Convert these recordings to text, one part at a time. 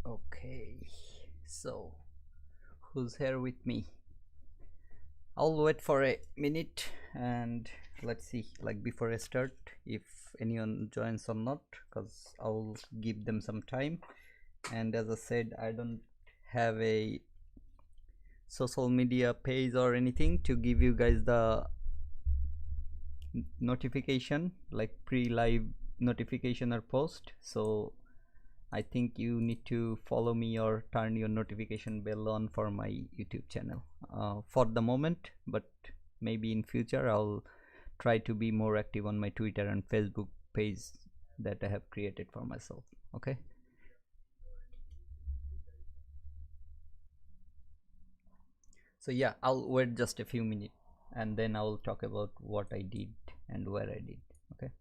Okay, so who's here with me? I'll wait for a minute and let's see, like before I start, if anyone joins or not, because I'll give them some time. And as I said, I don't have a social media page or anything to give you guys the notification, like pre-live notification or post. So I think you need to follow me or turn your notification bell on for my YouTube channel for the moment, but maybe in future I'll try to be more active on my Twitter and Facebook page that I have created for myself. Okay, so yeah, I'll wait just a few minutes and then I'll talk about what I did and where I did. Okay.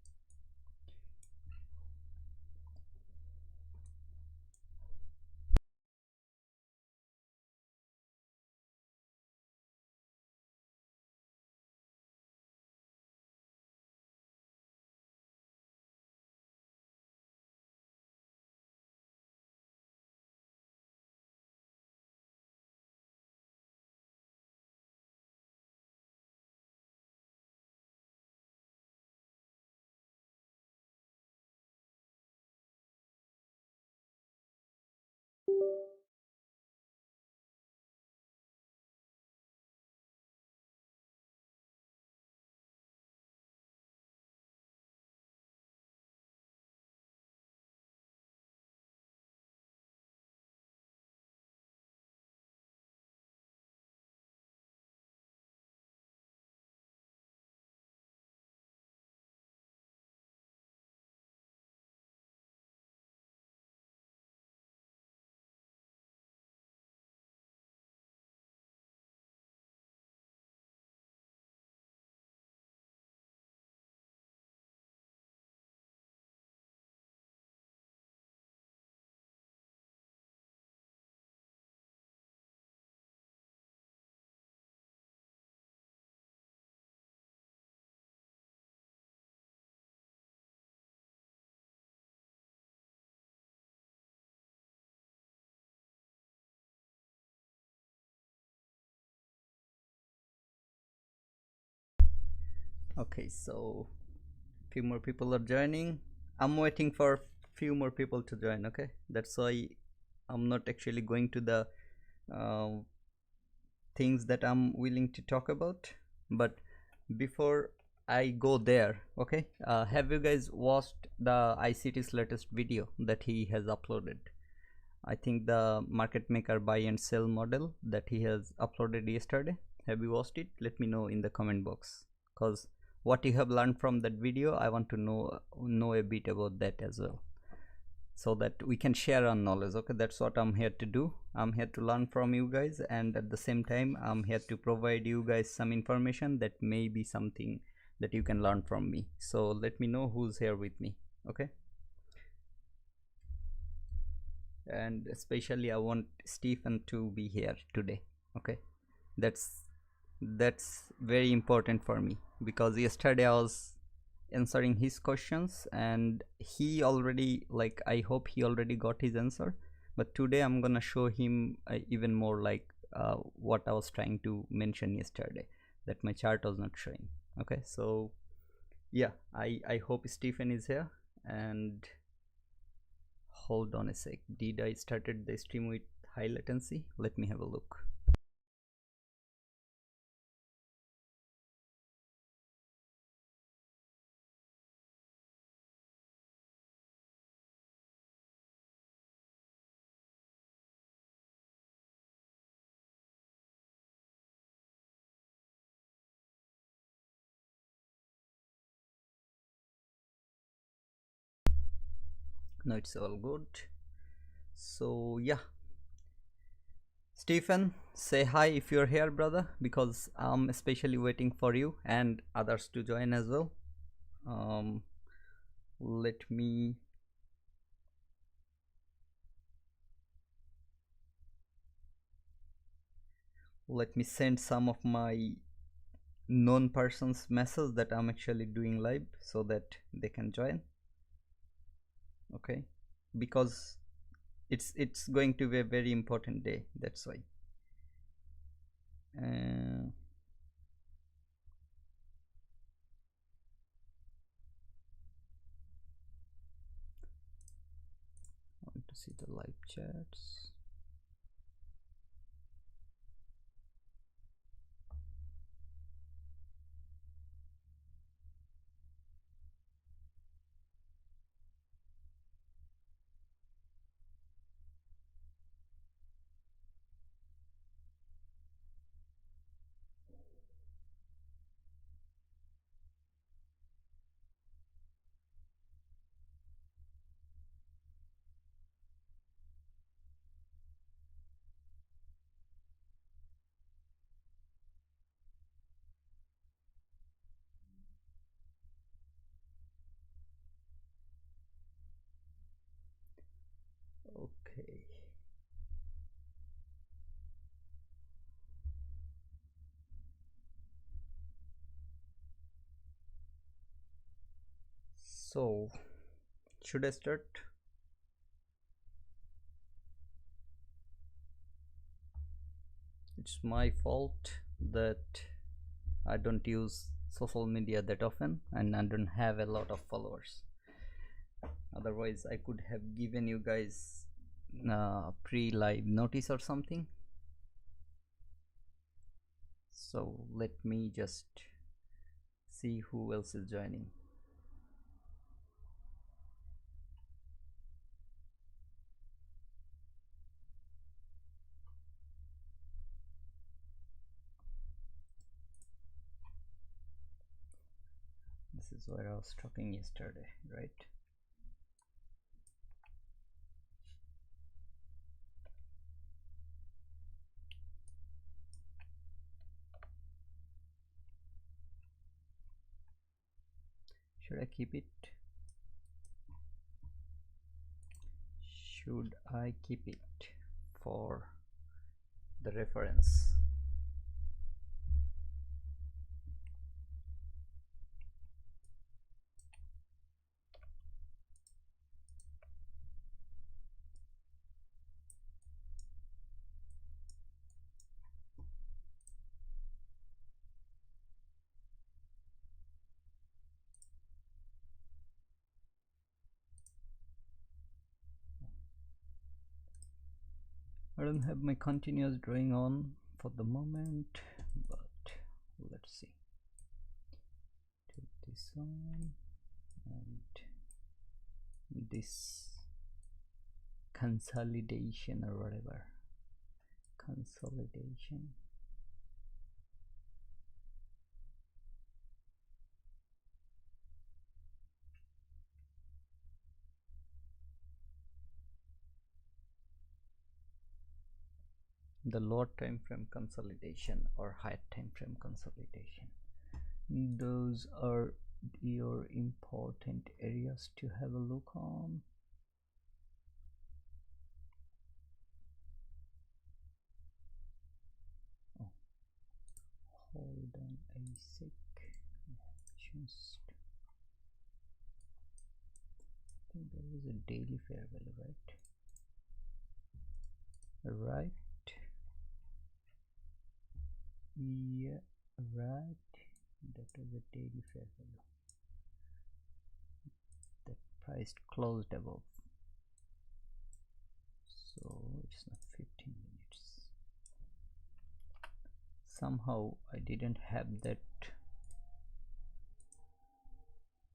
Okay, so few more people are joining. I'm waiting for few more people to join. Okay, that's why I'm not actually going to the uh, things that I'm willing to talk about. But before I go there, okay, have you guys watched the ICT's latest video that he has uploaded? I think the market maker buy and sell model that he has uploaded yesterday. Have you watched it? Let me know in the comment box, because what you have learned from that video, I want to know a bit about that as well, so that we can share our knowledge. Okay, that's what I'm here to do. I'm here to learn from you guys, and at the same time I'm here to provide you guys some information that may be something that you can learn from me. So let me know who's here with me. Okay, and especially I want Stephen to be here today. Okay, that's that's very important for me, because yesterday I was answering his questions and he already, like, I hope he already got his answer, but today I'm gonna show him even more, like what I was trying to mention yesterday that my chart was not showing. Okay, so yeah, I hope Stephen is here. And hold on a sec, did I started the stream with high latency? Let me have a look. No, it's all good. So yeah, Stephen, say hi if you're here, brother, because I'm especially waiting for you and others to join as well. Um, let me send some of my known persons message that I'm actually doing live so that they can join. Okay, because it's going to be a very important day, that's why. Want to see the live chats. Okay. So should I start? It's my fault that I don't use social media that often and I don't have a lot of followers. Otherwise I could have given you guys pre-live notice or something. So let me just see who else is joining. This is where I was talking yesterday, right? Should I keep it? Should I keep it for the reference? I don't have my continuous drawing on for the moment, but let's see. Take this on and this consolidation or whatever. Consolidation. The lower time frame consolidation or higher time frame consolidation, those are your important areas to have a look on. Oh, hold on a sec. Just I think there is a daily fair value, right? Yeah, right. That was a daily fair value. That price closed above, so it's not 15 minutes. Somehow I didn't have that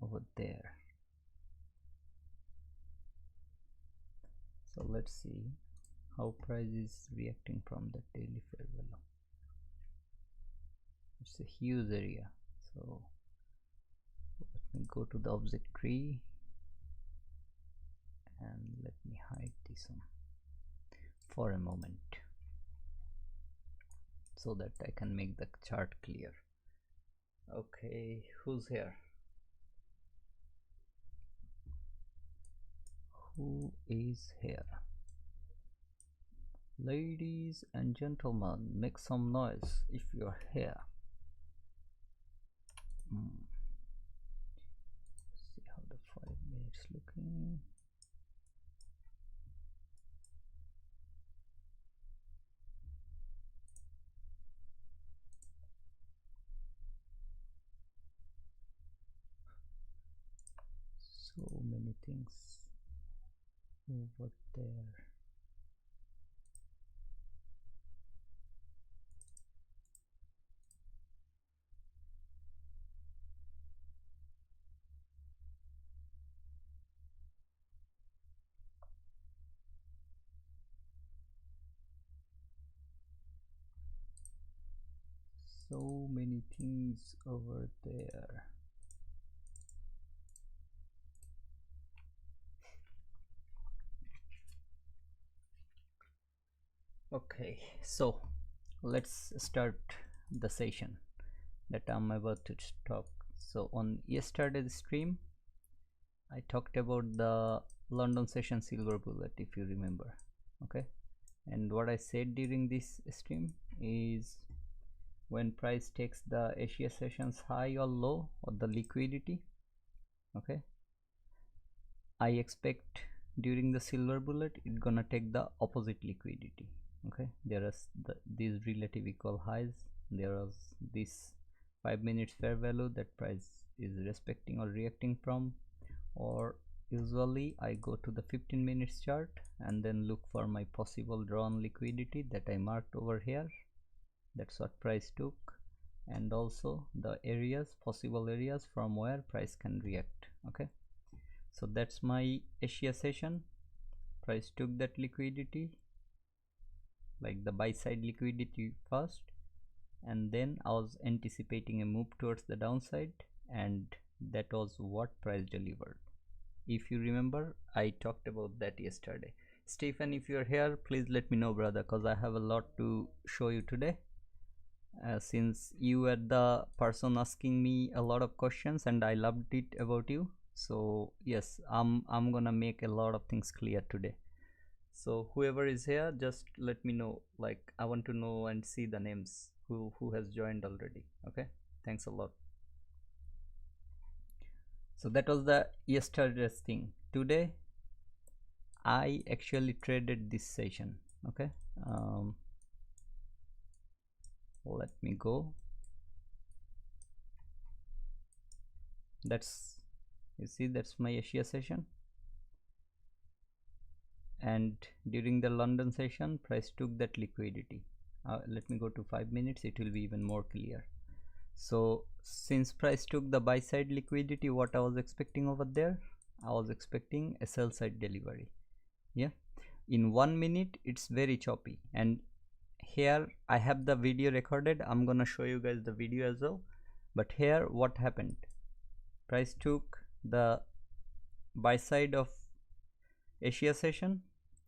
over there. So let's see how price is reacting from the daily fair value. It's a huge area, so let me go to the object tree and let me hide this one for a moment so that I can make the chart clear. Okay, who's here? Who is here? Ladies and gentlemen, make some noise if you're here. See how the 5 minutes looking. many things over there. So many things over there. Okay, so let's start the session that I'm about to talk. So on yesterday's stream I talked about the London session silver bullet, if you remember. Okay, and what I said during this stream is when price takes the Asia sessions high or low or the liquidity, okay, I expect during the silver bullet it gonna take the opposite liquidity. Okay, there is these relative equal highs, there is this 5 minutes fair value that price is respecting or reacting from, or usually I go to the 15 minutes chart and then look for my possible drawn liquidity that I marked over here. That's what price took, and also the areas, possible areas from where price can react. Okay, so that's my Asia session. Price took that liquidity, like the buy side liquidity first, and then I was anticipating a move towards the downside, and that was what price delivered. If you remember, I talked about that yesterday. Stephen, if you're here, please let me know, brother, because I have a lot to show you today. Since you were the person asking me a lot of questions and I loved it about you, so yes, I'm gonna make a lot of things clear today. So whoever is here, just let me know, like I want to know and see the names who has joined already. Okay, thanks a lot. So that was the yesterday's thing. Today I actually traded this session. Okay, let me go. That's, you see, that's my Asia session, and during the London session price took that liquidity. Let me go to 5 minutes, it will be even more clear. So since price took the buy side liquidity, what I was expecting over there, I was expecting a sell side delivery. Yeah, in 1 minute it's very choppy, and here I have the video recorded. I'm gonna show you guys the video as well. But here what happened, price took the buy side of Asia session.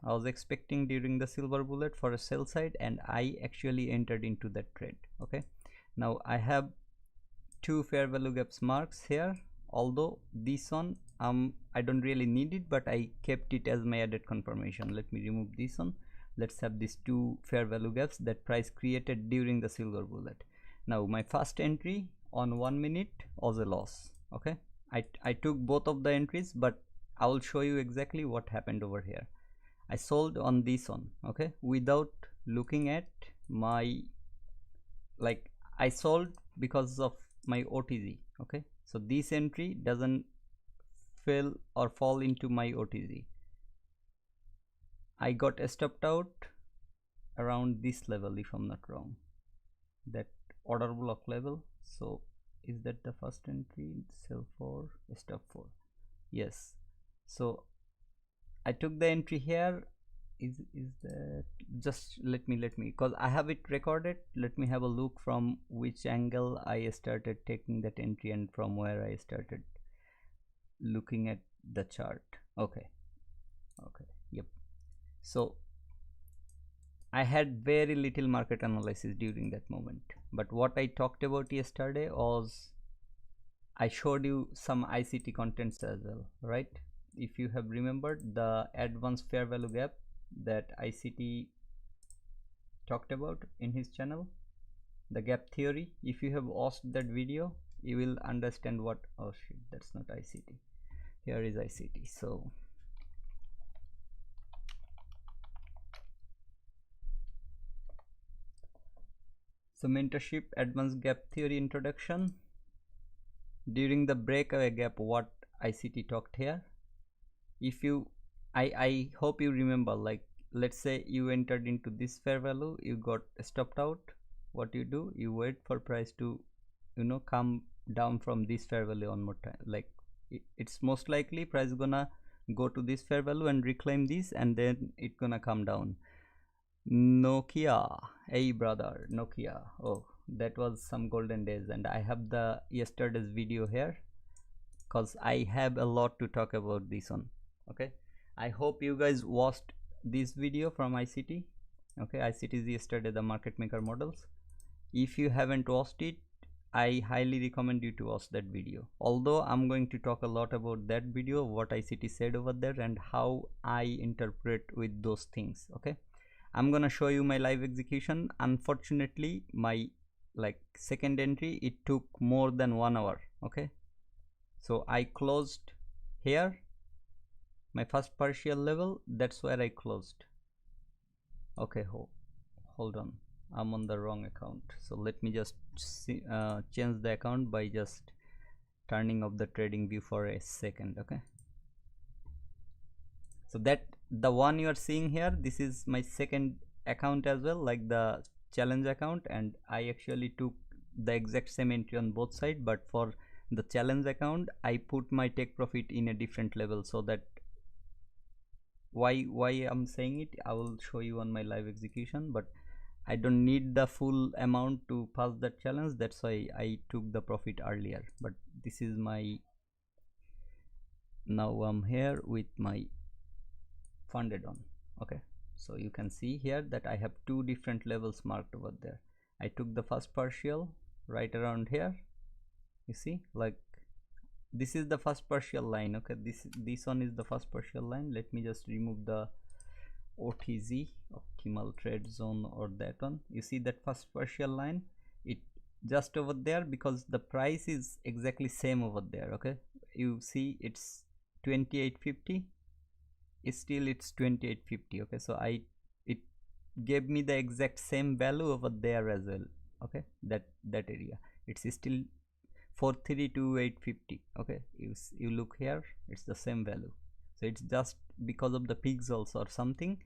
I was expecting during the silver bullet for a sell side, and I actually entered into that trade. Okay, now I have two fair value gaps marks here, although this one I don't really need it, but I kept it as my added confirmation. Let me remove this one. Let's have these two fair value gaps that price created during the silver bullet. Now my first entry on 1 minute was a loss. Okay, I took both of the entries, but I will show you exactly what happened over here. I sold on this one, okay, without looking at my, like, I sold because of my OTZ. Okay, so this entry doesn't fail or fall into my OTZ. I got stopped out around this level, if I'm not wrong, that order block level. So is that the first entry? Sell 4, stop 4. Yes, so I took the entry here. Is that, just let me, because I have it recorded, let me have a look from which angle I started taking that entry and from where I started looking at the chart. Okay, yep. So I had very little market analysis during that moment, but what I talked about yesterday was I showed you some ICT contents as well, right? If you have remembered the advanced fair value gap that ICT talked about in his channel, the gap theory, if you have watched that video you will understand what, oh shit, that's not ICT, here is ICT. So mentorship advanced gap theory introduction. During the breakaway gap, what ICT talked here, if you I hope you remember, like let's say you entered into this fair value, you got stopped out. What you do, you wait for price to come down from this fair value one more time. Like it's most likely price gonna go to this fair value and reclaim this, and then it gonna come down. Nokia, hey brother, Nokia. Oh, that was some golden days, and I have the yesterday's video here because I have a lot to talk about this one. Okay, I hope you guys watched this video from ICT. Okay, ICT is yesterday the market maker models. If you haven't watched it, I highly recommend you to watch that video. Although I'm going to talk a lot about that video, what ICT said over there and how I interpret with those things. Okay, I'm gonna show you my live execution. Unfortunately, my like second entry, it took more than 1 hour. Okay, so I closed here my first partial level, that's where I closed. Okay, hold on, I'm on the wrong account, so let me just change the account by just turning off the trading view for a second. Okay, so that the one you are seeing here, this is my second account as well, like the challenge account, and I actually took the exact same entry on both sides, but for the challenge account I put my take profit in a different level, so that why I'm saying it, I will show you on my live execution, but I don't need the full amount to pass that challenge, that's why I took the profit earlier. But this is my, now I'm here with my funded on. Okay, so you can see here that I have two different levels marked over there. I took the first partial right around here, you see, like this is the first partial line. Okay, this one is the first partial line. Let me just remove the OTZ, optimal trade zone, or that one. You see that first partial line, it just over there, because the price is exactly same over there. Okay, you see it's 2850, still it's 2850. Okay, so it gave me the exact same value over there as well. Okay, that area, it's still 432,850. Okay, you look here, it's the same value. So it's just because of the pixels or something,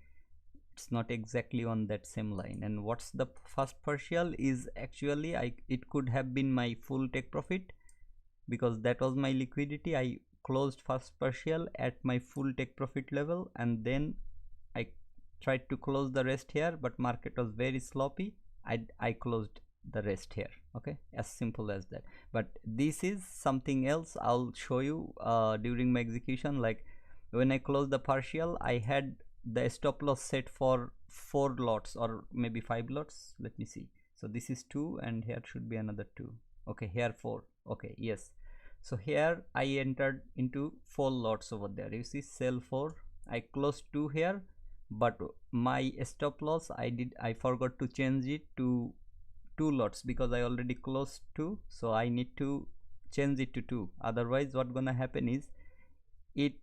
it's not exactly on that same line. And what's the first partial is actually, it could have been my full take profit, because that was my liquidity. I closed first partial at my full take profit level, and then I tried to close the rest here, but market was very sloppy. I closed the rest here. Okay, as simple as that. But this is something else I'll show you during my execution. Like when I closed the partial, I had the stop loss set for 4 lots or maybe 5 lots. Let me see. So this is 2, and here should be another 2. Okay, here 4. Okay, yes, so here I entered into 4 lots over there. You see, sell 4, I closed 2 here, but my stop loss, I forgot to change it to 2 lots because I already closed 2, so I need to change it to 2. Otherwise what gonna happen is, it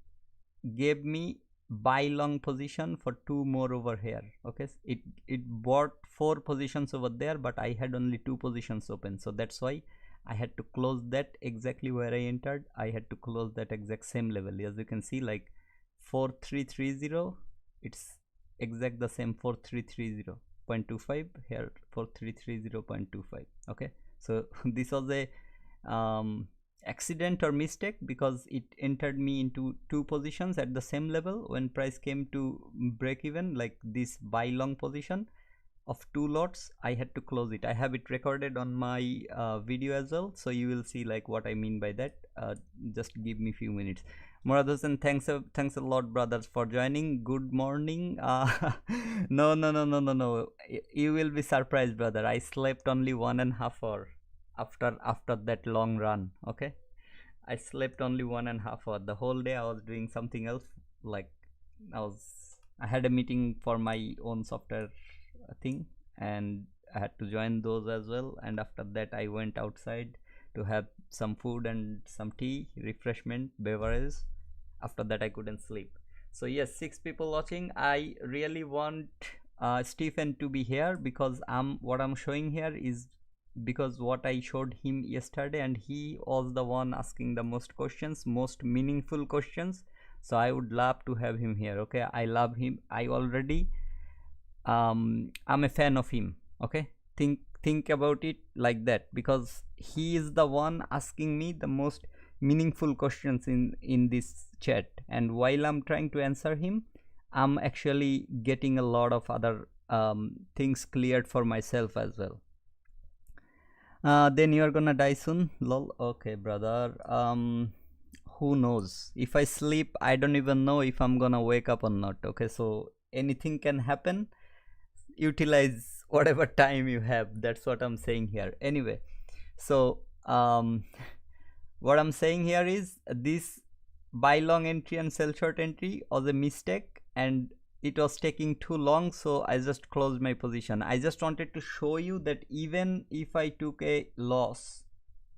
gave me buy long position for 2 more over here. Okay, it bought 4 positions over there, but I had only 2 positions open, so that's why I had to close that exactly where I entered. I had to close that exact same level. As you can see, like 4330, it's exact the same 4330.25 here, 4330.25. okay, so this was a accident or mistake, because it entered me into 2 positions at the same level. When price came to break even, like this buy long position of 2 lots, I had to close it. I have it recorded on my video as well, so you will see like what I mean by that. Just give me few minutes. Murados, and thanks a lot, brothers, for joining. Good morning. No, you will be surprised, brother. I slept only 1.5 hour after that long run. Okay, I slept only 1.5 hour. The whole day I was doing something else. Like I had a meeting for my own software thing, and I had to join those as well. And after that I went outside to have some food and some tea, refreshment, beverages. After that I couldn't sleep. So yes, 6 people watching. I really want Stephen to be here, because what I'm showing here is because what I showed him yesterday, and he was the one asking the most questions, most meaningful questions. So I would love to have him here. Okay, I love him. I already I'm a fan of him. Okay, think about it like that, because he is the one asking me the most meaningful questions in this chat, and while I'm trying to answer him, I'm actually getting a lot of other things cleared for myself as well. Then you're gonna die soon, lol. Okay, brother. Who knows? If I sleep, I don't even know if I'm gonna wake up or not. Okay, so anything can happen. Utilize whatever time you have. That's what I'm saying here. Anyway, so what I'm saying here is this buy long entry and sell short entry was a mistake, and it was taking too long, so I just closed my position. I just wanted to show you that even if I took a loss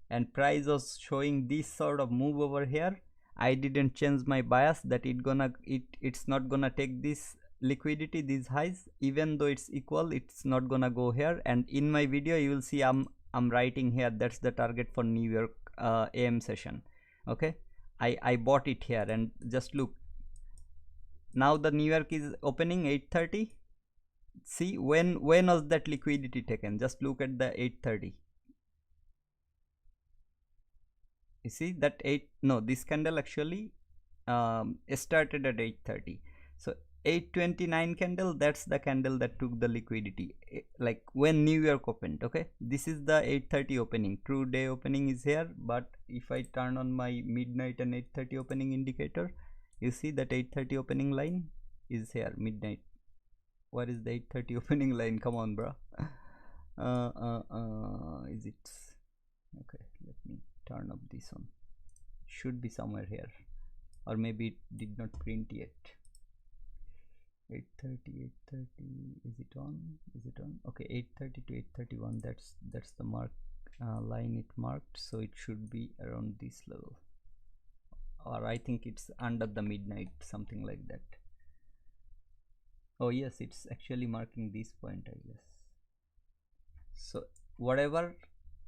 and price was showing this sort of move over here, I didn't change my bias that it's not gonna take this liquidity, these highs. Even though it's equal, it's not gonna go here. And in my video you will see I'm writing here that's the target for New York AM session. Okay, I bought it here, and just look, now the New York is opening 8:30. See, when was that liquidity taken? Just look at the 8:30. You see that this candle actually started at 8:30. So 8:29 candle, that's the candle that took the liquidity, like when New York opened. Okay, this is the 8:30 opening. True day opening is here, but if I turn on my midnight and 8:30 opening indicator, you see that 8:30 opening line is here, midnight. What is the 8:30 opening line? Come on, bro. Is it okay? Let me turn up this one. Should be somewhere here, or maybe it did not print yet. 8:30, is it on? Okay, 8:30 to 8:31, that's the mark line it marked, so it should be around this level, or I think it's under the midnight, something like that. Oh yes, it's actually marking this point, I guess. So whatever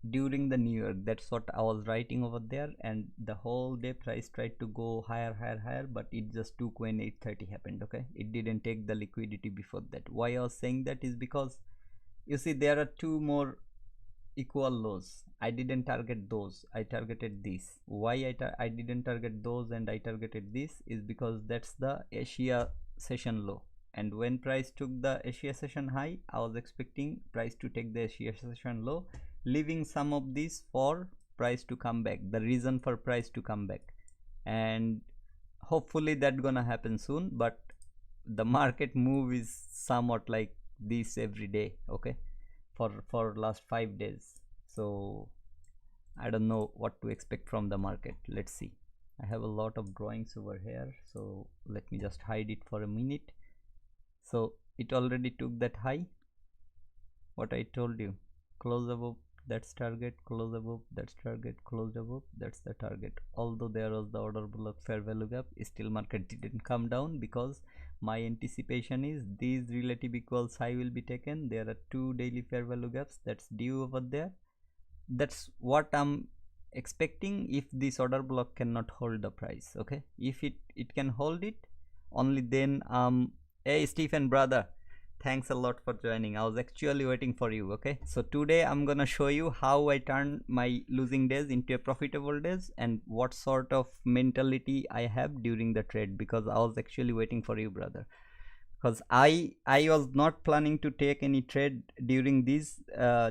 during the New York, that's what I was writing over there, and the whole day price tried to go higher, but it just took when 8:30 happened. Okay, it didn't take the liquidity before that. Why I was saying that is because you see there are two more equal lows. I didn't target those, I targeted this. Why I didn't target those and I targeted this is because that's the Asia session low, and when price took the Asia session high, I was expecting price to take the Asia session low, leaving some of this for price to come back, the reason for price to come back, and hopefully that gonna happen soon. But the market move is somewhat like this every day. Okay, for last 5 days, so I don't know what to expect from the market. Let's see. I have a lot of drawings over here, so let me just hide it for a minute. So it already took that high, what I told you, close above, that's target, close above, that's target, close above, that's the target. Although there was the order block fair value gap, still market didn't come down, because my anticipation is these relative equals high will be taken. There are 2 daily fair value gaps that's due over there. That's what I'm expecting if this order block cannot hold the price. Okay, if it can hold it, only then hey Stephen brother, thanks a lot for joining. I was actually waiting for you. Okay, so today I'm gonna show you how I turn my losing days into a profitable days, and what sort of mentality I have during the trade, because I was actually waiting for you, brother, because I was not planning to take any trade during these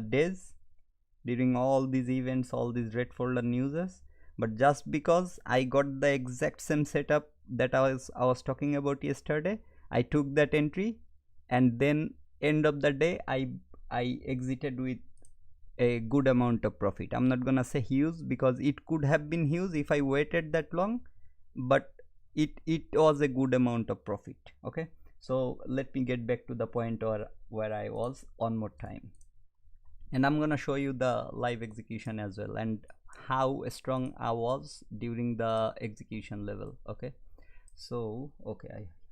days, during all these events, all these red folder newses. But just because I got the exact same setup that I was talking about yesterday, I took that entry, and then end of the day I exited with a good amount of profit. I'm not gonna say huge, because it could have been huge if I waited that long, but it was a good amount of profit. Okay, so let me get back to the point where I was one more time, and I'm gonna show you the live execution as well, and how strong I was during the execution level. Okay, so okay,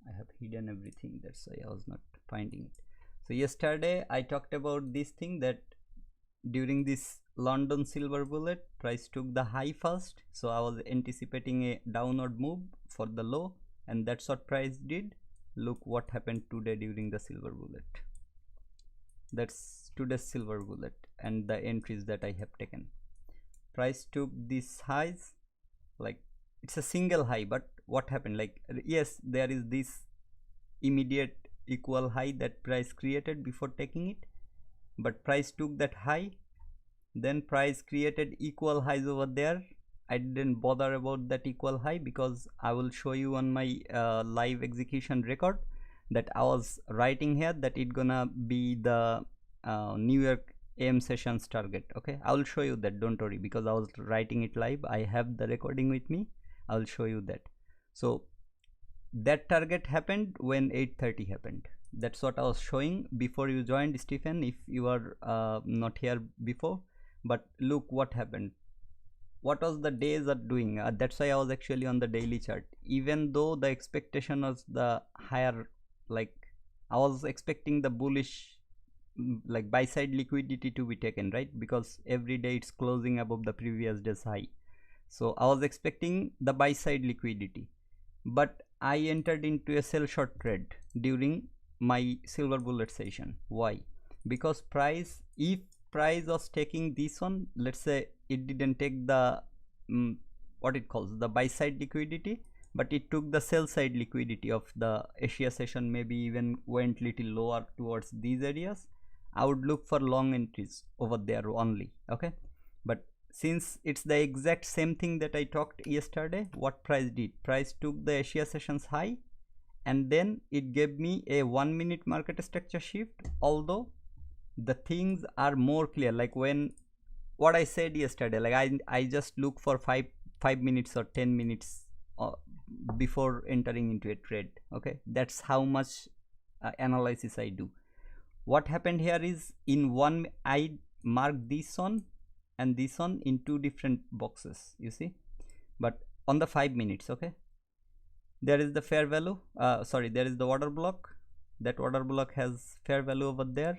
I have hidden everything, that's why I was not finding it. So yesterday I talked about this thing, that during this London silver bullet, price took the high first, so I was anticipating a downward move for the low, and that's what price did. Look what happened today during the silver bullet. That's today's silver bullet and the entries that I have taken. Price took these highs, like it's a single high, but what happened, like yes, there is this immediate equal high that price created before taking it, but price took that high, then price created equal highs over there. I didn't bother about that equal high because I will show you on my live execution record that I was writing here that it gonna be the New York AM sessions target. Okay, I will show you that, don't worry, because I was writing it live. I have the recording with me. I will show you that. So that target happened when 8:30 happened. That's what I was showing before you joined, Stephen, if you are not here before. But look what happened. What was the days are doing? That's why I was actually on the daily chart. Even though the expectation was the higher, like I was expecting the bullish, like buy side liquidity to be taken, right? Because every day it's closing above the previous day's high. So I was expecting the buy side liquidity, but I entered into a sell short trade during my silver bullet session. Why? Because price, if price was taking this one, let's say it didn't take the what it calls the buy side liquidity, but it took the sell side liquidity of the Asia session, maybe even went little lower towards these areas, I would look for long entries over there only. Okay, but since it's the exact same thing that I talked yesterday, what price did, price took the Asia sessions high and then it gave me a 1 minute market structure shift, although the things are more clear, like when what I said yesterday, like I just look for 5 minutes or 10 minutes before entering into a trade. Okay, that's how much analysis I do. What happened here is, in one I marked this one and this one in two different boxes, you see, but on the 5 minutes, okay, there is the fair value, sorry, there is the order block. That order block has fair value over there.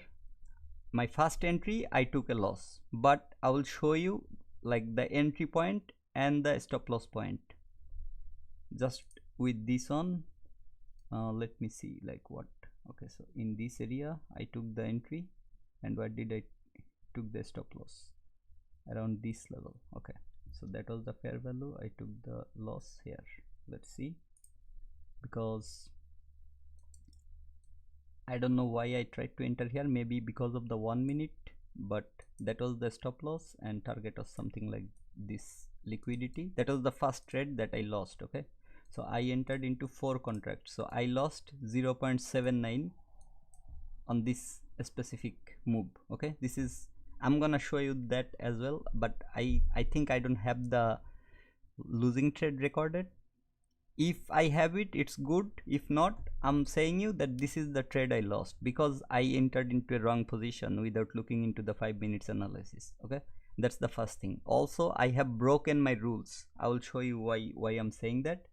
My first entry I took a loss, but I will show you like the entry point and the stop loss point just with this one. Let me see like what. Okay, so in this area I took the entry, and what did I took the stop loss around this level. Okay, so that was the fair value. I took the loss here. Let's see, because I don't know why I tried to enter here, maybe because of the 1 minute, but that was the stop loss and target was something like this liquidity. That was the first trade that I lost. Okay, so I entered into 4 contracts, so I lost 0.79 on this specific move. Okay, this is, I'm gonna show you that as well, but I think I don't have the losing trade recorded. If I have it, it's good. If not, I'm saying you that this is the trade I lost because I entered into a wrong position without looking into the 5 minutes analysis. Okay, that's the first thing. Also, I have broken my rules. I will show you why I'm saying that.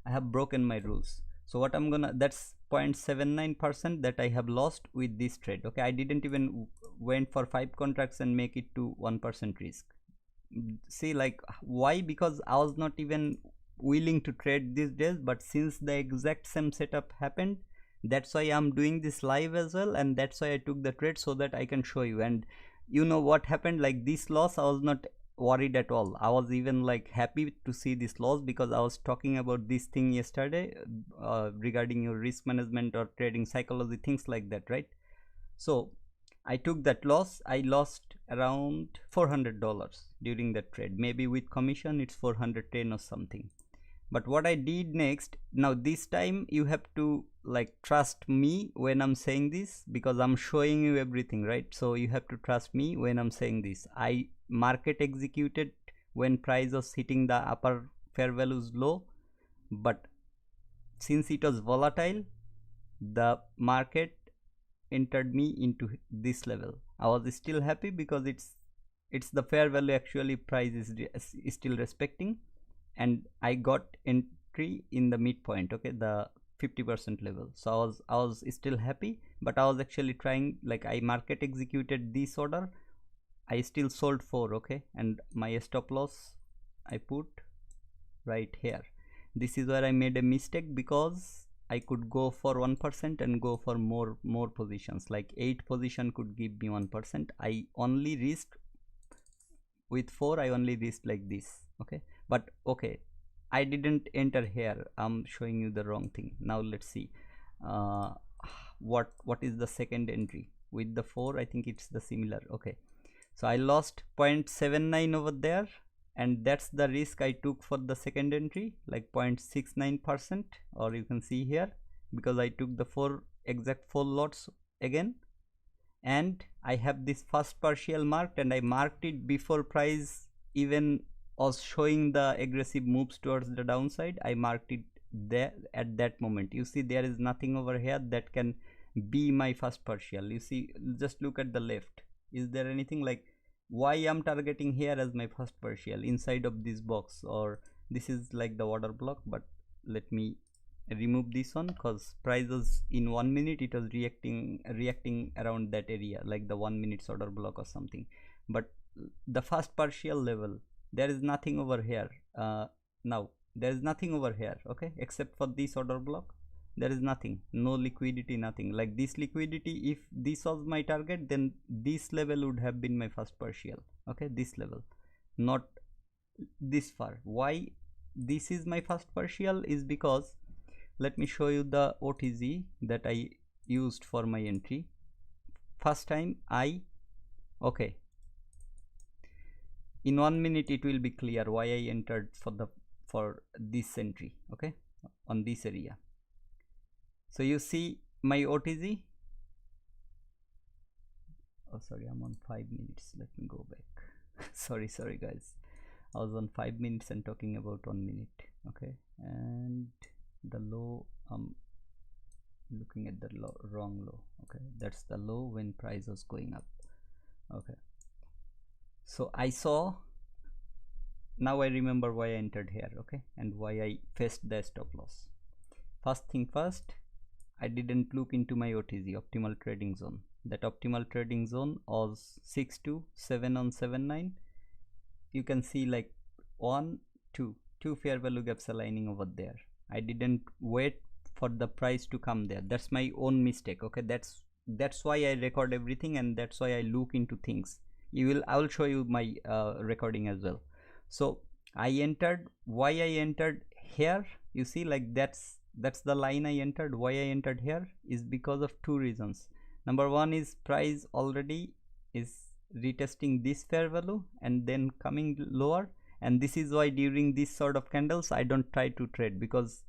I have broken my rules. So what I'm gonna, that's 0.79% that I have lost with this trade. Okay, I didn't even went for 5 contracts and make it to 1% risk. See, like why? Because I was not even willing to trade these days, but since the exact same setup happened, that's why I'm doing this live as well, and that's why I took the trade so that I can show you. And you know what happened, like this loss, I was not worried at all. I was even like happy to see this loss because I was talking about this thing yesterday regarding your risk management or trading psychology, things like that, right? So I took that loss. I lost around $400 during that trade. Maybe with commission it's 410 or something. But what I did next, now this time you have to like trust me when I'm saying this because I'm showing you everything, right? So you have to trust me when I'm saying this. I market executed when price was hitting the upper fair values low, but since it was volatile, the market entered me into this level. I was still happy because it's the fair value actually price is still respecting, and I got entry in the midpoint, okay, the 50% level. So I was still happy, but I was actually trying, like I market executed this order, I still sold 4, okay, and my stop loss I put right here. this is where I made a mistake, because I could go for 1% and go for more positions, like 8 position could give me 1%. I only risked with 4, I only risked like this. Okay, but okay, I didn't enter here, I'm showing you the wrong thing. Now let's see what is the second entry with the 4. I think it's the similar. Okay, so I lost 0.79 over there, and that's the risk I took for the second entry, like 0.69%, or you can see here, because I took the exact 4 lots again. And I have this first partial marked, and I marked it before price even was showing the aggressive moves towards the downside. I marked it there at that moment. You see there is nothing over here that can be my first partial. You see, just look at the left. Is there anything? Like, why I'm targeting here as my first partial inside of this box? Or this is like the order block, but let me remove this one, because prices in 1 minute it was reacting around that area, like the 1 minute order block or something. But the first partial level, there is nothing over here. Now there is nothing over here, okay, except for this order block. There is nothing, no liquidity, nothing. Like this liquidity, if this was my target, then this level would have been my first partial. Okay, this level, not this far. Why this is my first partial is because, let me show you the OTZ that I used for my entry. First time okay, in 1 minute it will be clear why I entered for this entry, okay, on this area. So you see my OTZ. Oh sorry, I'm on 5 minutes, let me go back. sorry guys, I was on 5 minutes and talking about 1 minute. Okay, and the low, I'm looking at the wrong low. Okay, that's the low when price was going up. Okay, so I saw, now I remember why I entered here, okay, and why I faced the stop loss. First thing first, I didn't look into my OTZ, optimal trading zone. That optimal trading zone was 627 on 79. You can see like 1 2 fair value gaps aligning over there. I didn't wait for the price to come there. That's my own mistake. Okay, that's why I record everything, and that's why I look into things. I will show you my recording as well. So I entered, why I entered here, you see, like that's the line I entered. Why I entered here is because of 2 reasons. Number 1 is price already is retesting this fair value and then coming lower, and this is why during this sort of candles I don't try to trade, because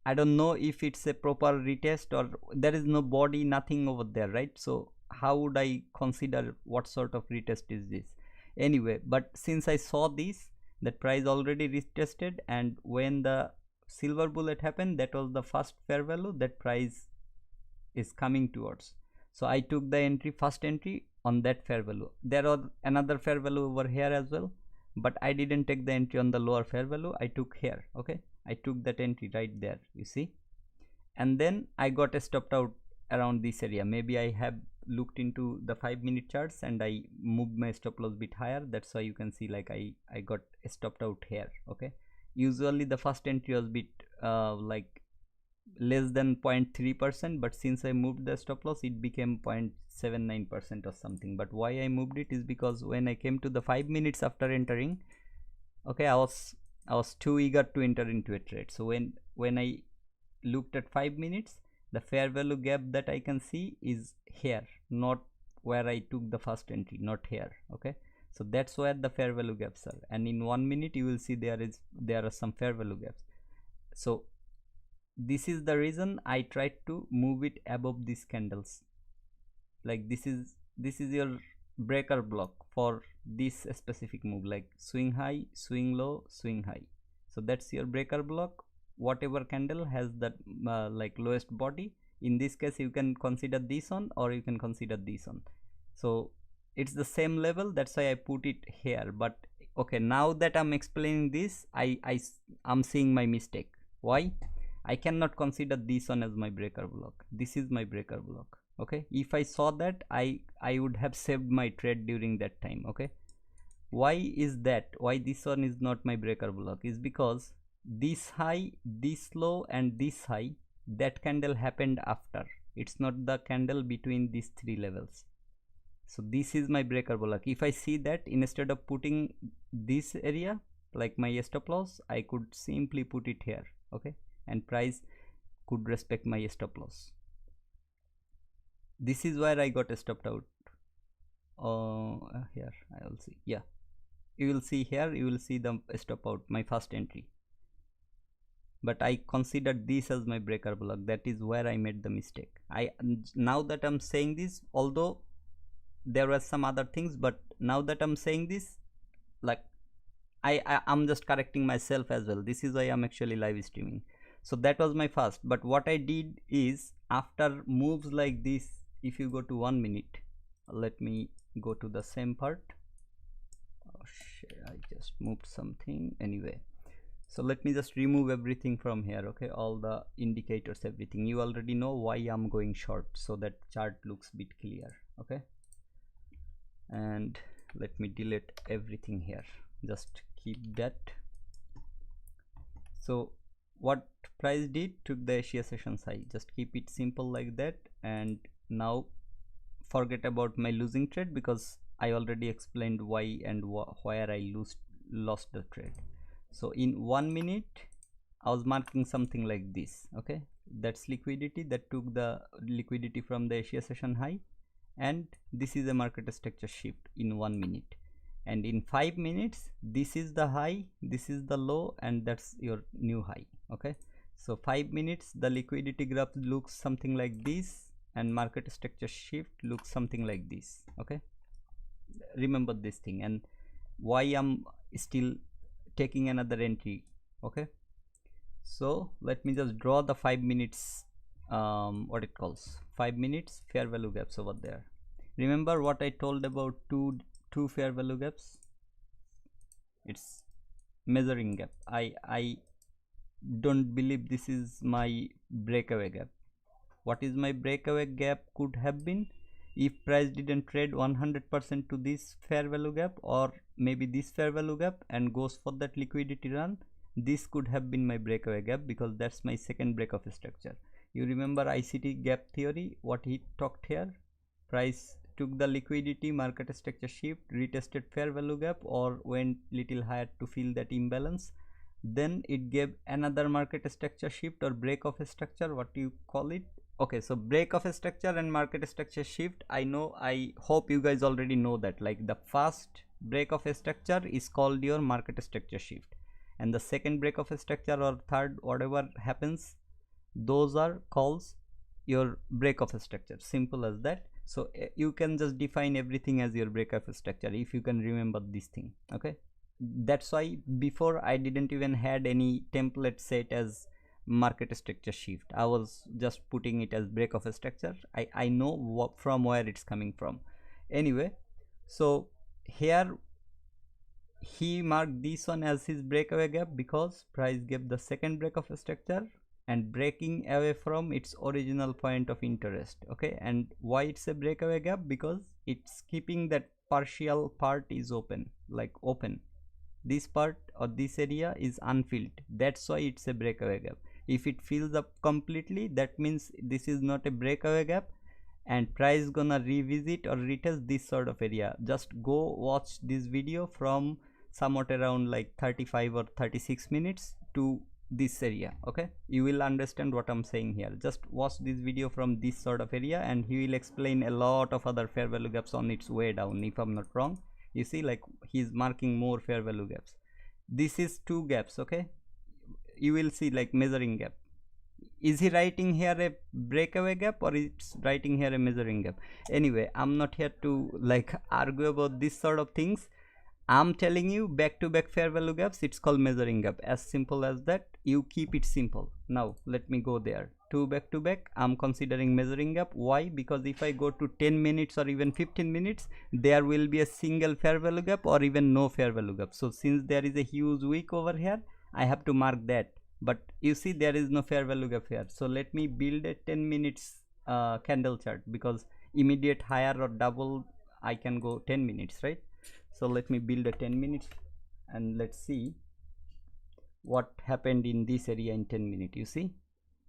I don't know if it's a proper retest or there is no body, nothing over there, right? So how would I consider what sort of retest is this anyway? But since I saw this, that price already retested, and when the silver bullet happened, that was the first fair value that price is coming towards. So I took the first entry on that fair value. There was another fair value over here as well, but I didn't take the entry on the lower fair value. I took here. Okay, I took that entry right there, you see, and then I got stopped out around this area. Maybe I have looked into the 5 minute charts and I moved my stop loss bit higher. That's why you can see like I got stopped out here. Okay, usually the first entry was bit like less than 0.3%, but since I moved the stop loss, it became 0.79% or something. But why I moved it is because when I came to the 5 minutes after entering, okay, I was too eager to enter into a trade. So when I looked at 5 minutes, the fair value gap that I can see is here, not where I took the first entry, not here. Okay, so that's where the fair value gaps are, and in 1 minute you will see there are some fair value gaps. So this is the reason I tried to move it above these candles. Like this is your breaker block for this specific move, like swing high, swing low, swing high. So that's your breaker block. Whatever candle has that like lowest body, in this case you can consider this one or you can consider this one. So it's the same level, that's why I put it here. But okay, now that I'm explaining this, I'm seeing my mistake. Why? I cannot consider this one as my breaker block. This is my breaker block. Okay, if I saw that, I would have saved my trade during that time. Okay, why is that? Why this one is not my breaker block is because this high, this low, and this high, that candle happened after. It's not the candle between these three levels. So this is my breaker block. If I see that, instead of putting this area like my stop loss, I could simply put it here, okay, and price could respect my stop loss. This is where I got stopped out. Here I will see, yeah, you will see here, you will see the stop out, my first entry, but I considered this as my breaker block. That is where I made the mistake. Now that I'm saying this, although there were some other things, but now that I'm saying this, like I'm just correcting myself as well. This is why I'm actually live streaming. So that was my first. But what I did is, after moves like this, if you go to 1 minute, let me go to the same part. Oh shit, I just moved something. Anyway, so let me just remove everything from here, okay, all the indicators, everything. You already know why I'm going short, so that chart looks a bit clear, okay. And let me delete everything here, just keep that. So what price did, took the Asia sessions high, just keep it simple like that. And now forget about my losing trade, because I already explained why and where I lost the trade. So in 1 minute I was marking something like this, okay, that's liquidity, that took the liquidity from the Asia session high, and this is a market structure shift in 1 minute. And in 5 minutes, this is the high, this is the low, and that's your new high, okay. So 5 minutes the liquidity graph looks something like this, and market structure shift looks something like this, okay. Remember this thing, and why I'm still taking another entry, okay. So let me just draw the 5 minutes what it calls 5 minutes fair value gaps over there. Remember what I told about two fair value gaps? It's measuring gap. I don't believe this is my breakaway gap. What is my breakaway gap could have been? If price didn't trade 100% to this fair value gap, or maybe this fair value gap, and goes for that liquidity run, this could have been my breakaway gap, because that's my second break of structure. You remember ICT gap theory, what he talked here? Price took the liquidity, market structure shift, retested fair value gap, or went little higher to fill that imbalance, then it gave another market structure shift or break of a structure, what you call it. Okay, so break of a structure and market structure shift, I hope you guys already know that. Like, the first break of a structure is called your market structure shift, and the second break of a structure or third, whatever happens, those are calls your break of a structure. Simple as that. So you can just define everything as your break of a structure if you can remember this thing, okay. That's why before I didn't even had any template set as market structure shift. I was just putting it as break of a structure. I know from where it's coming from. Anyway, so here he marked this one as his breakaway gap, because price gave the second break of a structure and breaking away from its original point of interest, okay. And why it's a breakaway gap? Because it's keeping that partial part is open, like open, this part or this area is unfilled, that's why it's a breakaway gap. If it fills up completely, that means this is not a breakaway gap, and price gonna revisit or retest this sort of area. Just go watch this video from somewhat around like 35 or 36 minutes to this area, okay. You will understand what I'm saying here. Just watch this video from this sort of area, and he will explain a lot of other fair value gaps on its way down, if I'm not wrong. You see, like, he's marking more fair value gaps. This is two gaps, okay. You will see, like, measuring gap. Is he writing here a breakaway gap, or it's writing here a measuring gap? Anyway, I'm not here to like argue about this sort of things. I'm telling you, back to back fair value gaps, it's called measuring gap. As simple as that. You keep it simple. Now let me go there. Two back to back, I'm considering measuring gap. Why? Because if I go to 10 minutes or even 15 minutes, there will be a single fair value gap or even no fair value gap. So since there is a huge wick over here, I have to mark that. But you see, there is no fair value gap here. So let me build a 10 minutes candle chart, because immediate higher or double I can go 10 minutes, right? So let me build a 10 minutes, and let's see what happened in this area in 10 minutes. You see,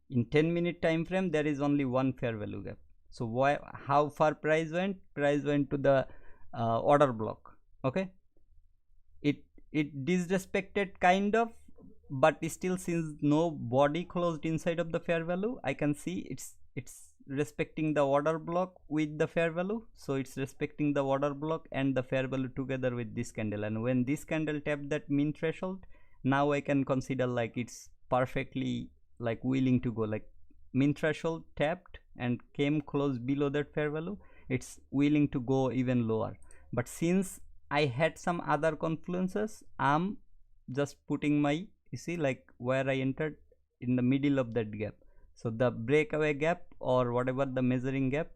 in 10-minute time frame there is only one fair value gap. So why, how far price went? Price went to the order block. Okay, it disrespected kind of, but still, since no body closed inside of the fair value, I can see it's respecting the order block with the fair value. So it's respecting the order block and the fair value together with this candle, and when this candle tapped that mean threshold, now I can consider like it's perfectly like willing to go, like mean threshold tapped and came close below that fair value, it's willing to go even lower. But since I had some other confluences, I'm just putting my, you see, like where I entered in the middle of that gap. So the breakaway gap or whatever the measuring gap,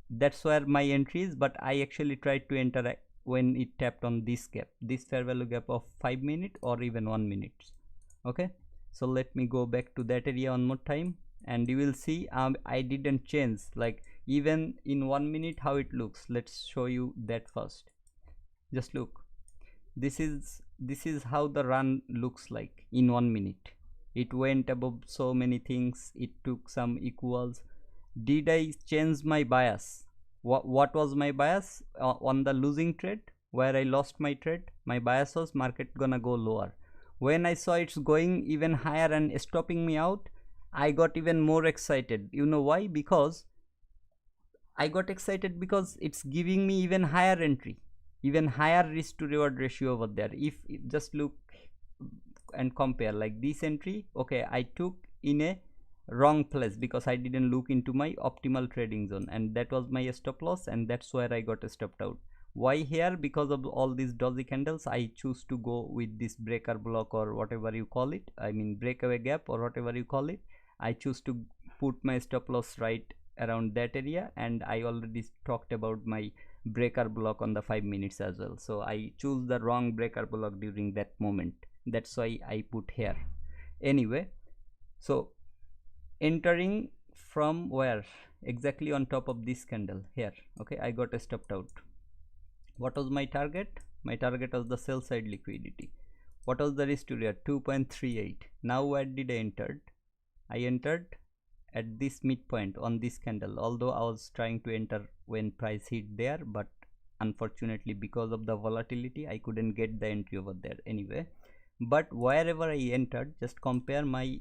that's where my entry is. But I actually tried to enter when it tapped on this gap, this fair value gap of 5 minutes or even 1 minute. Okay, so let me go back to that area one more time, and you will see I didn't change, like even in 1 minute how it looks. Let's show you that first. Just look, this is how the run looks like in 1 minute. It went above so many things, it took some equals. Did I change my bias? What was my bias on the losing trade where I lost my trade? My bias was market gonna go lower. When I saw it's going even higher and stopping me out, I got even more excited. You know why? Because I got excited because it's giving me even higher entry, even higher risk to reward ratio over there. If just look and compare, like this entry, okay, I took in a wrong place because I didn't look into my optimal trading zone, and that was my stop loss, and that's where I got stopped out. Why here? Because of all these doji candles, I choose to go with this breaker block or whatever you call it, I mean breakaway gap or whatever you call it. I choose to put my stop loss right around that area, and I already talked about my breaker block on the 5 minutes as well. So I choose the wrong breaker block during that moment, that's why I put here. Anyway, so entering from where? Exactly on top of this candle here. Okay, I got stopped out. What was my target? My target was the sell side liquidity. What was the risk to reward? 2.38. Now where did I entered? I entered at this midpoint on this candle, although I was trying to enter when price hit there, but unfortunately because of the volatility I couldn't get the entry over there. Anyway, but wherever I entered, just compare my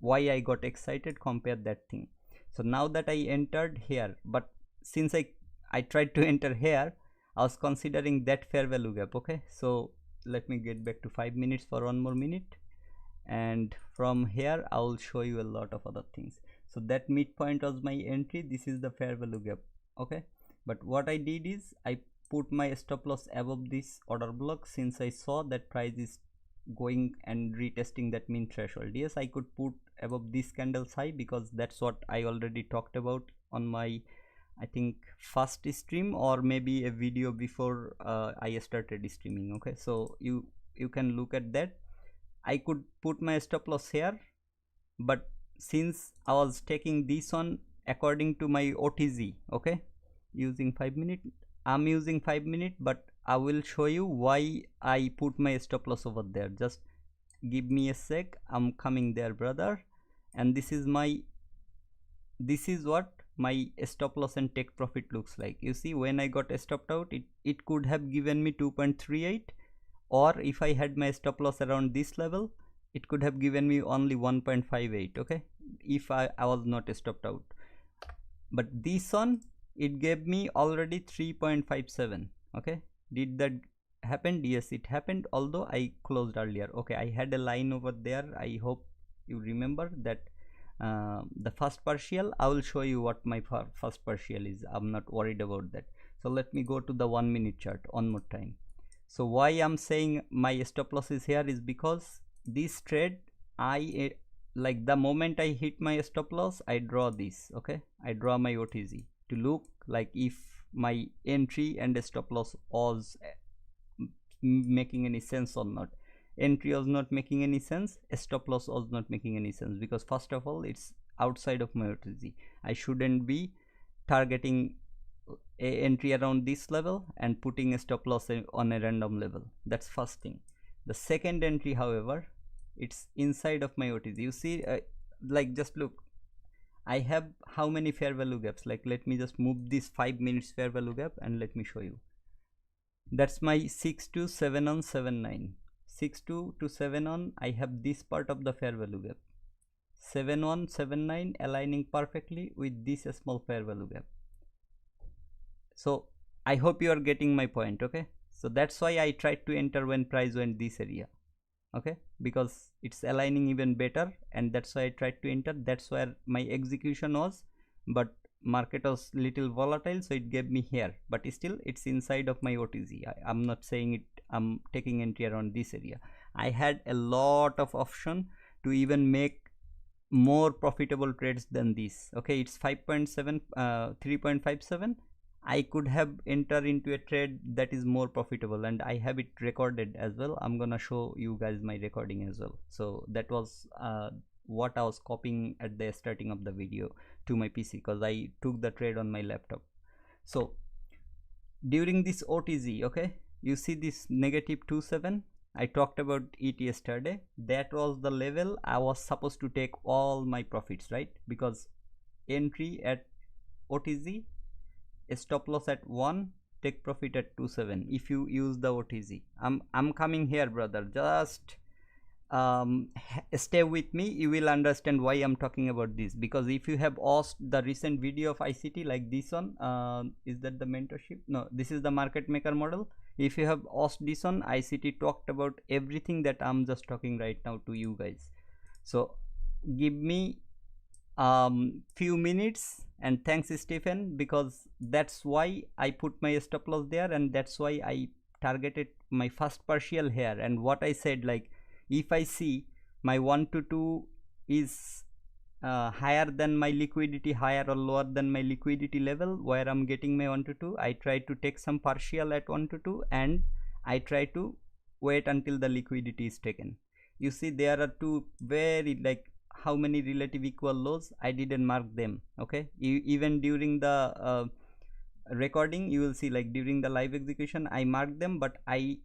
why I got excited, compare that thing. So now that I entered here, but since I tried to enter here, I was considering that fair value gap. Okay, so let me get back to 5 minutes for one more minute, and from here I will show you a lot of other things. So that midpoint was my entry, this is the fair value gap. Okay, but what I did is I put my stop loss above this order block, since I saw that price is going and retesting that mean threshold. Yes, I could put above this candle's high because that's what I already talked about on my, I think, first stream or maybe a video before I started streaming. Okay, so you can look at that. I could put my stop loss here, but since I was taking this on according to my OTZ, okay, using 5 minute, I'm using 5 minute, but I will show you why I put my stop loss over there. Just give me a sec, I'm coming there, brother. And this is what my stop loss and take profit looks like. You see, when I got stopped out, it could have given me 2.38, or if I had my stop loss around this level, it could have given me only 1.58. okay, if I was not stopped out. But this one, it gave me already 3.57. okay, did that happen? Yes, it happened, although I closed earlier. Okay, I had a line over there, I hope you remember that. The first partial, I will show you what my first partial is, I'm not worried about that. So let me go to the 1 minute chart one more time. So why I'm saying my stop loss is here is because this trade, I like the moment I hit my stop loss, I draw this. Okay, I draw my OTZ to look like if my entry and stop loss was making any sense or not. Entry was not making any sense, stop loss was not making any sense, because first of all, it's outside of my OTZ. I shouldn't be targeting a entry around this level and putting a stop loss on a random level. That's first thing. The second entry, however, it's inside of my OTC. You see, like just look, I have how many fair value gaps? Like let me just move this 5 minutes fair value gap and let me show you. That's my 6 to 7 on 7 9. 6 to 7 on, I have this part of the fair value gap. 7 1 7 9 aligning perfectly with this small fair value gap. So I hope you are getting my point. Okay, so that's why I tried to enter when price went this area. Okay, because it's aligning even better, and that's why I tried to enter. That's where my execution was, but market was little volatile, so it gave me here, but still it's inside of my OTC. I'm not saying it I'm taking entry around this area. I had a lot of option to even make more profitable trades than this. Okay, it's 5.7 3.57. I could have entered into a trade that is more profitable, and I have it recorded as well. I'm gonna show you guys my recording as well. So that was what I was copying at the starting of the video to my PC, because I took the trade on my laptop. So during this OTZ, okay, you see this -27, I talked about it yesterday. That was the level I was supposed to take all my profits, right? Because entry at OTZ, a stop loss at 1, take profit at 27 if you use the OTZ. I'm coming here, brother. Just stay with me, you will understand why I'm talking about this. Because if you have watched the recent video of ICT, like this one, is that the mentorship? No, this is the market maker model. If you have watched this one, ICT talked about everything that I'm just talking right now to you guys. So give me few minutes, and thanks Stephen, because that's why I put my stop loss there, and that's why I targeted my first partial here. And what I said, like if I see my 1 to 2 is higher than my liquidity, higher or lower than my liquidity level where I'm getting my 1 to 2, I try to take some partial at 1 to 2, and I try to wait until the liquidity is taken. You see there are two very, like, how many relative equal lows, I didn't mark them. Okay, even during the recording you will see, like during the live execution I marked them, but I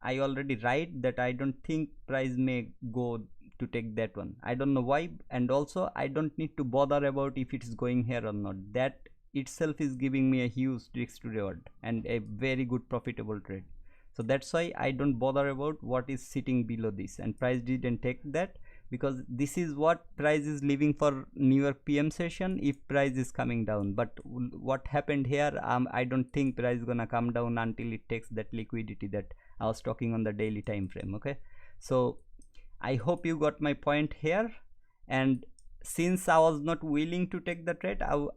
already write that I don't think price may go to take that one. I don't know why, and also I don't need to bother about if it's going here or not. That itself is giving me a huge risk to reward and a very good profitable trade. So that's why I don't bother about what is sitting below this, and price didn't take that, because this is what price is leaving for New York PM session if price is coming down. But what happened here, I don't think price is gonna come down until it takes that liquidity that I was talking on the daily time frame. Okay, so I hope you got my point here. And since I was not willing to take the trade, I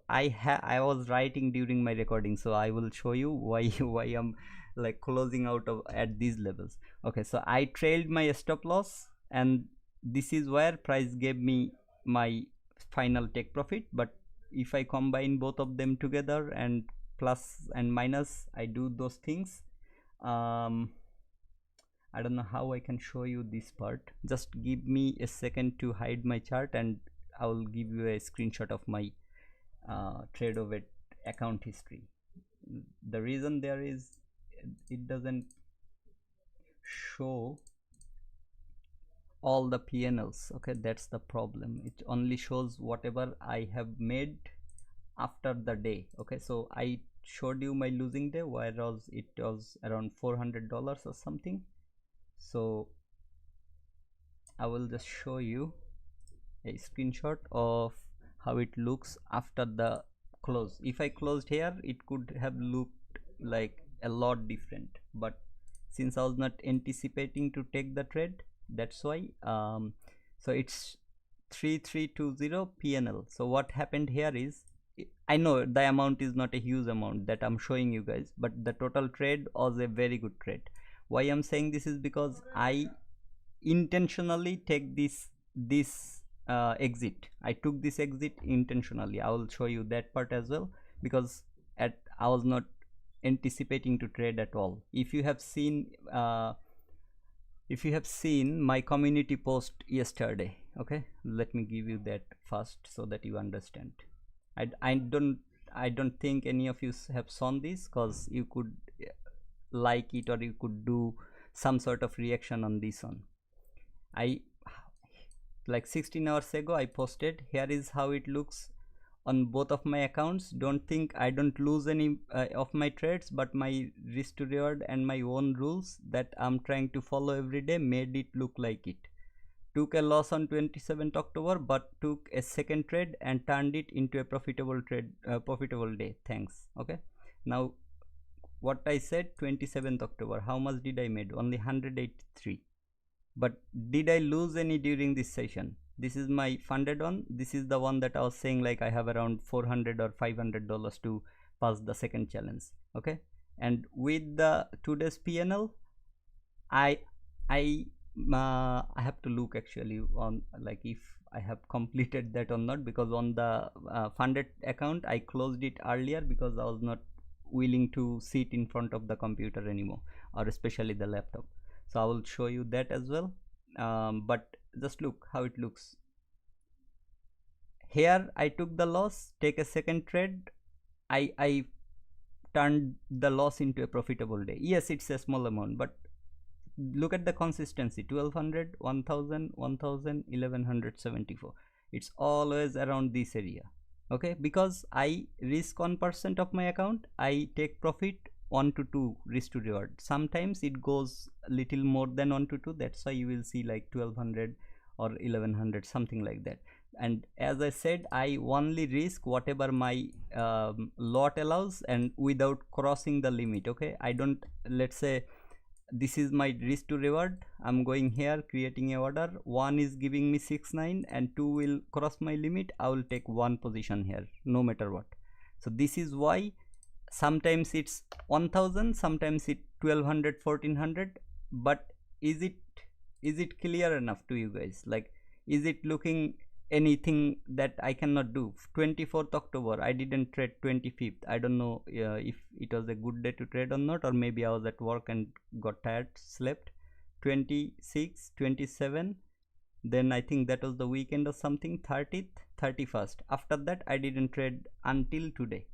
was writing during my recording, so I will show you why I'm like closing out of at these levels. Okay, so I trailed my stop loss, and this is where price gave me my final take profit. But if I combine both of them together and plus and minus, I do those things. I don't know how I can show you this part. Just give me a second to hide my chart, and I will give you a screenshot of my trade over account history. The reason there is it doesn't show all the PNLs. Okay, that's the problem. It only shows whatever I have made after the day. Okay, so I showed you my losing day, whereas it was around $400 or something. So I will just show you a screenshot of how it looks after the close. If I closed here, it could have looked like a lot different, but since I was not anticipating to take the trade, that's why so it's 3320 PNL. So what happened here is, I know the amount is not a huge amount that I'm showing you guys, but the total trade was a very good trade. Why I'm saying this is because I intentionally take this exit. I took this exit intentionally. I will show you that part as well, because I was not anticipating to trade at all. If you have seen my community post yesterday, okay, let me give you that first so that you understand. I don't think any of you have seen this, because you could like it or you could do some sort of reaction on this one. I like 16 hours ago I posted, here is how it looks on both of my accounts. Don't think I don't lose any of my trades, but my risk to reward and my own rules that I'm trying to follow every day made it look like it. Took a loss on 27th October, but took a second trade and turned it into a profitable trade, profitable day. Thanks. Okay. Now what I said, 27th October, how much did I made? Only 183. But did I lose any during this session? This is my funded one. This is the one that I was saying like I have around $400 or $500 to pass the second challenge. Okay. And with the today's PNL, I have to look actually on like if I have completed that or not, because on the funded account I closed it earlier because I was not willing to sit in front of the computer anymore, or especially the laptop. So I will show you that as well. But just look how it looks. Here I took the loss, take a second trade, I turned the loss into a profitable day. Yes, it's a small amount, but look at the consistency, 1200, 1000, 1000, 1174. It's always around this area. Okay, because I risk 1% of my account, I take profit 1 to 2 risk to reward. Sometimes it goes a little more than 1 to 2, that's why you will see like 1200 or 1100, something like that. And as I said, I only risk whatever my lot allows and without crossing the limit. Okay, I don't, let's say this is my risk to reward, I'm going here creating a order, 1 is giving me 69 and 2 will cross my limit, I will take 1 position here no matter what. So this is why sometimes it's 1000, sometimes it's 1200, 1400. But is it clear enough to you guys? Like, is it looking anything that I cannot do? 24th October I didn't trade. 25th I don't know if it was a good day to trade or not, or maybe I was at work and got tired, slept. 26, 27, then I think that was the weekend or something. 30th, 31st, after that I didn't trade until today.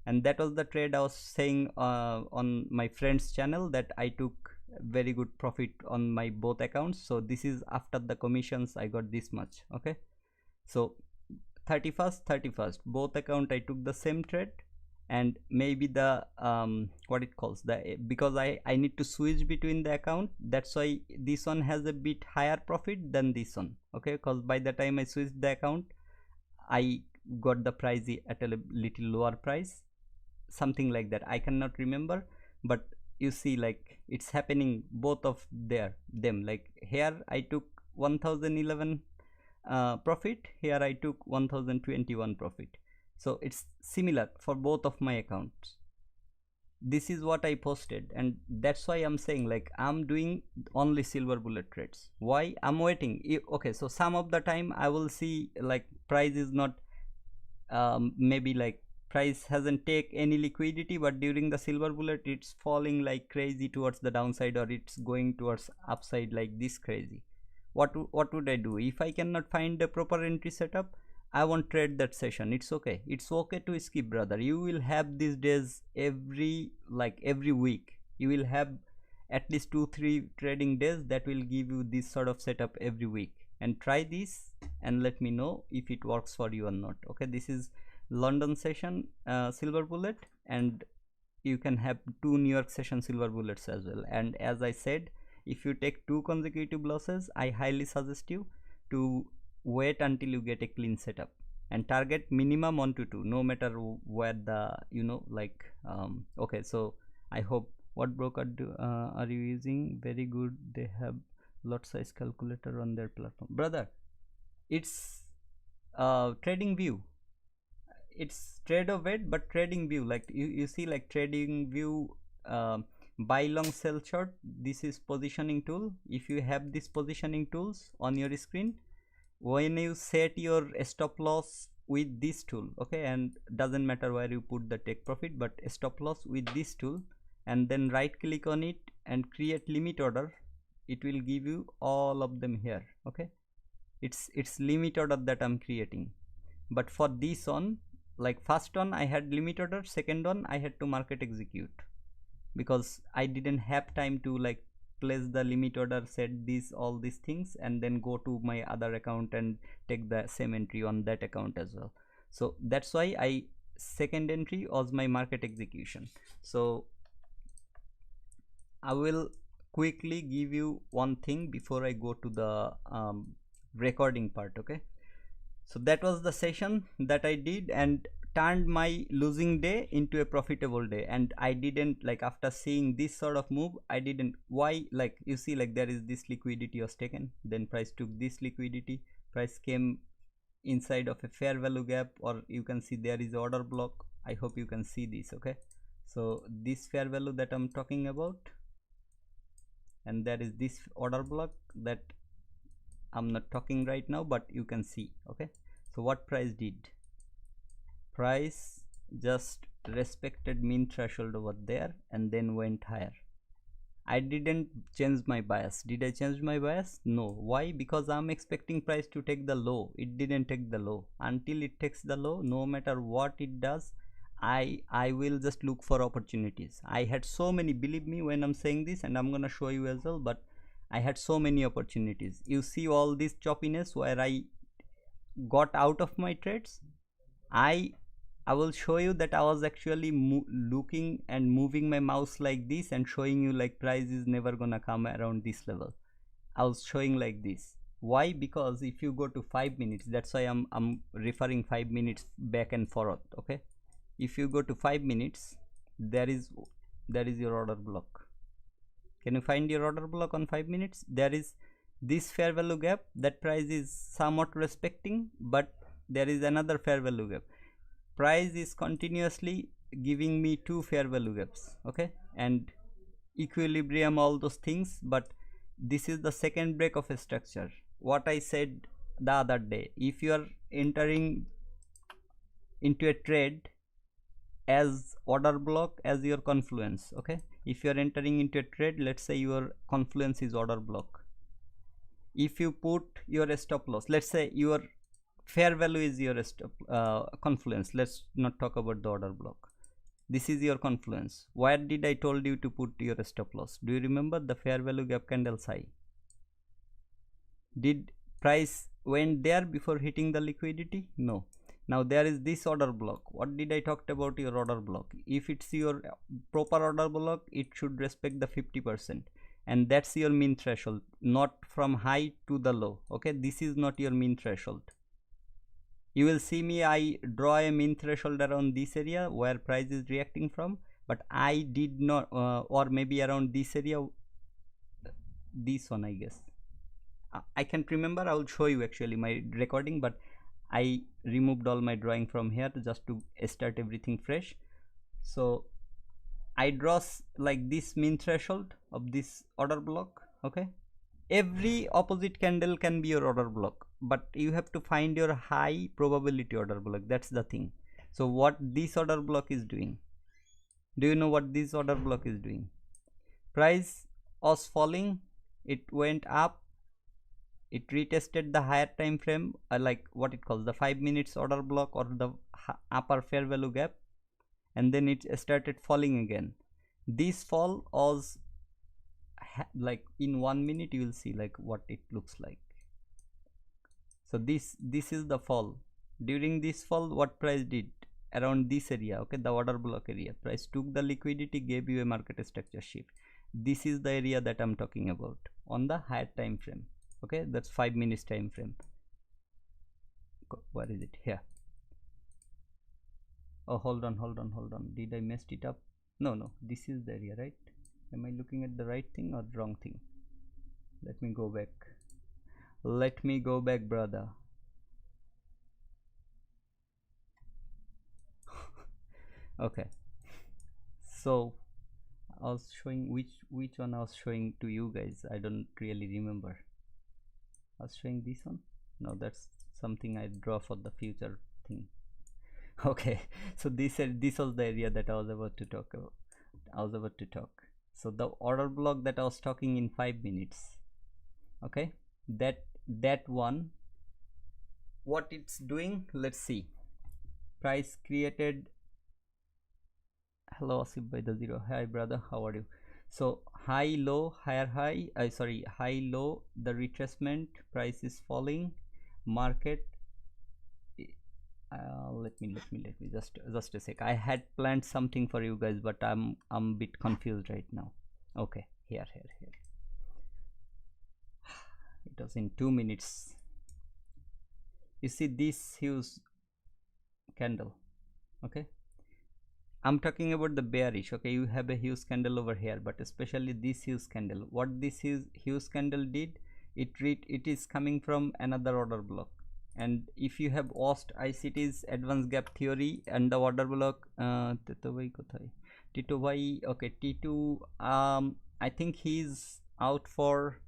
And that was the trade I was saying on my friend's channel, that I took very good profit on my both accounts. So this is after the commissions I got this much. Okay, so 31st both account I took the same trade, and maybe the what it calls the, because I need to switch between the account, that's why this one has a bit higher profit than this one. Okay, because by the time I switched the account I got the price at a little lower price, something like that, I cannot remember. But you see like it's happening both of them. Like here I took 1011 profit, here I took 1021 profit. So it's similar for both of my accounts. This is what I posted, and that's why I'm saying like I'm doing only silver bullet trades. Why? I'm waiting. Okay, so some of the time I will see like price is not maybe like price hasn't take any liquidity, but during the silver bullet it's falling like crazy towards the downside, or it's going towards upside like this crazy. What would I do? If I cannot find the proper entry setup, I won't trade that session. It's okay, it's okay to skip, brother. You will have these days every week you will have at least 2-3 trading days that will give you this sort of setup every week. And try this and let me know if it works for you or not. Okay, this is London session silver bullet, and you can have 2 New York session silver bullets as well. And as I said, if you take 2 consecutive losses, I highly suggest you to wait until you get a clean setup and target minimum 1 to 2, no matter where the okay, so I hope, what broker are you using? Very good, they have lot size calculator on their platform. Brother, it's trading view, it's trade of it, but trading view, like you see like trading view, buy long sell short, this is positioning tool. If you have this positioning tools on your screen, when you set your stop loss with this tool, okay, and doesn't matter where you put the take profit, but stop loss with this tool, and then right click on it and create limit order, it will give you all of them here. Okay, it's limit order that I'm creating. But for this one, like first one I had limit order, second one I had to market execute, because I didn't have time to like place the limit order, set this, all these things, and then go to my other account and take the same entry on that account as well. So that's why second entry was my market execution. So I will quickly give you one thing before I go to the recording part. Okay, so that was the session that I did and turned my losing day into a profitable day. And I didn't, like, after seeing this sort of move, I didn't, why, like you see, like there is this liquidity was taken, then price took this liquidity, price came inside of a fair value gap, or you can see there is order block. I hope you can see this. Okay, so this fair value that I'm talking about, and there is this order block that I'm not talking right now, but you can see. Okay, so what price did, price just respected mean threshold over there and then went higher. I didn't change my bias. Did I change my bias? No. Why? Because I'm expecting price to take the low. It didn't take the low. Until it takes the low, no matter what it does, I will just look for opportunities. I had so many, believe me when I'm saying this, and I'm gonna show you as well, but I had so many opportunities. You see all this choppiness where I got out of my trades. I will show you that I was actually looking and moving my mouse like this and showing you like price is never gonna come around this level. I was showing like this. Why? Because if you go to 5 minutes, that's why I'm referring 5 minutes back and forth. Okay, if you go to 5 minutes, there is your order block. Can you find your order block on 5 minutes? There is this fair value gap that price is somewhat respecting, but there is another fair value gap. Price is continuously giving me two fair value gaps. Okay, and equilibrium, all those things, but this is the second break of a structure. What I said the other day, if you are entering into a trade as order block as your confluence, okay, if you are entering into a trade, let's say your confluence is order block, if you put your stop loss, let's say your fair value is your confluence, let's not talk about the order block, this is your confluence. Where did I told you to put your stop loss? Do you remember? The fair value gap candles high. Did price went there before hitting the liquidity? No. Now there is this order block. What did I talked about your order block? If it's your proper order block, it should respect the 50%, and that's your mean threshold, not from high to the low. Okay, this is not your mean threshold. You will see me, I draw a mean threshold around this area where price is reacting from, but I did not, or maybe around this area, this one I guess. I can't remember. I will show you actually my recording, but I removed all my drawing from here just to start everything fresh. So I draw like this mean threshold of this order block. Okay, every opposite candle can be your order block, but you have to find your high probability order block. That's the thing. So what this order block is doing, do you know what this order block is doing? Price was falling, it went up, it retested the higher time frame, like what it calls the 5 minutes order block or the upper fair value gap, and then it started falling again. This fall was like in 1 minute, you will see like what it looks like. So this is the fall. During this fall, what price did around this area, okay, the order block area, price took the liquidity, gave you a market structure shift. This is the area that I'm talking about on the higher time frame. Okay, that's 5 minutes time frame. Where is it? Here. Oh, hold on, did I messed it up? No, this is the area, right? Am I looking at the right thing or wrong thing? Let me go back, brother. Okay, so I was showing which one I was showing to you guys. I don't really remember. I was showing this one. No, that's something I draw for the future thing. Okay, so this was the area that I was about to talk about. So the order block that I was talking in 5 minutes, okay, that one, what it's doing, let's see. Price created, hello Asif by the zero, hi brother, how are you? So high low, higher high, sorry, high low, the retracement, price is falling, market let me just a sec. I had planned something for you guys, but I'm a bit confused right now. Okay, here it was in 2 minutes. You see this huge candle, okay, I'm talking about the bearish. Okay, you have a huge candle over here, but especially this huge candle, what this huge candle did, it is coming from another order block. And if you have watched ICT's advanced gap theory and the order block, Tito Bhai, okay, T2, I think he's out for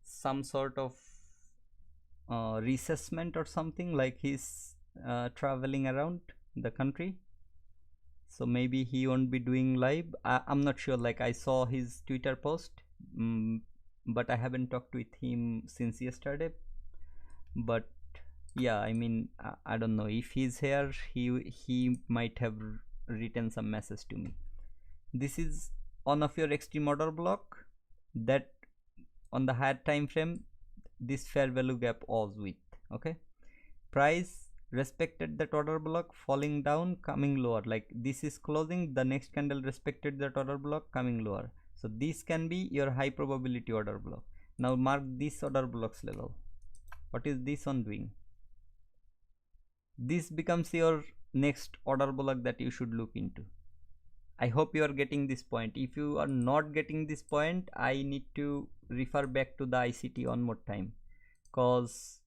some sort of reassessment or something, like he's traveling around the country, so maybe he won't be doing live. I'm not sure, like I saw his Twitter post, but I haven't talked with him since yesterday. But yeah, I mean, I don't know if he's here. He might have written some message to me. This is one of your extreme order block that on the higher time frame this fair value gap was with. Okay, price respected that order block, falling down, coming lower, like this is closing, the next candle respected that order block, coming lower. So this can be your high probability order block. Now mark this order blocks level. What is this one doing? This becomes your next order block that you should look into. I hope you are getting this point. If you are not getting this point, I need to refer back to the ICT one more time, cause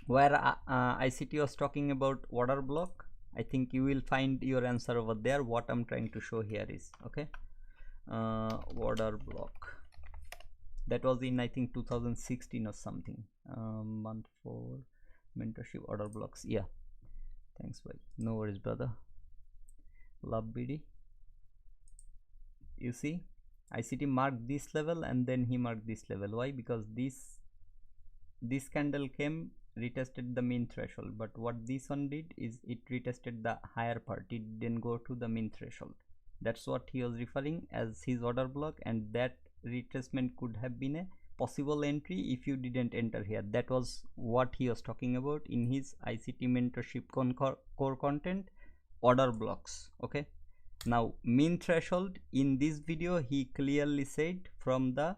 where ICT was talking about order block, I think you will find your answer over there. What I'm trying to show here is, okay, order block, that was in I think 2016 or something, month for mentorship order blocks. Yeah, thanks, bye, no worries brother, love BD. You see ICT marked this level and then he marked this level. Why? Because this candle came, retested the mean threshold, but what this one did is it retested the higher part, it didn't go to the mean threshold. That's what he was referring as his order block, and that retracement could have been a possible entry if you didn't enter here. That was what he was talking about in his ICT mentorship core content, order blocks. Okay, now mean threshold, in this video he clearly said from the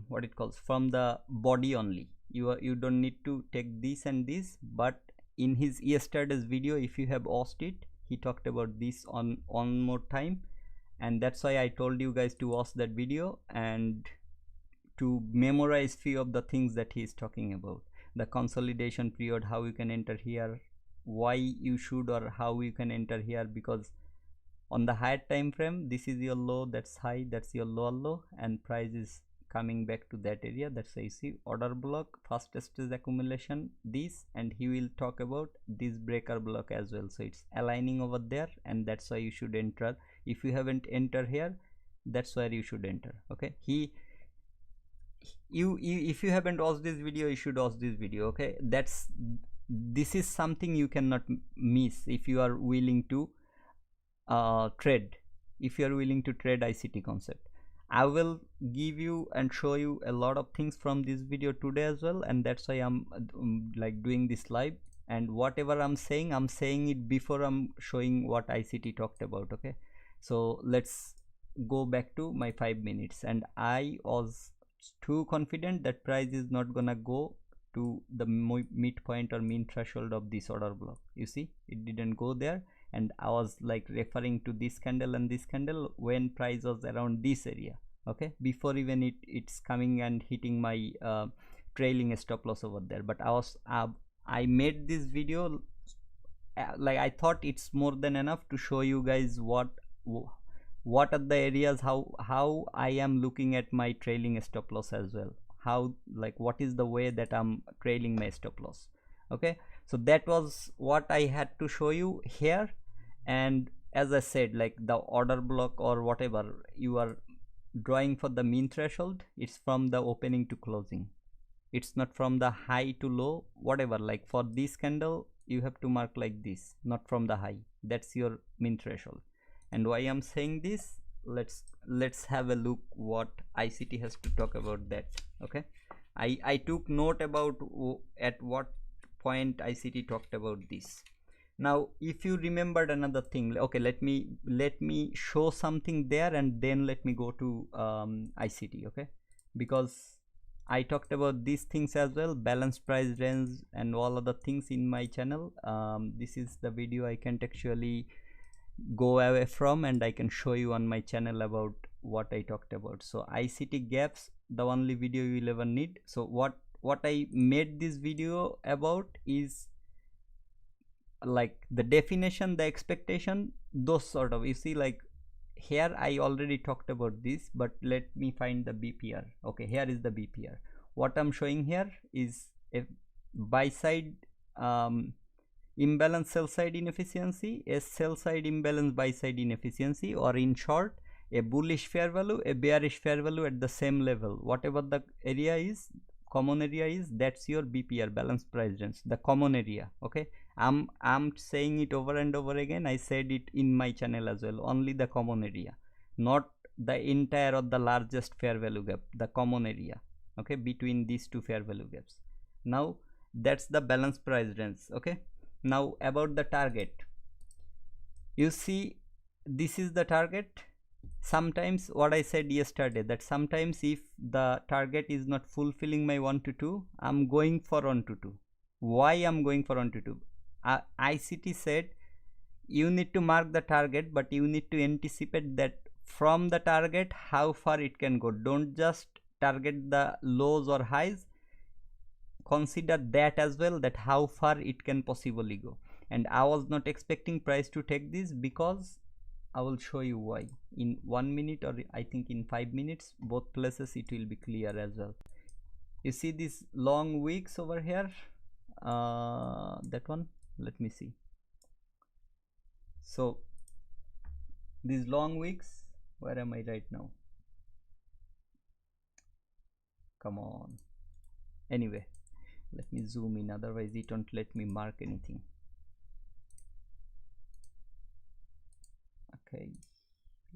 what it calls, from the body only. You don't need to take this and this, but in his yesterday's video, if you have watched it, he talked about this on one more time, and that's why I told you guys to watch that video and to memorize few of the things that he is talking about. The consolidation period, how you can enter here, why you should or how you can enter here, because on the higher time frame this is your low, that's high, that's your lower low, and price is coming back to that area. That's why you see order block, fastest is accumulation, this, and he will talk about this breaker block as well. So it's aligning over there, and that's why you should enter. If you haven't entered here, that's where you should enter. Okay, if you haven't watched this video, you should watch this video. Okay, this is something you cannot miss if you are willing to trade, if you are willing to trade ICT concept. I will give you and show you a lot of things from this video today as well, and that's why I'm like doing this live, and whatever I'm saying it before I'm showing what ICT talked about. Okay, so let's go back to my 5 minutes, and I was too confident that price is not gonna go to the midpoint or mean threshold of this order block. You see, it didn't go there, and I was like referring to this candle and this candle when price was around this area. Okay, before even it's coming and hitting my trailing stop loss over there. But I made this video like I thought it's more than enough to show you guys what are the areas, how I am looking at my trailing stop loss as well, how, like, what is the way that I'm trailing my stop loss. Okay, so that was what I had to show you here. And as I said, like the order block or whatever you are drawing for the mean threshold, it's from the opening to closing, it's not from the high to low, whatever. Like for this candle you have to mark like this, not from the high. That's your mean threshold. And why I'm saying this, let's have a look what ICT has to talk about that. Okay, I took note about at what point ICT talked about this. Now if you remembered another thing, okay, let me show something there and then let me go to ICT. Okay, because I talked about these things as well, balanced price range and all other things in my channel. This is the video I can't actually go away from, and I can show you on my channel about what I talked about. So ICT gaps, the only video you will ever need. So what I made this video about is like the definition, the expectation, those sort of, you see, like here I already talked about this, but let me find the BPR. Okay, here is the BPR. What I'm showing here is a buy side imbalance sell side inefficiency, a sell side imbalance buy side inefficiency, or in short, a bullish fair value, a bearish fair value at the same level. Whatever the area is, common area is, that's your BPR, balanced price range, the common area. Okay, I'm saying it over and over again. I said it in my channel as well. Only the common area, not the entire or the largest fair value gap, the common area. Okay, between these two fair value gaps. Now that's the balanced price range. Okay, now about the target, you see this is the target. Sometimes what I said yesterday, that sometimes if the target is not fulfilling my 1 to 2, I'm going for 1 to 2. Why I'm going for 1 to 2? ICT said you need to mark the target, but you need to anticipate that from the target how far it can go. Don't just target the lows or highs, consider that as well, that how far it can possibly go. And I was not expecting price to take this, because I will show you why in 1 minute, or I think in 5 minutes, both places it will be clear as well. You see these long wicks over here, that one, let me see. So these long wicks, where am I right now? Come on. Anyway, let me zoom in, otherwise it won't let me mark anything. Okay,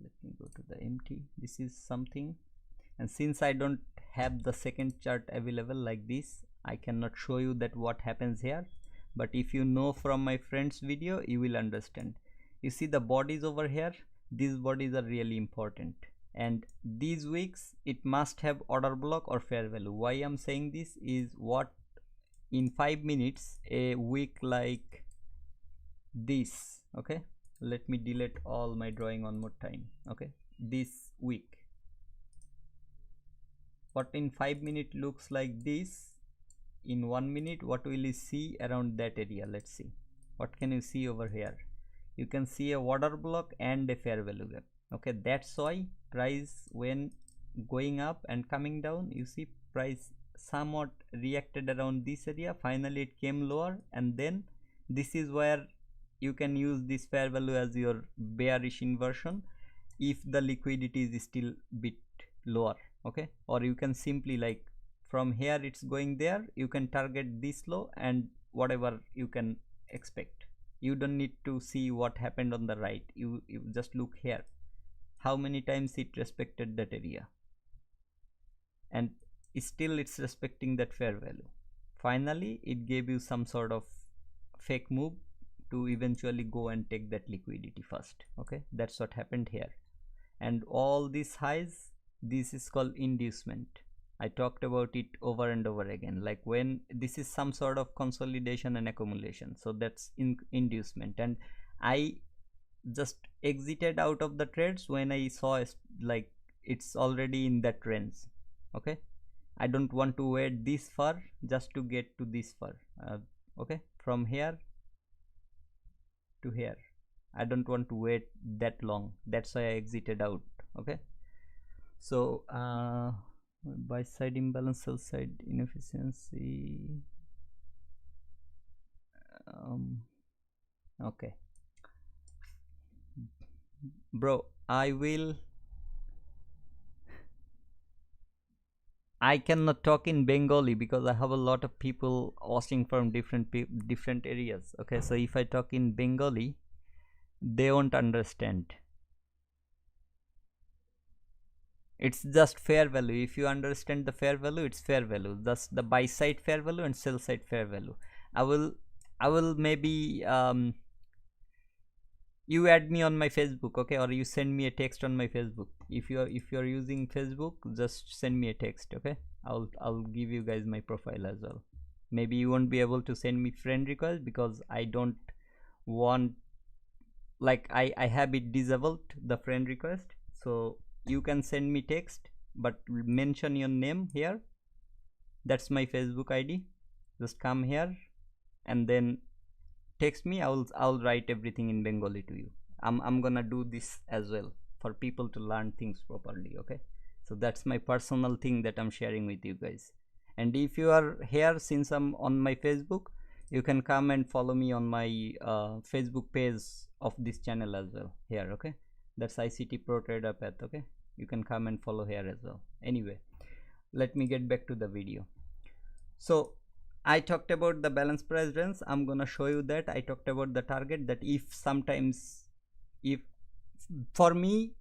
let me go to the empty. This is something, and since I don't have the second chart available like this, I cannot show you that what happens here. But if you know from my friend's video, you will understand. You see the bodies over here, these bodies are really important, and these wicks, it must have order block or fair value. Why I'm saying this is, what in 5 minutes a wick like this, okay, let me delete all my drawing one more time. Okay, this wick, what in 5 minutes looks like this, in 1 minute what will you see around that area? Let's see, what can you see over here? You can see a order block and a fair value gap. Okay, that's why price, when going up and coming down, you see price somewhat reacted around this area, finally it came lower, and then this is where you can use this fair value as your bearish inversion if the liquidity is still bit lower. Okay, or you can simply, like from here it's going there, you can target this low and whatever you can expect. You don't need to see what happened on the right, you just look here how many times it respected that area, and still it's respecting that fair value. Finally it gave you some sort of fake move to eventually go and take that liquidity first. Okay, that's what happened here. And all these highs, this is called inducement. I talked about it over and over again, like when this is some sort of consolidation and accumulation, so that's inducement. And I just exited out of the trades when I saw like it's already in that range. Okay, I don't want to wait this far just to get to this far. Okay, from here to here, I don't want to wait that long, that's why I exited out. Okay, so buy side imbalance, sell side inefficiency. Okay bro, I cannot talk in Bengali because I have a lot of people watching from different areas. Okay, so if I talk in Bengali, they won't understand. It's just fair value. If you understand the fair value, it's fair value. That's the buy side fair value and sell side fair value. I will maybe you add me on my Facebook, okay, or you send me a text on my Facebook. If you're using Facebook, just send me a text, okay. I'll give you guys my profile as well. Maybe you won't be able to send me friend request because I don't want, like, I have it disabled, the friend request. So you can send me text, but mention your name here. That's my Facebook ID. Just come here and then text me. I'll write everything in Bengali to you. I'm gonna do this as well for people to learn things properly, okay. So that's my personal thing that I'm sharing with you guys. And if you are here since I'm on my Facebook, you can come and follow me on my Facebook page of this channel as well here, okay. That's ICT ProTraderPath, okay. You can come and follow here as well. Anyway, let me get back to the video. So I talked about the balance price range. I'm gonna show you that. I talked about the target, that if sometimes, if for me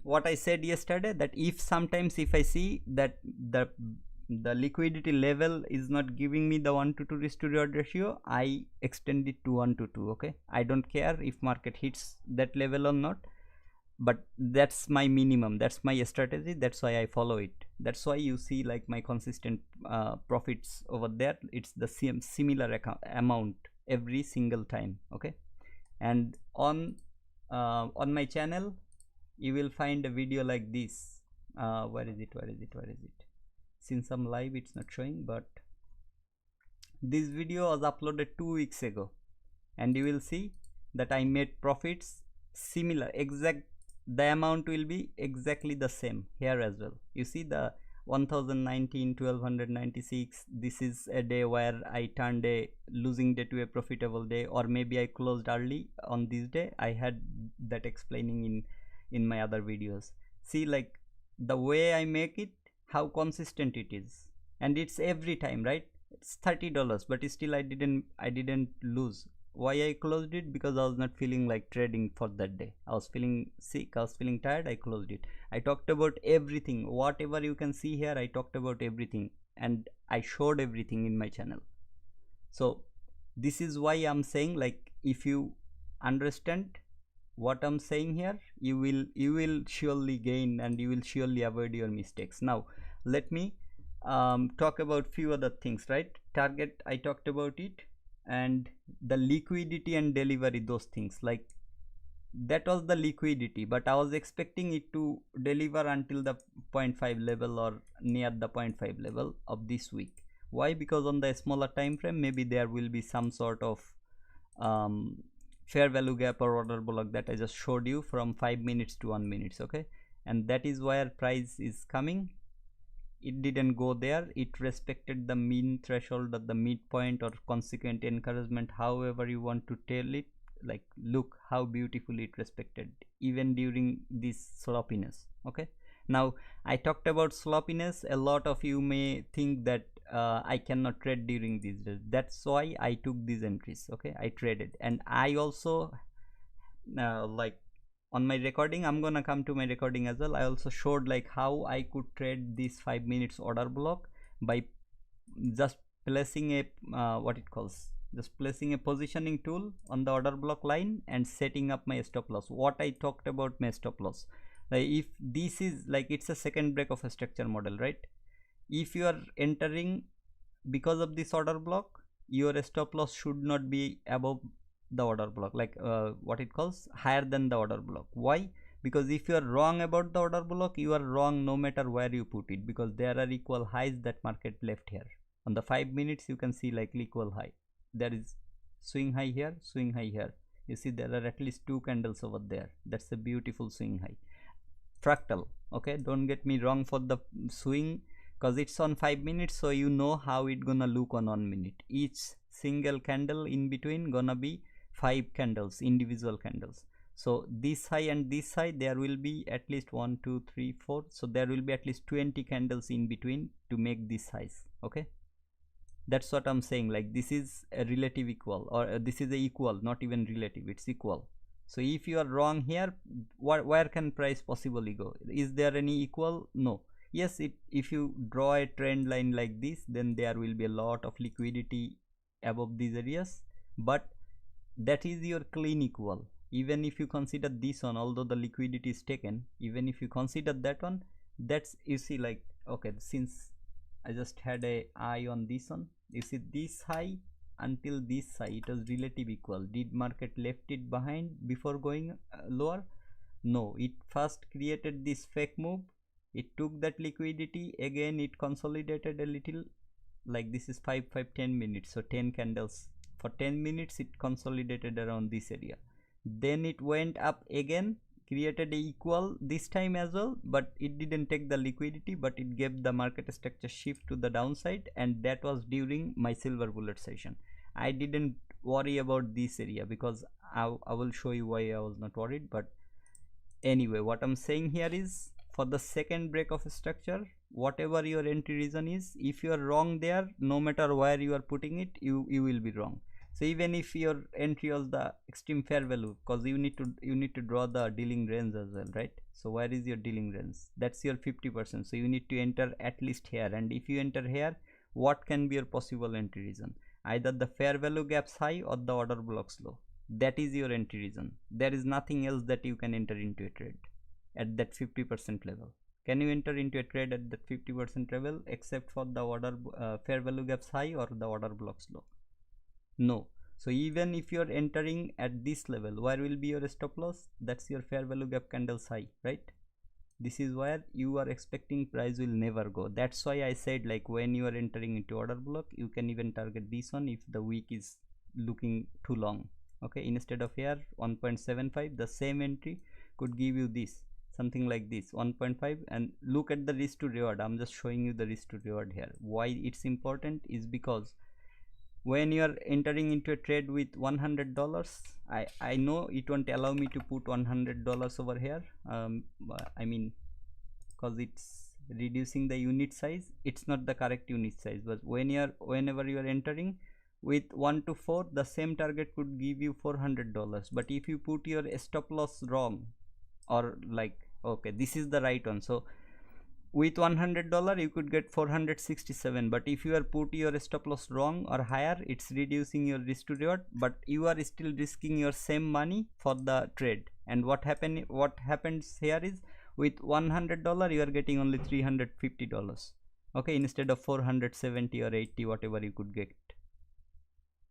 what I said yesterday, that if sometimes if I see that the liquidity level is not giving me the 1 to 2 risk to reward ratio, I extend it to 1 to 2, okay. I don't care if market hits that level or not, but that's my minimum, that's my strategy, that's why I follow it. That's why you see like my consistent profits over there. It's the same similar amount every single time, okay. And on my channel you will find a video like this. Where is it? Since I'm live, it's not showing, but this video was uploaded 2 weeks ago, and you will see that I made profits similar, exact, the amount will be exactly the same here as well. You see the 1019, 1296, this is a day where I turned a losing day to a profitable day, or maybe I closed early on this day. I had that explaining in my other videos. See, like the way I make it, how consistent it is, and it's every time, right? It's $30, but still I didn't lose. Why I closed it? Because I was not feeling like trading for that day. I was feeling sick, I was feeling tired, I closed it. I talked about everything, whatever you can see here, I talked about everything, and I showed everything in my channel. So this is why I'm saying, like, if you understand what I'm saying here, you will surely gain, and you will surely avoid your mistakes. Now let me talk about few other things, right? Target, I talked about it, and the liquidity and delivery, those things, like that was the liquidity, but I was expecting it to deliver until the 0.5 level or near the 0.5 level of this week. Why? Because on the smaller time frame, maybe there will be some sort of fair value gap or order block that I just showed you from 5 minutes to 1 minute, okay. And that is where price is coming. It didn't go there, it respected the mean threshold or the midpoint or consequent encouragement, however you want to tell it. Like, look how beautifully it respected even during this sloppiness, okay. Now I talked about sloppiness. A lot of you may think that I cannot trade during these days. That's why I took these entries, okay. I traded, and I also like on my recording, I'm gonna come to my recording as well, I also showed like how I could trade this 5 minutes order block by just placing a what it calls, just placing a positioning tool on the order block line and setting up my stop loss. What I talked about my stop loss, like if this is like, it's a second break of a structure model, right? If you are entering because of this order block, your stop loss should not be above the order block, like what it calls, higher than the order block. Why? Because if you are wrong about the order block, you are wrong no matter where you put it, because there are equal highs that market left here. On the 5 minutes you can see like equal high, there is swing high here, swing high here. You see there are at least 2 candles over there. That's a beautiful swing high, fractal, okay. Don't get me wrong for the swing, because it's on 5 minutes, so you know how it gonna look on 1 minute. Each single candle in between gonna be 5 candles, individual candles. So this high and this high, there will be at least 1 2 3 4, so there will be at least 20 candles in between to make this highs, okay. That's what I'm saying, like this is a relative equal, or this is a equal, not even relative, it's equal. So if you are wrong here, where can price possibly go? Is there any equal? No. Yes, if you draw a trend line like this, then there will be a lot of liquidity above these areas, but that is your clean equal. Even if you consider this one, although the liquidity is taken, even if you consider that one, that's, you see, like, okay, since I just had a eye on this one, you see this high until this high, it was relative equal. Did market left it behind before going lower? No, it first created this fake move, it took that liquidity, again it consolidated a little, like this is 10 minutes, so 10 candles for 10 minutes it consolidated around this area, then it went up again, created a equal this time as well, but it didn't take the liquidity, but it gave the market structure shift to the downside, and that was during my silver bullet session. I didn't worry about this area because I will show you why I was not worried. But anyway, what I'm saying here is, for the second break of a structure, whatever your entry reason is, if you are wrong there, no matter where you are putting it, you will be wrong. So even if your entry was the extreme fair value, because you need to draw the dealing range as well, right? So where is your dealing range? That's your 50%, so you need to enter at least here, and if you enter here, what can be your possible entry reason? Either the fair value gaps high or the order blocks low. That is your entry reason. There is nothing else that you can enter into a trade at that 50% level. Can you enter into a trade at that 50% level except for the order fair value gaps high or the order blocks low? No. So even if you are entering at this level, where will be your stop loss? That's your fair value gap candles high, right? This is where you are expecting price will never go. That's why I said, like, when you are entering into order block, you can even target this one if the wick is looking too long. Okay, instead of here 1.75, the same entry could give you this, something like this 1.5, and look at the risk to reward. I'm just showing you the risk to reward here. Why it's important is because when you are entering into a trade with $100, I know it won't allow me to put $100 over here, I mean, because it's reducing the unit size, it's not the correct unit size. But whenever you are entering with 1 to 4, the same target could give you $400, but if you put your stop loss wrong, or like, okay, this is the right one, so with $100 you could get 467, but if you are put your stop loss wrong or higher, it's reducing your risk to reward, but you are still risking your same money for the trade. And what happens here is, with $100 you are getting only $350, okay, instead of 470 or 80, whatever you could get.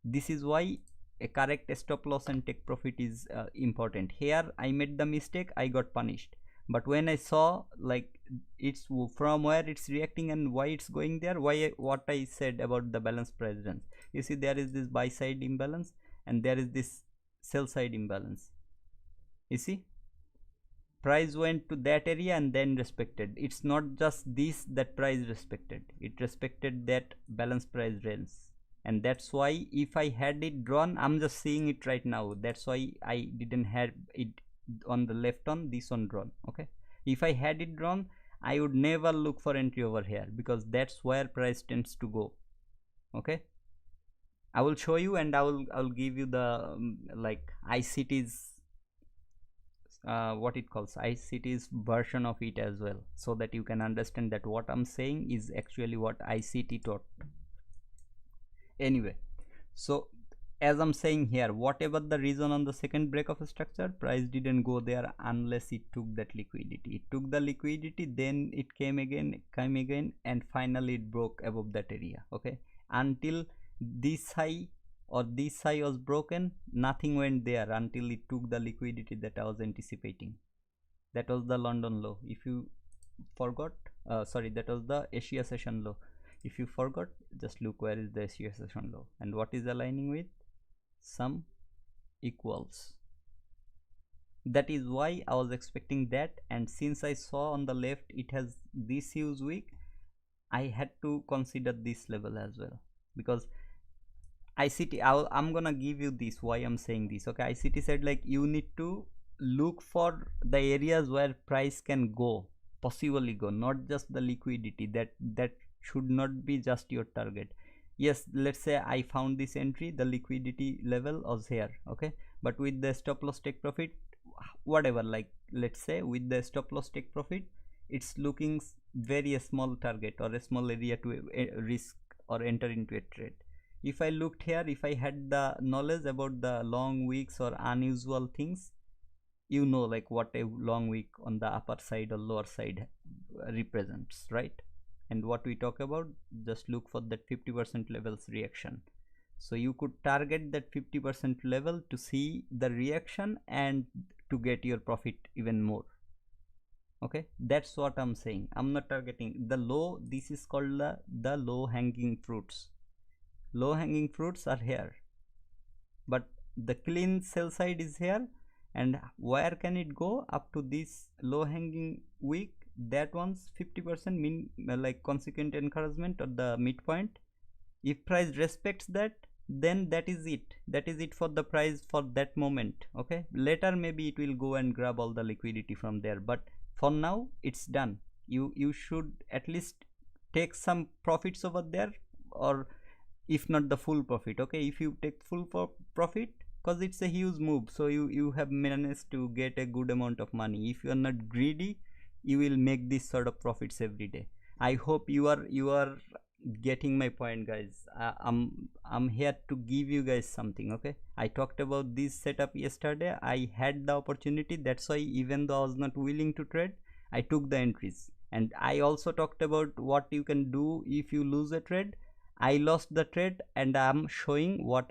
This is why a correct stop loss and take profit is important. Here I made the mistake, I got punished, but when I saw, like, it's from where it's reacting and why it's going there, what I said about the balance price range, you see there is this buy side imbalance and there is this sell side imbalance. You see, price went to that area and then respected. It's not just this that price respected, it respected that balance price range. And that's why if I had it drawn, I'm just seeing it right now, that's why I didn't have it on the left on this one drawn. Okay, if I had it drawn, I would never look for entry over here, because that's where price tends to go. Okay, I will show you, and I will give you the like ICT's what it calls ICT's version of it as well, so that you can understand that what I'm saying is actually what ICT taught. Anyway, so as I'm saying here, whatever the reason on the second break of a structure, price didn't go there unless it took that liquidity. It took the liquidity, then it came again, and finally it broke above that area. Okay, until this high or this high was broken, nothing went there until it took the liquidity that I was anticipating. That was the London low. If you forgot, sorry, that was the Asia session low. If you forgot, just look where is the Asia session low and what is aligning with some equals. That is why I was expecting that, and since I saw on the left it has this huge wick, I had to consider this level as well, because ICT, I'm gonna give you this why I'm saying this. Okay, ICT said, like, you need to look for the areas where price can go, possibly go, not just the liquidity. That should not be just your target. yes, let's say I found this entry, the liquidity level was here, okay, but with the stop loss take profit, whatever, like let's say with the stop loss take profit, it's looking very a small target or a small area to risk or enter into a trade. If I looked here, if I had the knowledge about the long wicks or unusual things, you know, like what a long wick on the upper side or lower side represents, right? And what we talk about, just look for that 50% levels reaction. So you could target that 50% level to see the reaction and to get your profit even more. Okay, that's what I'm saying. I'm not targeting the low. This is called the low hanging fruits. Low hanging fruits are here, but the clean sell side is here. And where can it go? Up to this low hanging wick, that one's 50% mean like consequent encouragement or the midpoint. If price respects that, then that is it for the price for that moment. Okay, later maybe it will go and grab all the liquidity from there, but for now it's done. You should at least take some profits over there, or if not the full profit. Okay, if you take full profit, because it's a huge move, so you have managed to get a good amount of money. If you are not greedy, you will make this sort of profits every day. I hope you are getting my point, guys. I'm here to give you guys something. Okay, I talked about this setup yesterday. I had the opportunity, that's why even though I was not willing to trade, I took the entries. And I also talked about what you can do if you lose a trade. I lost the trade, and I'm showing what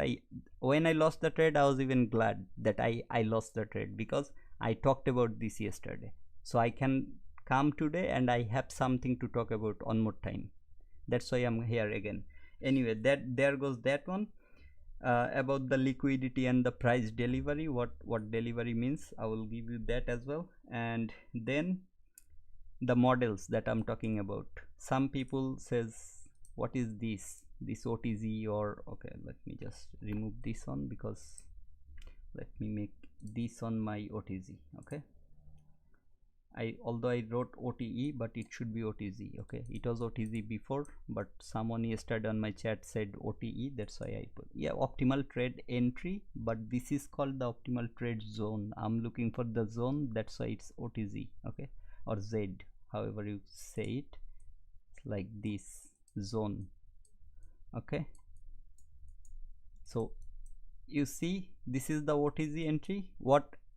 when I lost the trade, I was even glad that I lost the trade, because I talked about this yesterday. So I can come today and I have something to talk about one more time. That's why I'm here again. Anyway, there goes that one. About the liquidity and the price delivery, what delivery means, I will give you that as well. And then the models that I'm talking about. Some people says, what is this OTZ, or okay, let me just remove this one, because let me make this on my OTZ. Okay, although I wrote OTE, but it should be OTZ. Okay, it was OTZ before, but someone yesterday on my chat said OTE, that's why I put, yeah, optimal trade entry, but this is called the optimal trade zone. I'm looking for the zone, that's why it's OTZ. Okay, or Z, however you say it, like this zone. Okay, so you see this is the OTZ entry.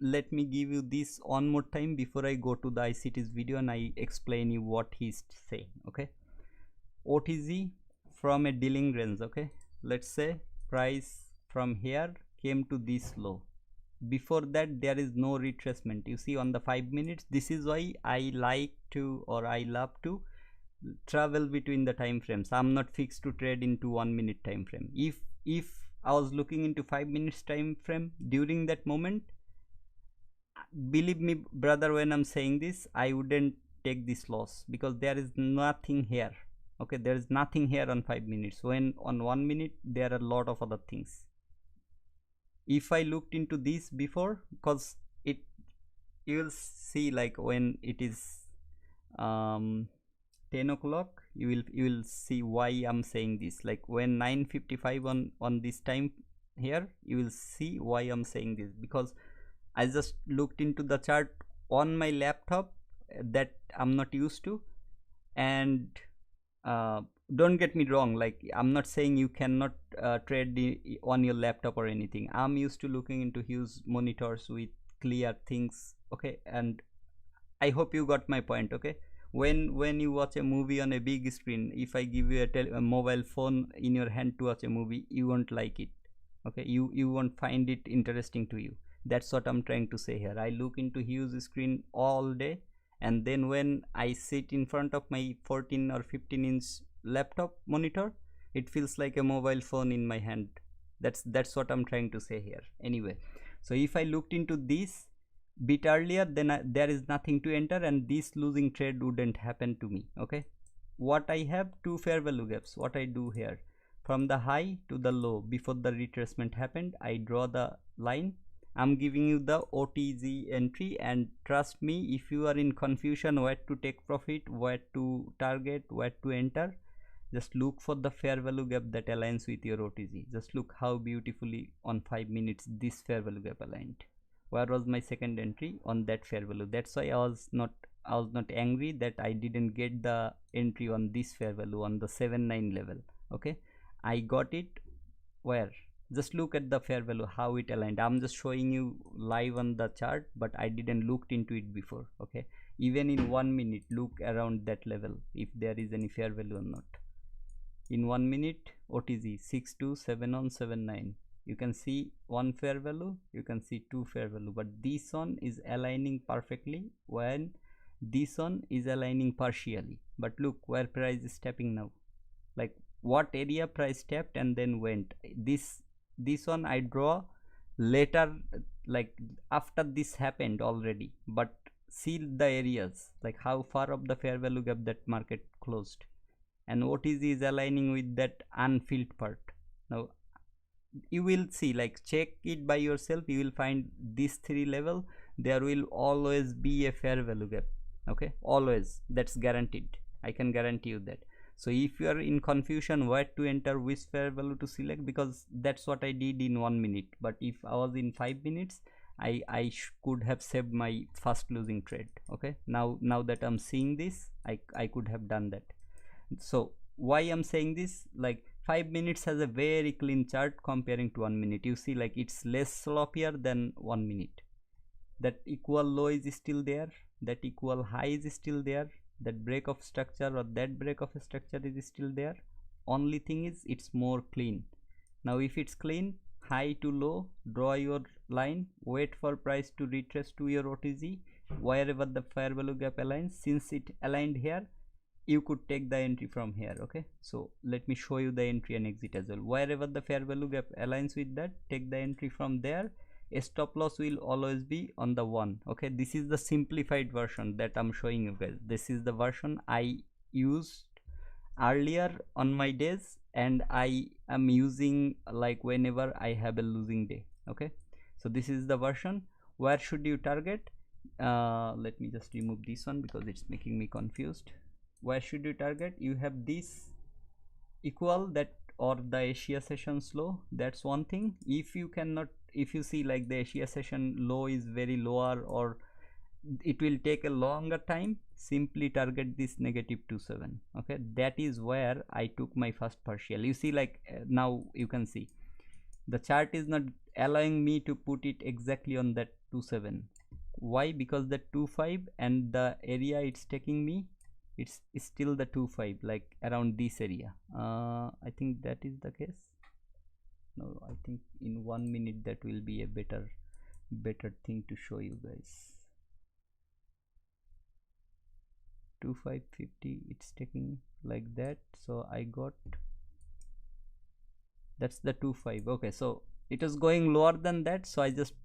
Let me give you this one more time before I go to the ICT's video and I explain you what he's saying. Okay, OTZ from a dealing range. Okay, let's say price from here came to this low. Before that there is no retracement. You see on the 5 minutes, this is why I like to, or I love to travel between the time frames. I'm not fixed to trade into 1 minute time frame. If I was looking into 5 minutes time frame during that moment, believe me brother, when I'm saying this, I wouldn't take this loss, because there is nothing here. Okay, there is nothing here on 5 minutes, when on 1 minute there are a lot of other things. If I looked into this before, because you will see, like when it is 10 o'clock, you will see why I'm saying this. Like when 9:55 on this time here, you will see why I'm saying this, because I just looked into the chart on my laptop that I'm not used to. And don't get me wrong, like I'm not saying you cannot trade on your laptop or anything. I'm used to looking into huge monitors with clear things. Okay, and I hope you got my point. Okay, when you watch a movie on a big screen, if I give you a mobile phone in your hand to watch a movie, you won't like it. Okay, you won't find it interesting to you. That's what I'm trying to say here. I look into huge screen all day, and then when I sit in front of my 14 or 15-inch laptop monitor, it feels like a mobile phone in my hand. That's what I'm trying to say here. Anyway, so if I looked into this bit earlier, then there is nothing to enter, and this losing trade wouldn't happen to me. Okay, what I have, two fair value gaps. What I do here, from the high to the low before the retracement happened, I draw the line. I'm giving you the OTZ entry, and trust me, if you are in confusion where to take profit, where to target, where to enter, Just look for the fair value gap that aligns with your OTG. Just look how beautifully on 5 minutes this fair value gap aligned. Where was my second entry? On that fair value. That's why I was not angry that I didn't get the entry on this fair value on the 7-9 level. Okay, I got it. Where? Just look at the fair value, how it aligned. I'm just showing you live on the chart, but I didn't looked into it before. Okay, even in 1 minute, look around that level if there is any fair value or not. In 1 minute, OTG 627 on 79. You can see one fair value, you can see two fair value, but this one is aligning perfectly when this one is aligning partially. But look where price is stepping now, like what area price stepped and then went. This one I draw later, like after this happened already, but see the areas, like how far up the fair value gap that market closed, and OTG is aligning with that unfilled part. Now you will see, like check it by yourself, you will find these three level, there will always be a fair value gap. Okay, always, that's guaranteed, I can guarantee you that. So if you are in confusion where to enter, which fair value to select, because that's what I did in 1 minute, but if I was in 5 minutes, I could have saved my first losing trade. Okay, now that I'm seeing this, I could have done that. So why I'm saying this, like 5 minutes has a very clean chart comparing to 1 minute. You see, like it's less sloppier than 1 minute. That equal low is still there, that equal high is still there, that break of structure or that break of a structure is still there. Only thing is it's more clean. Now if it's clean, high to low, draw your line, wait for price to retrace to your OTG wherever the fair value gap aligns. Since it aligned here, you could take the entry from here. Okay, so let me show you the entry and exit as well. Wherever the fair value gap aligns with that, take the entry from there. A stop loss will always be on the 1. Okay, this is the simplified version that I'm showing you guys. This is the version I used earlier on my days, and I am using like whenever I have a losing day. Okay, so this is the version. Where should you target? Let me just remove this one because it's making me confused. Where should you target? You have this equal, that or the Asia session low. That's one thing. If you cannot, if you see like the Asia session low is very lower or it will take a longer time, simply target this -27. Okay, that is where I took my first partial. You see, like now you can see the chart is not allowing me to put it exactly on that 27. Why? Because the 25 and the area it's taking me, it's still the 25, like around this area. I think that is the case. No, I think in 1 minute that will be a better thing to show you guys. 2550, it's taking like that, so I got, that's the 25. Okay, so it was going lower than that, so I just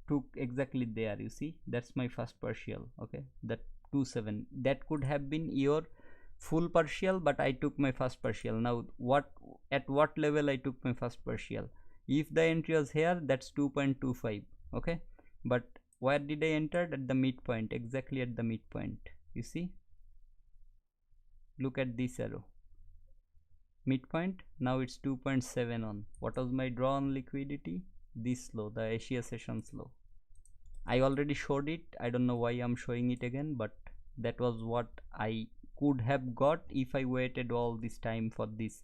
took exactly there. You see, that's my first partial. Okay, that 27, that could have been your full partial, but I took my first partial. Now at what level I took my first partial? If the entry was here, that's 2.25. okay, but where did I enter? At the midpoint, exactly at the midpoint. You see, look at this arrow, midpoint. Now it's 2.7 on. What was my draw on liquidity? This low, the Asia sessions low. I already showed it, I don't know why I'm showing it again, but that was what I could have got if I waited all this time for this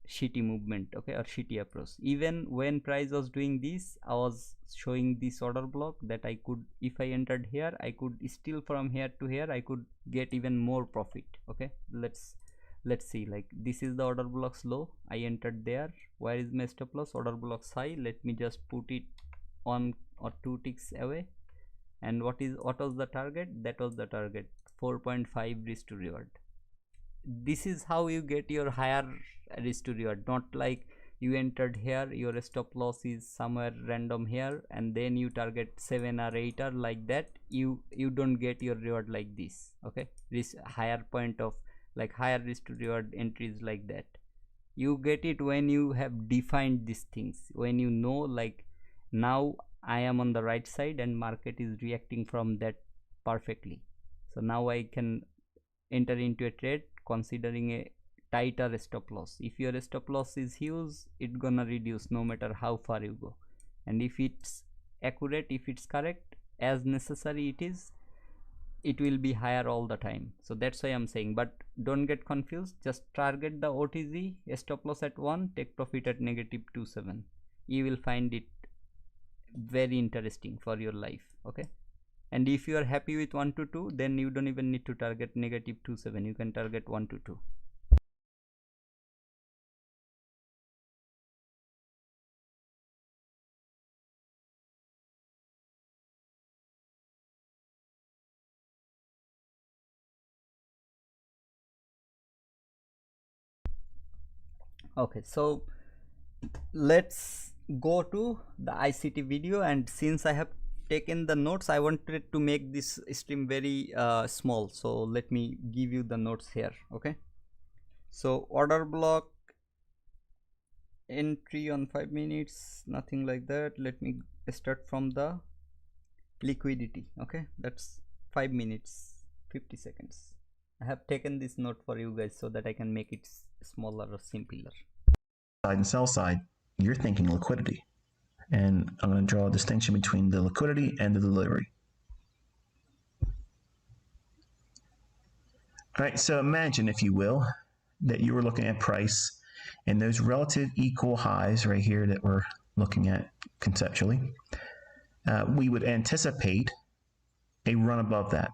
shitty movement. Okay, or shitty approach. Even when price was doing this, I was showing this order block that I could, if I entered here, I could still from here to here I could get even more profit. Okay, let's see, like this is the order blocks low, I entered there. Where is my stop loss? Order blocks high. Let me just put it on or 2 ticks away. And what was the target? That was the target, 4.5 risk to reward. This is how you get your higher risk to reward, not like you entered here, your stop loss is somewhere random here, and then you target 7 or 8 or like that. You don't get your reward like this. Okay, this higher point of like higher risk to reward entries like that, you get it when you have defined these things, when you know, like now I am on the right side and market is reacting from that perfectly. So now I can enter into a trade considering a tighter stop loss. If your stop loss is huge, it's gonna reduce no matter how far you go. And if it's accurate, if it's correct as necessary it will be higher all the time. So that's why I'm saying, but don't get confused, just target the OTZ stop loss at 1, take profit at -27. You will find it very interesting for your life. Okay, and if you are happy with 1 to 2, then you don't even need to target -27, you can target 1 to 2. Okay, so let's go to the ICT video, and since I have taken the notes, I wanted to make this stream very small, so let me give you the notes here. Okay, so order block entry on 5 minutes, nothing like that. Let me start from the liquidity. Okay, that's 5 minutes 50 seconds. I have taken this note for you guys so that I can make it smaller or simpler. Side and sell side, you're thinking liquidity. And I'm going to draw a distinction between the liquidity and the delivery. All right, so imagine, if you will, that you were looking at price and those relative equal highs right here that we're looking at conceptually. We would anticipate a run above that.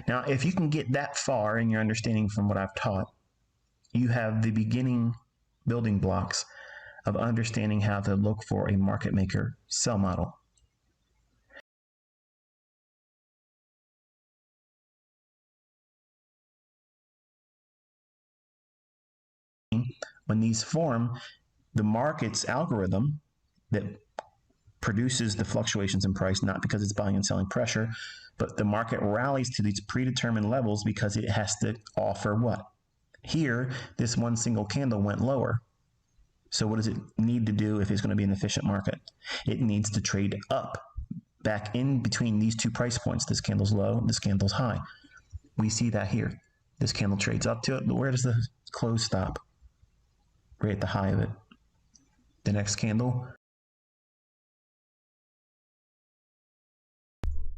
Now, if you can get that far in your understanding from what I've taught, you have the beginning building blocks of understanding how to look for a market maker sell model. When these form, the market's algorithm that produces the fluctuations in price, not because it's buying and selling pressure, but the market rallies to these predetermined levels because it has to offer what? Here, this one single candle went lower. So what does it need to do if it's going to be an efficient market? It needs to trade up, back in between these two price points. This candle's low, this candle's high. We see that here. This candle trades up to it, but where does the close stop? Right at the high of it. The next candle.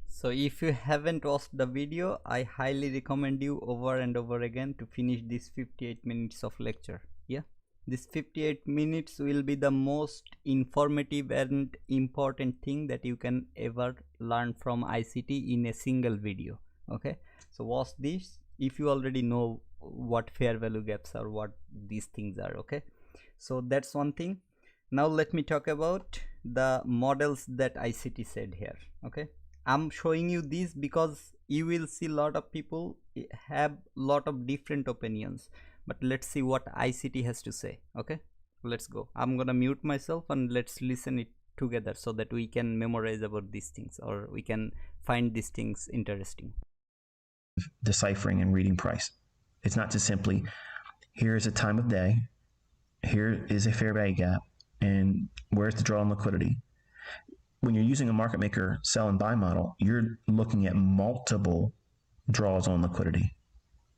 So if you haven't watched the video, I highly recommend you over and over again to finish this 58 minutes of lecture. Yeah, this 58 minutes will be the most informative and important thing that you can ever learn from ICT in a single video. Okay, so watch this if you already know what fair value gaps are, what these things are. Okay, so that's one thing. Now let me talk about the models that ICT said here. Okay, I'm showing you this because you will see a lot of people have lot of different opinions, but let's see what ICT has to say. Okay, let's go. I'm gonna mute myself and let's listen it together so that we can memorize about these things, or we can find these things interesting. Deciphering and reading price. It's not just simply, here's a time of day, here is a fair value gap, and where's the draw on liquidity. When you're using a market maker sell and buy model, you're looking at multiple draws on liquidity,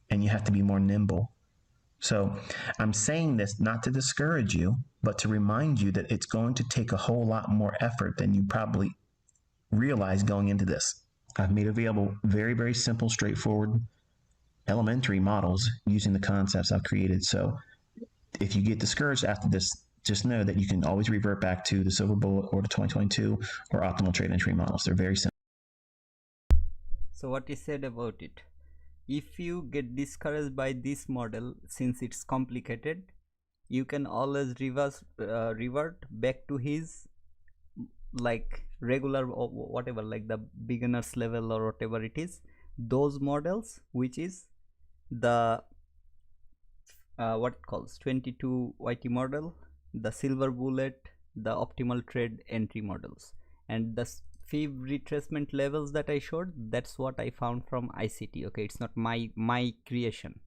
and you have to be more nimble. So I'm saying this not to discourage you, but to remind you that it's going to take a whole lot more effort than you probably realize going into this. I've made available very, very simple, straightforward, elementary models using the concepts I've created. So if you get discouraged after this, just know that you can always revert back to the Silver Bullet or the 2022 or optimal trade entry models. They're very simple. So what is said about it? If you get discouraged by this model, since it's complicated, you can always revert back to his like regular or whatever, like the beginners level or whatever it is, those models, which is the what it calls 22 YT model, the Silver Bullet, the optimal trade entry models, and the fib retracement levels that I showed, that's what I found from ICT. Okay, it's not my creation.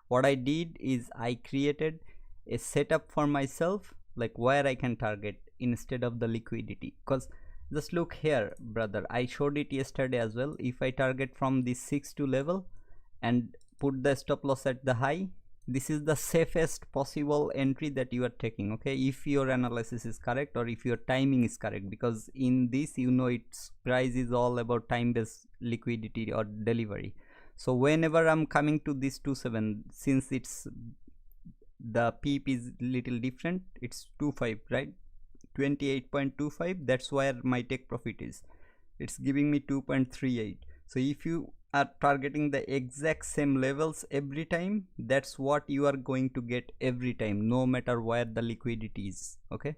What I did is I created a setup for myself, like where I can target instead of the liquidity. Because just look here, brother, I showed it yesterday as well. If I target from this 6-2 level and put the stop loss at the high, this is the safest possible entry that you are taking, okay, if your analysis is correct or if your timing is correct, because in this, you know, its price is all about time based liquidity or delivery. So whenever I'm coming to this 27, since it's the peep is little different, it's 25, right, 28.25, that's where my take profit is. It's giving me 2.38. So if you are targeting the exact same levels every time, that's what you are going to get every time, no matter where the liquidity is, okay.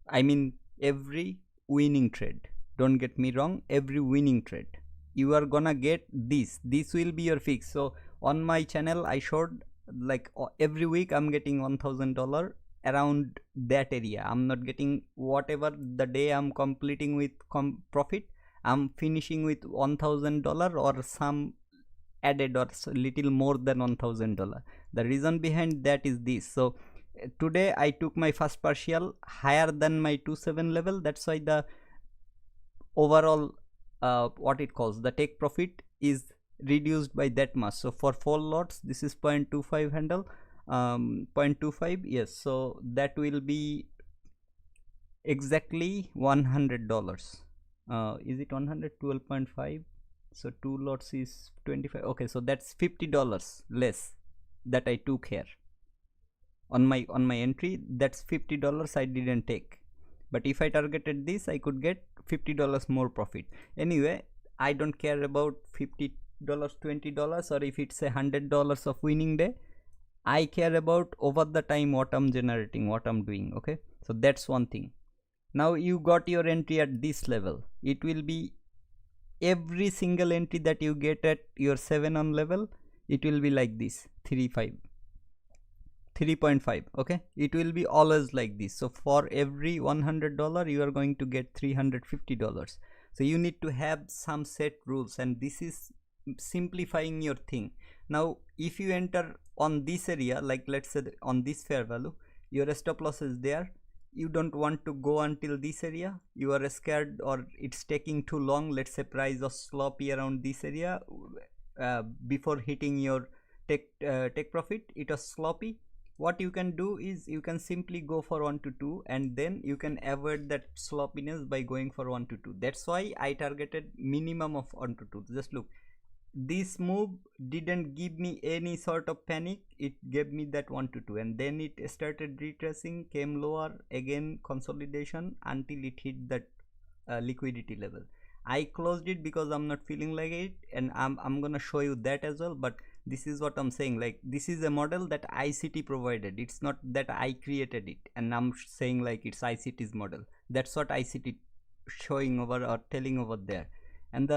I mean every winning trade, don't get me wrong, every winning trade you are gonna get this will be your fix. So on my channel I showed like every week I'm getting $1,000 around that area. I'm not getting whatever the day I'm completing with profit, I'm finishing with $1,000 or some added or little more than $1,000. The reason behind that is this. So today I took my first partial higher than my 27 level, that's why the overall what it calls the take profit is reduced by that much. So for 4 lots this is 0.25 handle, 0.25, yes, so that will be exactly $100. Is it 100? 12.5, so 2 lots is 25, okay, so that's $50 less that I took here on my entry. That's $50 I didn't take, but if I targeted this I could get $50 more profit. Anyway, I don't care about $50, $20, or if it's $100 of winning day. I care about over the time what I'm generating, what I'm doing, okay. So that's one thing. Now you got your entry at this level, it will be every single entry that you get at your 7 on level, it will be like this 3.5, okay, it will be always like this. So for every $100 you are going to get $350. So you need to have some set rules, and this is simplifying your thing. Now if you enter on this area, like let's say on this fair value, your stop loss is there, you don't want to go until this area, you are scared or it's taking too long, let's say price was sloppy around this area before hitting your take profit, it was sloppy. What you can do is you can simply go for 1 to 2, and then you can avoid that sloppiness by going for 1 to 2. That's why I targeted minimum of 1 to 2. Just look, this move didn't give me any sort of panic, it gave me that 1 to 2, and then it started retracing, came lower, again consolidation until it hit that liquidity level. I closed it because I'm not feeling like it, and I'm gonna show you that as well. But this is what I'm saying, like this is a model that ICT provided, it's not that I created it and I'm saying like it's ICT's model. That's what ICT showing over or telling over there. And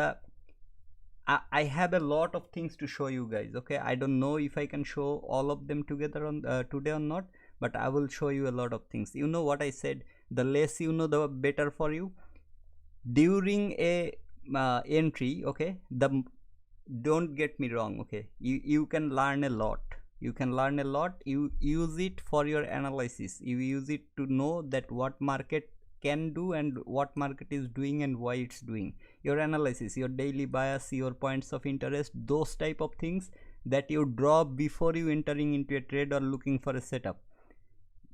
I have a lot of things to show you guys, okay. I don't know if I can show all of them together on today or not, but I will show you a lot of things. You know what I said, the less you know the better for you. During a entry, okay, don't get me wrong, okay, you can learn a lot, you use it for your analysis, you use it to know that what market can do and what market is doing and why it's doing, your analysis, your daily bias, your points of interest, those type of things that you draw before you entering into a trade or looking for a setup.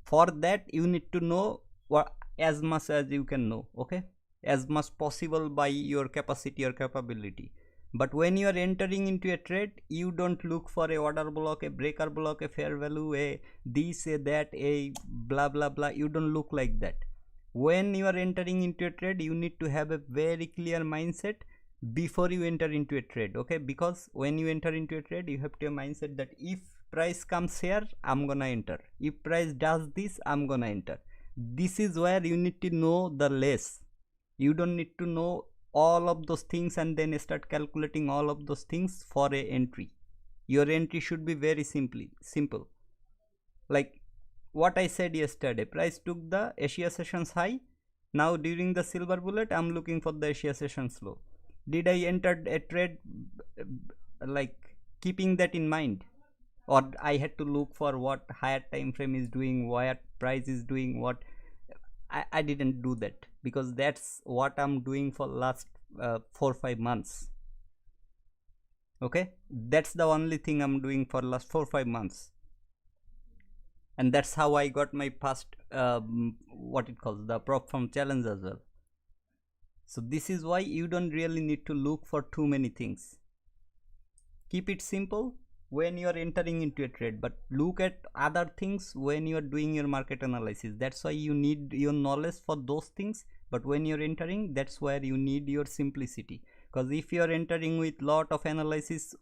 For that you need to know what as much as you can know, okay, as much possible by your capacity or capability. But when you are entering into a trade, you don't look for a order block, a breaker block, a fair value, a this, a that, a blah blah blah, you don't look like that. When you are entering into a trade, you need to have a very clear mindset before you enter into a trade, okay, because when you enter into a trade you have to have a mindset that if price comes here, I'm gonna enter, if price does this, I'm gonna enter. This is where you need to know the less. You don't need to know all of those things and then start calculating all of those things for a entry. Your entry should be very simple. Like what I said yesterday, price took the Asia sessions high, now during the silver bullet I'm looking for the Asia sessions low. Did I enter a trade like keeping that in mind, or I had to look for what higher time frame is doing, what price is doing, what I didn't do that, because that's what I'm doing for last 4-5 months, okay, that's the only thing I'm doing for last 4-5 months. and that's how I got my past what it calls the prop firm challenge as well. So this is why you don't really need to look for too many things. Keep it simple when you are entering into a trade, but look at other things when you are doing your market analysis. That's why you need your knowledge for those things, but when you're entering, that's where you need your simplicity. Because if you are entering with lot of analysis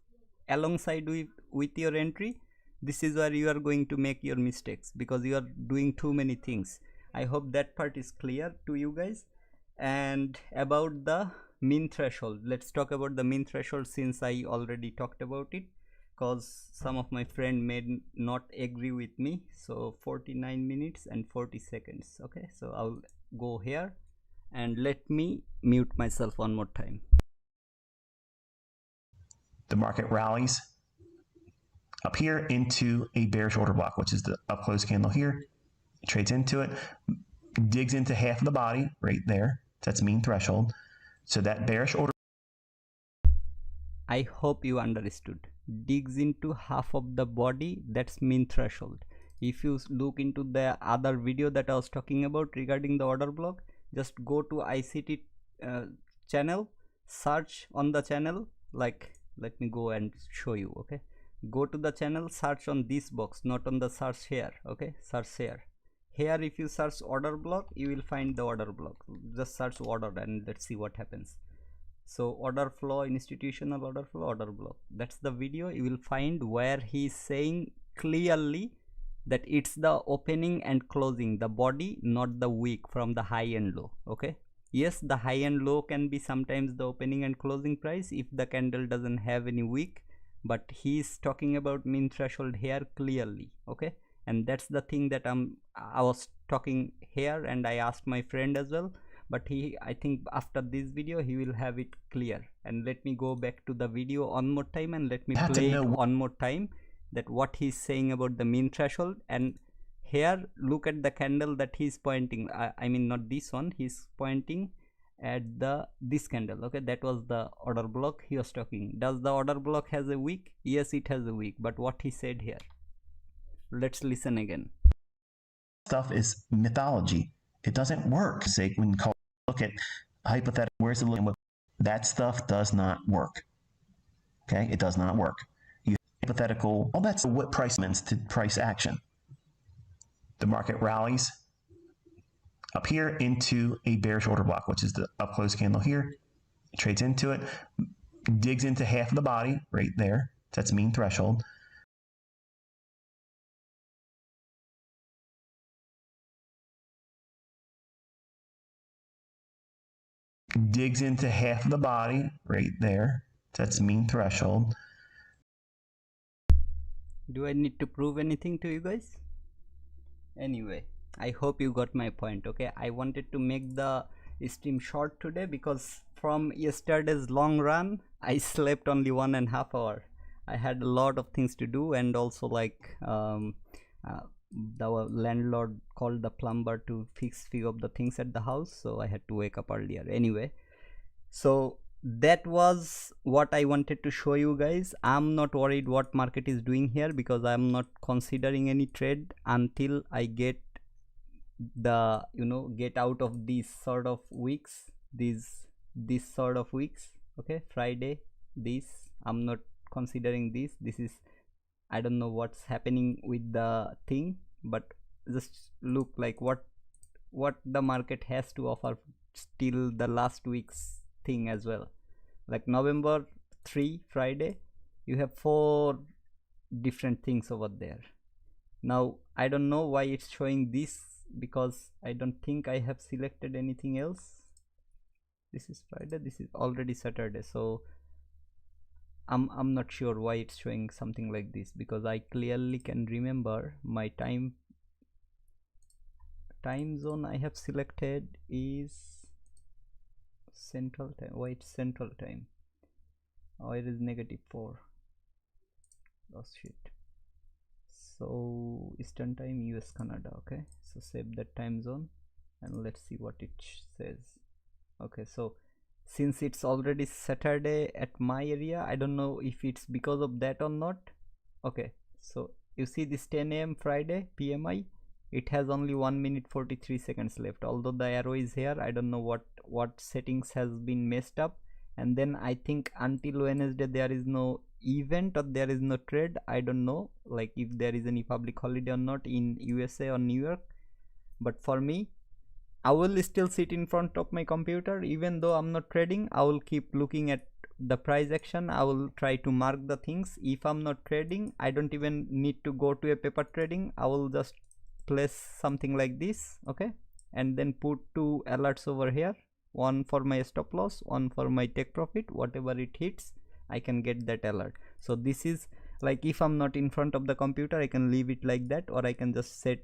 alongside with your entry, this is where you are going to make your mistakes, because you are doing too many things. I hope that part is clear to you guys. And about the mean threshold, let's talk about the mean threshold, since I already talked about it, because some of my friend may not agree with me. So 49 minutes and 40 seconds. Okay, so I'll go here and let me mute myself one more time. The market rallies up here into a bearish order block, which is the up close candle here. It trades into it, digs into half of the body right there. That's mean threshold. So that bearish order. I hope you understood. Digs into half of the body, that's mean threshold. If you look into the other video that I was talking about regarding the order block, just go to ICT channel, search on the channel, like let me go and show you. Okay, go to the channel, search on this box, not on the search here. Okay, search here. Here if you search order block, you will find the order block. Just search order and let's see what happens. So order flow, institutional order flow, order block, that's the video. You will find where he is saying clearly that it's the opening and closing, the body, not the wick from the high and low. Okay, yes, the high and low can be sometimes the opening and closing price if the candle doesn't have any wick, but he is talking about mean threshold here clearly. Okay, and that's the thing that I was talking here, and I asked my friend as well, but I think after this video he will have it clear. And let me go back to the video one more time and let me play it one more time, that what he's saying about the mean threshold. And here look at the candle that he's pointing, I mean not this one, he's pointing at this candle. Okay, that was the order block he was talking. Does the order block has a wick? Yes, it has a wick, but what he said here, let's listen again. Stuff is mythology. It doesn't work. Say when you look at hypothetical, where's the looking? That stuff does not work. Okay, it does not work. You hypothetical. Well, that's what price means to price action. The market rallies up here into a bearish order block, which is the up close candle here. It trades into it, digs into half of the body right there. That's mean threshold. Digs into half of the body right there. That's mean threshold. Do I need to prove anything to you guys? Anyway, I hope you got my point. Okay, I wanted to make the stream short today because from yesterday's long run I slept only 1.5 hours. I had a lot of things to do, and also like the landlord called the plumber to fix few of the things at the house, so I had to wake up earlier. Anyway, so that was what I wanted to show you guys. I'm not worried what market is doing here, because I'm not considering any trade until I get the get out of these sort of weeks, this sort of weeks. Okay, Friday, this I'm not considering this is, I don't know what's happening with the thing, but just look like what the market has to offer still the last week's thing as well. Like November 3 Friday, you have 4 different things over there. Now I don't know why it's showing this, because I don't think I have selected anything else. This is Friday, this is already Saturday, so I'm not sure why it's showing something like this, because I clearly can remember my time zone I have selected is Central Time. Why it's Central Time? Oh, it is -4. Oh shit. So Eastern Time, US Canada. Okay, so save that time zone and let's see what it says. Okay, so since it's already Saturday at my area, I don't know if it's because of that or not. Okay, so you see this 10 a.m. Friday PMI, it has only 1 minute 43 seconds left, although the arrow is here. I don't know what settings has been messed up. And then I think until Wednesday there is no event or there is no trade. I don't know like if there is any public holiday or not in USA or New York. But for me, I will still sit in front of my computer even though I'm not trading. I will keep looking at the price action. I will try to mark the things. If I'm not trading, I don't even need to go to a paper trading. I will just place something like this, okay, and then put two alerts over here, one for my stop loss, one for my take profit. Whatever it hits, I can get that alert. So this is like, if I'm not in front of the computer, I can leave it like that, or I can just set,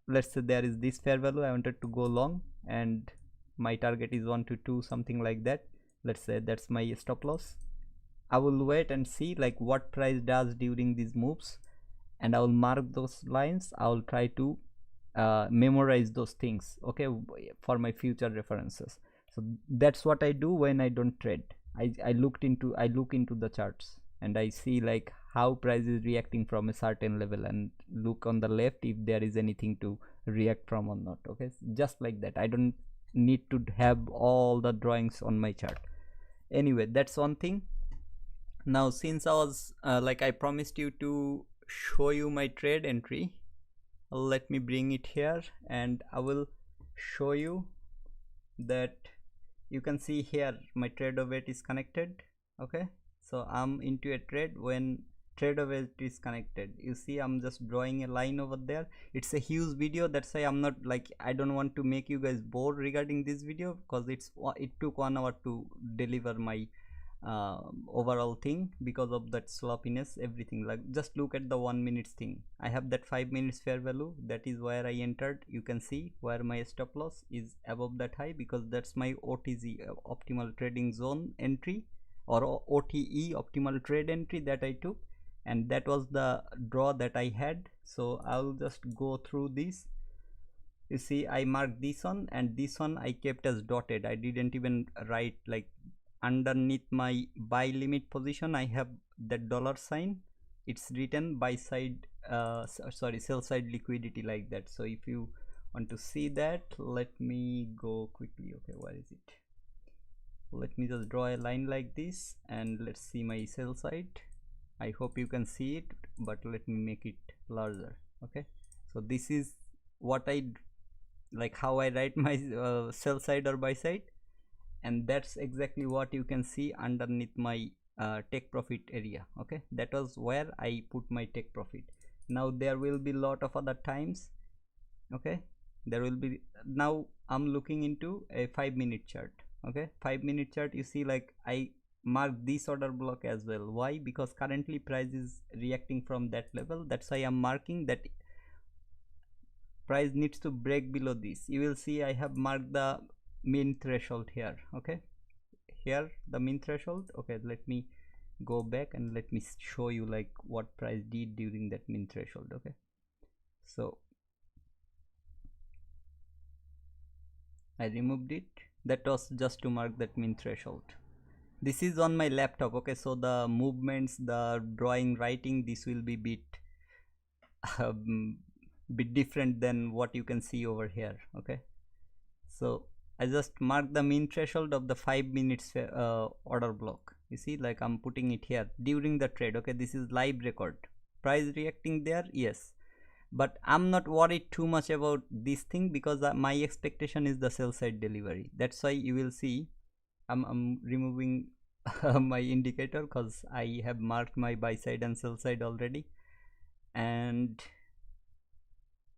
let's say there is this fair value, I wanted to go long and my target is 1 to 2, something like that. Let's say that's my stop loss. I will wait and see like what price does during these moves, and I will mark those lines. I will try to memorize those things, okay, for my future references. So that's what I do when I don't trade. I look into the charts and I see like how price is reacting from a certain level, and look on the left if there is anything to react from or not, okay, just like that. I don't need to have all the drawings on my chart. Anyway, that's one thing. Now since I was like I promised you to show you my trade entry, let me bring it here and I will show you that. You can see here my trader weight is connected, okay. So I'm into a trade when trader weight is connected. You see I'm just drawing a line over there. It's a huge video, that's why I'm not like, I don't want to make you guys bored regarding this video, because it took 1 hour to deliver my overall thing because of that sloppiness, everything. Like just look at the 1 minute thing. I have that 5 minutes fair value, that is where I entered. You can see where my stop loss is above that high, because that's my OTZ, optimal trading zone entry, or OTE, optimal trade entry, that I took, and that was the draw that I had. So I'll just go through this. You see I marked this one, and this one I kept as dotted. I didn't even write like underneath my buy limit position. I have that dollar sign, it's written buy side sorry, sell side liquidity, like that. So if you want to see that, let me go quickly. Okay, where is it? Let me just draw a line like this, and let's see my sell side. I hope you can see it, but let me make it larger. Okay, so this is what I like, how I write my sell side or buy side, and that's exactly what you can see underneath my take profit area. Okay, that was where I put my take profit. Now there will be lot of other times, okay, there will be. Now I'm looking into a 5 minute chart. Okay, 5 minute chart, you see like I mark this order block as well. Why? Because currently price is reacting from that level. That's why I'm marking that price needs to break below this. You will see I have marked the mean threshold here. Okay, here the mean threshold. Okay, let me go back and let me show you like what price did during that mean threshold. Okay, so I removed it. That was just to mark that mean threshold. This is on my laptop. Okay, so the movements, the drawing, writing, this will be bit different than what you can see over here. Okay, so I just mark the mean threshold of the 5 minutes order block. You see like I'm putting it here during the trade. Okay, this is live record. Price reacting there, yes, but I'm not worried too much about this thing, because my expectation is the sell side delivery. That's why you will see I'm removing my indicator, because I have marked my buy side and sell side already, and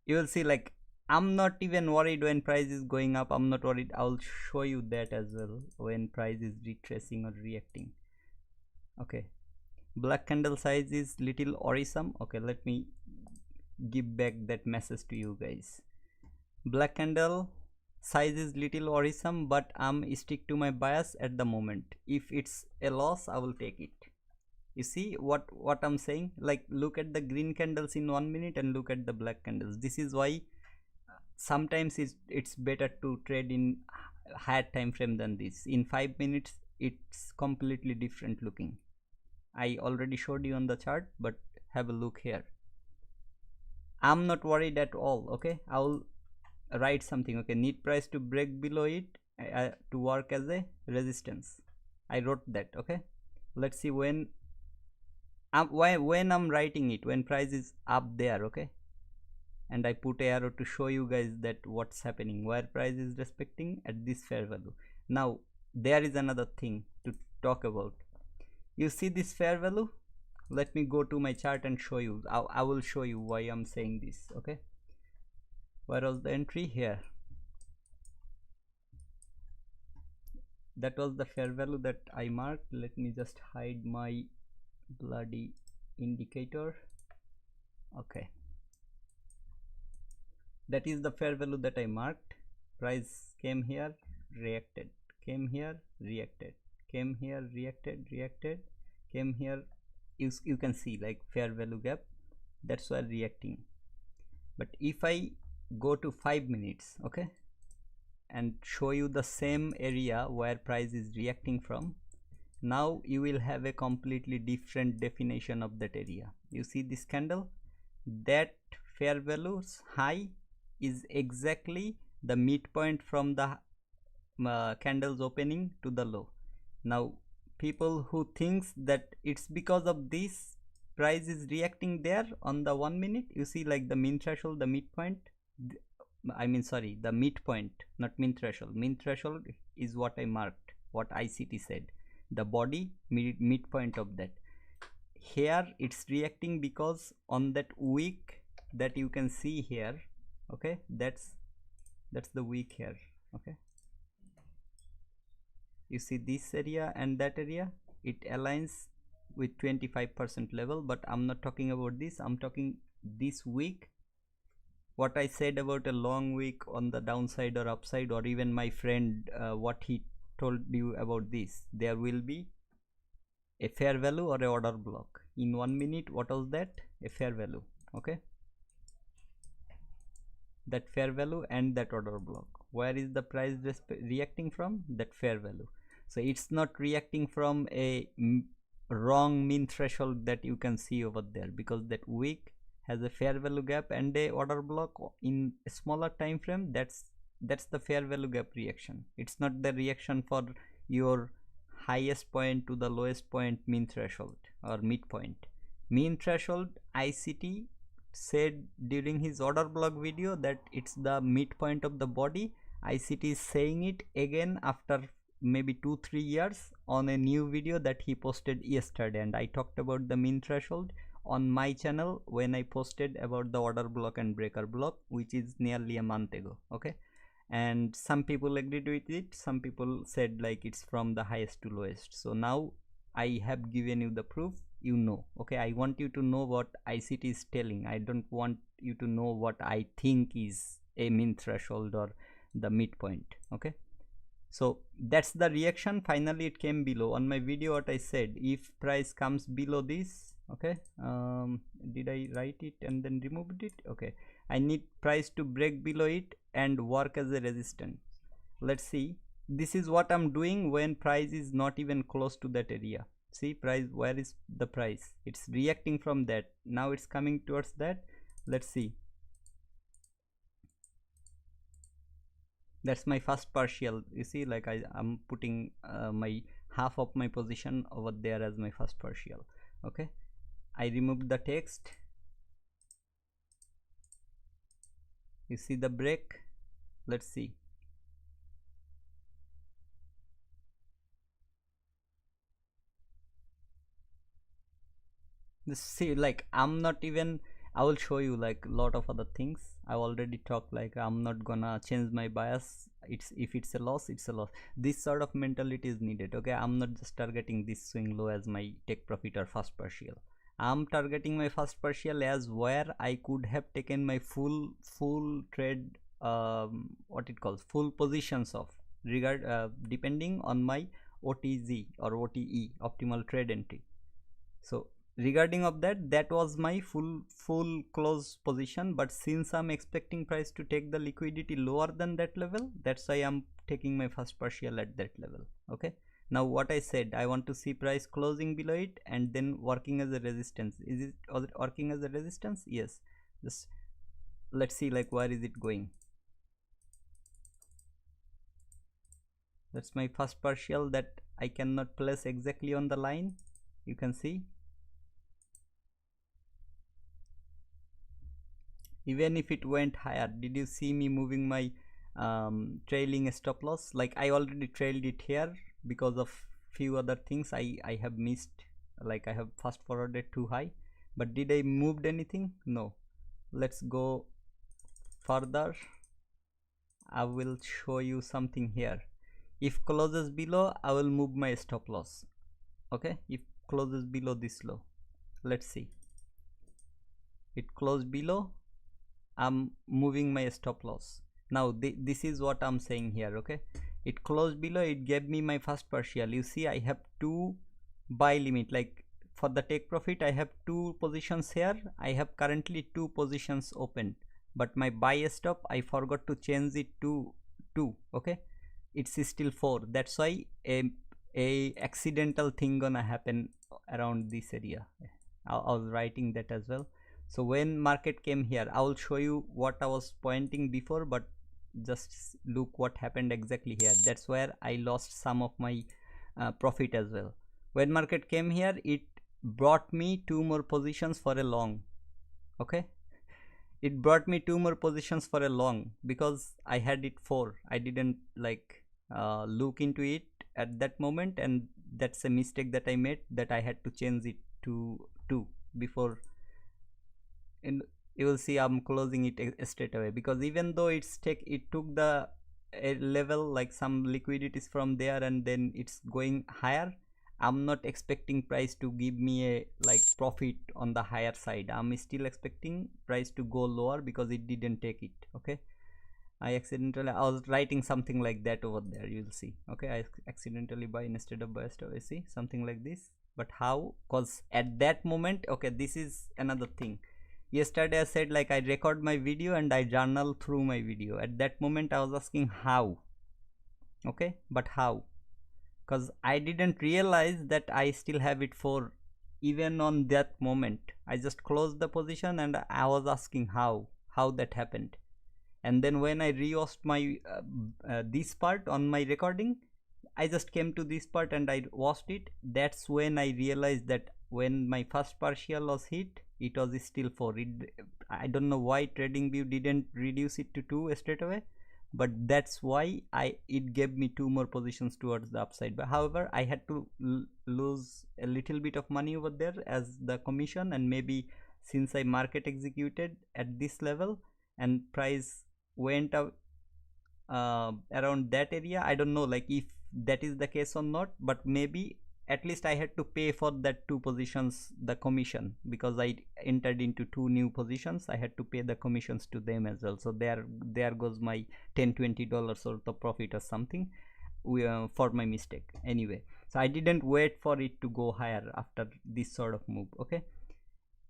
you will see like I'm not even worried when price is going up. I'm not worried. I'll show you that as well when price is retracing or reacting. Okay, black candle size is little worrisome. Okay, let me give back that message to you guys. Black candle size is little worrisome, but I'm stick to my bias at the moment. If it's a loss, I will take it. You see what I'm saying? Like look at the green candles in 1 minute and look at the black candles. This is why sometimes it's better to trade in higher time frame than this. In 5 minutes it's completely different looking. I already showed you on the chart, but have a look here. I'm not worried at all. Okay, I will write something. Okay, need price to break below it to work as a resistance. I wrote that. Okay, let's see when when I'm writing it, when price is up there. Okay, and I put arrow to show you guys that what's happening, where price is respecting at this fair value. Now there is another thing to talk about. You see this fair value? Let me go to my chart and show you. I will show you why I'm saying this. Okay, where was the entry? Here. That was the fair value that I marked. Let me just hide my bloody indicator. Okay, that is the fair value that I marked. Price came here, reacted, came here, reacted, came here, reacted, came here. You can see like fair value gap, that's why reacting. But if I go to 5 minutes, okay, and show you the same area where price is reacting from, now you will have a completely different definition of that area. You see this candle, that fair value's high is exactly the midpoint from the candle's opening to the low. Now people who thinks that it's because of this price is reacting there on the 1 minute, you see like the mean threshold, the midpoint, I mean sorry, the midpoint, not mean threshold. Mean threshold is what I marked, what ICT said, the body midpoint of that. Here it's reacting because on that wick that you can see here, okay, that's the wick here. Okay, you see this area and that area, it aligns with 25% level, but I'm not talking about this. I'm talking this wick, what I said about a long wick on the downside or upside, or even my friend what he told you about this. There will be a fair value or a order block in 1 minute. What was that? A fair value. Okay, that fair value and that order block. Where is the price reacting from? That fair value. So it's not reacting from a wrong mean threshold that you can see over there, because that wick has a fair value gap and a order block in a smaller time frame. That's the fair value gap reaction. It's not the reaction for your highest point to the lowest point mean threshold or midpoint. Mean threshold, ICT said during his order block video that it's the midpoint of the body. ICT is saying it again after maybe 2-3 years on a new video that he posted yesterday, and I talked about the mean threshold on my channel when I posted about the order block and breaker block, which is nearly a month ago. Okay, and some people agreed with it, some people said like it's from the highest to lowest. So now I have given you the proof, you know. Okay, I want you to know what ICT is telling. I don't want you to know what I think is a mean threshold or the midpoint. Okay, so that's the reaction. Finally it came below. On my video what I said, if price comes below this, okay, did I write it and then removed it? Okay, I need price to break below it and work as a resistance. Let's see, this is what I'm doing when price is not even close to that area. See price, where is the price? It's reacting from that, now it's coming towards that. Let's see, that's my first partial. You see like I'm putting my half of my position over there as my first partial. Okay, I removed the text. You see the break. Let's see, this, see like I'm not even, I will show you like a lot of other things. I already talked like I'm not gonna change my bias. It's, if it's a loss, it's a loss. This sort of mentality is needed. Okay, I'm not just targeting this swing low as my take profit or first partial. I'm targeting my first partial as where I could have taken my full trade, what it calls full positions of regard depending on my OTZ or OTE, optimal trade entry. So regarding of that, that was my full close position, but since I'm expecting price to take the liquidity lower than that level, that's why I'm taking my first partial at that level. Okay, now what I said, I want to see price closing below it and then working as a resistance. Is it working as a resistance? Yes, just let's see like where is it going. That's my first partial that I cannot place exactly on the line. You can see even if it went higher, did you see me moving my trailing stop loss? Like I already trailed it here because of few other things I have missed, like I have fast forwarded too high. But did I moved anything? No. Let's go further. I will show you something here. If closes below, I will move my stop loss. Okay, if closes below this low, let's see, it closed below, I'm moving my stop loss. Now this is what I'm saying here. Okay, it closed below, it gave me my first partial. You see I have two buy limit, like for the take profit I have two positions here. I have currently two positions open, but my buy stop I forgot to change it to 2. Okay, it's still 4. That's why a accidental thing gonna happen around this area. I was writing that as well. So when market came here, I will show you what I was pointing before, but just look what happened exactly here. That's where I lost some of my profit as well. When market came here, it brought me 2 more positions for a long. Okay, it brought me 2 more positions for a long because I had it 4. I didn't like look into it at that moment, and that's a mistake that I made, that I had to change it to 2 before. And you will see I'm closing it straight away, because even though it took the level, like some liquidities from there, and then it's going higher, I'm not expecting price to give me a like profit on the higher side. I'm still expecting price to go lower because it didn't take it. Okay, I was writing something like that over there, you'll see. Okay, I accidentally buy instead of buy stop. I see something like this. But how? Because at that moment, okay, this is another thing. Yesterday I said like I record my video and I journal through my video. At that moment I was asking how. Okay, but how? Because I didn't realize that I still have it for even on that moment. I just closed the position and I was asking how that happened. And then when I rewatched my this part on my recording, I just came to this part and I watched it. That's when I realized that when my first partial was hit, it was still 4. I don't know why TradingView didn't reduce it to 2 straight away, but that's why it gave me 2 more positions towards the upside. But however, I had to lose a little bit of money over there as the commission, and maybe since I market executed at this level and price went out around that area, I don't know like if that is the case or not, but maybe at least I had to pay for that 2 positions the commission, because I entered into 2 new positions. I had to pay the commissions to them as well. So there goes my $10-20 worth of profit or something for my mistake. Anyway, so I didn't wait for it to go higher after this sort of move. Okay,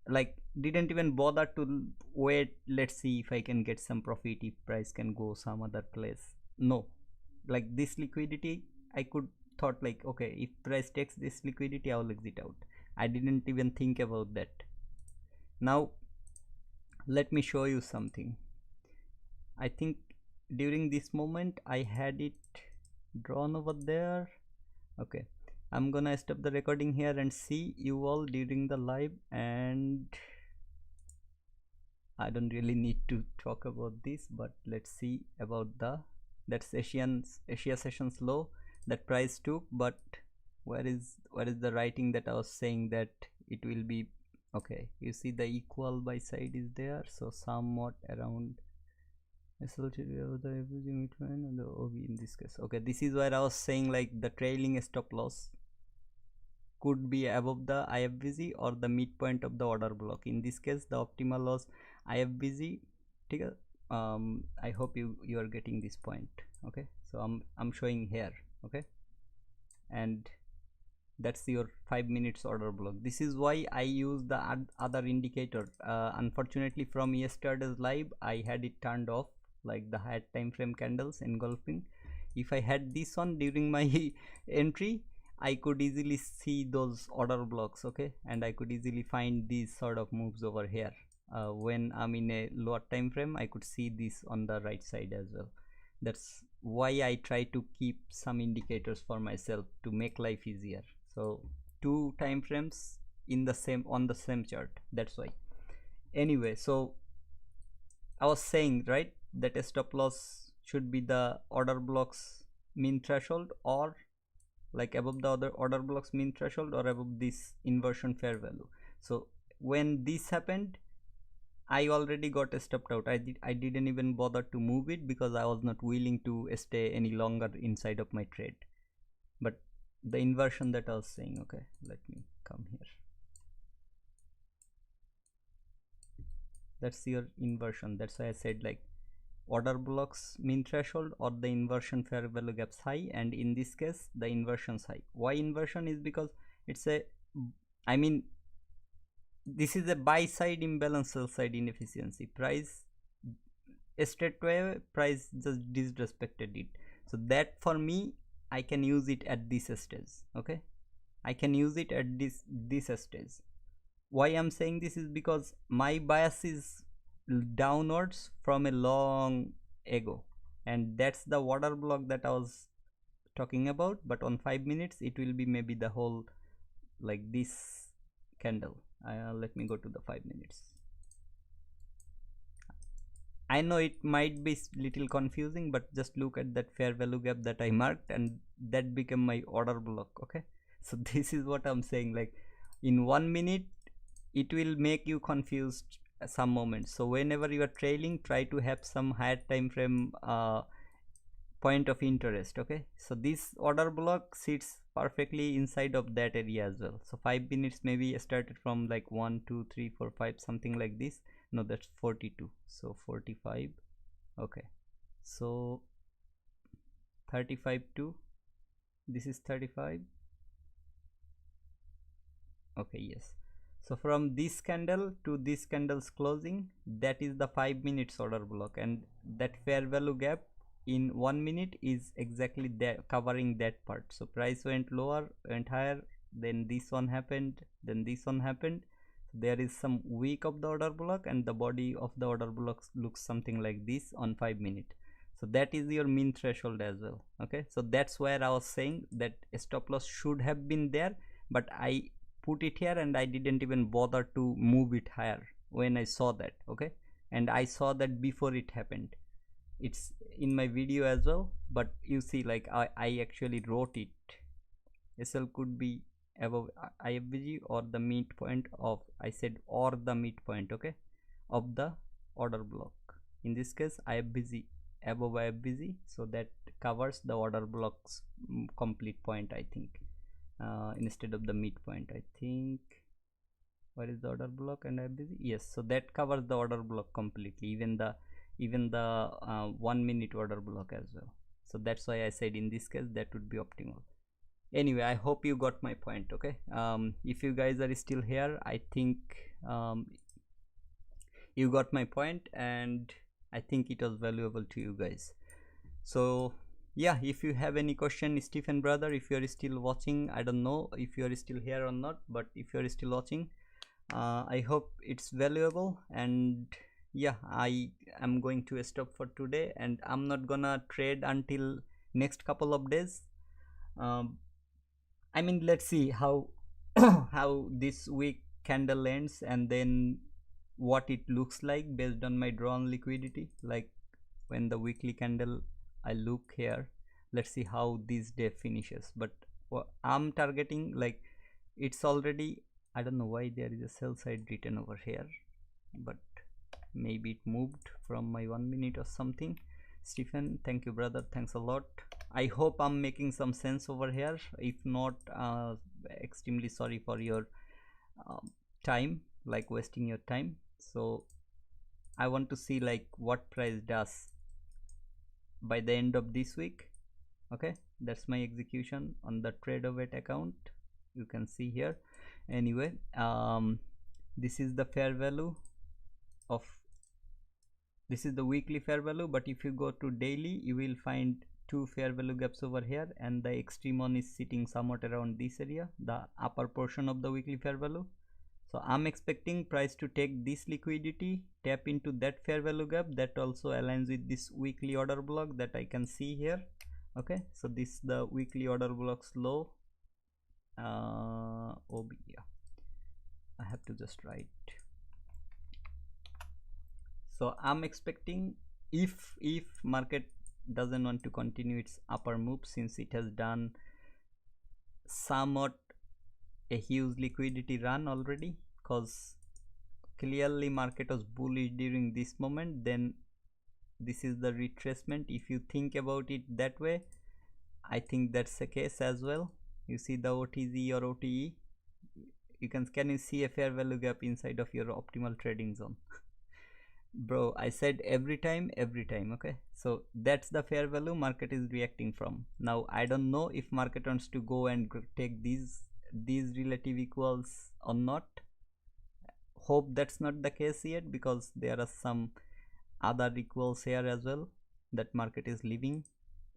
like didn't even bother to wait, let's see if I can get some profit, if price can go some other place. No, like this liquidity I could thought like, okay, if price takes this liquidity I will exit out. I didn't even think about that. Now let me show you something. I think during this moment I had it drawn over there. Okay, I'm gonna stop the recording here and see you all during the live. And I don't really need to talk about this, but let's see about that's Asia sessions low that price took. But where is the writing that I was saying that it will be? Okay, you see the equal buy side is there, so somewhat around SLTD the averaging midpoint and the OB in this case. Okay, this is where I was saying like the trailing stop loss could be above the IFBC or the midpoint of the order block. In this case the optimal loss IFBC. I hope you are getting this point. Okay, so I'm showing here. Okay, and that's your 5 minutes order block. This is why I use the other indicator. Unfortunately from yesterday's live I had it turned off, like the higher time frame candles engulfing. If I had this on during my entry, I could easily see those order blocks. Okay, and I could easily find these sort of moves over here. when I'm in a lower time frame, I could see this on the right side as well. That's why I try to keep some indicators for myself to make life easier. So two time frames in the same on the same chart, that's why. Anyway, so I was saying, right, that a stop loss should be the order blocks mean threshold, or like above the other order blocks mean threshold, or above this inversion fair value. So when this happened, I already got stopped out. I didn't even bother to move it because I was not willing to stay any longer inside of my trade. But the inversion that I was saying, okay, let me come here. That's your inversion. That's why I said like order blocks mean threshold or the inversion fair value gaps high, and in this case the inversion's high. Why inversion? Is because it's a, I mean, this is a buy side imbalance, sell side inefficiency. Price straight away, price just disrespected it. So that for me, I can use it at this stage. Okay, I can use it at this stage. Why I'm saying this is because my bias is downwards from a long ago, and that's the water block that I was talking about. But on 5 minutes it will be maybe the whole, like this candle. Let me go to the 5 minutes. I know it might be little confusing, but just look at that fair value gap that I marked, and that became my order block. Okay, so this is what I'm saying, like in 1 minute it will make you confused some moments. So whenever you are trailing, try to have some higher time frame point of interest. Okay, so this order block sits perfectly inside of that area as well. So 5 minutes maybe started from like 1 2 3 4 5, something like this. No, that's 42, so 45. Okay, so 35 to, this is 35. Okay, yes. So from this candle to this candle's closing, that is the 5 minutes order block, and that fair value gap in 1 minute is exactly that, covering that part. So price went lower, went higher, then this one happened, then this one happened. There is some weak of the order block, and the body of the order block looks something like this on 5 minutes. So that is your mean threshold as well. Okay, so that's where I was saying that stop loss should have been there, but I put it here and I didn't even bother to move it higher when I saw that. Okay, and I saw that before it happened. It's in my video as well, but you see, like I actually wrote it. SL could be above IFBG or the midpoint of, I said or the midpoint, okay, of the order block. In this case IFBG above IFBG, so that covers the order block's complete point, I think, instead of the midpoint. I think, where is the order block and IFBG? Yes, so that covers the order block completely, even the 1 minute order block as well. So that's why I said in this case that would be optimal. Anyway, I hope you got my point. Okay, if you guys are still here, I think you got my point, and I think it was valuable to you guys. So yeah, if you have any question, Stephen brother, if you are still watching, I don't know if you are still here or not, but if you are still watching, I hope it's valuable. And yeah, I am going to stop for today, and I'm not gonna trade until next couple of days. I mean, let's see how how this week candle ends, and then what it looks like based on my drawn liquidity. Like when the weekly candle, I look here, let's see how this day finishes. But I'm targeting, like, it's already, I don't know why there is a sell side written over here, but maybe it moved from my 1 minute or something. Stephen, thank you brother, thanks a lot. I hope I'm making some sense over here. If not, extremely sorry for your time, like wasting your time. So I want to see like what price does by the end of this week. Okay, that's my execution on the TraderPath account, you can see here. Anyway, this is the fair value of, this is the weekly fair value, but if you go to daily, you will find two fair value gaps over here, and the extreme one is sitting somewhat around this area, the upper portion of the weekly fair value, So I'm expecting price to take this liquidity, tap into that fair value gap that also aligns with this weekly order block that I can see here. Okay, so this is the weekly order block's low. OB, yeah, I have to just write. So I'm expecting if market doesn't want to continue its upper move, since it has done somewhat a huge liquidity run already, because clearly market was bullish during this moment, then this is the retracement. If you think about it that way, I think that's the case as well. You see the OTZ or OTE, can you see a fair value gap inside of your optimal trading zone? Bro, I said every time, okay? So that's the fair value market is reacting from. Now I don't know if market wants to go and take these relative equals or not. Hope that's not the case yet, because there are some other equals here as well that market is leaving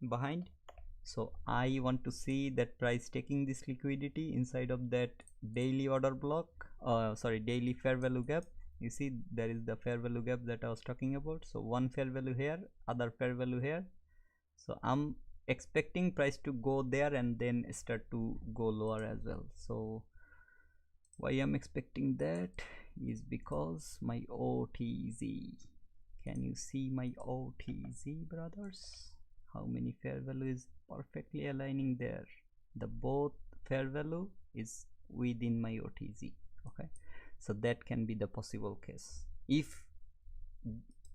behind. So I want to see that price taking this liquidity inside of that daily order block, daily fair value gap. You see there is the fair value gap that I was talking about. So one fair value here, other fair value here. So I'm expecting price to go there and then start to go lower as well. So why I'm expecting that is because my OTZ, can you see my OTZ, brothers? How many fair value is perfectly aligning there? The both fair value is within my OTZ. Okay, so that can be the possible case if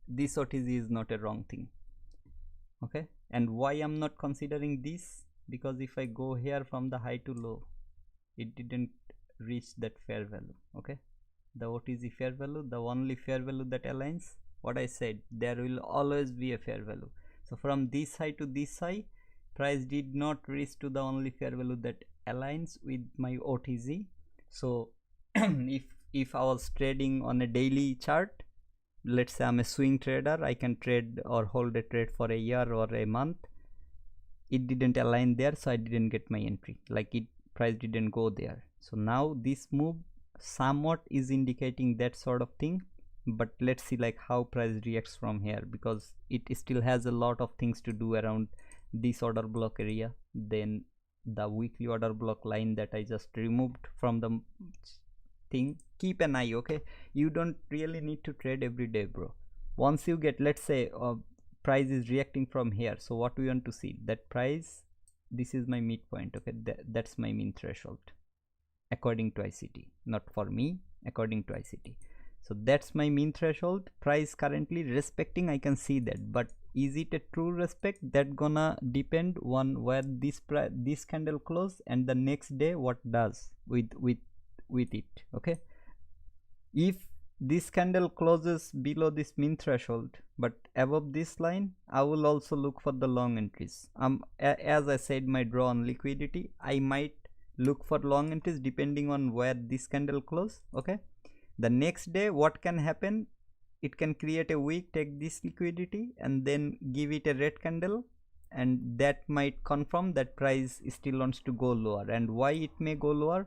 this OTZ is not a wrong thing. Okay, and why I'm not considering this, because if I go here from the high to low, it didn't reach that fair value. Okay, the OTZ fair value, the only fair value that aligns, what I said, there will always be a fair value. So from this high to this high, price did not reach to the only fair value that aligns with my OTZ. So if I was trading on a daily chart, let's say I'm a swing trader, I can trade or hold a trade for a year or a month. It didn't align there, so I didn't get my entry. Like price didn't go there. So now this move somewhat is indicating that sort of thing, but let's see like how price reacts from here, because it still has a lot of things to do around this order block area. Then the weekly order block line that I just removed from the thing, keep an eye. Okay, you don't really need to trade every day, bro. Once you get, let's say price is reacting from here, so what we want to see, that price, this is my midpoint. Okay, that's my mean threshold according to ICT, not for me, according to ICT. So that's my mean threshold. Price currently respecting, I can see that, but is it a true respect? That gonna depend on where this candle close and the next day what does with it. Okay, if this candle closes below this mean threshold but above this line, I will also look for the long entries. As I said, my draw on liquidity, I might look for long entries depending on where this candle close. Okay, the next day what can happen, it can create a wick, take this liquidity and then give it a red candle, and that might confirm that price still wants to go lower. And why it may go lower,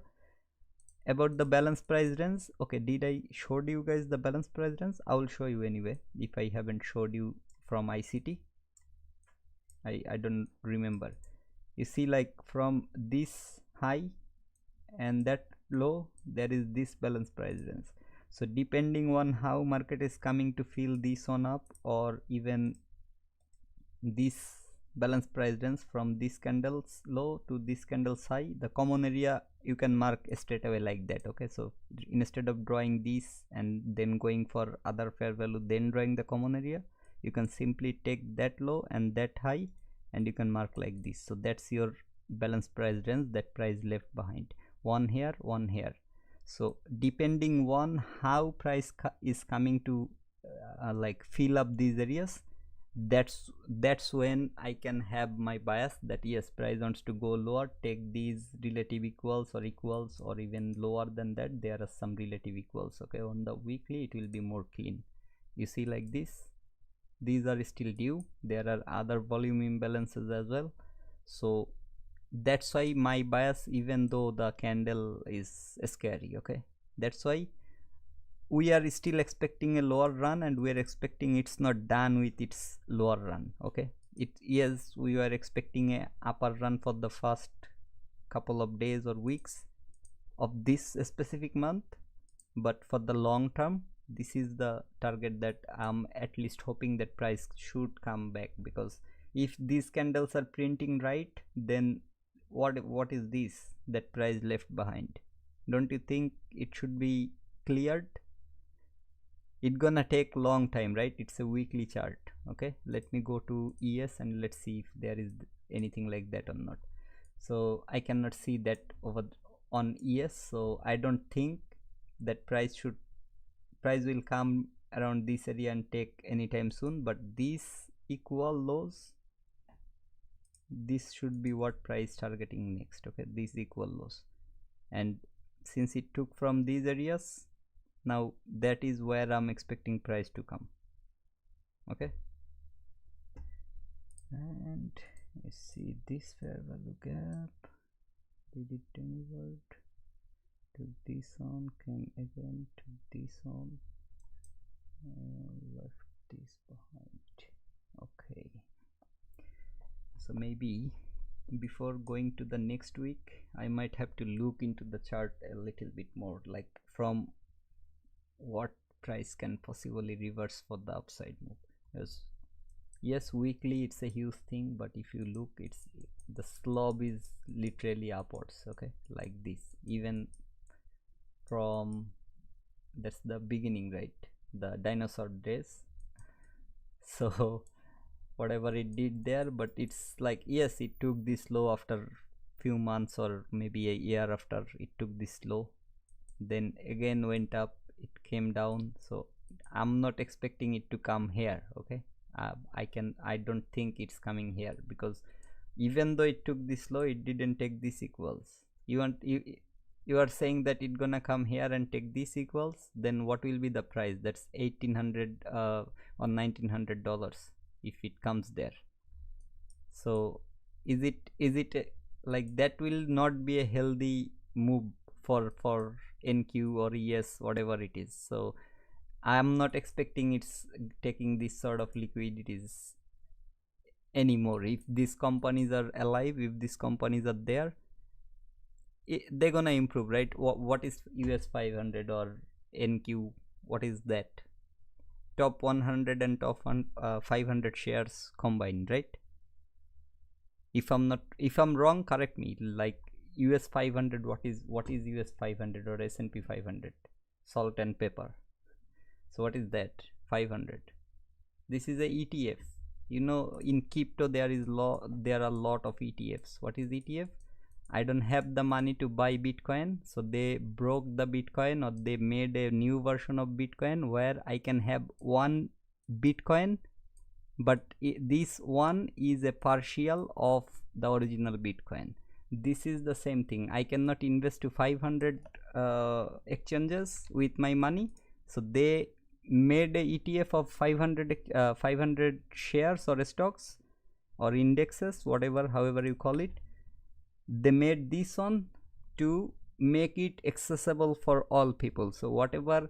about the balance price range. Okay, did I showed you guys the balance price range? I will show you anyway if I haven't showed you from ICT. I don't remember. You see, like from this high and that low, there is this balance price range. So depending on how market is coming to fill this on up, or even this balance price range from this candle's low to this candle's high, the common area you can mark straight away like that. Okay, so instead of drawing this and then going for other fair value then drawing the common area, you can simply take that low and that high and you can mark like this. So that's your balance price range, that price left behind, one here, one here. So depending on how price is coming to like fill up these areas, that's when I can have my bias that yes, price wants to go lower, take these relative equals or even lower than that, there are some relative equals. Okay, on the weekly it will be more clean. You see, like this, these are still due, there are other volume imbalances as well. So that's why my bias, even though the candle is scary. Okay, That's why we are still expecting a lower run, and we are expecting it's not done with its lower run. Okay, yes, we were expecting a upper run for the first couple of days or weeks of this specific month, but for the long term, this is the target that I'm at least hoping that price should come back. Because if these candles are printing right, then what is this that price left behind? Don't you think it should be cleared? It gonna take long time, right? It's a weekly chart. Okay, let me go to ES and let's see if there is anything like that or not. So I cannot see that over on ES, so I don't think that price will come around this area and take anytime soon. But these equal lows, this should be what price targeting next. Okay, these equal lows, and since it took from these areas, now that is where I'm expecting price to come. Okay, and let's see this fair value gap. Did it delivered? Took this on, came again, took this on, left this behind. Okay, so maybe before going to the next week, I might have to look into the chart a little bit more, like from what price can possibly reverse for the upside move. Because yes, weekly it's a huge thing, but if you look, it's the slope is literally upwards. Okay, like this, even from that's the beginning, right? The dinosaur days. So whatever it did there, but it's like, yes, it took this low after few months or maybe a year after it took this low, then again went up, it came down. So I'm not expecting it to come here. Okay, I don't think it's coming here, because even though it took this low, it didn't take this equals. You are saying that it gonna come here and take this equals, then what will be the price? That's 1800 or $1900 if it comes there. So is it like that will not be a healthy move for NQ or ES, whatever it is. So I am not expecting it's taking this sort of liquidities anymore. If these companies are alive, if these companies are there, they're gonna improve, right? What is US 500 or NQ? What is that? Top 100 and top 500 shares combined, right? If I'm wrong, correct me. Like US 500, what is US 500 or S&P 500? Salt and pepper. So what is that? 500. This is a ETF. You know, in crypto there are a lot of ETFs. What is ETF? I don't have the money to buy Bitcoin, so they broke the Bitcoin, or they made a new version of Bitcoin where I can have one Bitcoin, but this one is a partial of the original Bitcoin. This is the same thing. I cannot invest to 500 exchanges with my money, so they made a ETF of 500 shares or stocks or indexes, whatever, however you call it. They made this one to make it accessible for all people. So whatever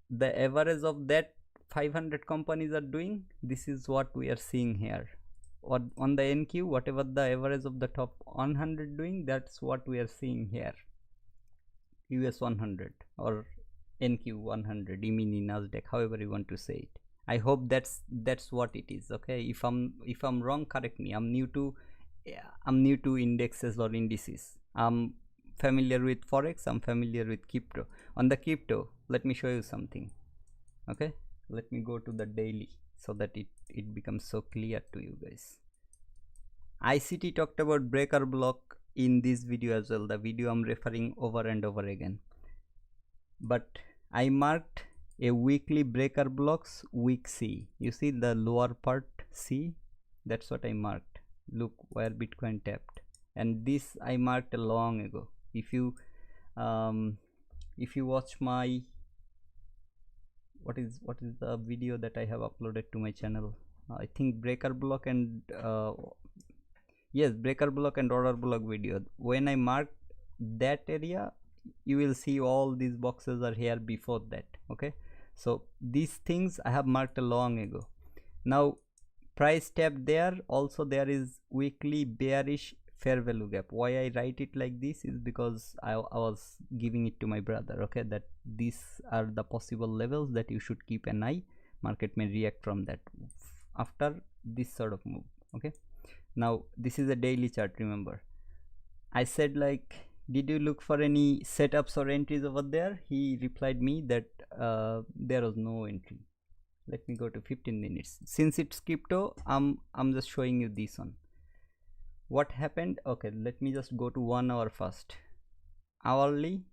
the average of that 500 companies are doing, this is what we are seeing here. Or on the NQ, whatever the average of the top 100 doing, that's what we are seeing here. US 100 or NQ 100, E-mini, Nasdaq, however you want to say it. I hope that's what it is. Okay, if I'm wrong, correct me. I'm new to indexes or indices. I'm familiar with forex, I'm familiar with crypto. On the crypto, let me show you something. Okay, let me go to the daily so that it becomes so clear to you guys. ICT talked about breaker block in this video as well, the video I'm referring over and over again. But I marked a weekly breaker blocks, week C. You see the lower part C? That's what I marked. Look where Bitcoin tapped, and this I marked long ago. If you watch my what is the video that I have uploaded to my channel, I think breaker block and yes, breaker block and order block video. When I marked that area, you will see all these boxes are here before that. Okay, so these things I have marked long ago. Now price tapped there, also there is weekly bearish fair value gap. Why I write it like this is because I was giving it to my brother, okay, that these are the possible levels that you should keep an eye. Market may react from that after this sort of move. Okay, now this is a daily chart. Remember I said like, did you look for any setups or entries over there? He replied me that there was no entry. Let me go to 15 minutes. Since it's crypto, I'm just showing you this one. What happened? Okay, let me just go to 1 hour first. Hourly,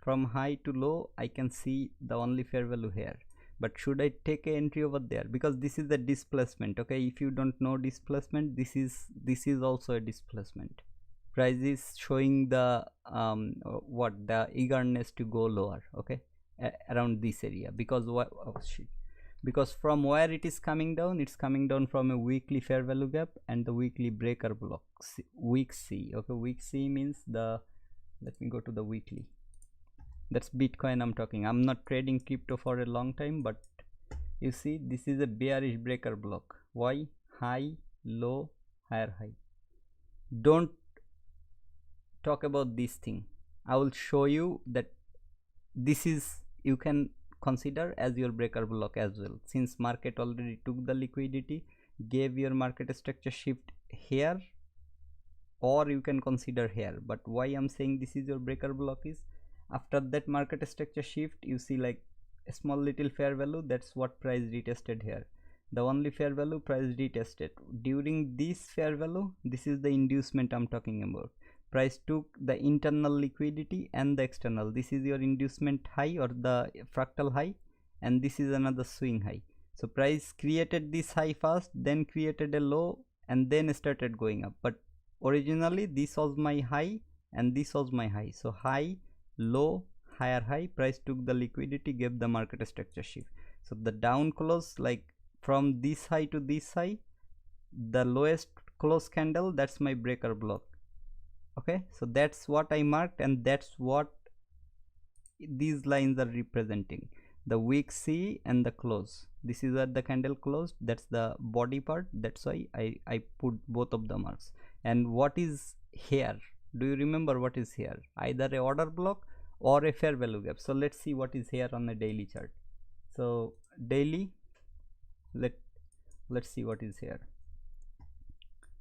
from high to low, I can see the only fair value here. But should I take a entry over there? Because this is the displacement. Okay, if you don't know displacement, this is also a displacement. Price is showing the the eagerness to go lower. Okay, around this area, because what? Oh shit. Because from where it is coming down, it's coming down from a weekly fair value gap and the weekly breaker block, week C. Okay, week C means the, let me go to the weekly. That's Bitcoin I'm talking. I'm not trading crypto for a long time, but you see this is a bearish breaker block. Why? High, low, higher high. Don't talk about this thing. I will show you that this is, you can consider as your breaker block as well, since market already took the liquidity, gave your market structure shift here, or you can consider here. But why I'm saying this is your breaker block is, after that market structure shift, you see like a small little fair value, that's what price retested here. The only fair value price retested during this fair value, this is the inducement I'm talking about. Price took the internal liquidity and the external. This is your inducement high or the fractal high, and this is another swing high. So price created this high first, then created a low, and then started going up. But originally this was my high and this was my high. So high, low, higher high, price took the liquidity, gave the market structure shift. So the down close, like from this high to this high, the lowest close candle, that's my breaker block. Okay, so that's what I marked, and that's what these lines are representing, the week C and the close. This is where the candle closed, that's the body part. That's why I put both of the marks. And what is here? Do you remember what is here? Either a order block or a fair value gap. So let's see what is here on a daily chart. So daily, let's see what is here.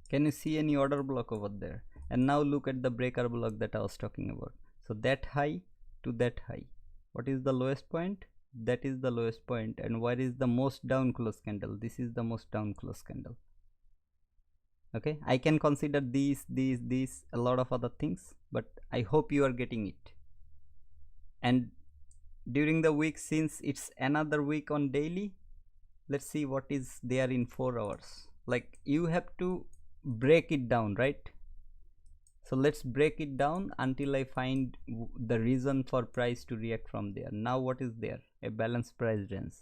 Can you see any order block over there? And now look at the breaker block that I was talking about. So that high to that high, what is the lowest point? That is the lowest point. And where is the most down close candle? This is the most down close candle. Okay, I can consider these a lot of other things, but I hope you are getting it. And during the week, since it's another week on daily, let's see what is there in 4 hours. Like, you have to break it down, right? So let's break it down until I find the reason for price to react from there. Now what is there? A balanced price range.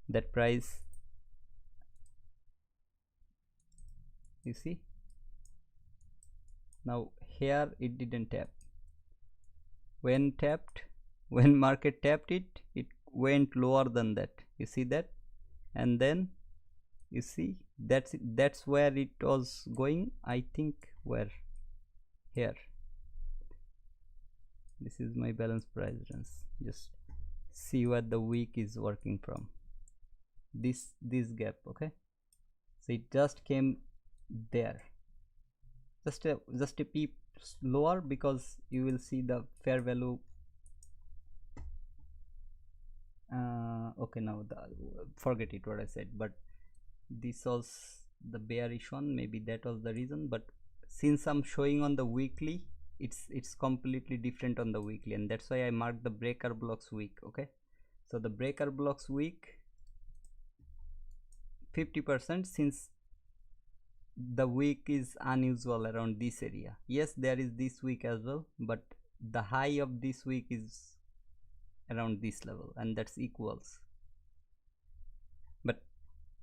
That price, you see, now here it didn't tap. When market tapped it, it went lower than that. You see that? And then you see that's where it was going. I think where here, this is my balanced price range. Just see where the week is working from. This gap. Okay, so it just came there, just a peep lower, because you will see the fair value. Okay, now forget it what I said, but this was the bearish one, maybe that was the reason. But since I'm showing on the weekly, it's completely different on the weekly, and that's why I marked the breaker blocks week. Okay, so the breaker blocks week 50%, since the week is unusual around this area. Yes, there is this week as well, but the high of this week is around this level, and that's equals. But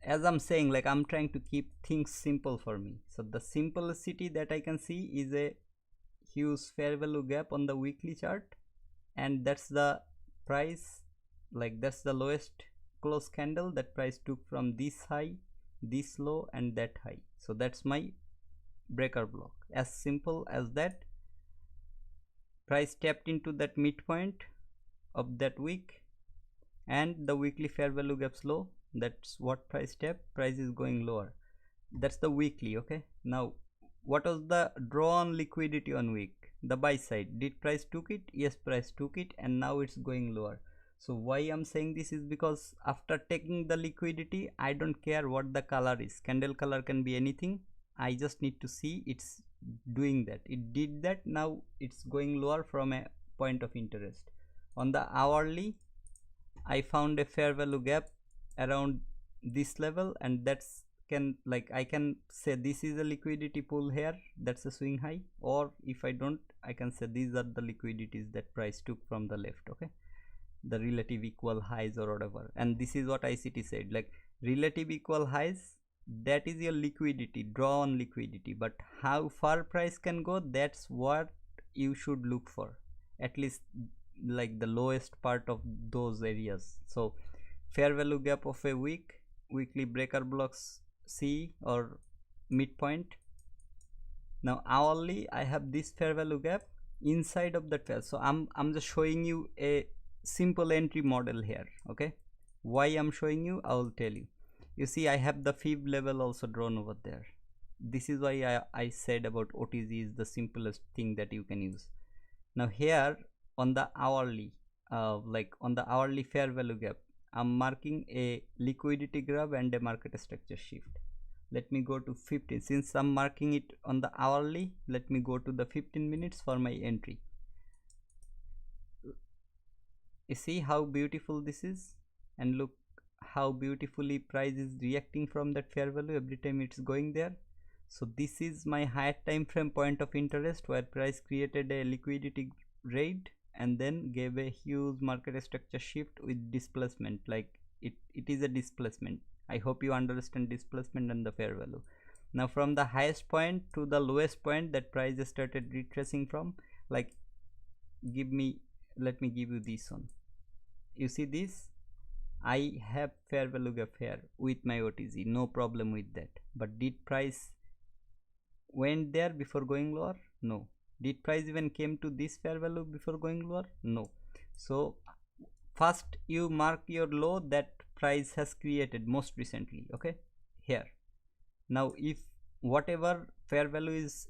as I'm saying, like, I'm trying to keep things simple for me. So the simplicity that I can see is a huge fair value gap on the weekly chart, and that's the price, like that's the lowest close candle that price took from this high, this low, and that high. So that's my breaker block, as simple as that. Price tapped into that midpoint of that week, and the weekly fair value gaps low, that's what price tap, price is going lower. That's the weekly. Okay, now what was the draw on liquidity on week? The buy side, did price took it? Yes, price took it, and now it's going lower. So why I'm saying this is because after taking the liquidity, I don't care what the color is, candle color can be anything, I just need to see it's doing that, it did that, now it's going lower from a point of interest. On the hourly, I found a fair value gap around this level, and that's can, like, I can say this is a liquidity pool here, that's a swing high, or if I don't, I can say these are the liquidities that price took from the left. Okay, the relative equal highs or whatever, and this is what ICT said, like relative equal highs, that is your liquidity, draw on liquidity, but how far price can go, that's what you should look for, at least like the lowest part of those areas. So fair value gap of a week, weekly breaker blocks C or midpoint. Now hourly, I have this fair value gap inside of that fair, so I'm just showing you a simple entry model here. Okay, why I'm showing you, I will tell you. You see, I have the fib level also drawn over there. This is why I said about OTZ is the simplest thing that you can use. Now here on the hourly, like on the hourly fair value gap, I'm marking a liquidity grab and a market structure shift. Let me go to 15, since I'm marking it on the hourly, let me go to the 15 minutes for my entry. You see how beautiful this is, and look how beautifully price is reacting from that fair value every time it's going there. So this is my higher time frame point of interest, where price created a liquidity raid and then gave a huge market structure shift with displacement, like it is a displacement. I hope you understand displacement and the fair value. Now from the highest point to the lowest point that price started retracing from, like let me give you this one. You see this, I have fair value gap here with my OTZ, no problem with that. But did price went there before going lower? No. Did price even came to this fair value before going lower? No. So first you mark your low that price has created most recently. Okay, here. Now if whatever fair value is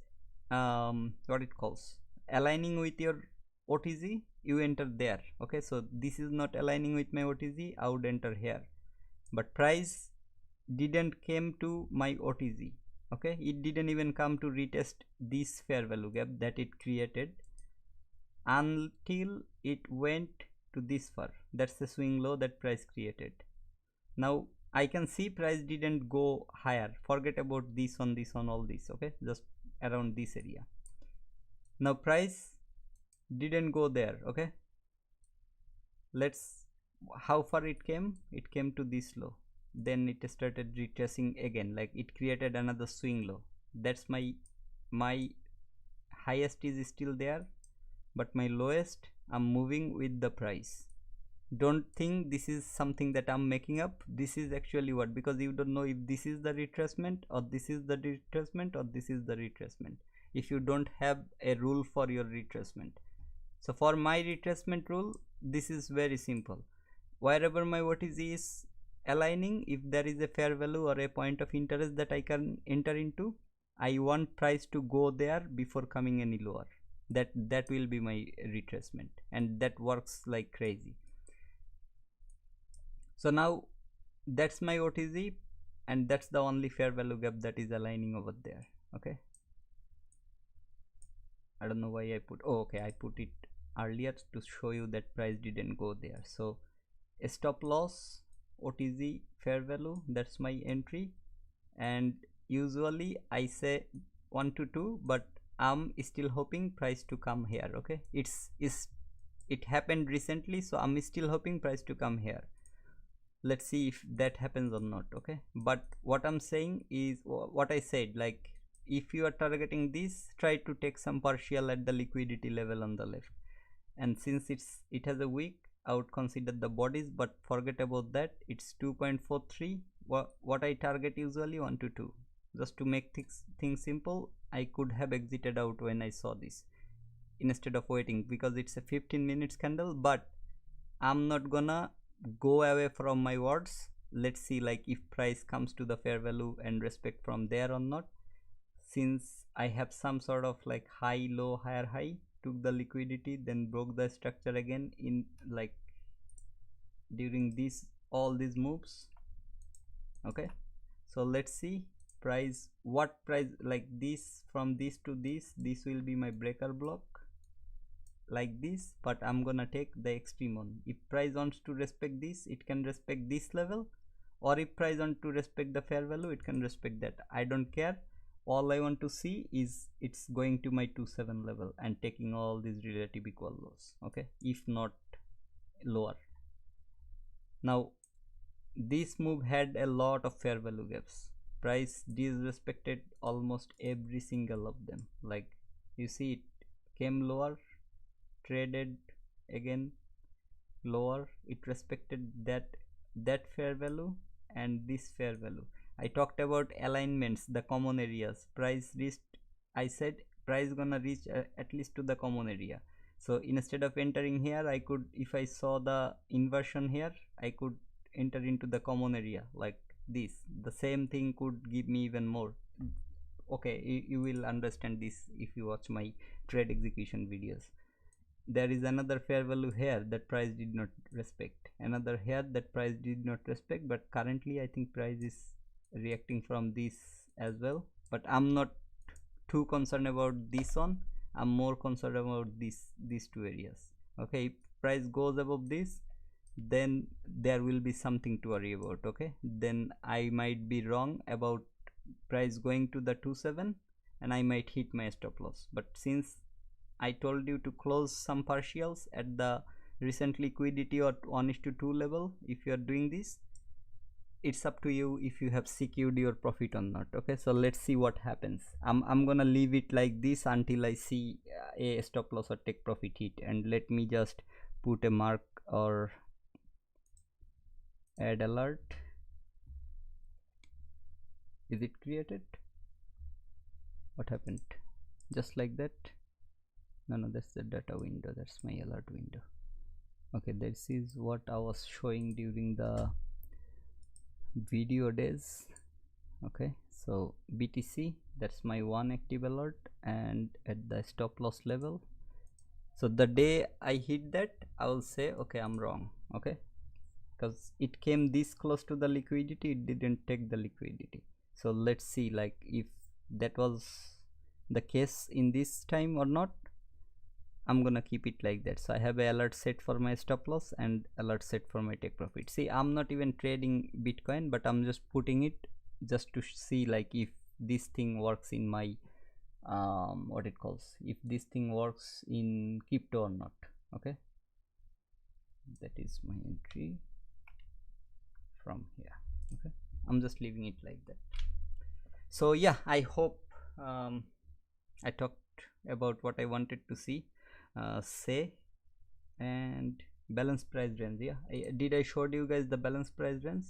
what it calls aligning with your OTZ, you enter there. Okay, so this is not aligning with my OTZ, I would enter here. But price didn't came to my OTZ. Okay, it didn't even come to retest this fair value gap that it created until it went to this far. That's the swing low that price created. Now I can see price didn't go higher, forget about this on all this. Okay, just around this area. Now price didn't go there. Okay, let's, how far it came to this low, then it started retracing again, like it created another swing low. That's my highest is still there, but my lowest, I'm moving with the price. Don't think this is something that I'm making up, this is actually what, because you don't know if this is the retracement or this is the retracement or this is the retracement, if you don't have a rule for your retracement. So for my retracement rule, this is very simple. Wherever my OTZ is aligning, if there is a fair value or a point of interest that I can enter into, I want price to go there before coming any lower. That will be my retracement, and that works like crazy. So now that's my OTZ, and that's the only fair value gap that is aligning over there. Okay, I don't know why I put, oh okay, I put it earlier to show you that price didn't go there. So a stop loss, OTZ, fair value, that's my entry, and usually I say 1 to 2, but I'm still hoping price to come here. Okay, it happened recently, so I'm still hoping price to come here. Let's see if that happens or not. Okay, but what I'm saying is what I said, like if you are targeting this, try to take some partial at the liquidity level on the left. And since it has a wick, I would consider the bodies, but forget about that. It's 2.43. What I target usually 1 to 2. Just to make things simple, I could have exited out when I saw this instead of waiting, because it's a 15 minutes candle. But I'm not gonna go away from my words. Let's see like if price comes to the fair value and respect from there or not. Since I have some sort of like high low higher high, took the liquidity, then broke the structure again in like during this all these moves. Okay, so let's see price, what price, like this, from this to this will be my breaker block like this, but I'm gonna take the extreme one. If price wants to respect this, it can respect this level, or if price wants to respect the fair value, it can respect that. I don't care. All I want to see is it's going to my 2.7 level and taking all these relative equal lows, okay, if not lower. Now this move had a lot of fair value gaps. Price disrespected almost every single of them. Like you see, it came lower, traded again lower, it respected that fair value and this fair value. I talked about alignments, the common areas. Price reached, I said price gonna reach at least to the common area. So instead of entering here, I could, if I saw the inversion here, I could enter into the common area like this. The same thing could give me even more. Okay, you will understand this if you watch my trade execution videos. There is another fair value here that price did not respect, another here that price did not respect, but currently I think price is reacting from this as well. But I'm not too concerned about this one. I'm more concerned about these two areas. Okay, if price goes above this, then there will be something to worry about. Okay, then I might be wrong about price going to the 2.7 and I might hit my stop loss. But since I told you to close some partials at the recent liquidity or 1:2 level, if you are doing this, it's up to you if you have secured your profit or not. Okay, so let's see what happens. I'm gonna leave it like this until I see a stop loss or take profit hit. And let me just put a mark or add alert. Is it created? What happened? Just like that? No, that's the data window, that's my alert window. Okay, this is what I was showing during the video days. Okay, so BTC, that's my one active alert, and at the stop loss level. So the day I hit that, I will say okay, I'm wrong. Okay, because it came this close to the liquidity, it didn't take the liquidity. So let's see like if that was the case in this time or not. I'm gonna keep it like that. So I have a alert set for my stop loss and alert set for my take profit. See, I'm not even trading Bitcoin, but I'm just putting it just to see like if this thing works in my what it calls, if this thing works in crypto or not. Okay, that is my entry from here. Okay, I'm just leaving it like that. So yeah, I hope I talked about what I wanted to see. Say, and balance price range. Yeah, did I show you guys the balance price range?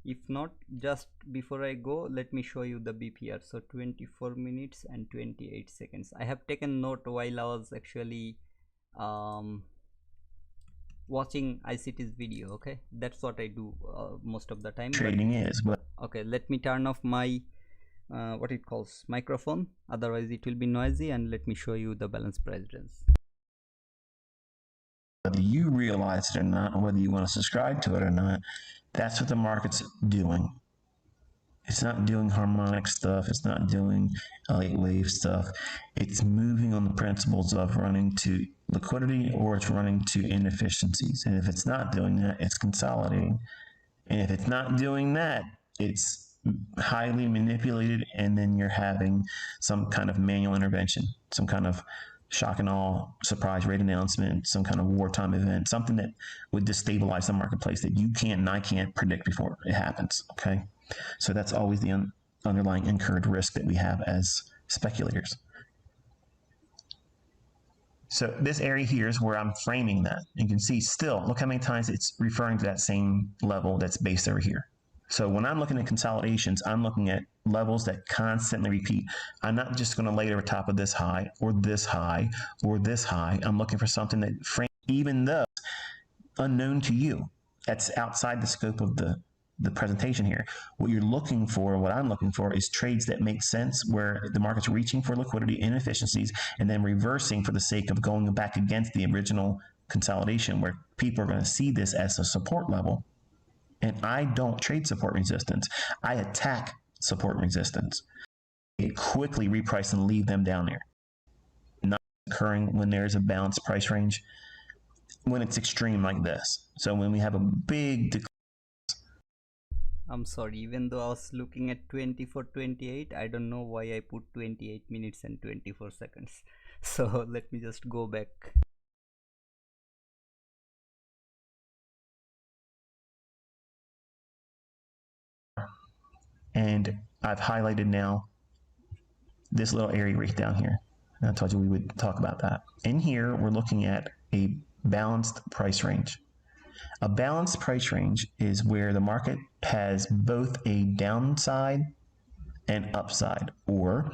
If not, just before I go, let me show you the BPR. So 24 minutes and 28 seconds. I have taken note while I was actually watching ICT's video. Okay, that's what I do most of the time. Trading is, but okay, let me turn off my what it calls microphone, otherwise it will be noisy, and let me show you the balance price range. whether you realize it or not, or whether you want to subscribe to it or not, that's what the market's doing. It's not doing harmonic stuff. It's not doing elliott wave stuff. It's moving on the principles of running to liquidity, or it's running to inefficiencies. And if it's not doing that, it's consolidating. And if it's not doing that, it's highly manipulated, and then you're having some kind of manual intervention, some kind of shock and awe surprise rate announcement, some kind of wartime event, something that would destabilize the marketplace that you can't and I can't predict before it happens. Okay, so that's always the underlying incurred risk that we have as speculators. So this area here is where I'm framing that. You can see still, look how many times it's referring to that same level that's based over here. So when I'm looking at consolidations, I'm looking at levels that constantly repeat. I'm not just going to lay it over top of this high or this high or this high. I'm looking for something that frames, even though unknown to you, that's outside the scope of the presentation here. What you're looking for, what I'm looking for, is trades that make sense where the market's reaching for liquidity inefficiencies and then reversing for the sake of going back against the original consolidation, where people are going to see this as a support level. And I don't trade support resistance. I attack support resistance. It quickly reprice and leave them down there. Not occurring when there's a balanced price range, when it's extreme like this. So when we have a big I'm sorry, even though I was looking at 24:28, I don't know why I put 28 minutes and 24 seconds. So let me just go back. And I've highlighted now this little area right down here. And I told you we would talk about that. In here, we're looking at a balanced price range. A balanced price range is where the market has both a downside and upside, or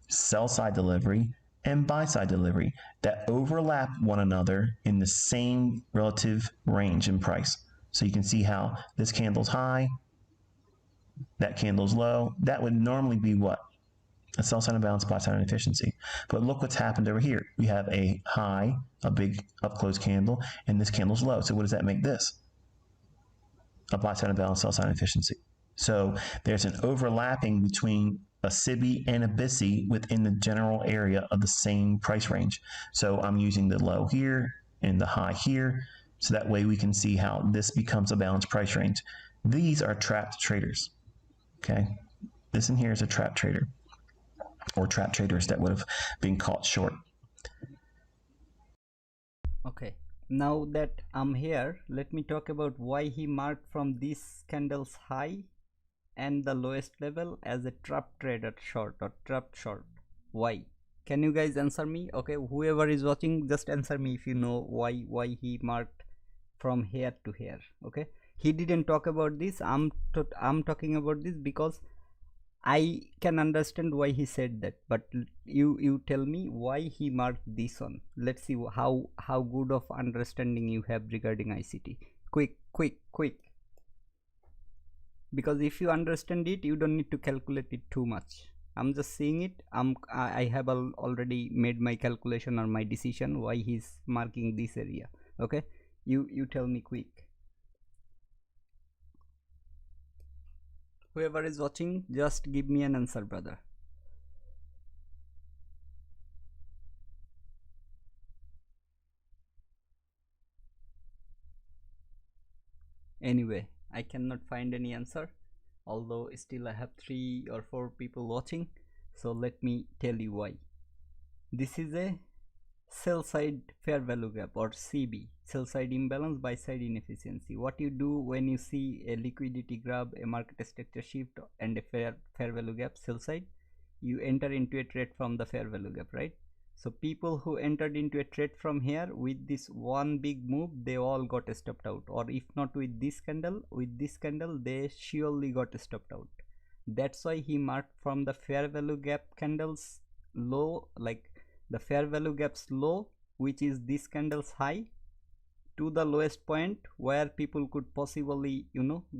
sell side delivery and buy side delivery that overlap one another in the same relative range in price. So you can see how this candle's high, that candle's low. That would normally be what? A sell side imbalance, buy side inefficiency. But look what's happened over here. We have a high, a big up close candle, and this candle's low. So what does that make this? A buy side imbalance, sell side inefficiency. So there's an overlapping between a SIBI and a BISI within the general area of the same price range. So I'm using the low here and the high here. So that way we can see how this becomes a balanced price range. These are trapped traders. Okay, this in here is a trap trader, or trap traders that would have been caught short. Okay, now that I'm here, let me talk about why he marked from this candle's high and the lowest level as a trap trader short or trapped short. Why? Can you guys answer me? Okay, whoever is watching, just answer me if you know why he marked from here to here. Okay, he didn't talk about this. I'm talking about this because I can understand why he said that, but you tell me why he marked this one. Let's see how good of understanding you have regarding ICT. Quick, because if you understand it, you don't need to calculate it too much. I'm just seeing it. I have already made my calculation or my decision why he's marking this area. Okay, you tell me quick. Whoever is watching, just give me an answer, brother. Anyway, I cannot find any answer, although still I have 3 or 4 people watching. So let me tell you why. This is a sell side fair value gap, or CB, sell side imbalance, buy side inefficiency. What you do when you see a liquidity grab, a market structure shift, and a fair value gap sell side, you enter into a trade from the fair value gap, right? So people who entered into a trade from here with this one big move, they all got stopped out, or if not with this candle, they surely got stopped out. That's why he marked from the fair value gap candles low, like the fair value gaps low, which is this candle's high, to the lowest point where people could possibly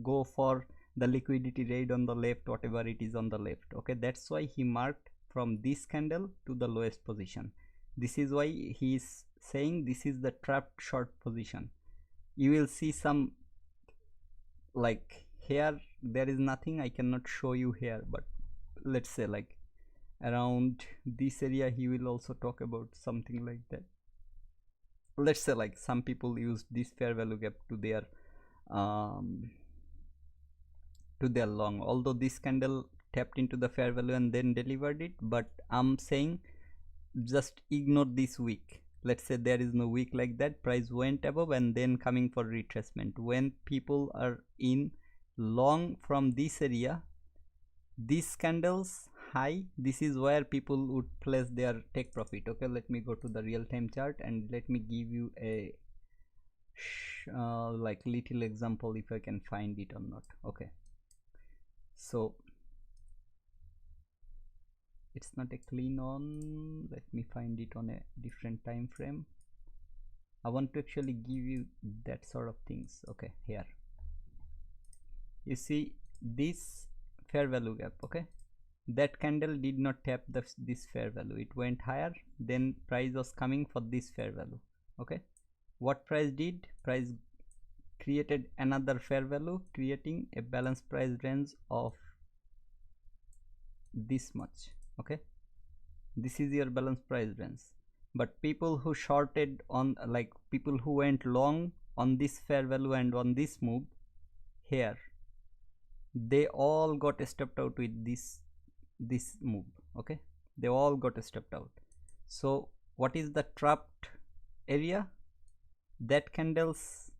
go for the liquidity raid on the left, whatever it is on the left. Okay, that's why he marked from this candle to the lowest position. This is why he is saying this is the trapped short position. You will see some, like here there is nothing, I cannot show you here, but let's say like around this area he will also talk about something like that. Let's say like some people use this fair value gap to their long, although this candle tapped into the fair value and then delivered it. But I'm saying just ignore this week. Let's say there is no week like that, price went above and then coming for retracement. When people are in long from this area, this candle's high, this is where people would place their take profit. Okay, let me go to the real-time chart and let me give you a like little example if I can find it or not. Okay, so it's not a clean on, let me find it on a different time frame. I want to actually give you that sort of things. Okay, here you see this fair value gap. Okay, that candle did not tap this fair value, it went higher, then price was coming for this fair value. Okay, what price did? Price created another fair value, creating a balanced price range of this much. Okay, this is your balanced price range. But people who shorted on, like people who went long on this fair value and on this move here, they all got stepped out with this move. Okay, they all got stepped out. So what is the trapped area? That candle's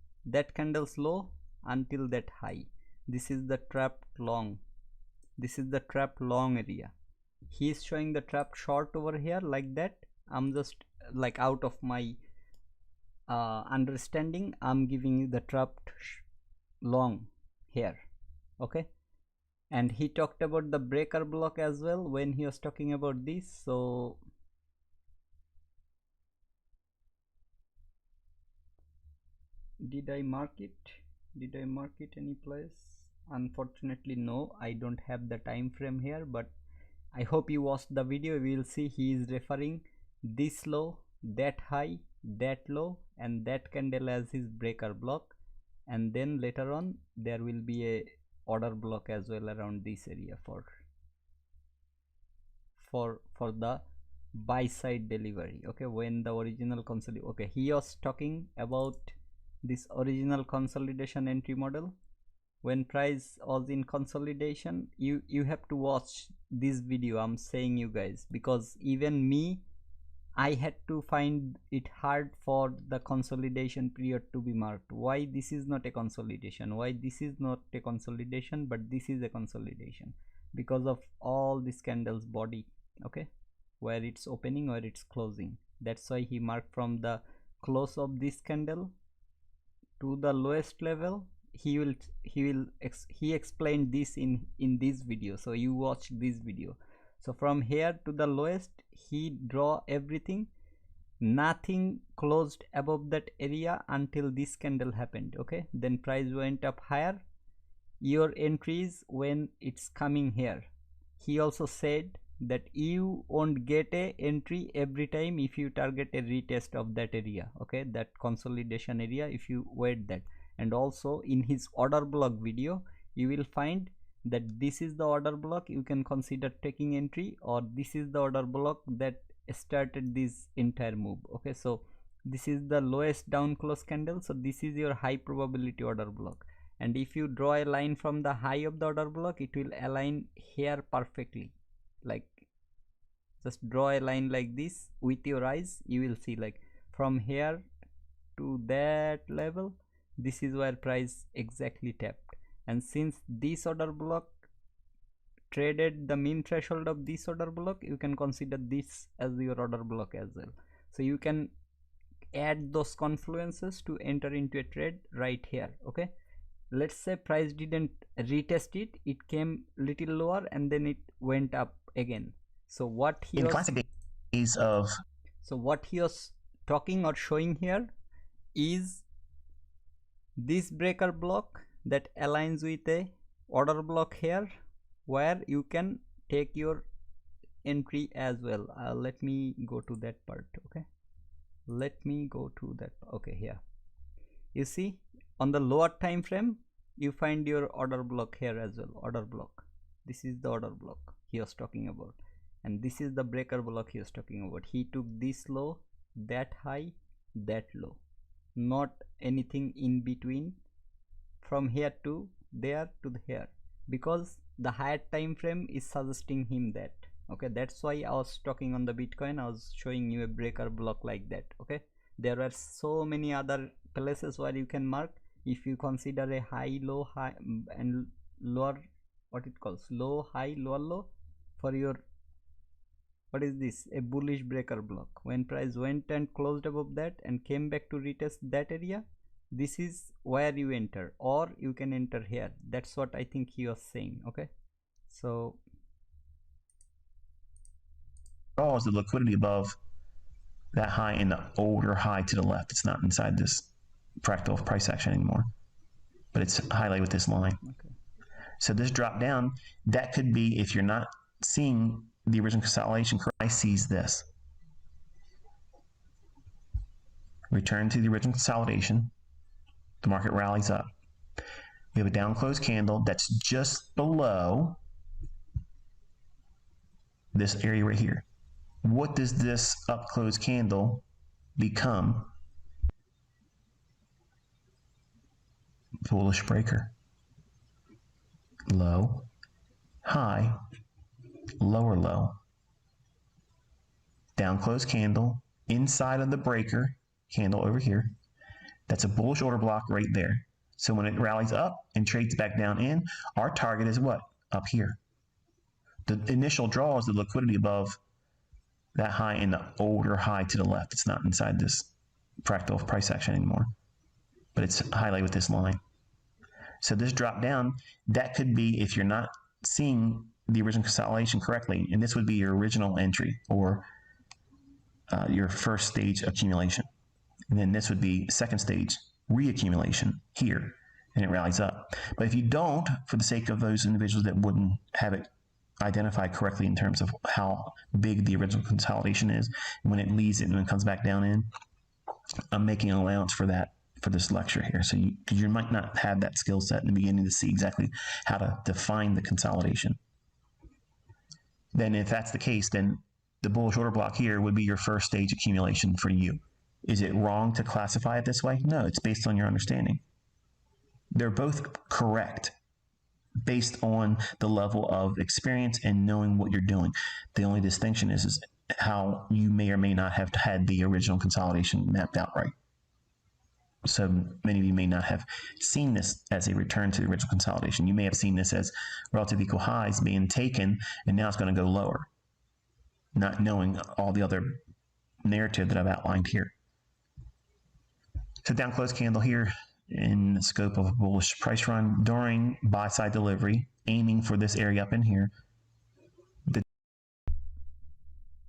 low until that high. This is the trapped long, this is the trapped long area. He is showing the trapped short over here like that. I'm just like out of my understanding, I'm giving you the trapped long here. Okay, and he talked about the breaker block as well when he was talking about this. So did I mark it? Did I mark it any place? Unfortunately no, I don't have the time frame here, but I hope you watched the video. We will see he is referring this low, that high, that low, and that candle as his breaker block, and then later on there will be a order block as well around this area for the buy side delivery. Okay, when the original consolidation, okay, he was talking about this original consolidation entry model. When price was in consolidation, you have to watch this video, I'm saying you guys, because even me, I had to find it hard for the consolidation period to be marked. Why this is not a consolidation, why this is not a consolidation, but this is a consolidation? Because of all this candles body. Okay, where it's opening, where it's closing. That's why he marked from the close of this candle to the lowest level. He explained this in this video, so you watch this video. So from here to the lowest, he draw everything, nothing closed above that area until this candle happened. Okay, then price went up higher. Your entries when it's coming here. He also said that you won't get a entry every time if you target a retest of that area. Okay, that consolidation area, if you wait that. And also in his order block video, you will find that this is the order block you can consider taking entry, or this is the order block that started this entire move. Okay, so this is the lowest down close candle, so this is your high probability order block. And if you draw a line from the high of the order block, it will align here perfectly. Like just draw a line like this with your eyes, you will see like from here to that level, this is where price exactly tapped. And since this order block traded the mean threshold of this order block, you can consider this as your order block as well. So you can add those confluences to enter into a trade right here. Okay, let's say price didn't retest it, it came little lower and then it went up again. So what he was, classic days of, so what he was talking or showing here is this breaker block that aligns with a order block here, where you can take your entry as well. Let me go to that part. Okay, let me go to that. Okay, here you see on the lower time frame you find your order block here as well. Order block, this is the order block he was talking about, and this is the breaker block he was talking about. He took this low, that high, that low, not anything in between from here to there to here, because the higher time frame is suggesting him that. Okay, that's why I was talking on the Bitcoin, I was showing you a breaker block like that. Okay, there are so many other places where you can mark. If you consider a high, low, high and lower, what it calls low, high, lower, low, for your, what is this, a bullish breaker block. When price went and closed above that and came back to retest that area, this is where you enter, or you can enter here. That's what I think he was saying. Okay, so Draws the liquidity above that high in the older high to the left. It's not inside this fractal price action anymore, but it's highlighted with this line. okay. So this drop down, that could be, if you're not seeing the original consolidation, I sees this. Return to the original consolidation. The market rallies up. We have a down close candle that's just below this area right here. What does this up close candle become? Bullish breaker. Low, high, lower low. Down close candle inside of the breaker candle over here. That's a bullish order block right there. So when it rallies up and trades back down in, our target is what? Up here. The initial draw is the liquidity above that high in the older high to the left. It's not inside this fractal price action anymore, but it's highlighted with this line. So this drop down, that could be, if you're not seeing the original consolidation correctly, and this would be your original entry or your first stage accumulation. And then this would be second stage reaccumulation here, and it rallies up. But if you don't, for the sake of those individuals that wouldn't have it identified correctly in terms of how big the original consolidation is, when it leaves it and when it comes back down in, I'm making an allowance for that for this lecture here. So you might not have that skill set in the beginning to see exactly how to define the consolidation. Then if that's the case, then the bullish order block here would be your first stage accumulation for you. Is it wrong to classify it this way? No, it's based on your understanding. They're both correct based on the level of experience and knowing what you're doing. The only distinction is how you may or may not have had the original consolidation mapped out right. So many of you may not have seen this as a return to the original consolidation. You may have seen this as relative equal highs being taken, and now it's going to go lower, not knowing all the other narrative that I've outlined here. So down close candle here in the scope of a bullish price run during buy side delivery, aiming for this area up in here.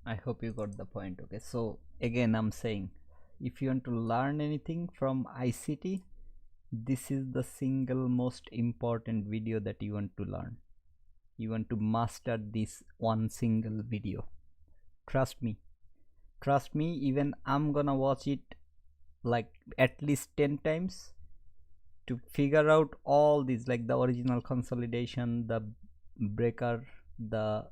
I hope you got the point. Okay, so again I'm saying, if you want to learn anything from ICT, this is the single most important video that you want to learn. You want to master this one single video. Trust me, even I'm gonna watch it like at least 10 times to figure out all these, like the original consolidation, the breaker, the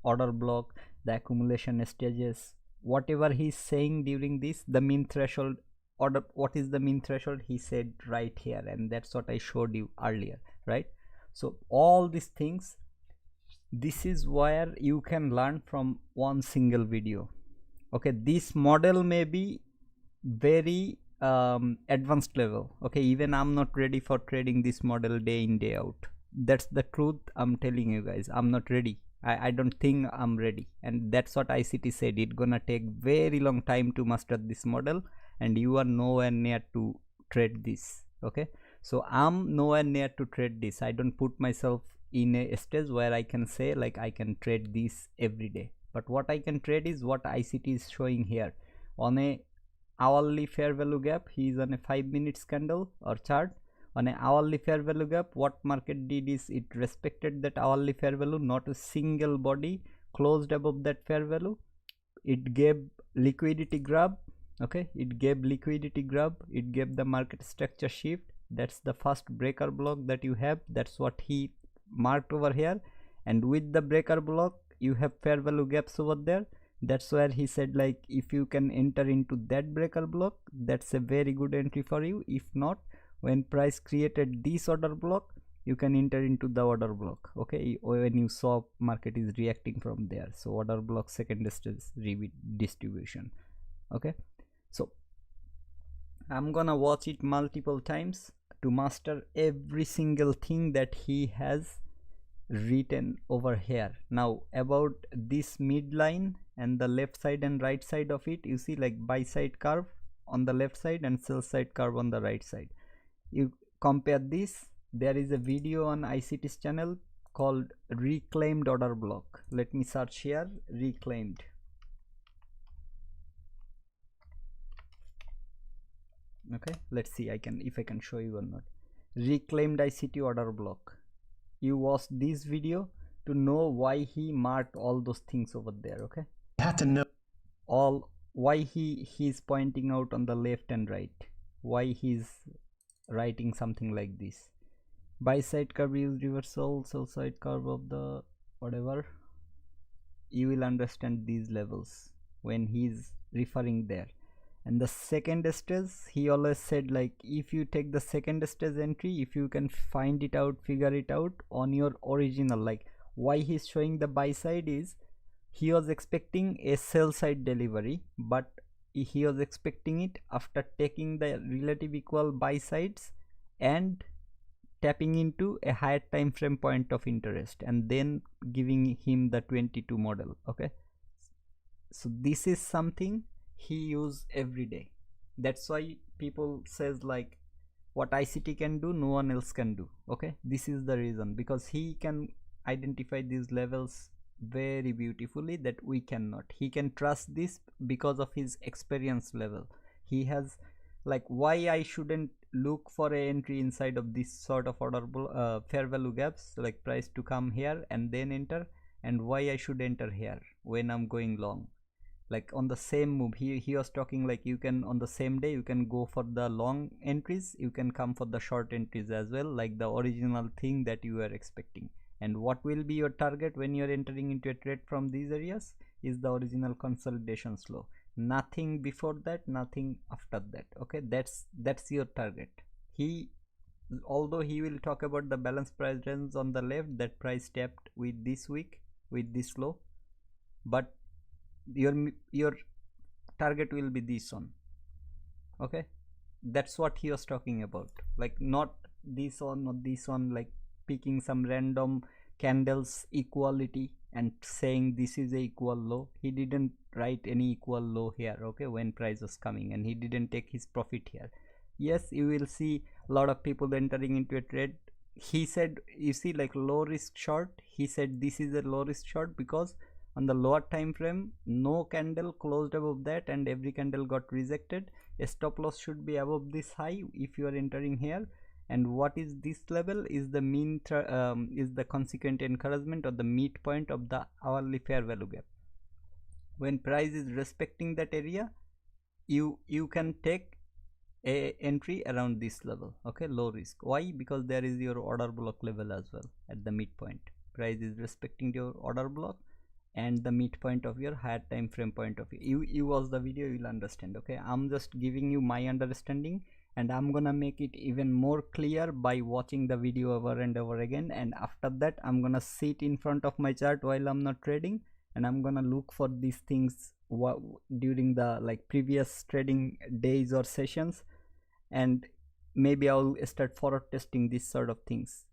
order block, the accumulation stages, whatever he's saying during this, the mean threshold order. What is the mean threshold? He said right here, and that's what I showed you earlier, right? So all these things, this is where you can learn from one single video. Okay, this model may be very advanced level. Okay, even I'm not ready for trading this model day in day out. That's the truth. I'm telling you guys, I'm not ready. I don't think I'm ready, and that's what ICT said. It's gonna take very long time to master this model, and you are nowhere near to trade this. Okay, so I'm nowhere near to trade this. I don't put myself in a stage where I can say like I can trade this every day, but what I can trade is what ICT is showing here on a hourly fair value gap. He is on a 5 minutes candle or chart. On an hourly fair value gap, what market did is it respected that hourly fair value. Not a single body closed above that fair value. It gave liquidity grab. Okay, it gave liquidity grab. It gave the market structure shift. That's the first breaker block that you have. That's what he marked over here. And with the breaker block, you have fair value gaps over there. That's where he said like, if you can enter into that breaker block, that's a very good entry for you. If not, when price created this order block, you can enter into the order block. Okay, when you saw market is reacting from there. So order block second stage distribution. Okay, so I'm gonna watch it multiple times to master every single thing that he has written over here. Now about this midline and the left side and right side of it, you see like buy side curve on the left side and sell side curve on the right side. You compare this. There is a video on ICT's channel called reclaimed order block. Let me search here, reclaimed. Okay, let's see if I can show you or not. Reclaimed ICT order block. You watch this video to know why he marked all those things over there. Okay, You have to know all why he's pointing out on the left and right, why he's writing something like this. Buy side curve use reversal, sell side curve of the whatever. You will understand these levels when he's referring there. And the second stage, he always said like if you take the second stage entry, if you can find it out, figure it out on your original, like why he's showing the buy side is he was expecting a sell side delivery, but he was expecting it after taking the relative equal buy sides and tapping into a higher time frame point of interest and then giving him the 22 model. Okay, so this is something he use every day. That's why people says like what ICT can do no one else can do. Okay, this is the reason, because he can identify these levels very beautifully that we cannot. He can trust this because of his experience level. He has like why I shouldn't look for a entry inside of this sort of order fair value gaps, like price to come here and then enter, and why I should enter here when I'm going long. Like on the same move, he was talking like you can on the same day you can go for the long entries, you can come for the short entries as well, like the original thing that you were expecting. And what will be your target when you're entering into a trade from these areas is the original consolidation slow. Nothing before that, nothing after that. Okay, that's your target. Although he will talk about the balance price range on the left, that price tapped with this week with this low, but your target will be this one. Okay, that's what he was talking about, like not this one or this one, like picking some random candles equality and saying this is a equal low. He didn't write any equal low here. Okay, when price was coming, and he didn't take his profit here. Yes, you will see a lot of people entering into a trade. He said, you see like low risk short, he said this is a low risk short because on the lower time frame no candle closed above that and every candle got rejected. A stop loss should be above this high if you are entering here. And what is this level is the mean is the consequent encouragement or the midpoint of the hourly fair value gap. When price is respecting that area, you can take a entry around this level. Okay, low risk. Why? Because there is your order block level as well at the midpoint. Price is respecting your order block and the midpoint of your higher time frame point of view. You watch the video, you will understand. Okay, I'm just giving you my understanding, and I'm gonna make it even more clear by watching the video over and over again. And after that I'm gonna sit in front of my chart while I'm not trading, and I'm gonna look for these things during the like previous trading days or sessions, and maybe I'll start forward testing this sort of things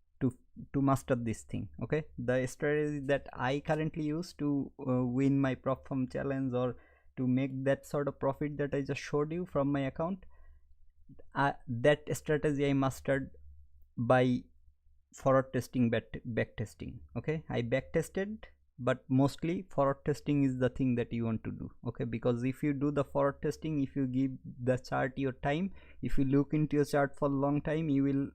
to master this thing. Okay, the strategy that I currently use to win my prop firm challenge or to make that sort of profit that I just showed you from my account, that strategy I mastered by forward testing, back testing. Okay, I back tested, but mostly forward testing is the thing that you want to do. Okay, because if you do the forward testing, if you give the chart your time, if you look into your chart for a long time, you will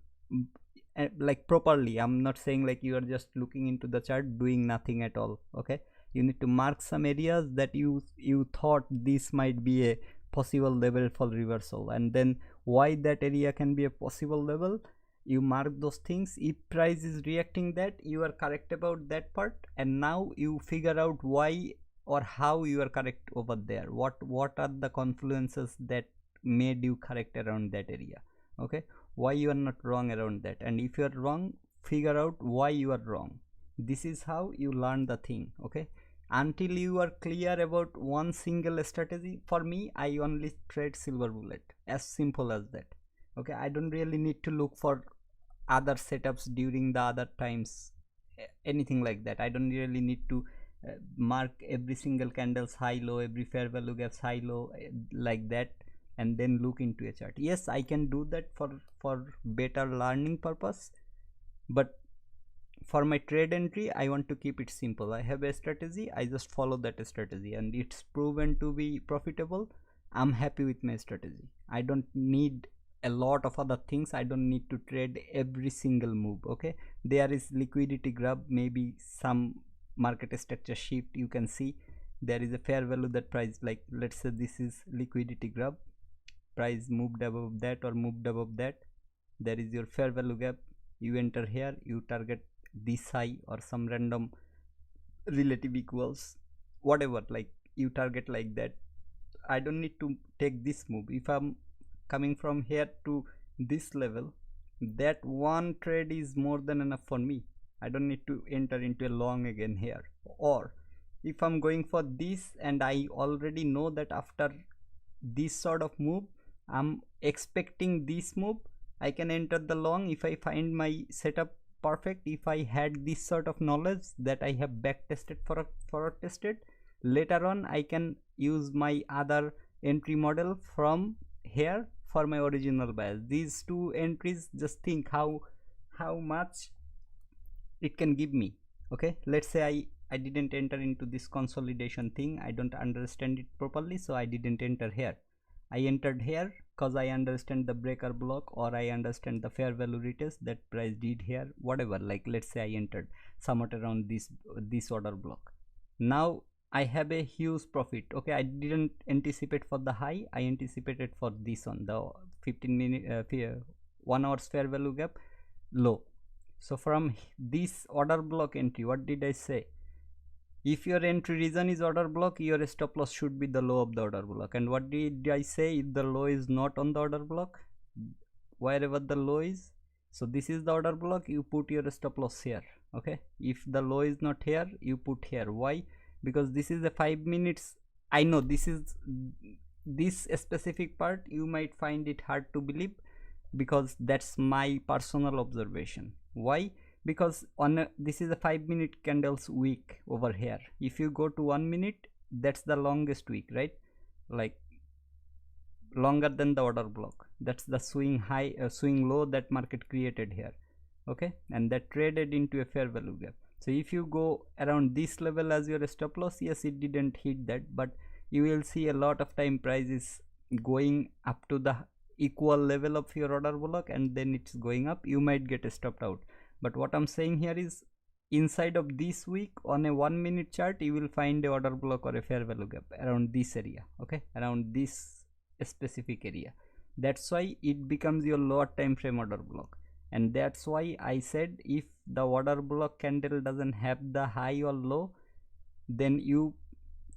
like properly. I'm not saying like you are just looking into the chart doing nothing at all. Okay, you need to mark some areas that you thought this might be a possible level for reversal, and then why that area can be a possible level, you mark those things. If price is reacting that, you are correct about that part, and now you figure out why or how you are correct over there. What are the confluences that made you correct around that area. Okay, why you are not wrong around that, and if you are wrong, figure out why you are wrong. This is how you learn the thing. Okay, until you are clear about one single strategy. For me, I only trade silver bullet, as simple as that. Okay, I don't really need to look for other setups during the other times anything like that. I don't really need to mark every single candle's high low, every fair value gap's high low, like that, and then look into a chart. Yes, I can do that for better learning purpose, but for my trade entry I want to keep it simple. I have a strategy, I just follow that strategy, and it's proven to be profitable. I'm happy with my strategy. I don't need a lot of other things. I don't need to trade every single move. Okay, there is liquidity grab, maybe some market structure shift. You can see there is a fair value that price, like let's say this is liquidity grab, price moved above that or moved above that, there is your fair value gap. You enter here, you target this high or some random relative equals, whatever, like you target like that. I don't need to take this move. If I'm coming from here to this level, that one trade is more than enough for me. I don't need to enter into a long again here. Or if I'm going for this and I already know that after this sort of move I'm expecting this move, I can enter the long if I find my setup perfect. If I had this sort of knowledge that I have back tested forward tested, later on I can use my other entry model from here for my original bias. These two entries, just think how much it can give me. Okay, let's say I didn't enter into this consolidation thing. I don't understand it properly, so I didn't enter here. I entered here because I understand the breaker block, or I understand the fair value retest that price did here, whatever. Like let's say I entered somewhat around this order block. Now I have a huge profit. Okay, I didn't anticipate for the high, I anticipated for this on the 15-minute 1 hour's fair value gap low. So from this order block entry, what did I say? If your entry region is order block, your stop loss should be the low of the order block. And what did I say? If the low is not on the order block, wherever the low is, so this is the order block, you put your stop loss here. Okay, if the low is not here, you put here. Why? Because this is a 5 minutes. I know this specific part you might find it hard to believe, because that's my personal observation. Why? Because this is a 5-minute candles wick over here. If you go to 1 minute, that's the longest wick, right? Like longer than the order block. That's the swing high, swing low that market created here. Okay, and that traded into a fair value gap. So if you go around this level as your stop loss, yes, it didn't hit that, but you will see a lot of time price is going up to the equal level of your order block, and then it's going up. You might get stopped out. But what I'm saying here is, inside of this week on a 1 minute chart, you will find a order block or a fair value gap around this area. Okay, around this specific area. That's why it becomes your lower time frame order block. And that's why I said, if the order block candle doesn't have the high or low, then you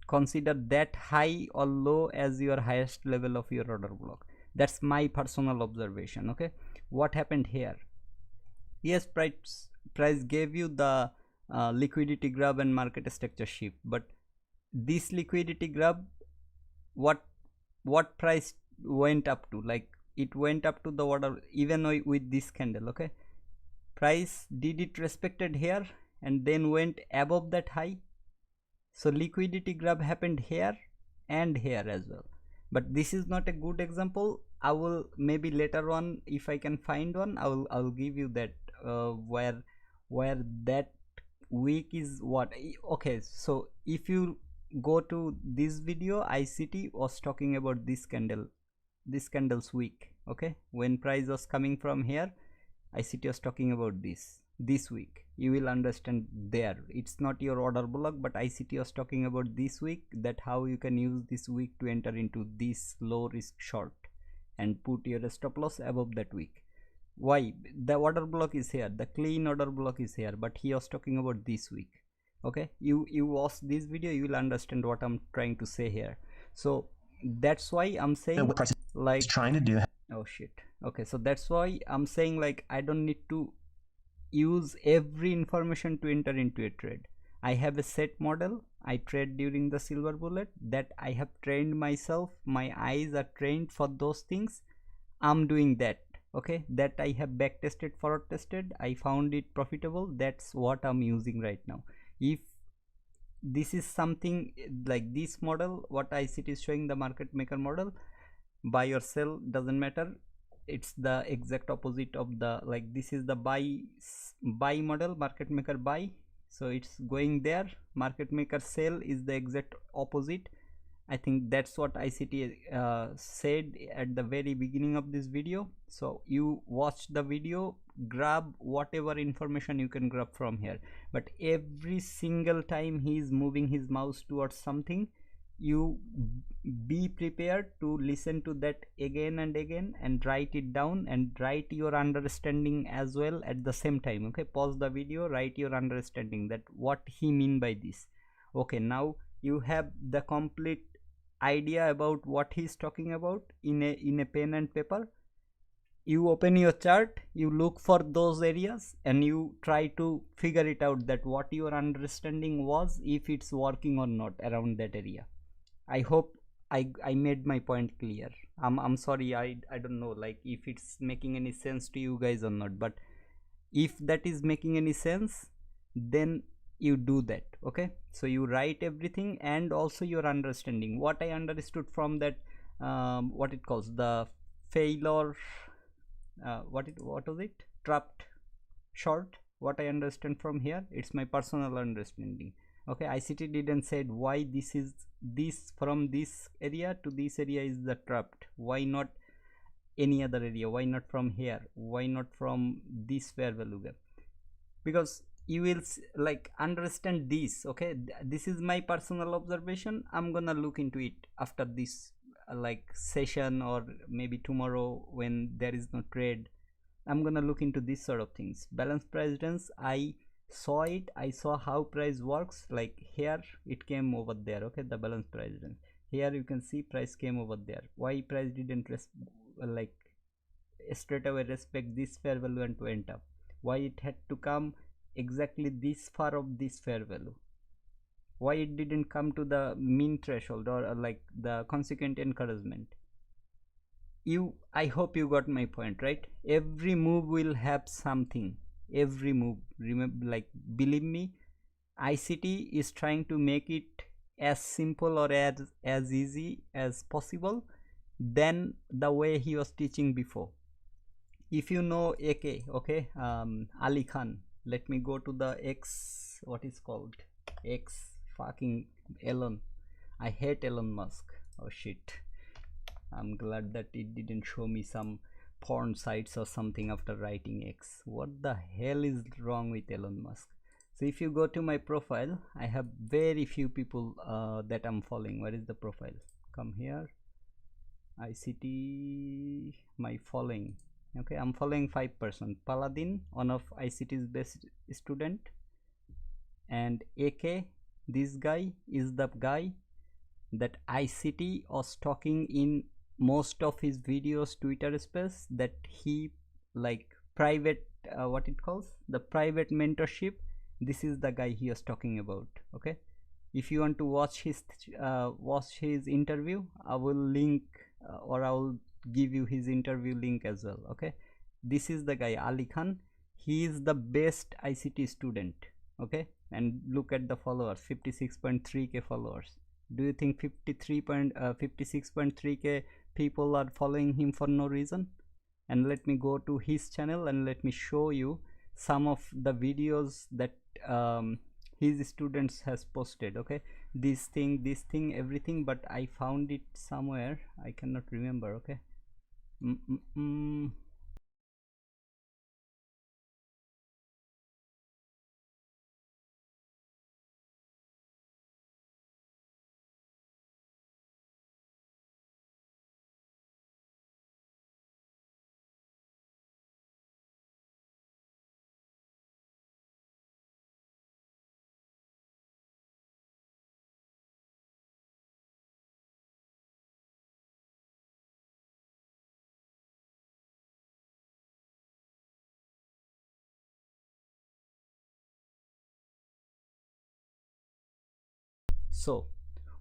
consider that high or low as your highest level of your order block. That's my personal observation. Okay, what happened here? Yes, price gave you the liquidity grab and market structure shift, but this liquidity grab, what price went up to? Like it went up to the order, even with this candle. Okay, price did it respected here and then went above that high. So liquidity grab happened here and here as well. But this is not a good example. I will maybe later on, if I can find one, I'll give you that where that week is what. Okay, so if you go to this video, ICT was talking about this candle's week. Okay, when price was coming from here, ICT was talking about this week. You will understand there. It's not your order block, but ICT was talking about this week, that how you can use this week to enter into this low risk short and put your stop loss above that week. Why? The order block is here, the clean order block is here, but he was talking about this week. Okay, you watch this video, you will understand what I'm trying to say here. So that's why I'm saying, like, trying to do. Oh shit. Okay, so that's why I'm saying, like, I don't need to use every information to enter into a trade. I have a set model. I trade during the silver bullet that I have trained myself. My eyes are trained for those things. I'm doing that. okay, that I have back tested, forward tested, I found it profitable. That's what I'm using right now. If this is something like this model, what ICT is showing, the market maker model, buy or sell doesn't matter, it's the exact opposite of the, like, this is the buy model, market maker buy, so it's going there. Market maker sell is the exact opposite. I think that's what ICT said at the very beginning of this video. So you watch the video, grab whatever information you can grab from here, but every single time he is moving his mouse towards something, you be prepared to listen to that again and again and write it down and write your understanding as well at the same time. Okay, pause the video, write your understanding, that what he mean by this. Okay, now you have the complete idea about what he's talking about in a pen and paper. You open your chart, you look for those areas, and you try to figure it out, that what your understanding was, if it's working or not around that area. I hope I made my point clear. I'm sorry, I don't know, like, if it's making any sense to you guys or not, but if that is making any sense, then you do that. Okay, so you write everything and also your understanding. What I understood from that, what it calls the failure, what was it, trapped short, what I understand from here, it's my personal understanding. Okay, ICT didn't said why this is this, from this area to this area is the trapped, why not any other area, why not from here, why not from this fair value gap, because you will like understand this. Okay, this is my personal observation. I'm gonna look into it after this like session, or maybe tomorrow when there is no trade. I'm gonna look into this sort of things. Balance price range, I saw it, I saw how price works. Like here it came over there. Okay, the balance price range, here you can see price came over there. Why price didn't like straight away respect this fair value and went up? Why it had to come exactly this far of this fair value? Why it didn't come to the mean threshold, or like the consequent encouragement? I hope you got my point, right? Every move will have something, every move. Remember, like, believe me, ICT is trying to make it as simple or as easy as possible than the way he was teaching before. If you know AK, okay, Ali Khan, let me go to the X, what is called X, fucking Elon. I hate Elon Musk. Oh shit, I'm glad that it didn't show me some porn sites or something after writing X. What the hell is wrong with Elon Musk? So if you go to my profile, I have very few people that I'm following. Where is the profile? Come here, ICT, my following. Okay, I'm following 5%. Paladin, one of ICT's best student, and AK, this guy is the guy that ICT was talking in most of his videos, Twitter space, that he like private, what it calls, the private mentorship. This is the guy he was talking about. Okay, if you want to watch his interview, I will link or I will give you his interview link as well. Okay, this is the guy Ali Khan. He is the best ICT student. Okay, and look at the followers, 56.3k followers. Do you think 56.3k people are following him for no reason? And let me go to his channel and let me show you some of the videos that his students has posted. Okay, this thing, everything, but I found it somewhere, I cannot remember. Okay, so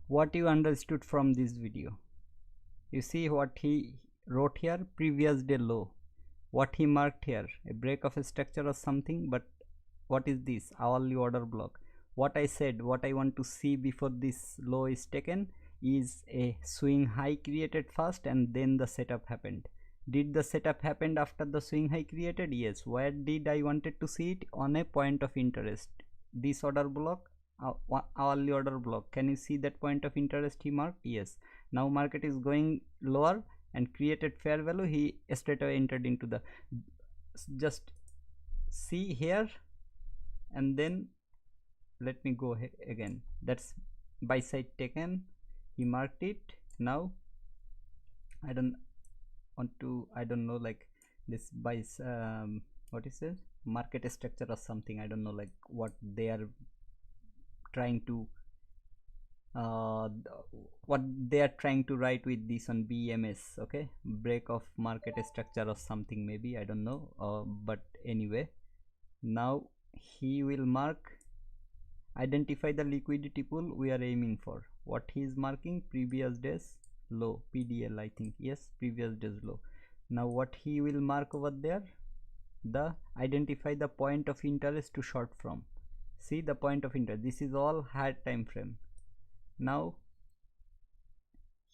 what you understood from this video? You see what he wrote here, previous day low. what he marked here, a break of a structure or something. But what is this? Hourly order block. What I said, what I want to see before this low is taken is a swing high created first and then the setup happened. Did the setup happen after the swing high created? Yes. Where did I wanted to see it? On a point of interest. This order block, hourly order block. Can you see that point of interest he marked? Yes. Now market is going lower and created fair value. He straight away entered into the, just see here, and then let me go again. That's buy side taken. He marked it. Now I don't want to, I don't know, like this buys what is it, market structure or something. I don't know like what they are trying to what they are trying to write with this on BMS. Okay, break of market structure or something, maybe, I don't know, but anyway, now he will mark, identify the liquidity pool we are aiming for. What he is marking? Previous days low, PDL, I think. Yes, previous days low. Now what he will mark over there? The identify the point of interest to short from. See the point of interest, this is all higher time frame. Now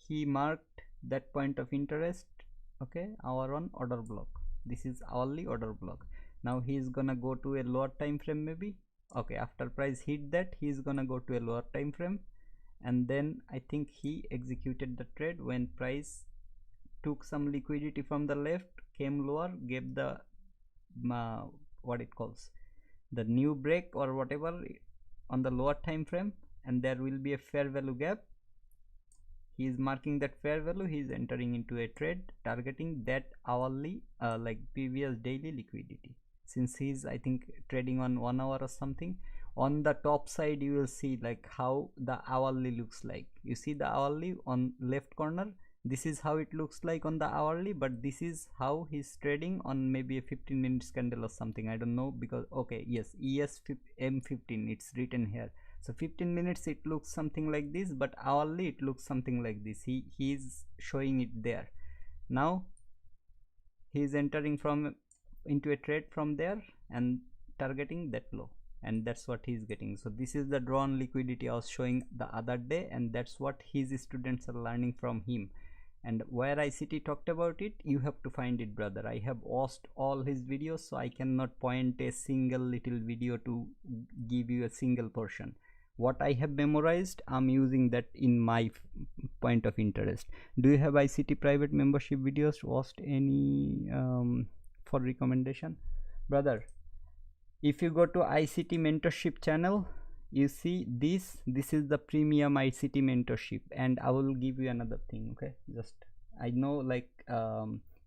he marked that point of interest. Okay, hour on order block. This is hourly order block. Now he is gonna go to a lower time frame, maybe. Okay, after price hit that, he is gonna go to a lower time frame, and then I think he executed the trade when price took some liquidity from the left, came lower, gave the what it calls, the new break or whatever on the lower time frame, and there will be a fair value gap. He is marking that fair value. He is entering into a trade targeting that hourly like previous daily liquidity. Since he is, I think, trading on 1 hour or something, on the top side you will see like how the hourly looks like. You see the hourly on left corner, this is how it looks like on the hourly, but this is how he's trading on maybe a 15 minutes candle or something. I don't know, because okay, yes, M15 it's written here. So 15 minutes it looks something like this, but hourly it looks something like this. He is showing it there. Now he is entering from into a trade from there and targeting that low, and that's what he is getting. So this is the drawn liquidity I was showing the other day, and that's what his students are learning from him. And where ICT talked about it, you have to find it, brother. I have watched all his videos, so I cannot point a single little video to give you a single portion. What I have memorized, I'm using that in my point of interest. Do you have ICT private membership videos watched any for recommendation, brother? If you go to ICT mentorship channel, you see this is the premium ICT mentorship, and I will give you another thing. Okay, just I know like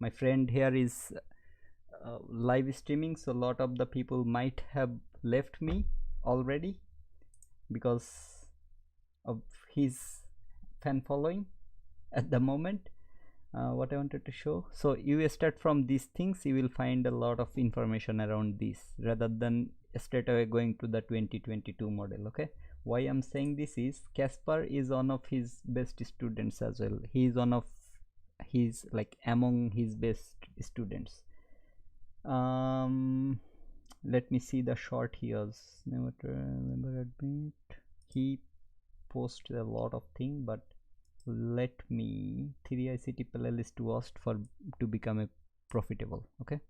my friend here is live streaming, so a lot of the people might have left me already because of his fan following at the moment. What I wanted to show, so you start from these things, you will find a lot of information around this rather than straight away going to the 2022 model. Okay, why I'm saying this is Casper is one of his best students as well. He is one of his, like, among his best students. Let me see the short here. Never remember admit. He posted a lot of things, but let me 3 ICT playlist to watch for to become a profitable. Okay,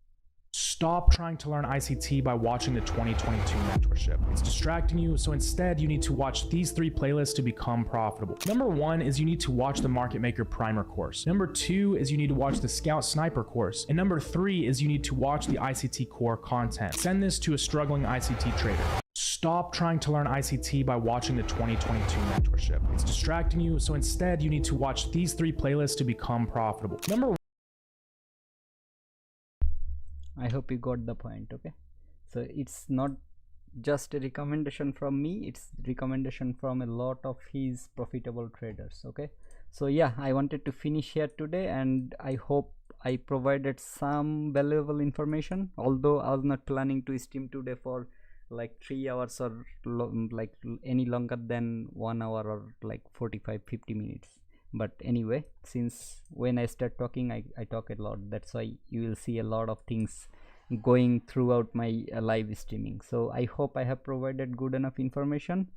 Stop trying to learn ICT by watching the 2022 mentorship. It's distracting you, so instead you need to watch these 3 playlists to become profitable. Number 1 is you need to watch the Market Maker Primer course. Number 2 is you need to watch the Scout Sniper course. And number 3 is you need to watch the ICT core content. Send this to a struggling ICT trader. Stop trying to learn ICT by watching the 2022 mentorship. It's distracting you, so instead you need to watch these 3 playlists to become profitable. Number 1. I hope you got the point. Okay, so it's not just a recommendation from me, it's recommendation from a lot of his profitable traders. Okay, so yeah, I wanted to finish here today, and I hope I provided some valuable information, although I was not planning to stream today for like 3 hours or like any longer than 1 hour or like 45-50 minutes. But anyway, since when I start talking, I talk a lot. That's why you will see a lot of things going throughout my live streaming. So I hope I have provided good enough information.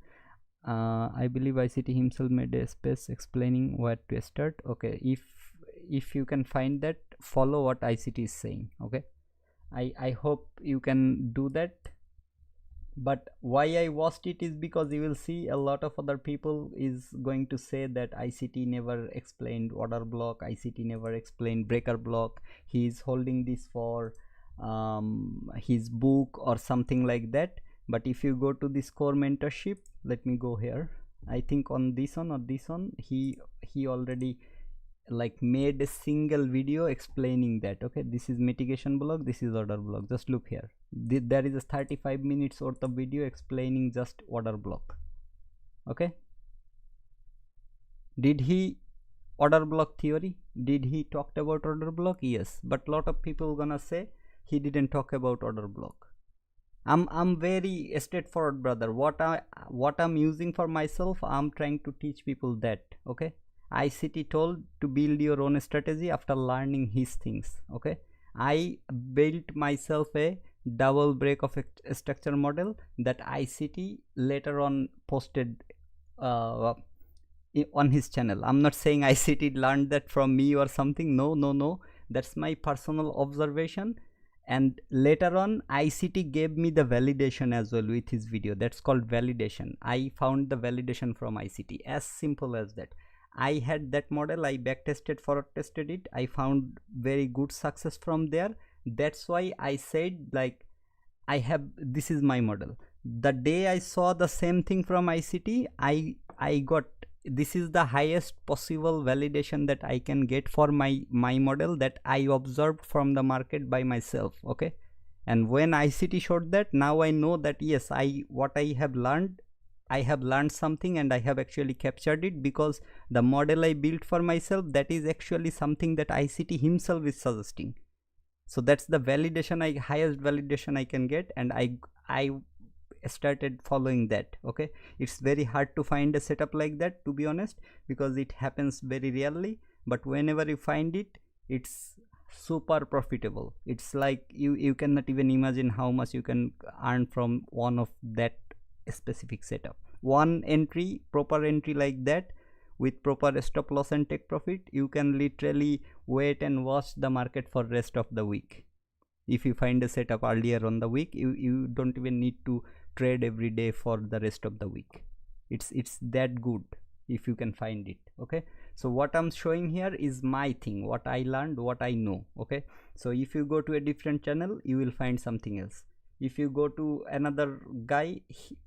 I believe ICT himself made a space explaining where to start. Okay, if you can find that, follow what ICT is saying. Okay, I hope you can do that. But why I watched it is because you will see a lot of other people is going to say that ICT never explained order block, ICT never explained breaker block, he is holding this for his book or something like that. But if you go to this core mentorship, let me go here, I think on this one or this one, he already like made a single video explaining that. Okay, this is mitigation block, this is order block. Just look here, there is a 35 minutes worth of video explaining just order block. Okay, did he order block theory, did he talked about order block? Yes, but lot of people gonna say he didn't talk about order block. I'm very straightforward, brother. What I'm using for myself, I'm trying to teach people that. Okay, ICT told to build your own strategy after learning his things. Okay, I built myself a double break of a structure model that ICT later on posted on his channel. I'm not saying ICT learned that from me or something. No, that's my personal observation. And later on ICT gave me the validation as well with his video. That's called validation. I found the validation from ICT, as simple as that. I had that model, I backtested, forward tested it, I found very good success from there. That's why I said like this is my model. The day I saw the same thing from ICT, I got, this is the highest possible validation that I can get for my model that I observed from the market by myself. Okay, and when ICT showed that, now I know that yes, what I have learned something, and I have actually captured it, because the model I built for myself, that is actually something that ICT himself is suggesting. So that's the validation, highest validation I can get, and I started following that. Okay, it's very hard to find a setup like that, to be honest, because it happens very rarely, but whenever you find it, it's super profitable. It's like you cannot even imagine how much you can earn from one of that specific setup. One entry, proper entry like that, with proper stop loss and take profit, you can literally wait and watch the market for rest of the week. If you find a setup earlier on the week, you don't even need to trade every day for the rest of the week. It's that good if you can find it. Okay, so what I'm showing here is my thing, what I learned, what I know. Okay, so if you go to a different channel, you will find something else. If you go to another guy,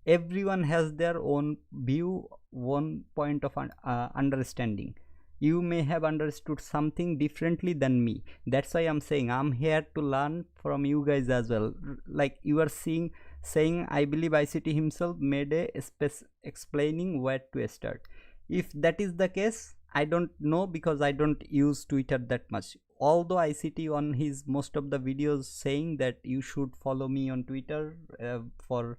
everyone has their own view, one point of understanding. You may have understood something differently than me. That's why I'm saying I'm here to learn from you guys as well. Like you are saying I believe ICT himself made a space explaining where to start. If that is the case, I don't know, because I don't use Twitter that much. Although ICT on his most of the videos saying that you should follow me on Twitter for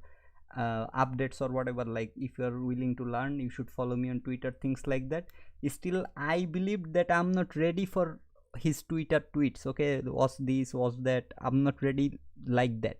updates or whatever, like if you are willing to learn, you should follow me on Twitter, things like that. Still I believe that I'm not ready for his Twitter tweets. Okay, was this, was that, I'm not ready like that.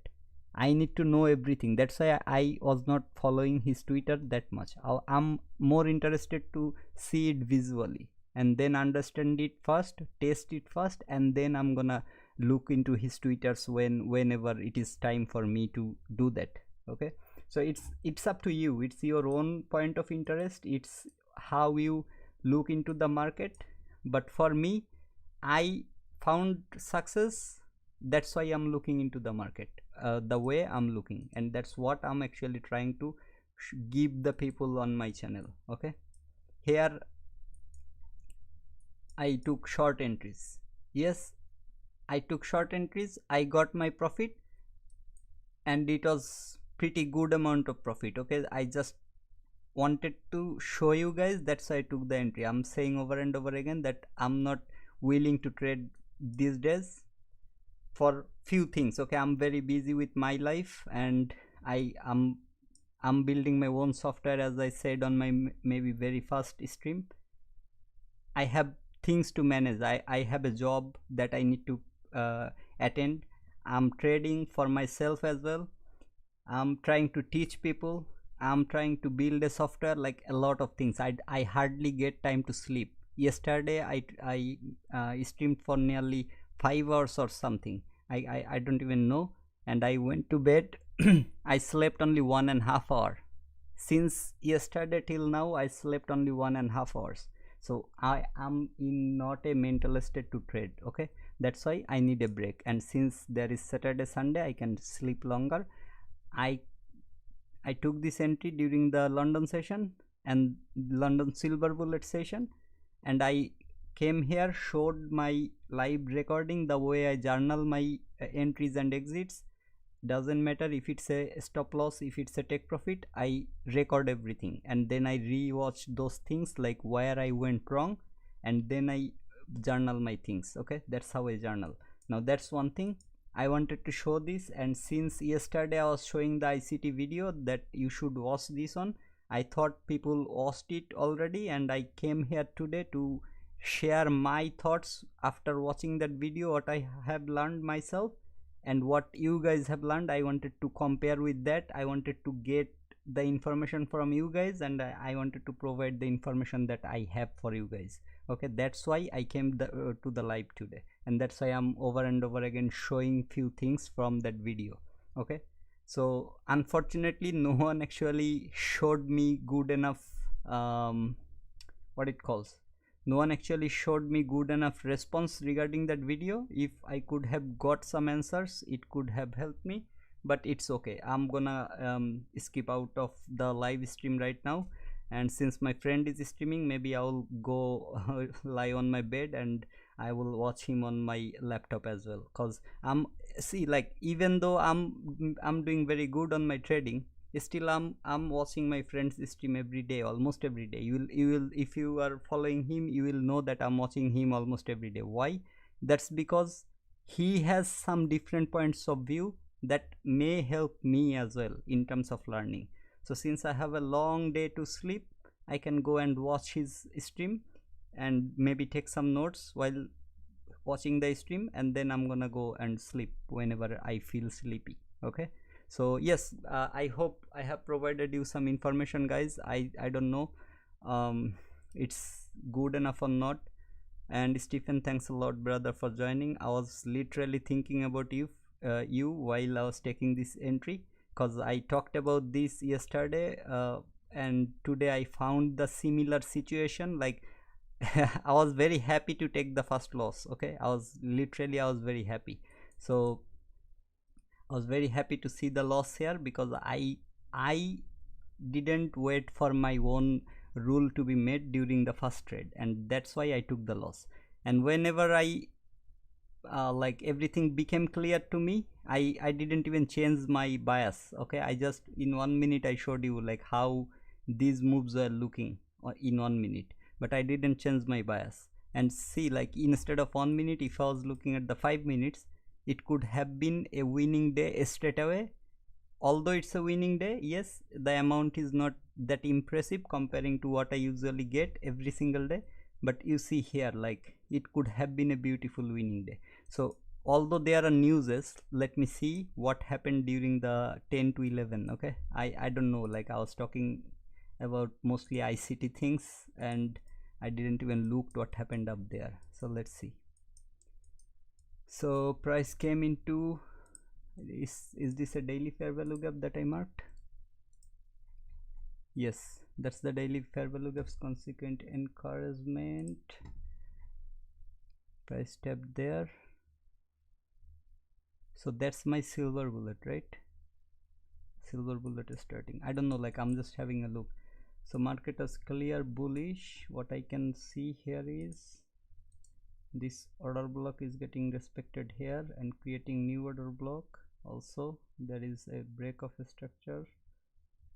I need to know everything. That's why I was not following his Twitter that much. I'm more interested to see it visually and then understand it first, test it first, and then I'm gonna look into his Twitters whenever it is time for me to do that. Okay, so it's up to you. It's your own point of interest. It's how you look into the market. But for me, I found success. That's why I'm looking into the market the way I'm looking, and that's what I'm actually trying to give the people on my channel. Okay, here I took short entries. Yes, I took short entries, I got my profit, and it was pretty good amount of profit. Okay, I just wanted to show you guys, that's why I took the entry. I'm saying over and over again that I'm not willing to trade these days for few things. Okay, I'm very busy with my life, and I'm building my own software, as I said on my maybe very first stream. I have things to manage. I have a job that I need to attend. I'm trading for myself as well. I'm trying to teach people. I'm trying to build a software, like a lot of things. I hardly get time to sleep. Yesterday I streamed for nearly 5 hours or something. I don't even know. And I went to bed. I slept only 1.5 hour. Since yesterday till now I slept only 1.5 hours. So I am in not a mental state to trade. Okay, that's why I need a break. And since there is Saturday Sunday, I can sleep longer. I took this entry during the London session and London Silver Bullet session, and I came here, showed my live recording, the way I journal my entries and exits. Doesn't matter if it's a stop loss, if it's a take profit, I record everything, and then I rewatch those things, like where I went wrong, and then I journal my things. Okay, that's how I journal. Now that's one thing I wanted to show this. And since yesterday I was showing the ICT video that you should watch this one, I thought people watched it already, and I came here today to share my thoughts after watching that video, what I have learned myself and what you guys have learned. I wanted to compare with that. I wanted to get the information from you guys, and I wanted to provide the information that I have for you guys. Okay, that's why I came to the live today, and that's why I'm over and over again showing few things from that video. Okay, so unfortunately no one actually showed me good enough what it calls no one actually showed me good enough response regarding that video. If I could have got some answers, it could have helped me, but it's okay. I'm gonna skip out of the live stream right now, and since my friend is streaming, maybe I'll go lie on my bed and I will watch him on my laptop as well. Cause see, like, even though I'm doing very good on my trading, still I'm watching my friend's stream every day, almost every day. You will if you are following him, you will know that I'm watching him almost every day. Why? That's because he has some different points of view that may help me as well in terms of learning. So since I have a long day to sleep, I can go and watch his stream and maybe take some notes while watching the stream, and then I'm gonna go and sleep whenever I feel sleepy. Okay, so yes, I hope I have provided you some information, guys. I don't know it's good enough or not. And Stephen, thanks a lot, brother, for joining. I was literally thinking about you while I was taking this entry, because I talked about this yesterday, and today I found the similar situation. Like, I was very happy to take the first loss. Okay, I was very happy. So I was very happy to see the loss here, because I didn't wait for my own rule to be made during the first trade, and that's why I took the loss. And whenever I like, everything became clear to me, I didn't even change my bias. Okay, I just, in 1 minute, I showed you like how these moves are looking in 1 minute, but I didn't change my bias. And see, like, instead of 1 minute, if I was looking at the 5 minutes, it could have been a winning day straight away. Although it's a winning day, yes, the amount is not that impressive comparing to what I usually get every single day, but you see here, like, it could have been a beautiful winning day. So although there are newses, let me see what happened during the 10 to 11. Okay, I don't know, like, I was talking about mostly ICT things, and I didn't even look what happened up there. So let's see. So price came into, is this a daily fair value gap that I marked? Yes, that's the daily fair value gap's consequent encouragement. Price tapped there. So that's my silver bullet, right? Silver bullet is starting. I don't know, like, I'm just having a look. So market is clear bullish. What I can see here is this order block is getting respected here and creating new order block. Also there is a break of a structure,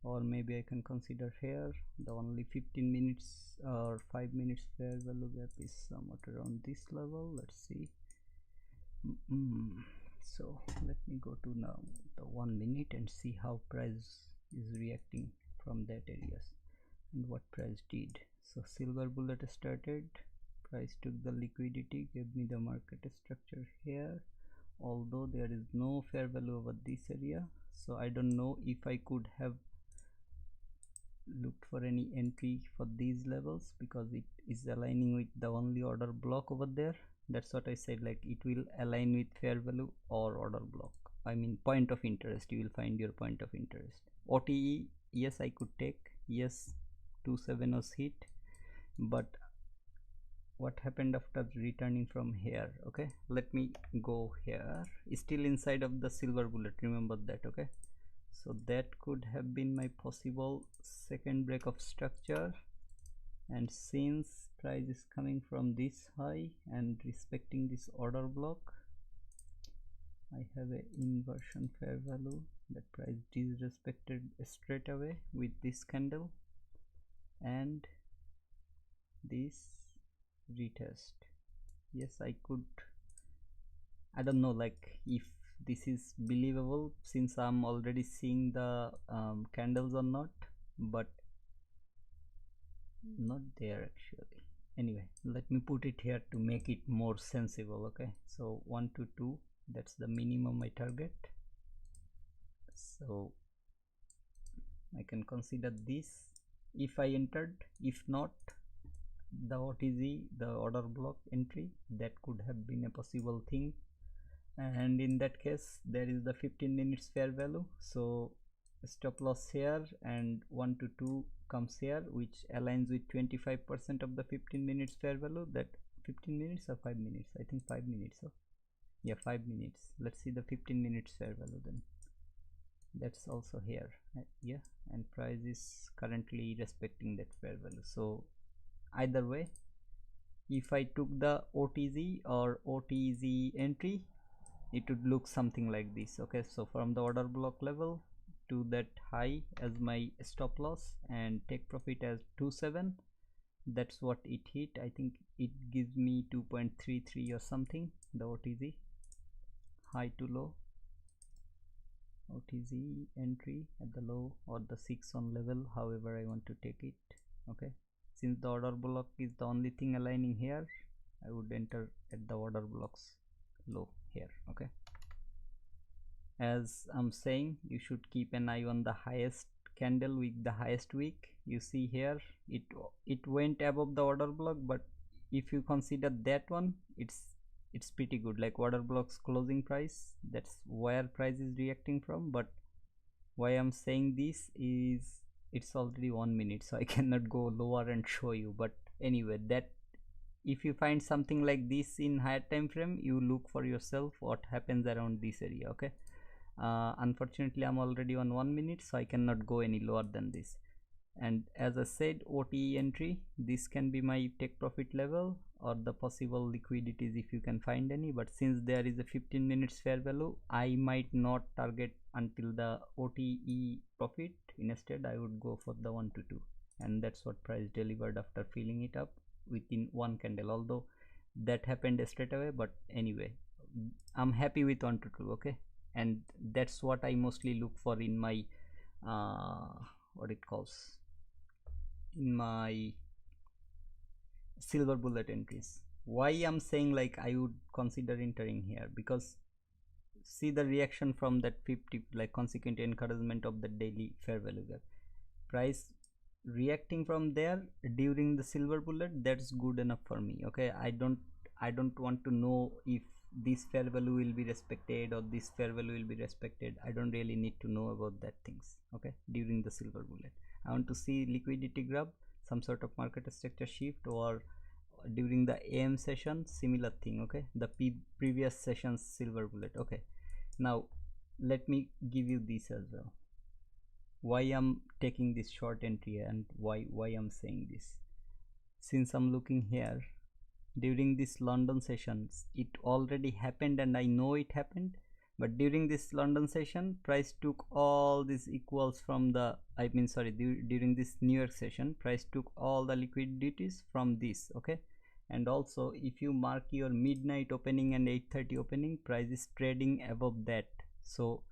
or maybe I can consider here the only 15 minutes or 5 minutes fair value gap is somewhat around this level. Let's see. So let me go to now the 1 minute and see how price is reacting from that areas and what price did. So silver bullet started price took the liquidity, gave me the market structure here, although there is no fair value over this area. So I don't know if I could have looked for any entry for these levels, because it is aligning with the only order block over there. That's what I said, like it will align with fair value or order block. I mean point of interest, you will find your point of interest. OTE, yes, I could take, yes, 27 was hit, but what happened after returning from here? Okay, let me go here, still inside of the silver bullet, remember that. Okay, so that could have been my possible second break of structure, and since price is coming from this high and respecting this order block, I have a inversion fair value that price disrespected straight away with this candle and this retest. Yes, I could, I don't know like if this is believable since I'm already seeing the candles or not, but not there actually. Anyway, let me put it here to make it more sensible. Okay, so 1 to 2, that's the minimum I target, so I can consider this if I entered. If not, the OTZ, the order block entry, that could have been a possible thing, and in that case there is the 15 minutes fair value, so stop loss here and 1 to 2 comes here, which aligns with 25% of the 15 minutes fair value. That 15 minutes or 5 minutes, I think 5 minutes. So yeah, 5 minutes. Let's see the 15 minutes fair value then. That's also here. Yeah, and price is currently respecting that fair value. So either way, if I took the OTZ or OTZ entry, it would look something like this. Okay, so from the order block level to that high as my stop loss and take profit as 27, that's what it hit. I think it gives me 2.33 or something, the OTZ, high to low. OTZ entry at the low or the 6 on level, however I want to take it. Okay, since the order block is the only thing aligning here, I would enter at the order blocks low here. Okay, as I'm saying, you should keep an eye on the highest candle with the highest wick. You see here it went above the order block, but if you consider that one, it's pretty good, like order blocks closing price, that's where price is reacting from. But why I'm saying this is it's already 1 minute, so I cannot go lower and show you. But anyway, that if you find something like this in higher time frame, you look for yourself what happens around this area. Okay, unfortunately I'm already on 1 minute, so I cannot go any lower than this. And as I said, OTE entry, this can be my take profit level or the possible liquidities if you can find any. But since there is a 15 minutes fair value, I might not target until the OTE profit. Instead I would go for the 1 to 2, and that's what price delivered after filling it up within one candle, although that happened straight away. But anyway, I'm happy with 1 to 2. Okay, and that's what I mostly look for in my what it calls, in my silver bullet entries. Why I'm saying like I would consider entering here, because see the reaction from that 50, like consequent encouragement of the daily fair value gap, price reacting from there during the silver bullet, that's good enough for me. Okay, I don't want to know if this fair value will be respected or this fair value will be respected. I don't really need to know about that things. Okay, during the silver bullet I want to see liquidity grab, some sort of market structure shift, or during the AM session similar thing. Okay, the previous session's silver bullet. Okay, now let me give you this as well, why I'm taking this short entry and why I'm saying this. Since I'm looking here during this London sessions, it already happened and I know it happened, but during this London session price took all these equals from the, I mean sorry, during this New York session price took all the liquidities from this. Okay, and also if you mark your midnight opening and 8:30 opening, price is trading above that. So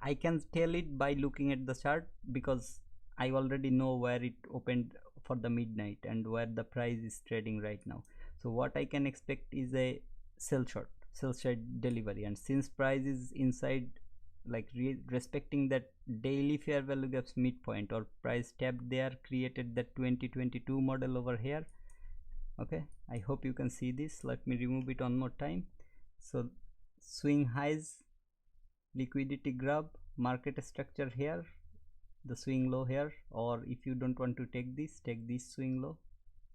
I can tell it by looking at the chart, because I already know where it opened for the midnight and where the price is trading right now. So what I can expect is a sell side delivery, and since price is inside, like respecting that daily fair value gaps midpoint, or price tapped there, created that 2022 model over here. Okay, I hope you can see this. Let me remove it one more time. So swing highs, liquidity grab, market structure here, the swing low here, or if you don't want to take this swing low.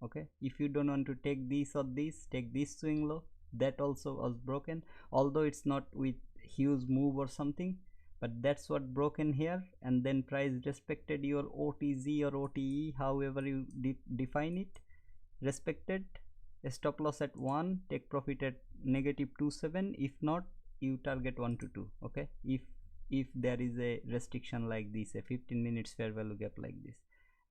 Okay, if you don't want to take this or this, take this swing low. That also was broken, although it's not with huge move or something, but that's what broken here. And then price respected your OTZ or OTE, however you define it, respected a stop loss at 1, take profit at -27. If not, you target 1 to 2. Okay, if there is a restriction like this, a 15 minutes fair value gap like this,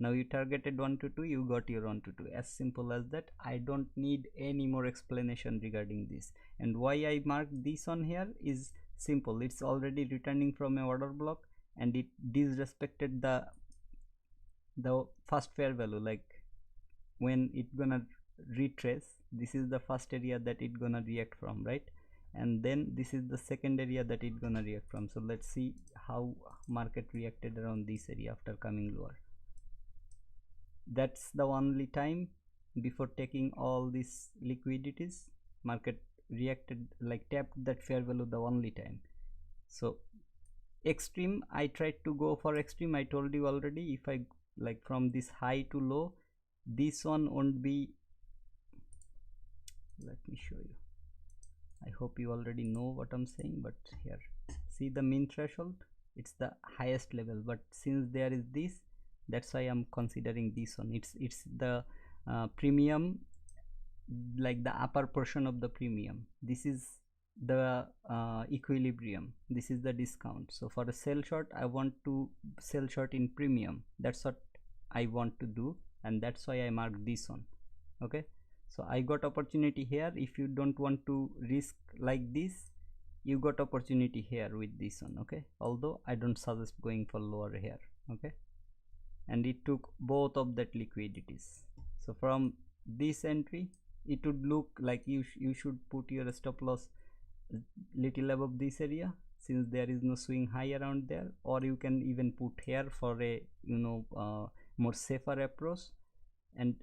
now you targeted 1 to 2, you got your 1 to 2, as simple as that. I don't need any more explanation regarding this. And why I marked this on here is simple. It's already returning from a order block, and it disrespected the first fair value. Like when it gonna retrace, this is the first area that it gonna react from, right? And then this is the second area that it gonna react from. So let's see how market reacted around this area after coming lower. That's the only time before taking all these liquidities market reacted, like tapped that fair value, the only time. So extreme, I tried to go for extreme. I told you already, if I like from this high to low, this one won't be, let me show you. I hope you already know what I'm saying, but here, see the mean threshold, it's the highest level, but since there is this, that's why I'm considering this one. It's the premium, like the upper portion of the premium. This is the equilibrium, this is the discount. So for a sell short, I want to sell short in premium. That's what I want to do, and that's why I marked this one. Okay, so I got opportunity here. If you don't want to risk like this, you got opportunity here with this one. Okay, although I don't suggest going for lower here. Okay, and it took both of that liquidities. So from this entry, it would look like you should put your stop loss little above this area, since there is no swing high around there, or you can even put here for a more safer approach. And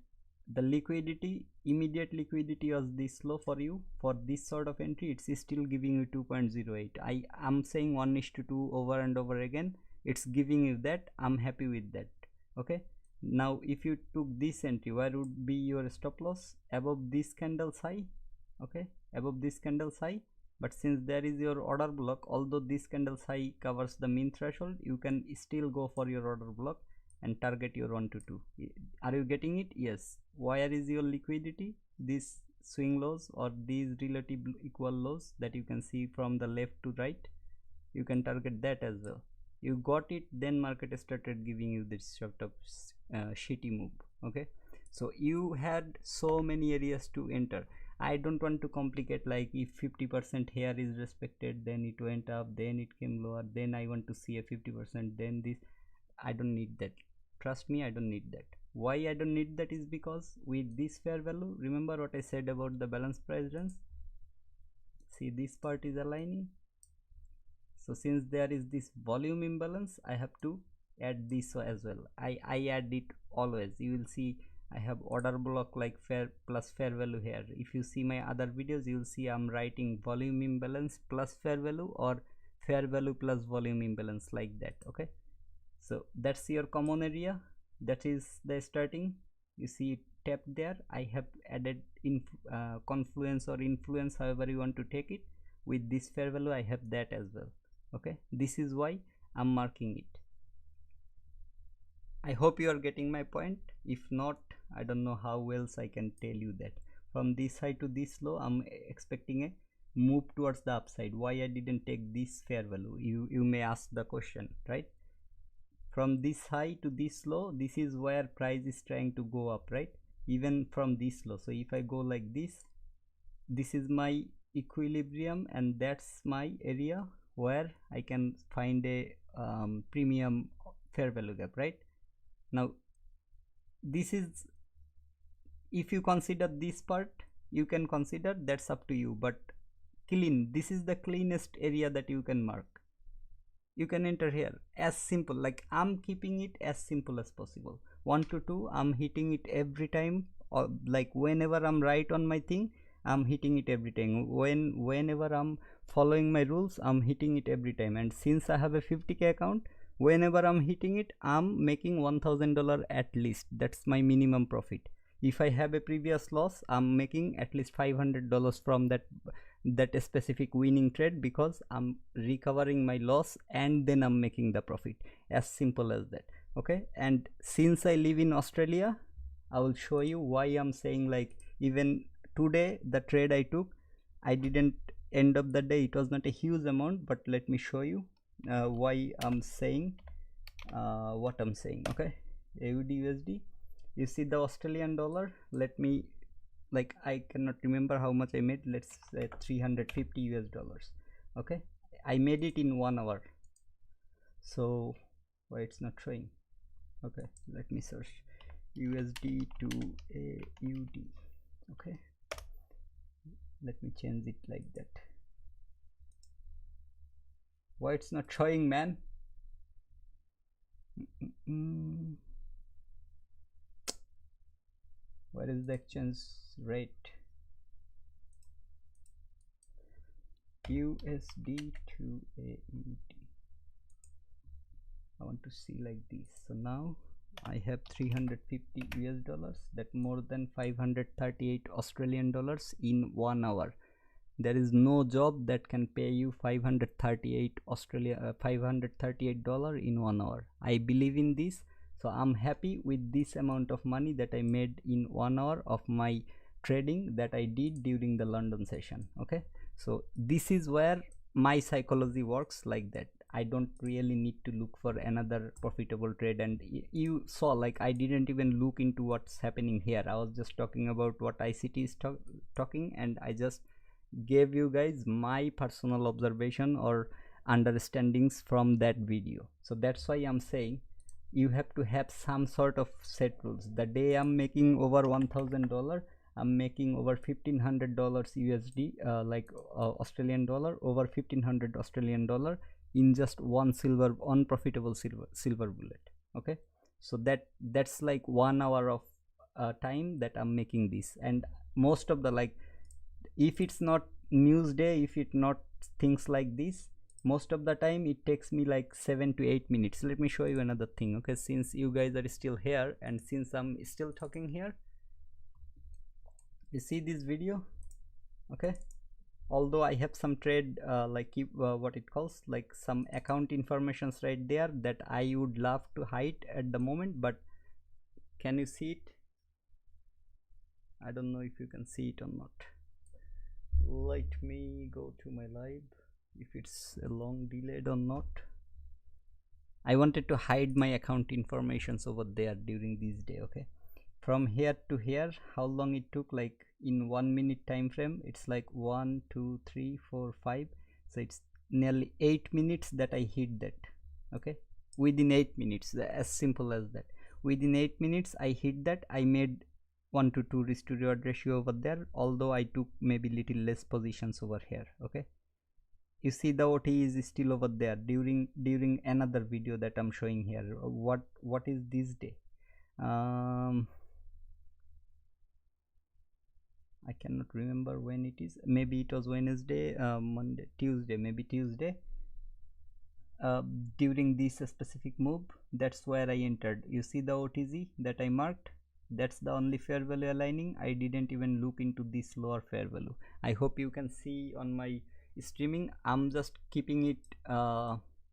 the liquidity, immediate liquidity was this low for you. For this sort of entry, it's still giving you 2.08. I am saying 1:2 over and over again. It's giving you that. I'm happy with that. Okay, now if you took this entry, where would be your stop loss? Above this candle's high. Okay, above this candle's high. But since there is your order block, although this candle's high covers the mean threshold, you can still go for your order block and target your 1 to 2. Are you getting it? Yes. Where is your liquidity? These swing lows, or these relative equal lows that you can see from the left to right, you can target that as well. You got it, then market started giving you this sort of shitty move. Okay, so you had so many areas to enter. I don't want to complicate, like if 50% here is respected, then it went up, then it came lower, then I want to see a 50%, then this. I don't need that. Trust me, I don't need that. Why I don't need that is because with this fair value, remember what I said about the balance price range? See, this part is aligning. So since there is this volume imbalance, I have to add this as well. I add it always. You will see I have order block like fair plus fair value here. If you see my other videos, you will see I'm writing volume imbalance plus fair value, or fair value plus volume imbalance, like that. Okay, so that's your common area. That is the starting. You see it tapped there. I have added confluence or influence, however you want to take it. With this fair value, I have that as well. Okay, this is why I'm marking it. I hope you are getting my point. If not, I don't know how else I can tell you that. From this high to this low, I'm expecting a move towards the upside. Why I didn't take this fair value? You may ask the question, right? From this high to this low, this is where price is trying to go up, right? Even from this low. So if I go like this, this is my equilibrium, and that's my area where I can find a premium fair value gap, right? Now this is, if you consider this part, you can consider, that's up to you. But clean, this is the cleanest area that you can mark. You can enter here as simple, like I'm keeping it as simple as possible. 1 to 2, I'm hitting it every time, or like whenever I'm right on my thing, I'm hitting it every time. Whenever I'm following my rules, I'm hitting it every time. And since I have a 50k account, whenever I'm hitting it, I'm making $1000 at least. That's my minimum profit. If I have a previous loss, I'm making at least $500 from that specific winning trade, because I'm recovering my loss and then I'm making the profit. As simple as that. Okay, and since I live in Australia, I will show you why I'm saying, like, even today the trade I took, I didn't end up the day, it was not a huge amount, but let me show you why I'm saying what I'm saying. Okay, AUD USD, you see the Australian dollar, let me, like, I cannot remember how much I made, let's say 350 US dollars. Okay, I made it in 1 hour. So why it's not showing? Okay, let me search USD to AUD. Okay, let me change it like that. Why it's not showing, man? Where is the exchange rate? USD to AUD. I want to see like this. So now I have 350 US dollars, that more than 538 Australian dollars in 1 hour. There is no job that can pay you 538 $538 in 1 hour. I believe in this, so I'm happy with this amount of money that I made in 1 hour of my trading that I did during the London session. Okay, so this is where my psychology works like that. I don't really need to look for another profitable trade. And you saw, like, I didn't even look into what's happening here. I was just talking about what ICT is talking, and I just gave you guys my personal observation or understandings from that video. So that's why I'm saying you have to have some sort of set rules. The day I'm making over $1000, I'm making over $1500 USD, Australian dollar, over 1500 Australian dollar in just one unprofitable silver bullet. Okay, so that's like 1 hour of time that I'm making this. And most of the, like, if it's not news day, if it's not things like this, most of the time it takes me like 7 to 8 minutes. Let me show you another thing. Okay, since you guys are still here and since I'm still talking here, you see this video. Okay, although I have some trade what it calls, like, some account informations right there that I would love to hide at the moment, but can you see it? I don't know if you can see it or not. Let me go to my live, if it's a long delayed or not. I wanted to hide my account informations over there during this day. Okay, from here to here, how long it took, like in 1 minute time frame, it's like 1 2 3 4 5, so it's nearly 8 minutes that I hit that. Okay, within 8 minutes, as simple as that. Within 8 minutes I hit that. I made 1 to 2 risk to reward ratio over there, although I took maybe little less positions over here. Okay, you see the OT is still over there during another video that I'm showing here. What is this day? I cannot remember when it is. Maybe it was Wednesday, Monday, Tuesday, maybe Tuesday. During this specific move, that's where I entered. You see the OTZ that I marked? That's the only fair value aligning. I didn't even look into this lower fair value. I hope you can see on my streaming. I'm just keeping it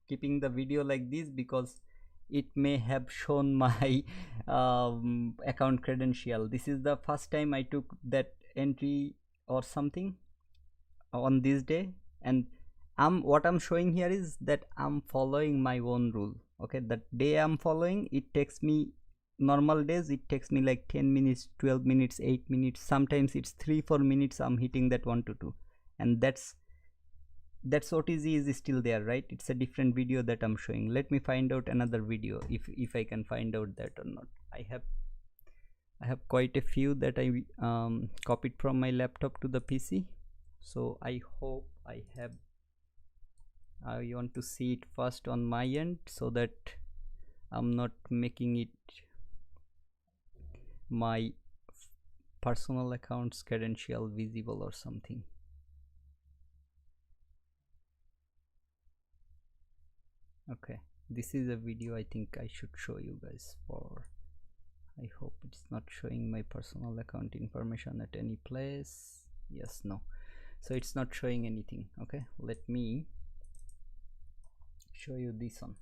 keeping the video like this because it may have shown my account credential. This is the first time I took that entry or something on this day, and what I'm showing here is that I'm following my own rule. Okay, that day I'm following, it takes me, normal days it takes me like 10 minutes, 12 minutes, 8 minutes, sometimes it's 3-4 minutes I'm hitting that 1 to 2, and that's OTZ is still there, right? It's a different video that I'm showing. Let me find out another video if I can find out that or not. I have I have quite a few that I copied from my laptop to the PC, so I hope I want to see it first on my end so that I'm not making it my personal account's credential visible or something. Okay, this is a video I think I should show you guys for. I hope it's not showing my personal account information at any place. Yes, no, so it's not showing anything. Okay, let me show you this one.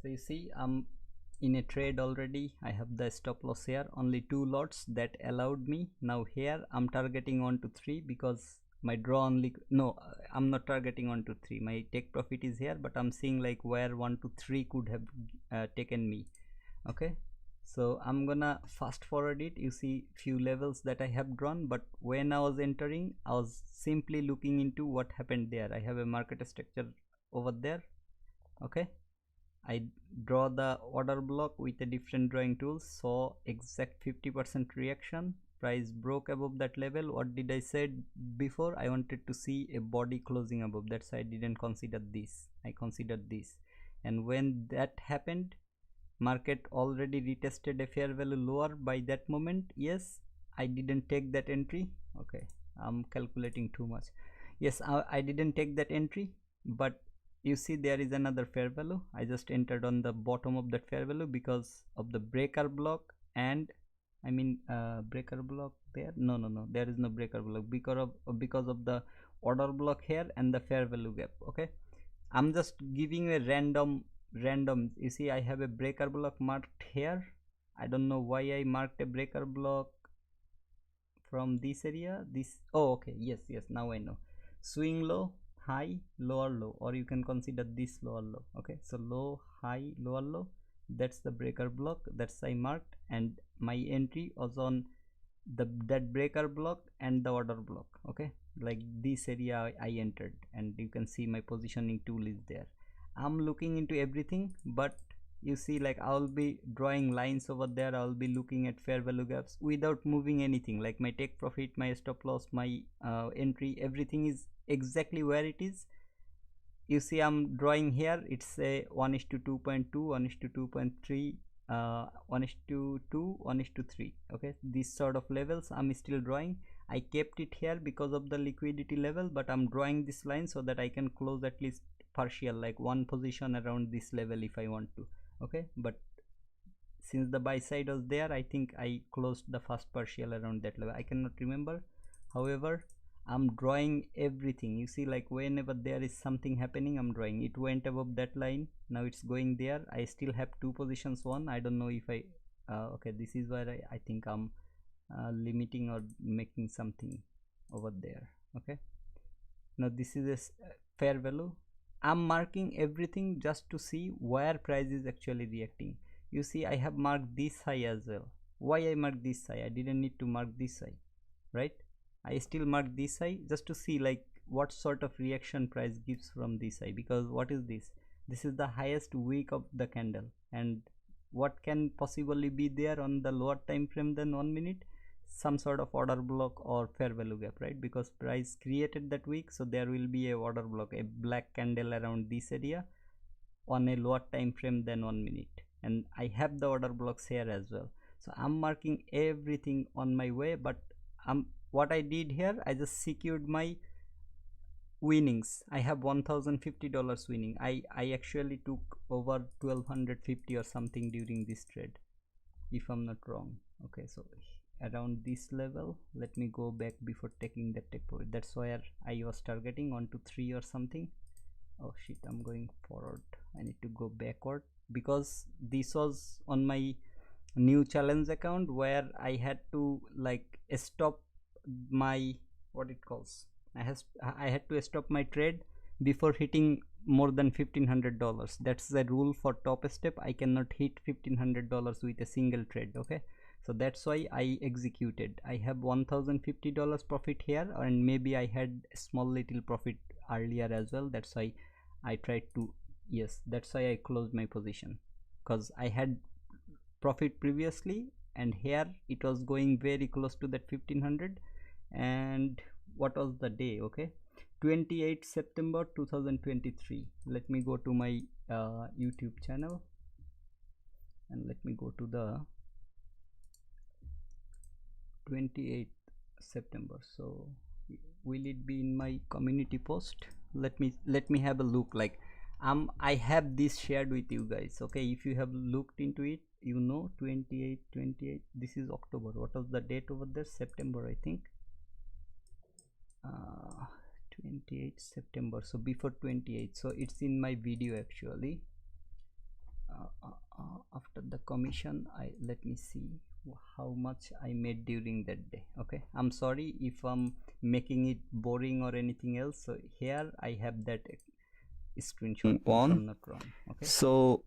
So you see I'm in a trade already. I have the stop loss here, only 2 lots that allowed me. Now here I'm targeting 1 to 3 because my draw only, no, I'm not targeting 1 to 3. My take profit is here, but I'm seeing like where 1 to 3 could have taken me. Okay, so I'm gonna fast forward it. You see few levels that I have drawn, but when I was entering, I was simply looking into what happened there. I have a market structure over there. Okay, I draw the order block with a different drawing tools, saw exact 50% reaction, price broke above that level. What did I said before? I wanted to see a body closing above. That's why I didn't consider this. I considered this, and when that happened, market already retested a fair value lower by that moment. Yes, I didn't take that entry. Okay, I'm calculating too much. Yes, I didn't take that entry, but you see there is another fair value. I just entered on the bottom of that fair value because of the breaker block, and I mean breaker block there, no, there is no breaker block because of the order block here and the fair value gap. Okay, I'm just giving a random. You see I have a breaker block marked here. I don't know why I marked a breaker block from this area. This, oh okay, yes, now I know. Swing low, high, lower low, or you can consider this lower low. Okay, so low, high, lower low, that's the breaker block. That's I marked, and my entry was on that breaker block and the order block. Okay, like this area I entered, and you can see my positioning tool is there. I'm looking into everything, but you see like I'll be drawing lines over there. I'll be looking at fair value gaps without moving anything, like my take profit, my stop loss, my entry, everything is exactly where it is. You see I'm drawing here, it's a 1:2.2, 1:2.3, 1:2, 1:3. Okay, these sort of levels I'm still drawing. I kept it here because of the liquidity level, but I'm drawing this line so that I can close at least partial, like one position around this level if I want to. Okay, but since the buy side was there, I think I closed the first partial around that level. I cannot remember. However, I'm drawing everything. You see like whenever there is something happening, I'm drawing. It went above that line, now it's going there. I still have 2 positions. One, I don't know if I okay, this is where I think I'm limiting or making something over there. Okay, now this is a fair value. I'm marking everything just to see where price is actually reacting. You see I have marked this high as well. Why I marked this high? I didn't need to mark this high, right? I still mark this high just to see like what sort of reaction price gives from this high, because what is this? This is the highest wick of the candle, and what can possibly be there on the lower time frame than 1 minute? Some sort of order block or fair value gap, right? Because price created that wick, so there will be a order block, a black candle around this area on a lower time frame than 1 minute, and I have the order blocks here as well. So I'm marking everything on my way, but what I did here, I just secured my winnings. I have $1,050 winning. I actually took over 1250 or something during this trade, if I'm not wrong. Okay, so around this level, let me go back before taking that take profit. That's where I was targeting 1 to 3 or something. Oh shit, I'm going forward. I need to go backward because this was on my new challenge account where I had to like stop my, what it calls, I had to stop my trade before hitting more than $1,500. That's the rule for top step. I cannot hit $1,500 with a single trade. Okay, so that's why I executed. I have $1,050 profit here, and maybe I had a small little profit earlier as well. That's why I tried to, yes, that's why I closed my position, because I had profit previously and here it was going very close to that 1500. And what was the day? Okay, 28 September 2023. Let me go to my YouTube channel and let me go to the 28th September. So will it be in my community post? Let me have a look. Like I have this shared with you guys. Okay, if you have looked into it, you know, 28, this is October. What was the date over there? September, I think. 28 September, so before 28, so it's in my video actually. After the commission, let me see how much I made during that day. Okay, I'm sorry if I'm making it boring or anything else. So here I have that screenshot on. I'm not wrong. Okay, so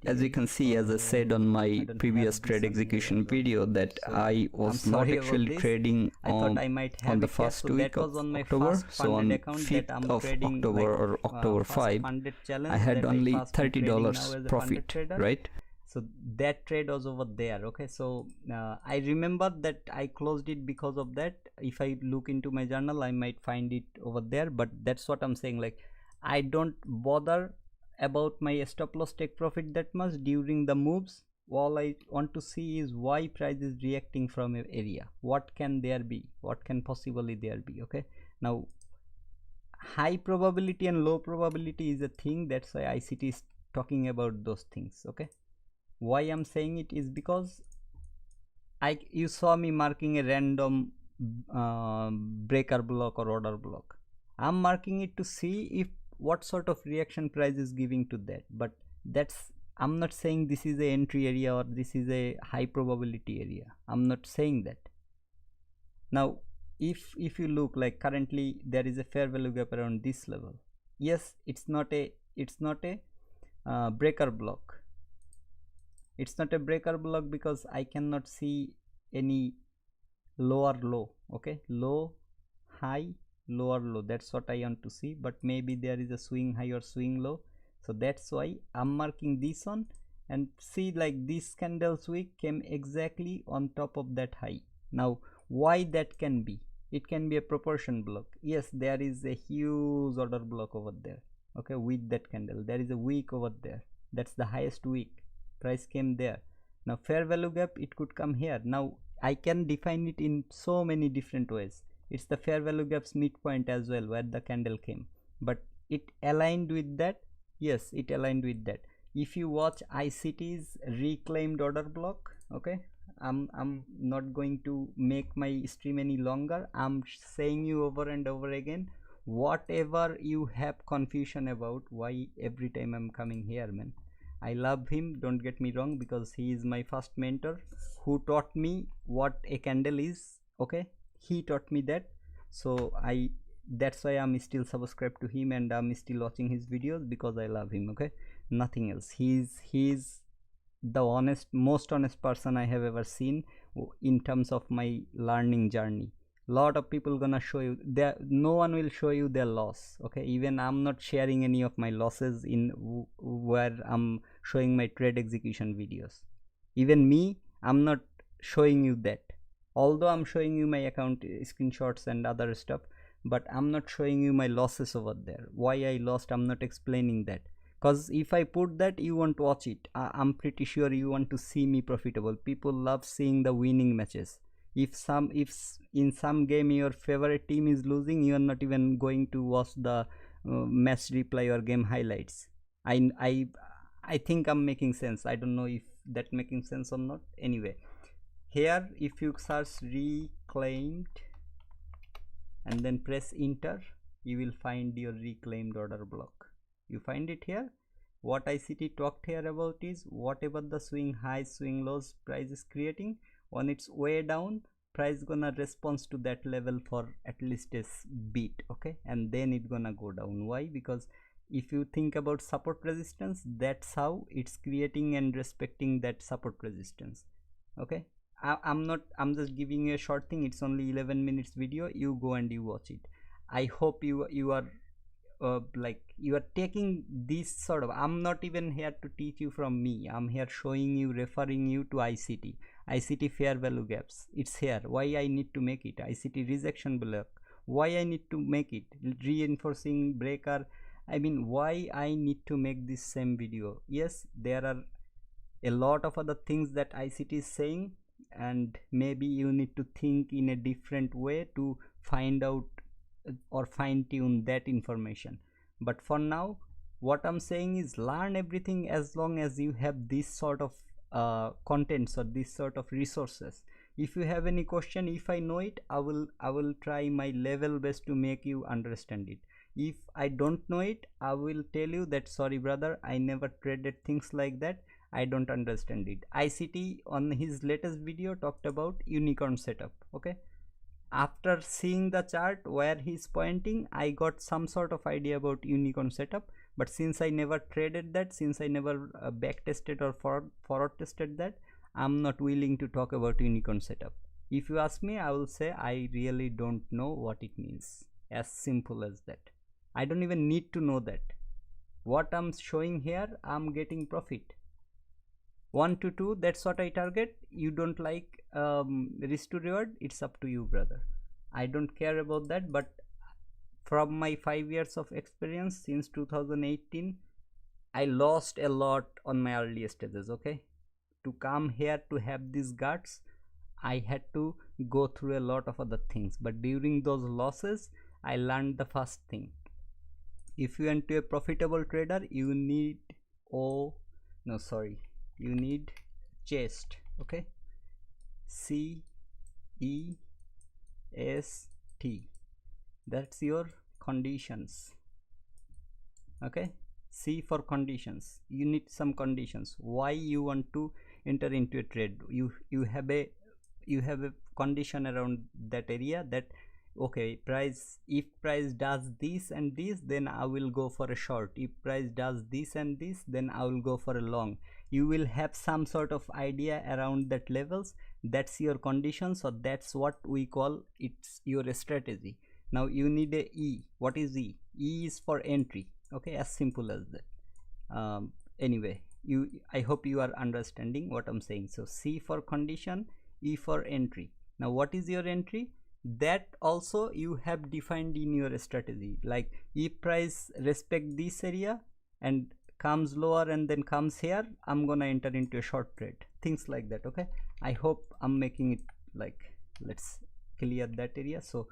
as you can see, as I said on my previous trade execution video, that so I was not actually trading on the first week of October. So on 5th of October or October 5, I had only $30 profit, right? So that trade was over there. Okay, so I remember that I closed it because of that. If I look into my journal, I might find it over there, but that's what I'm saying. Like, I don't bother about my stop loss take profit that much during the moves. All I want to see is why price is reacting from an area. What can there be? What can possibly there be? Okay, now high probability and low probability is a thing. That's why ICT is talking about those things. Okay, why I'm saying it is because you saw me marking a random breaker block or order block. I'm marking it to see if what sort of reaction price is giving to that. But that's, I'm not saying this is a entry area or this is a high probability area. I'm not saying that. Now if you look, like currently there is a fair value gap around this level. Yes, it's not a breaker block. It's not a breaker block because I cannot see any lower low. Okay, low, high, lower low, that's what I want to see. But maybe there is a swing high or swing low, so that's why I'm marking this on. And see, like this candle's wick came exactly on top of that high. Now why that can be? It can be a proportion block. Yes, there is a huge order block over there. Okay, with that candle there is a wick over there. That's the highest wick. Price came there. Now fair value gap, it could come here. Now I can define it in so many different ways. It's the fair value gaps midpoint as well, where the candle came, but it aligned with that. Yes, it aligned with that. If you watch ICT's reclaimed order block, okay, I'm not going to make my stream any longer. I'm saying you over and over again, whatever you have confusion about, why every time I'm coming here, man. I love him, don't get me wrong, because he is my first mentor who taught me what a candle is. Okay, he taught me that. So that's why I'm still subscribed to him and I'm still watching his videos, because I love him. Okay, nothing else. He's the most honest person I have ever seen in terms of my learning journey. Lot of people gonna show you that no one will show you their loss. Okay, even I'm not sharing any of my losses in where I'm showing my trade execution videos. Even me, I'm not showing you that. Although I'm showing you my account screenshots and other stuff, but I'm not showing you my losses over there. Why I lost, I'm not explaining that, because if I put that, you won't watch it. I'm pretty sure you want to see me profitable. People love seeing the winning matches. If in some game your favorite team is losing, you are not even going to watch the match replay or game highlights. I think I'm making sense. I don't know if that making sense or not. Anyway, here if you search reclaimed and then press enter, you will find your reclaimed order block. You find it here. What ICT talked here about is whatever the swing highs, swing lows price is creating, when it's way down, price gonna respond to that level for at least a bit. Okay, and then it gonna go down. Why? Because if you think about support resistance, that's how it's creating and respecting that support resistance. Okay, I'm just giving you a short thing. It's only 11 minutes video. You go and you watch it. I hope you are like you are taking this sort of, I'm not even here to teach you from me. I'm here showing you, referring you to ICT. ICT fair value gaps, it's here. Why I need to make it? ICT rejection block, why I need to make it? Reinforcing breaker, I mean, why I need to make this same video? Yes, there are a lot of other things that ICT is saying, and maybe you need to think in a different way to find out or fine tune that information. But for now, what I'm saying is learn everything as long as you have this sort of contents or this sort of resources. If you have any question, if I know it, I will try my level best to make you understand it. If I don't know it, I will tell you that sorry brother, I never traded things like that, I don't understand it. ICT on his latest video talked about unicorn setup. Okay, after seeing the chart where he's pointing, I got some sort of idea about unicorn setup. But since I never traded that, since I never back tested or forward tested that, I'm not willing to talk about unicorn setup. If you ask me, I will say I really don't know what it means. As simple as that. I don't even need to know that. What I'm showing here, I'm getting profit. 1 to 2, that's what I target. You don't like risk to reward, it's up to you brother. I don't care about that. But from my 5 years of experience since 2018, I lost a lot on my early stages. Okay, to come here to have these guts, I had to go through a lot of other things. But during those losses, I learned the first thing. If you want to be a profitable trader, you need you need chest. Okay, CEST, that's your conditions. Okay, C for conditions. You need some conditions. Why you want to enter into a trade? You have a condition around that area, that okay, price, if price does this and this, then I will go for a short. If price does this and this, then I will go for a long. You will have some sort of idea around that levels. That's your condition. So that's what we call it's your strategy. Now you need a E. What is E? E is for entry. Okay, as simple as that. Anyway, I hope you are understanding what I'm saying. So C for condition, E for entry. Now what is your entry? That also you have defined in your strategy. Like if price respect this area and comes lower and then comes here, I'm gonna enter into a short trade, things like that. Okay, I hope I'm making it like, let's clear that area so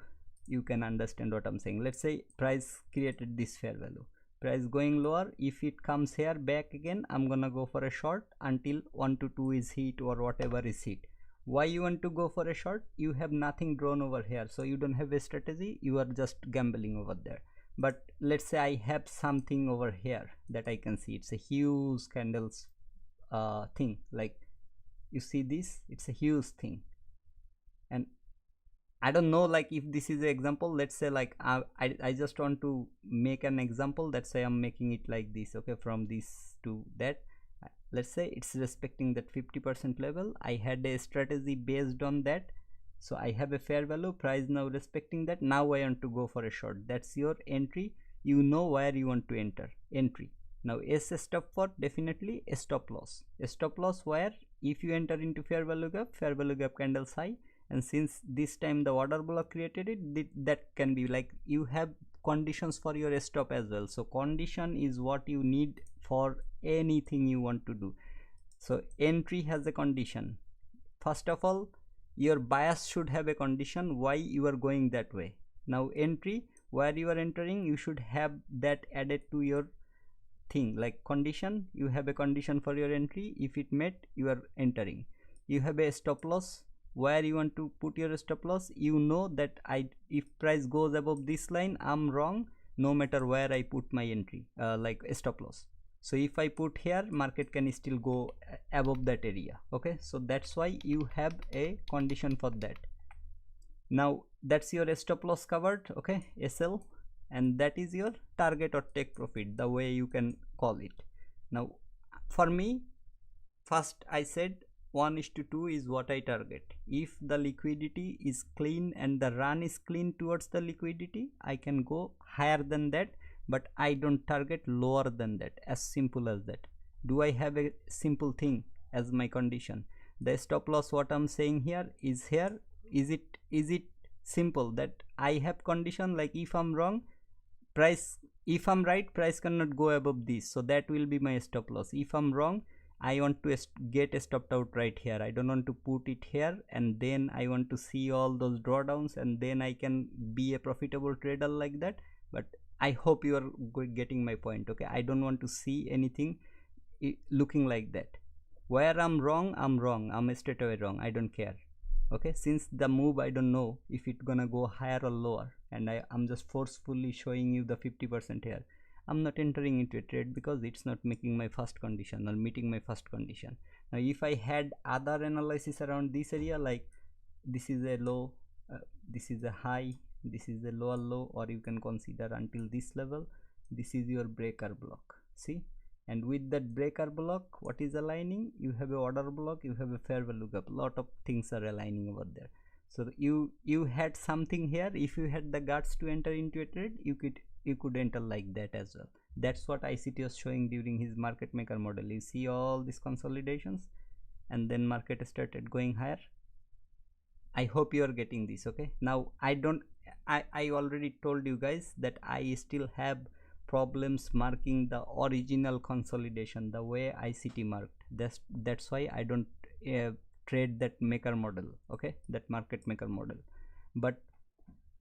you can understand what I'm saying. Let's say price created this fair value, price going lower, if it comes here back again, I'm gonna go for a short until 1 to 2 is hit or whatever is hit. Why you want to go for a short? You have nothing drawn over here, so you don't have a strategy, you are just gambling over there. But let's say I have something over here that I can see, it's a huge candles thing, like you see this, it's a huge thing. And I don't know, like if this is an example, let's say like I just want to make an example. Let's say I'm making it like this. Okay, from this to that, let's say it's respecting that 50% level. I had a strategy based on that, so I have a fair value, price now respecting that. Now I want to go for a short. That's your entry. You know where you want to enter, entry. Now S stop for definitely a stop loss. A stop loss where if you enter into fair value gap candles high, and since this time the order block created it, that can be like you have conditions for your stop as well. So condition is what you need for anything you want to do. So entry has a condition. First of all, your bias should have a condition why you are going that way. Now entry, where you are entering, you should have that added to your thing. Like condition, you have a condition for your entry, if it met, you are entering. You have a stop loss, where you want to put your stop loss. You know that if price goes above this line, I'm wrong no matter where I put my entry, like a stop loss. So if I put here, market can still go above that area. Okay, so that's why you have a condition for that. Now that's your stop loss covered. Okay, SL, and that is your target or take profit, the way you can call it. Now for me, first I said 1:2 is what I target. If the liquidity is clean and the run is clean towards the liquidity, I can go higher than that, but I don't target lower than that. As simple as that. Do I have a simple thing as my condition? The stop loss, what I'm saying here, is it simple that I have condition like if I'm wrong, price, if I'm right, price cannot go above this, so that will be my stop loss. If I'm wrong, I want to get stopped out right here. I don't want to put it here, and then I want to see all those drawdowns, and then I can be a profitable trader like that. But I hope you are getting my point. Okay, I don't want to see anything looking like that. Where I'm wrong, I'm straight away wrong. I don't care. Okay, since the move I don't know if it's gonna go higher or lower, and I'm just forcefully showing you the 50% here. I'm not entering into a trade because it's not making my first condition or meeting my first condition. Now if I had other analysis around this area, like this is a low, this is a high, this is a lower low, or you can consider until this level, this is your breaker block. See, and with that breaker block, what is aligning? You have a order block, you have a fair value gap, lot of things are aligning over there. So you had something here. If you had the guts to enter into a trade, you could enter like that as well. That's what ICT was showing during his market maker model. You see all these consolidations, and then market started going higher. I hope you are getting this. Okay, now I already told you guys that I still have problems marking the original consolidation the way ICT marked. That's why I don't trade that maker model. Okay, that market maker model. But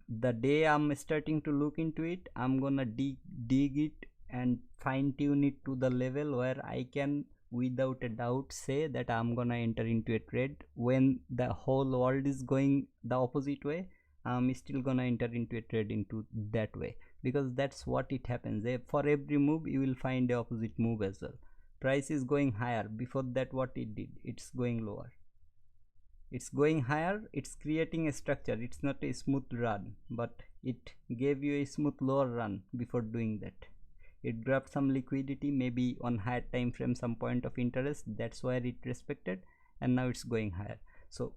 the day I'm starting to look into it, I'm gonna dig it and fine tune it to the level where I can without a doubt say that I'm gonna enter into a trade. When the whole world is going the opposite way, I'm still gonna enter into a trade into that way, because that's what it happens. For every move you will find the opposite move as well. Price is going higher. Before that, what it did, it's going lower. It's going higher, it's creating a structure. It's not a smooth run, but it gave you a smooth lower run before doing that. It grabbed some liquidity, maybe on higher time frame, some point of interest, that's where it respected, and now it's going higher. So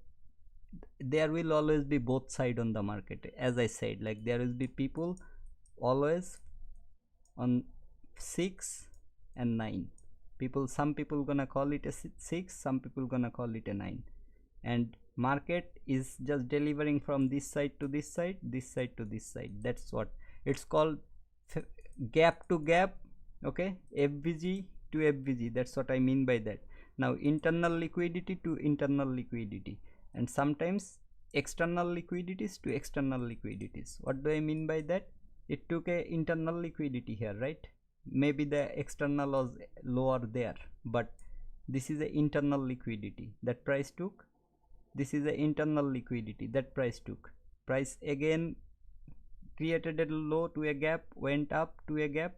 there will always be both sides on the market. As I said, like there will be people always on 6 and 9. Some people gonna call it a 6, some people gonna call it a 9, and market is just delivering from this side to this side, this side to this side. That's what it's called, gap to gap. Okay, FVG to FVG, that's what I mean by that. Now internal liquidity to internal liquidity, and sometimes external liquidities to external liquidities. What do I mean by that? It took a internal liquidity here, right? Maybe the external was lower there, but this is the internal liquidity that price took. This is the internal liquidity that price took. Price again created a low to a gap, went up to a gap,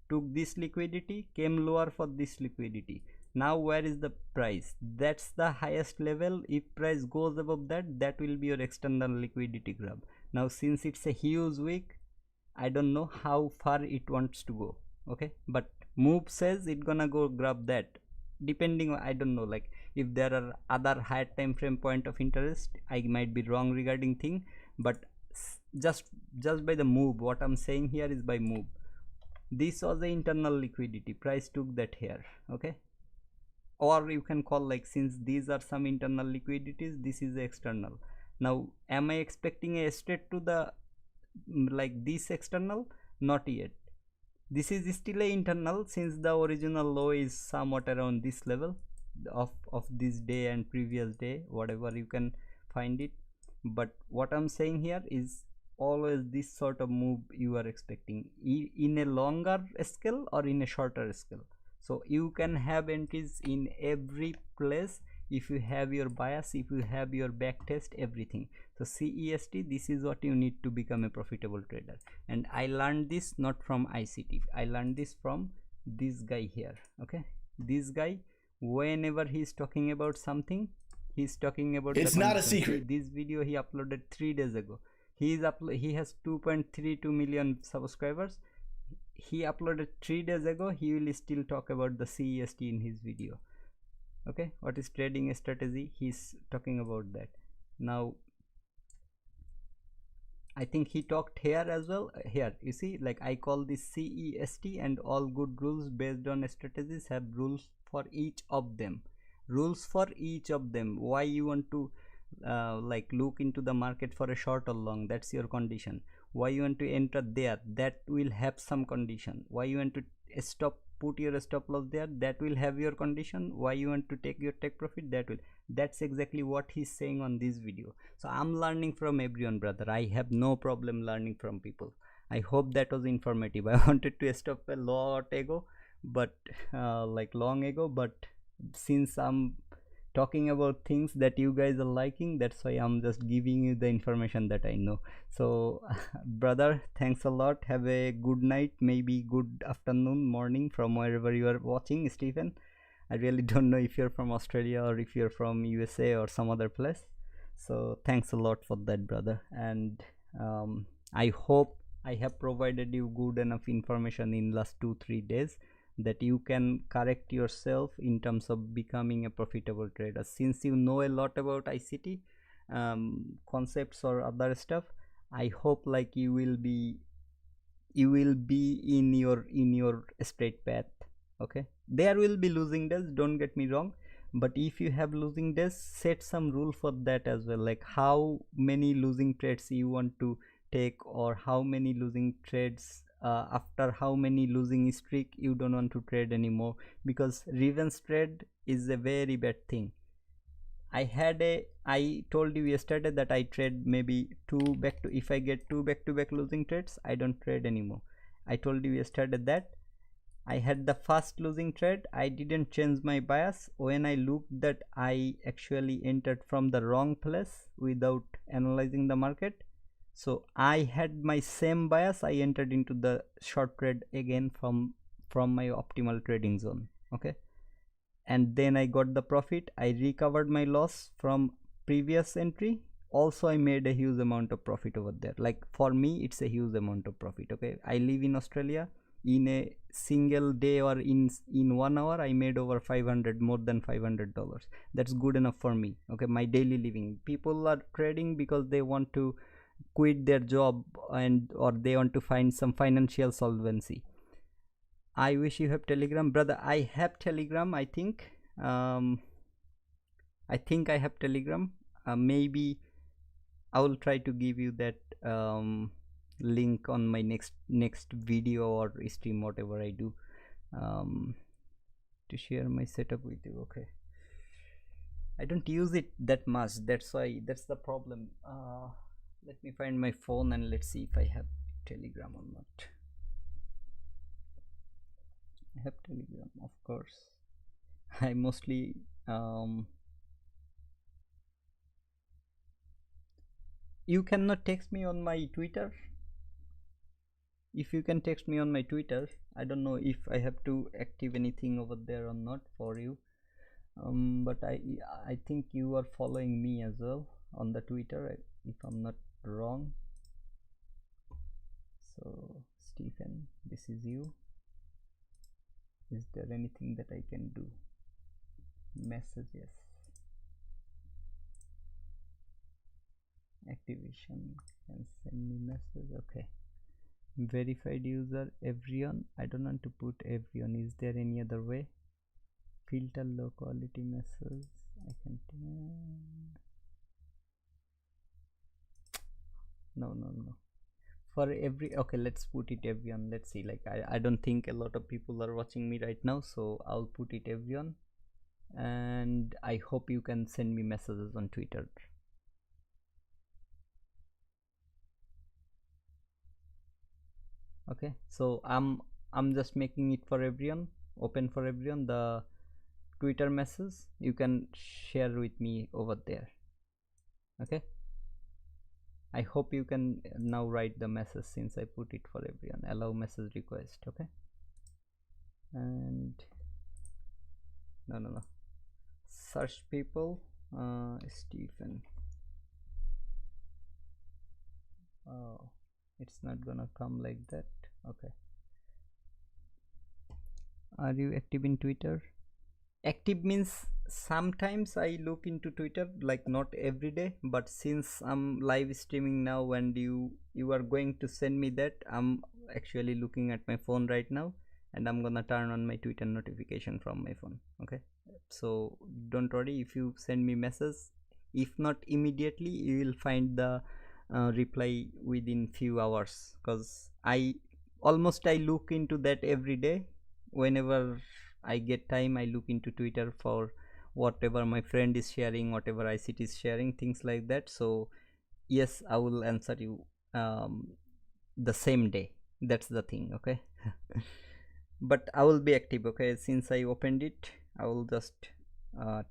took this liquidity, came lower for this liquidity. Now where is the price? That's the highest level. If price goes above that, that will be your external liquidity grab. Now since it's a huge wick, I don't know how far it wants to go. Okay, but move says it gonna go grab that, depending on, I don't know, like if there are other higher time frame point of interest, I might be wrong regarding thing, but just by the move, what I'm saying here is by move. This was the internal liquidity, price took that here. Okay, or you can call, like, since these are some internal liquidities, this is the external. Now am I expecting a straight to the like this external? Not yet. This is still a internal, since the original low is somewhat around this level of this day and previous day, whatever you can find it. But what I'm saying here is always this sort of move you are expecting in a longer scale or in a shorter scale. So you can have entries in every place if you have your bias, if you have your back test, everything. So CEST, this is what you need to become a profitable trader. And I learned this not from ICT, I learned this from this guy here. Okay, this guy, whenever he's talking about something, he's talking about, it's not a secret. This video he uploaded 3 days ago. He has 2.32 million subscribers. He uploaded 3 days ago. He will still talk about the CEST in his video. Okay, what is trading strategy, he's talking about that. Now I think he talked here as well. Here you see, like, I call this CEST, and all good rules based on strategies have rules for each of them. rules for each of them. Why you want to like look into the market for a short or long, that's your condition. Why you want to enter there, that will have some condition. Why you want to stop, put your stop loss there, that will have your condition. Why you want to take your take profit, that will. That's exactly what he's saying on this video. So I'm learning from everyone, brother. I have no problem learning from people. I hope that was informative. I wanted to stop a lot ago, but like long ago, but since I'm talking about things that you guys are liking, that's why I'm just giving you the information that I know. So brother, thanks a lot. Have a good night, maybe good afternoon, morning, from wherever you are watching, Stephen. I really don't know if you're from Australia or if you're from USA or some other place. So thanks a lot for that, brother. And I hope I have provided you good enough information in last 2-3 days that you can correct yourself in terms of becoming a profitable trader. Since you know a lot about ICT concepts or other stuff, I hope like you will be in your straight path. Okay, there will be losing days, don't get me wrong, but if you have losing days, set some rule for that as well, like how many losing trades you want to take, or how many losing trades after how many losing streak you don't want to trade anymore, because revenge trade is a very bad thing. I told you yesterday that I trade maybe if I get two back-to-back losing trades, I don't trade anymore. I told you yesterday that I had the first losing trade, I didn't change my bias. When I looked that I actually entered from the wrong place without analyzing the market, so I had my same bias, I entered into the short trade again from my optimal trading zone. Okay, and then I got the profit. I recovered my loss from previous entry. Also I made a huge amount of profit over there. Like for me it's a huge amount of profit. Okay, I live in Australia. In a single day or in 1 hour I made over 500, more than $500. That's good enough for me. Okay, my daily living. People are trading because they want to quit their job and or they want to find some financial solvency. I wish you have Telegram, brother. I have Telegram. I think I have Telegram. Maybe I will try to give you that link on my next video or stream, whatever I do, to share my setup with you. Okay, I don't use it that much, that's why, that's the problem. Let me find my phone and let's see if I have Telegram or not. I have Telegram, of course. I mostly you cannot text me on my Twitter. If you can text me on my Twitter, I don't know if I have to active anything over there or not for you, but I think you are following me as well on the Twitter, if I'm not wrong. So Stephen, this is you. Is there anything that I can do? Messages, activation, can send me message. Okay, verified user everyone. I don't want to put everyone. Is there any other way? Filter low quality message. I can no for every. Okay, let's put it everyone. Let's see, like I don't think a lot of people are watching me right now, so I'll put it everyone, and I hope you can send me messages on Twitter. Okay, so I'm just making it for everyone, open for everyone, the Twitter message. You can share with me over there. Okay, I hope you can now write the message since I put it for everyone. Allow message request. Okay, and no search people, Stephen. Oh, it's not gonna come like that. Okay, are you active in Twitter? Active means sometimes I look into Twitter, like not every day, but since I'm live streaming now and you are going to send me that, I'm actually looking at my phone right now and I'm gonna turn on my Twitter notification from my phone. Okay, so don't worry if you send me message. If not immediately, you will find the reply within few hours, because I look into that every day. Whenever I get time, I look into Twitter for whatever my friend is sharing, whatever ICT is sharing, things like that. So yes, I will answer you the same day. That's the thing, okay. But I will be active, okay. Since I opened it, I will just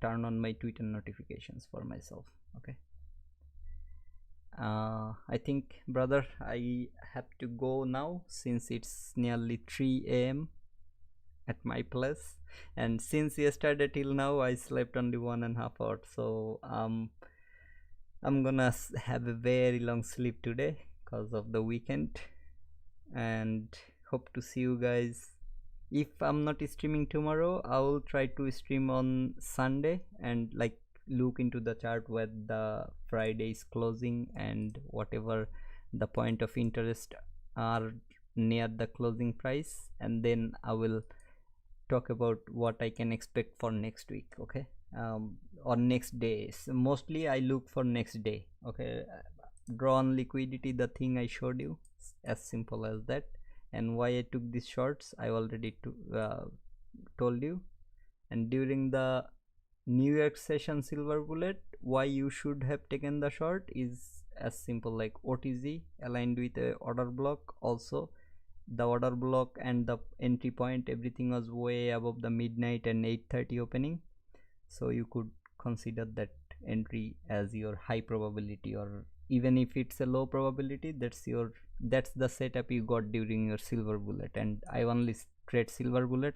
turn on my Twitter notifications for myself, okay. I think, brother, I have to go now, since it's nearly 3 a.m. at my place, and since yesterday till now I slept only 1.5 hours. So I'm gonna have a very long sleep today because of the weekend, and hope to see you guys. If I'm not streaming tomorrow, I will try to stream on Sunday and like look into the chart where the Friday is closing and whatever the point of interest are near the closing price, and then I will talk about what I can expect for next week, okay. Or next days. Mostly I look for next day, okay. Draw on liquidity, the thing I showed you, as simple as that. And why I took these shorts, I already told you. And during the New York session silver bullet, why you should have taken the short is as simple like OTZ aligned with a order block. Also the order block and the entry point, everything was way above the midnight and 8:30 opening, so you could consider that entry as your high probability, or even if it's a low probability, that's the setup you got during your silver bullet. And I only trade silver bullet.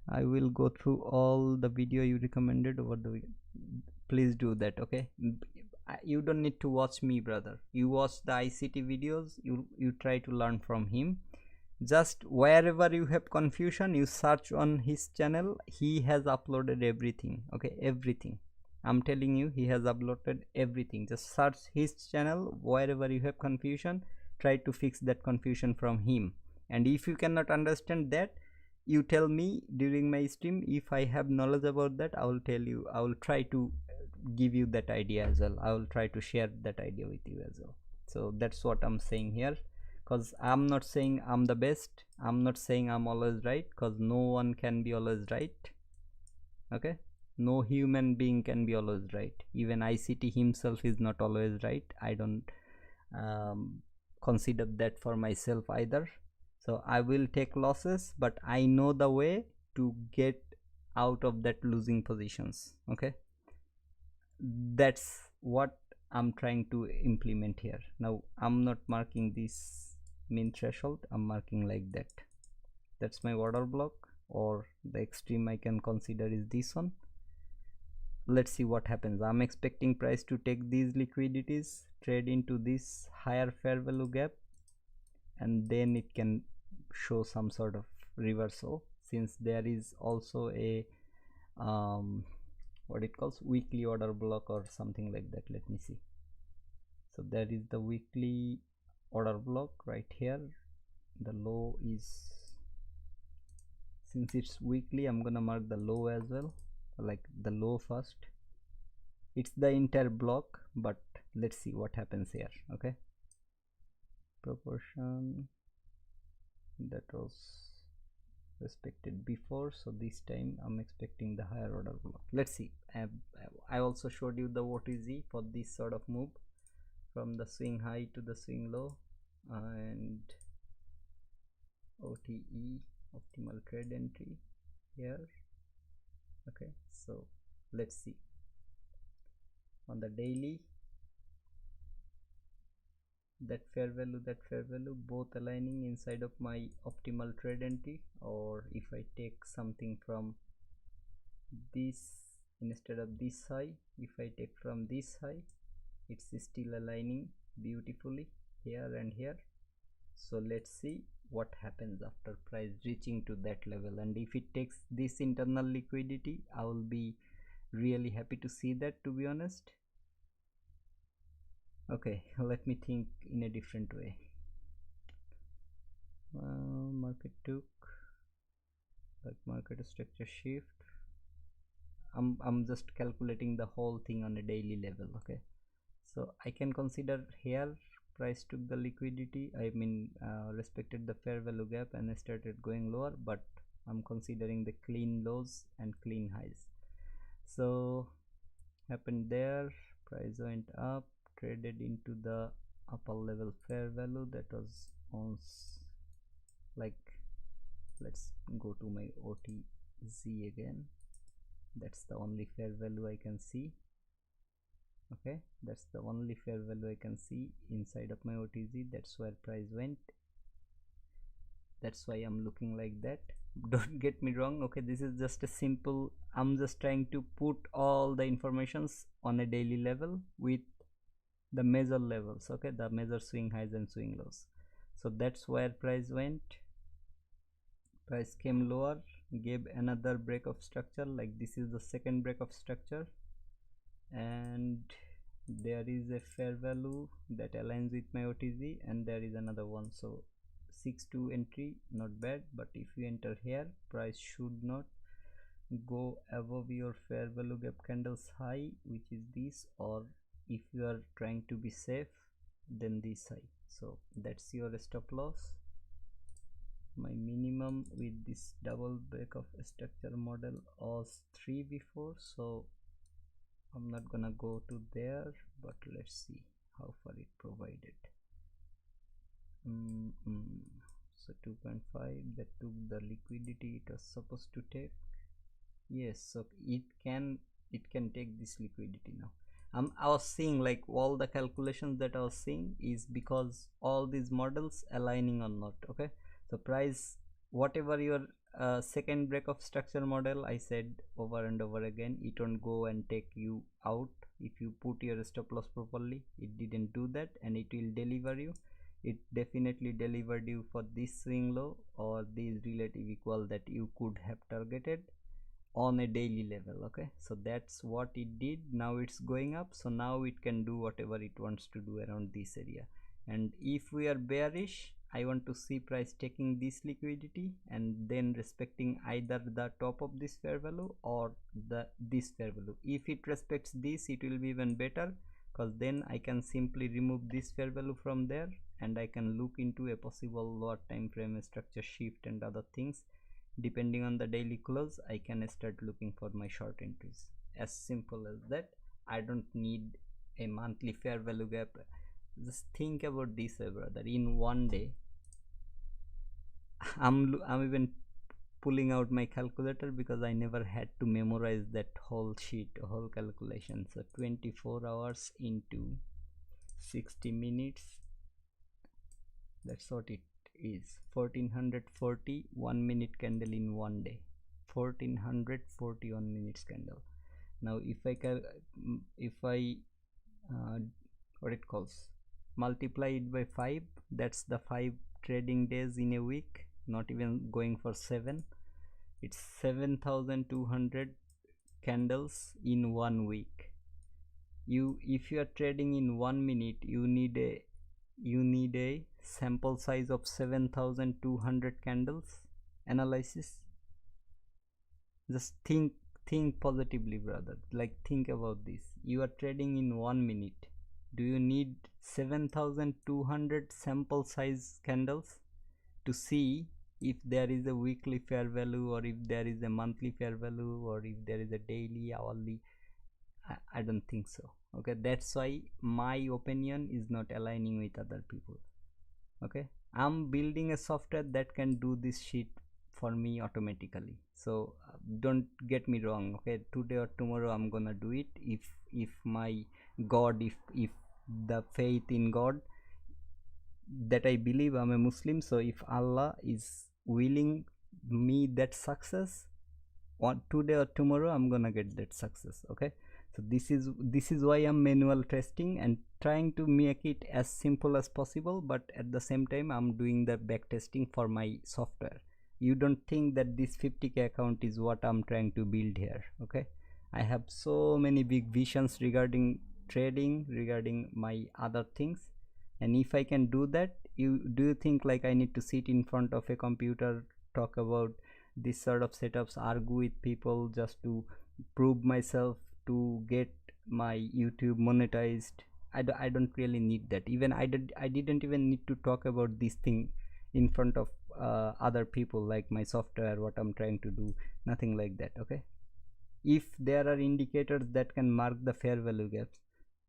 I will go through all the video you recommended over the weekend. Please do that, okay. You don't need to watch me, brother. You watch the ICT videos, you try to learn from him. Just wherever you have confusion, you search on his channel. He has uploaded everything, okay, everything. I'm telling you, he has uploaded everything. Just search his channel. Wherever you have confusion, try to fix that confusion from him. And if you cannot understand that, you tell me during my stream. If I have knowledge about that, I will tell you. I will try to give you that idea as well. I will try to share that idea with you as well. So that's what I'm saying here, because I'm not saying I'm the best. I'm not saying I'm always right, because no one can be always right, okay. No human being can be always right. Even ICT himself is not always right. I don't consider that for myself either. So I will take losses, but I know the way to get out of that losing positions, okay. That's what I'm trying to implement here. Now I'm not marking this mean threshold, I'm marking like that. That's my order block, or the extreme I can consider is this one. Let's see what happens. I'm expecting price to take these liquidities, trade into this higher fair value gap, and then it can show some sort of reversal, since there is also a what it calls weekly order block or something like that. Let me see. So there is the weekly order block right here. The low is, since it's weekly, I'm gonna mark the low as well, like the low first. It's the entire block, but let's see what happens here, okay. Proportion that was respected before, so this time I'm expecting the higher order block. Let's see. I also showed you the OTZ for this sort of move from the swing high to the swing low, and OTE, optimal trade entry, here, okay. So let's see on the daily, that fair value both aligning inside of my optimal trade entry. Or if I take something from this instead of this high, if I take from this high, it's still aligning beautifully here and here. So let's see what happens after price reaching to that level, and if it takes this internal liquidity, I will be really happy to see that, to be honest. Okay, let me think in a different way. Market took like market structure shift, I'm just calculating the whole thing on a daily level. Okay, so I can consider here price took the liquidity, I mean respected the fair value gap and started going lower, but I'm considering the clean lows and clean highs. So happened there, price went up, traded into the upper level fair value, that was on like, let's go to my OTZ again, that's the only fair value I can see. Okay, that's the only fair value I can see inside of my OTZ, that's where price went, that's why I'm looking like that. Don't get me wrong, okay, this is just a simple, I'm just trying to put all the informations on a daily level with the major levels, okay, the major swing highs and swing lows. So that's where price went, price came lower, gave another break of structure, like this is the second break of structure, and there is a fair value that aligns with my OTZ, and there is another one. So 6-2 entry, not bad, but if you enter here, price should not go above your fair value gap candles high, which is this, or if you are trying to be safe, then this high. So that's your stop loss. My minimum with this double break of structure model was 3 before, so I'm not gonna go to there, but let's see how far it provided. So 2.5, that took the liquidity it was supposed to take. Yes, so it can take this liquidity now. I was seeing like all the calculations that I was seeing is because all these models aligning or not. Okay, so price, whatever your second break of structure model, I said over and over again, it won't go and take you out if you put your stop loss properly. It didn't do that, and it will deliver you. It definitely delivered you for this swing low or this relative equal that you could have targeted on a daily level. Okay, so that's what it did. Now it's going up, so now it can do whatever it wants to do around this area. And if we are bearish, I want to see price taking this liquidity and then respecting either the top of this fair value or this fair value. If it respects this, it will be even better, because then I can simply remove this fair value from there and I can look into a possible lower time frame structure shift and other things. Depending on the daily close, I can start looking for my short entries. As simple as that. I don't need a monthly fair value gap. Just think about this, brother. In one day, I'm even pulling out my calculator because I never had to memorize that whole sheet, whole calculation. So 24 hours into 60 minutes, that's what it is. 1440 1 minute candle in one day. 1441 minutes candle. Now if I what it calls, multiply it by 5, that's the 5 trading days in a week, not even going for 7. It's 7,200 candles in 1 week. If you are trading in 1 minute, you need a sample size of 7,200 candles analysis. Just think positively, brother. Like, think about this. You are trading in 1 minute. Do you need 7,200 sample size candles to see if there is a weekly fair value, or if there is a monthly fair value, or if there is a daily, hourly? I don't think so. Okay, that's why my opinion is not aligning with other people. Okay, I'm building a software that can do this shit for me automatically. So don't get me wrong. Okay, today or tomorrow I'm gonna do it if my God, if the faith in God that I believe, I'm a Muslim, so if Allah is willing me that success, on today or tomorrow I'm gonna get that success. Okay, so this is why I'm manual testing and trying to make it as simple as possible, but at the same time I'm doing the back testing for my software. You don't think that this 50k account is what I'm trying to build here. Okay, I have so many big visions regarding trading, regarding my other things, and if I can do that, do you think like I need to sit in front of a computer, talk about this sort of setups, argue with people just to prove myself to get my YouTube monetized. I don't really need that. Even I didn't even need to talk about this thing in front of other people, like my software, what I'm trying to do, nothing like that. Okay, if there are indicators that can mark the fair value gaps,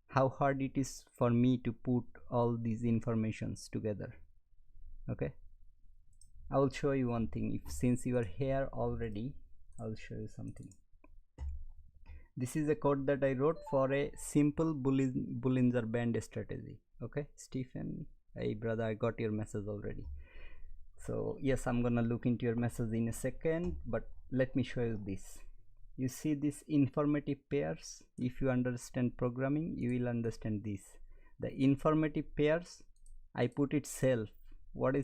how hard it is for me to put all these informations together. Okay, I will show you one thing. If since you are here already, I'll show you something. This is a code that I wrote for a simple Bollinger Band strategy. Okay, Stephen, hey brother, I got your message already. So yes, I'm gonna look into your message in a second, but let me show you this. You see this informative pairs. If you understand programming, you will understand this. The informative pairs, I put it self. What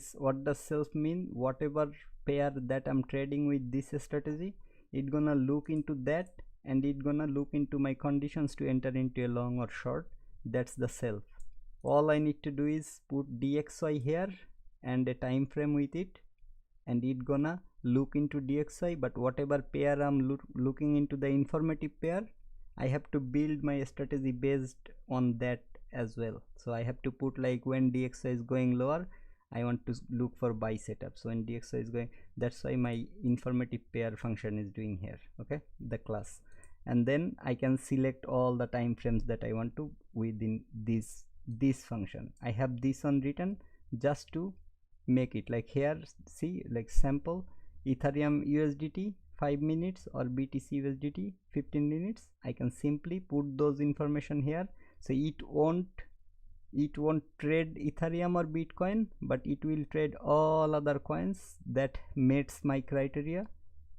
does self mean? Whatever pair that I'm trading with this strategy, it gonna look into that, and it gonna look into my conditions to enter into a long or short. That's the self. All I need to do is put DXY here and a time frame with it, and it gonna look into DXY. But whatever pair I'm looking into, the informative pair, I have to build my strategy based on that as well. So I have to put, like, when DXY is going lower, I want to look for buy setup. So when DXY is going, that's why my informative pair function is doing here. Okay, the class. And then I can select all the time frames that I want to within this function. I have this on written just to make it like here. See, like sample Ethereum USDT 5 minutes or BTC USDT 15 minutes. I can simply put those information here. So it won't trade Ethereum or Bitcoin, but it will trade all other coins that meets my criteria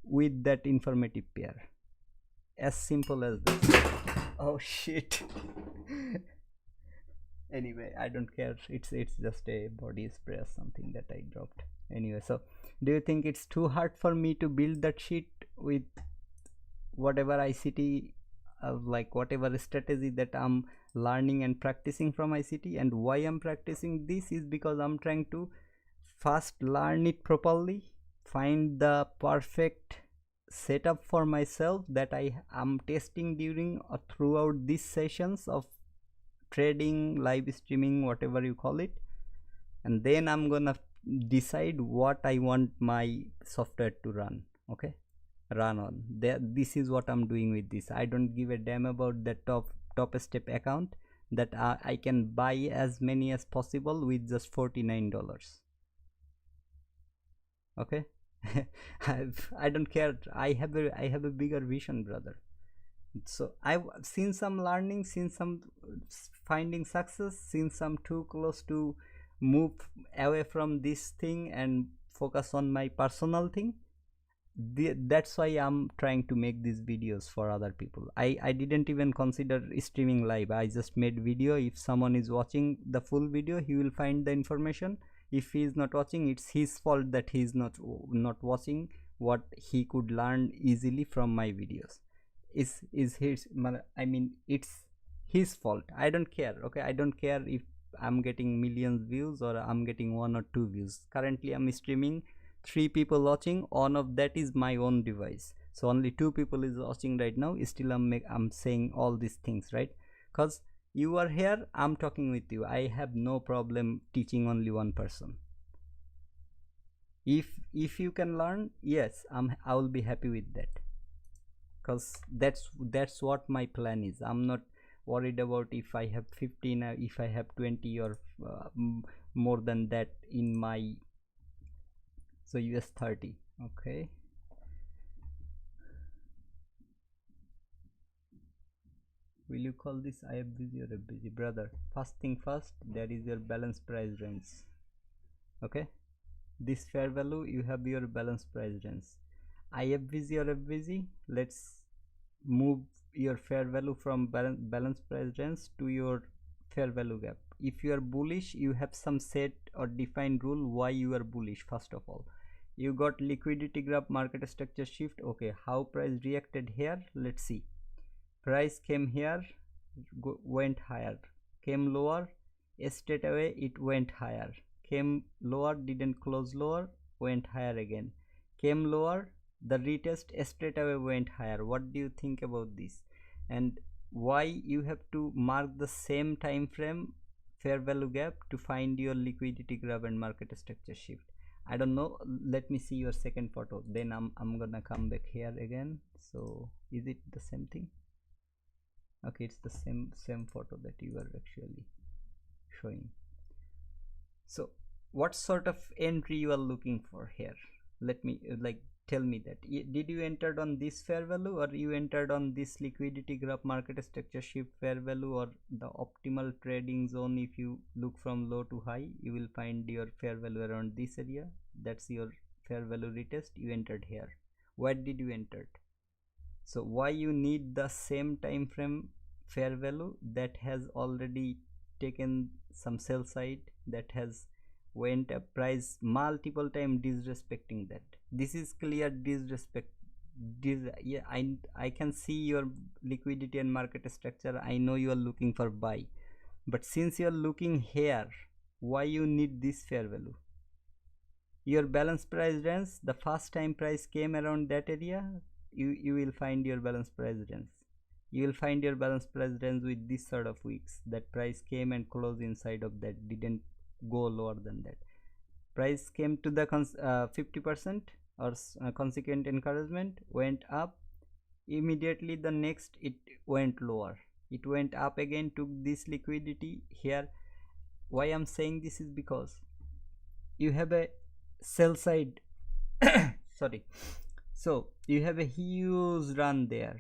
with that informative pair. As simple as this. Oh shit. Anyway, I don't care. It's just a body spray or something that I dropped. Anyway, so do you think it's too hard for me to build that sheet with whatever ICT, like whatever strategy that I'm learning and practicing from ICT? And why I'm practicing this is because I'm trying to first learn it properly, find the perfect setup for myself that I am testing during or throughout these sessions of trading, live streaming, whatever you call it. And then I'm gonna decide what I want my software to run. Okay, run on. This is what I'm doing with this. I don't give a damn about the top step account that I can buy as many as possible with just $49. Okay. I don't care. I have a bigger vision, brother. So I've seen some learning, seen some finding success, seen some too close to move away from this thing and focus on my personal thing. That's why I'm trying to make these videos for other people. I didn't even consider streaming live. I just made video. If someone is watching the full video, he will find the information. If he is not watching, it's his fault that he is not watching what he could learn easily from my videos. Is his, I mean, it's his fault. I don't care. Okay, I don't care if I'm getting millions views or I'm getting 1 or 2 views. Currently I'm streaming, 3 people watching. One of that is my own device, so only 2 people is watching right now. Still I'm saying all these things, right? Because you are here, I'm talking with you. I have no problem teaching only one person. If you can learn, yes, I will be happy with that, because that's what my plan is. I'm not worried about if I have 15, if I have 20 or more than that in my, so US 30. Okay, will you call this I am busy or a busy? Brother, first thing first, there is your balance price range. Okay, this fair value, you have your balance price range. IFBZ or FBZ, let's move your fair value from balance price range to your fair value gap. If you are bullish, you have some set or defined rule why you are bullish. First of all, you got liquidity graph, market structure shift. Okay, how price reacted here? Let's see. Price came here, went higher, came lower, straight away it went higher, came lower, didn't close lower, went higher again, came lower, the retest straight away went higher. What do you think about this, and why you have to mark the same time frame fair value gap to find your liquidity graph and market structure shift? I don't know, let me see your second photo, then I'm gonna come back here again. So is it the same thing? Okay, it's the same photo that you are actually showing. So what sort of entry you are looking for here? Let me tell me that. Did you entered on this fair value, or you entered on this liquidity graph market structure shift fair value, or the optimal trading zone? If you look from low to high, you will find your fair value around this area. That's your fair value retest. You entered here. Where did you enter? So why you need the same time frame fair value that has already taken some sell side, that has went a price multiple time disrespecting that? This is clear disrespect. Yeah, I can see your liquidity and market structure. I know you are looking for buy, but since you are looking here, why you need this fair value? Your balance price range, the first time price came around that area, you will find your balance price range. You will find your balance price range with this sort of wicks, that price came and closed inside of that, didn't go lower than that. Price came to the 50% or consequent encouragement, went up, immediately the next it went lower, it went up again, took this liquidity here. Why I'm saying this is because you have a sell side sorry, so you have a huge run there,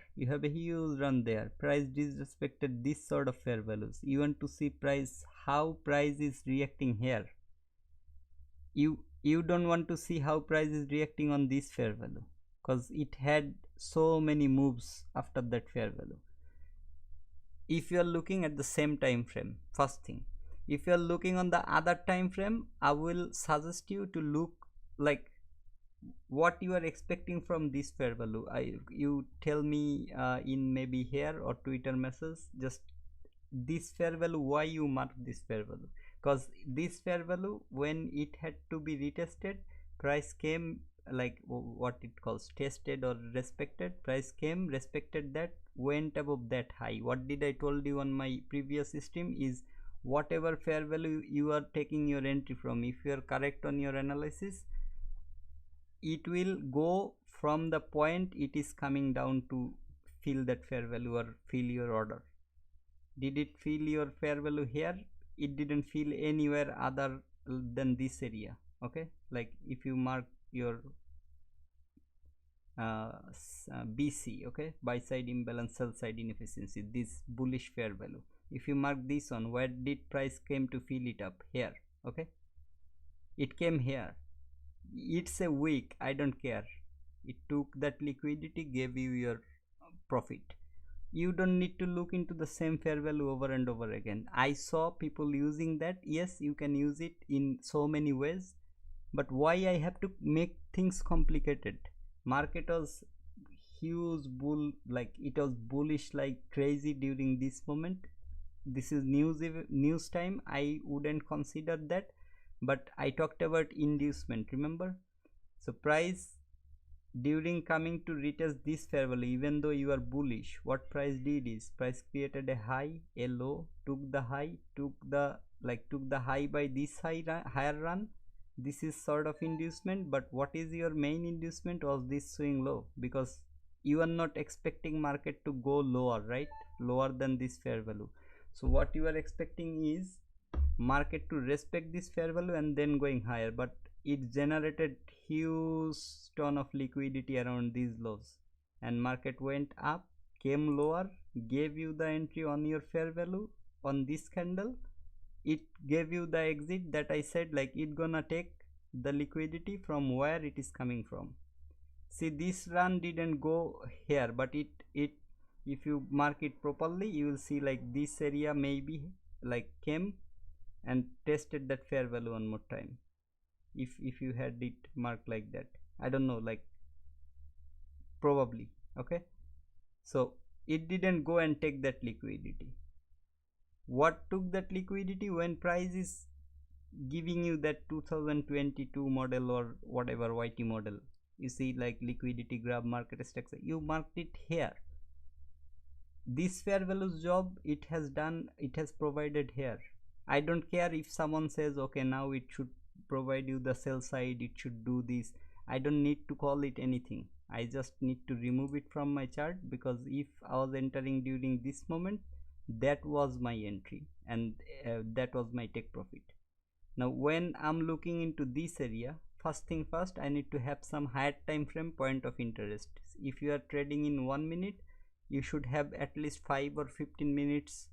price disrespected this sort of fair values. You want to see price, how price is reacting here. You don't want to see how price is reacting on this fair value, because it had so many moves after that fair value. If you are looking at the same time frame, first thing, if you are looking on the other time frame, I will suggest you to look like what you are expecting from this fair value. You tell me in maybe here or Twitter message, just this fair value, why you mark this fair value. Because this fair value, when it had to be retested, price came like what it calls tested or respected, price came, respected that, went above that high. What did I told you on my previous stream is, whatever fair value you are taking your entry from, if you are correct on your analysis, it will go from the point it is coming down to fill that fair value or fill your order. Did it fill your fair value here? It didn't fill anywhere other than this area. Okay, like if you mark your BC, okay, buy side imbalance, sell side inefficiency, this bullish fair value, if you mark this one, where did price came to fill it up? Here. Okay, it came here. It's a week, I don't care, it took that liquidity, gave you your profit. You don't need to look into the same fair value over and over again. I saw people using that. Yes, you can use it in so many ways, but why I have to make things complicated? Market was huge bull, like it was bullish like crazy during this moment. This is news time, I wouldn't consider that, but I talked about inducement, remember? So price during coming to retest this fair value, even though you are bullish, what price did is, price created a high, a low, took the high, took the high by this higher run. This is sort of inducement, but what is your main inducement was this swing low, because you are not expecting market to go lower, right? Lower than this fair value. So what you are expecting is market to respect this fair value and then going higher, but it generated huge ton of liquidity around these lows, and market went up, came lower, gave you the entry on your fair value on this candle, it gave you the exit that I said, like it gonna take the liquidity from where it is coming from. See, this run didn't go here, but it if you mark it properly, you will see like this area maybe like came and tested that fair value one more time. If you had it marked like that, I don't know, like probably. Okay, so it didn't go and take that liquidity. What took that liquidity? When price is giving you that 2022 model or whatever YT model, You see like liquidity graph, market structure, you marked it here. This fair values job it has done, it has provided here. I don't care if someone says okay now it should provide you the sell side, it should do this. I don't need to call it anything. I just need to remove it from my chart, because if I was entering during this moment, that was my entry, and that was my take profit. Now when I'm looking into this area, first thing first, I need to have some higher time frame point of interest. If you are trading in 1 minute, you should have at least 5 or 15 minutes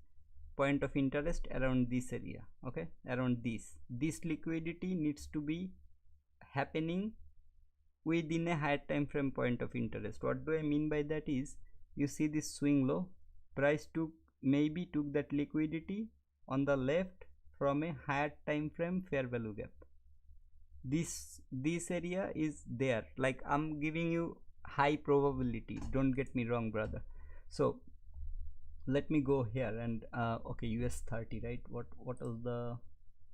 point of interest around this area. Okay, around this liquidity needs to be happening within a higher time frame point of interest. What do I mean by that is, you see this swing low, price maybe took that liquidity on the left from a higher time frame fair value gap. This area is there, like I'm giving you high probability, don't get me wrong brother. So let me go here and okay, US 30, right? What was the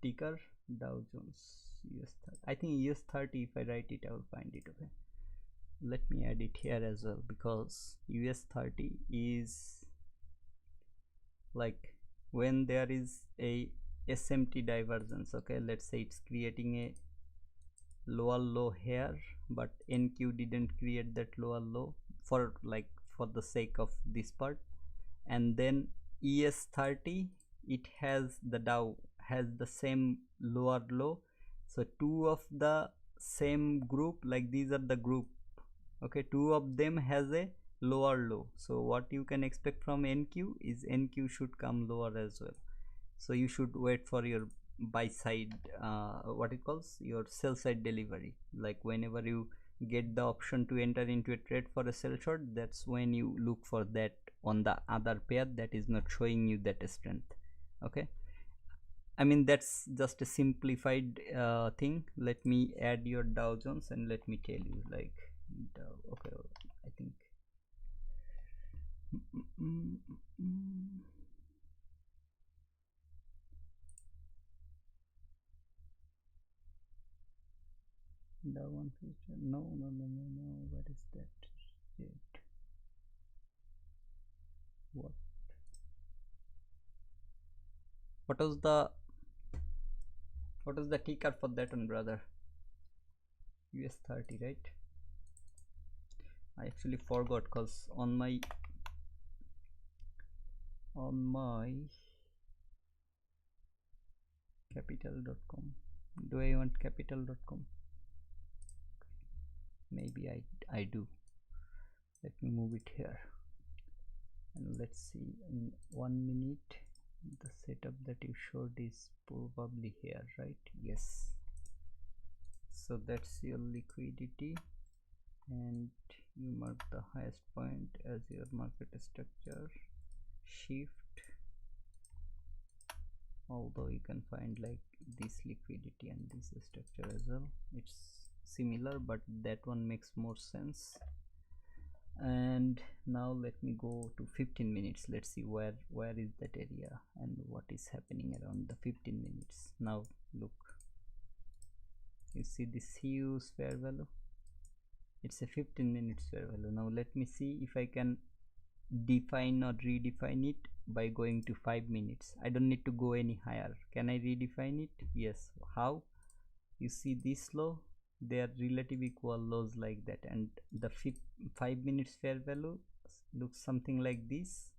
ticker? Dow Jones US 30. I think US 30, if I write it I will find it. Okay, let me add it here as well, because US 30 is like when there is a SMT divergence. Okay, let's say it's creating a lower low here, but NQ didn't create that lower low for the sake of this part. And then ES 30, it has, the Dow has the same lower low, so two of the same group, like these are the group, okay, two of them has a lower low. So what you can expect from NQ is NQ should come lower as well. So you should wait for your buy side, what it calls, your sell side delivery. Like whenever you get the option to enter into a trade for a sell short, that's when you look for that on the other pair that is not showing you that strength. Okay, I mean that's just a simplified thing. Let me add your Dow Jones and let me tell you like Dow. Okay, I think Dow 150. No, what is that shit? What was the ticker for that one, brother? US 30, right? I actually forgot, because on my capital.com, do I want capital.com? Maybe I do. Let me move it here and let's see in 1 minute. The setup that you showed is probably here, right? Yes. So that's your liquidity, and you mark the highest point as your market structure. Shift, although you can find like this liquidity and this structure as well, it's similar, but that one makes more sense. And now let me go to 15 minutes. Let's see where is that area and what is happening around the 15 minutes. Now look, you see this huge fair value, it's a 15 minutes fair value. Now let me see if I can define or redefine it by going to 5 minutes. I don't need to go any higher. Can I redefine it? Yes. How? You see this low, they are relative equal lows like that, and the 5 minutes fair value looks something like this.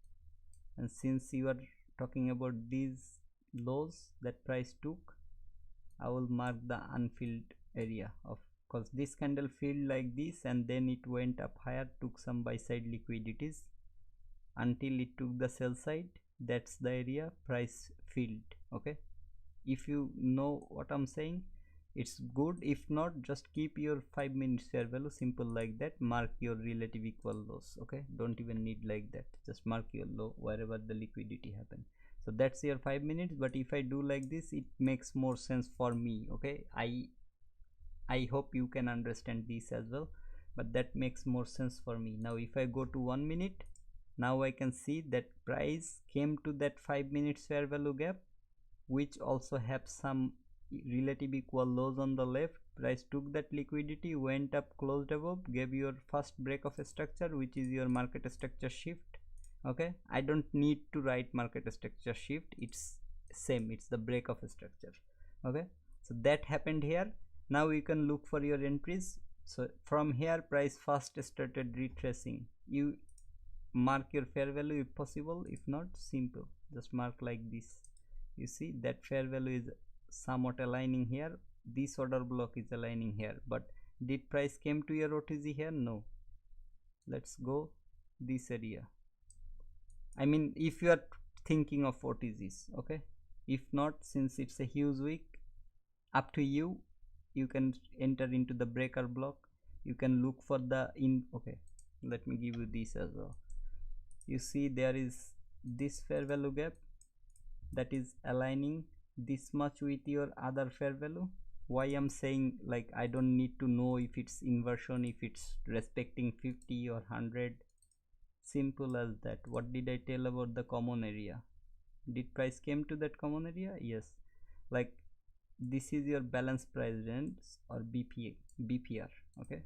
And since you are talking about these lows that price took, I will mark the unfilled area of, because this candle filled like this and then it went up higher, took some buy side liquidities until it took the sell side. That's the area price filled. Okay, if you know what I'm saying, it's good. If not, just keep your 5 minutes fair value simple like that. Mark your relative equal lows. Okay, don't even need like that, just mark your low wherever the liquidity happen. So that's your 5 minutes. But if I do like this, it makes more sense for me. Okay, I hope you can understand this as well, but that makes more sense for me. Now if I go to 1 minute, now I can see that price came to that 5 minutes fair value gap, which also have some relative equal lows on the left. price took that liquidity, went up, closed above, gave your first break of a structure, which is your market structure shift. Okay, I don't need to write market structure shift, it's same, it's the break of a structure. Okay, so that happened here. Now you can look for your entries. So from here price first started retracing. You mark your fair value if possible, if not, simple, just mark like this. You see that fair value is somewhat aligning here, this order block is aligning here, but did price came to your OTC here? No. Let's go this area. I mean, if you are thinking of OTCs, okay, if not, since it's a huge week, up to you. You can enter into the breaker block, you can look for the okay, let me give you this as well. You see there is this fair value gap that is aligning this much with your other fair value. Why I'm saying, like, I don't need to know if it's inversion, if it's respecting 50 or 100, simple as that. What did I tell about the common area? Did price came to that common area? Yes. Like, this is your balance price range or BPR. Okay,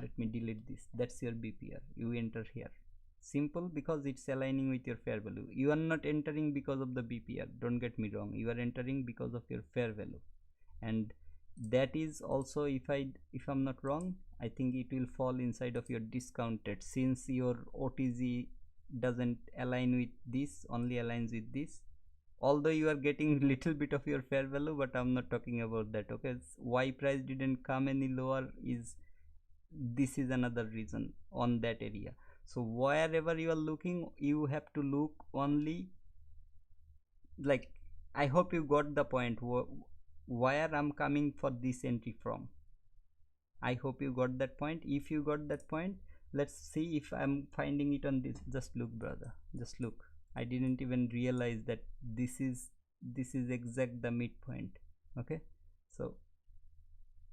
let me delete this. That's your BPR. You enter here, simple, because it's aligning with your fair value. You are not entering because of the BPR, don't get me wrong, you are entering because of your fair value. And that is also, if I'm not wrong, I think it will fall inside of your discounted, since your OTZ doesn't align with this, only aligns with this. Although you are getting little bit of your fair value, but I'm not talking about that. Okay, why price didn't come any lower is, this is another reason on that area. So wherever you are looking, you have to look only, like, I hope you got the point where I'm coming for this entry from. I hope you got that point. If you got that point, let's see if I'm finding it on this. Just look, brother, just look. I didn't even realize that this is exact the midpoint. Okay, so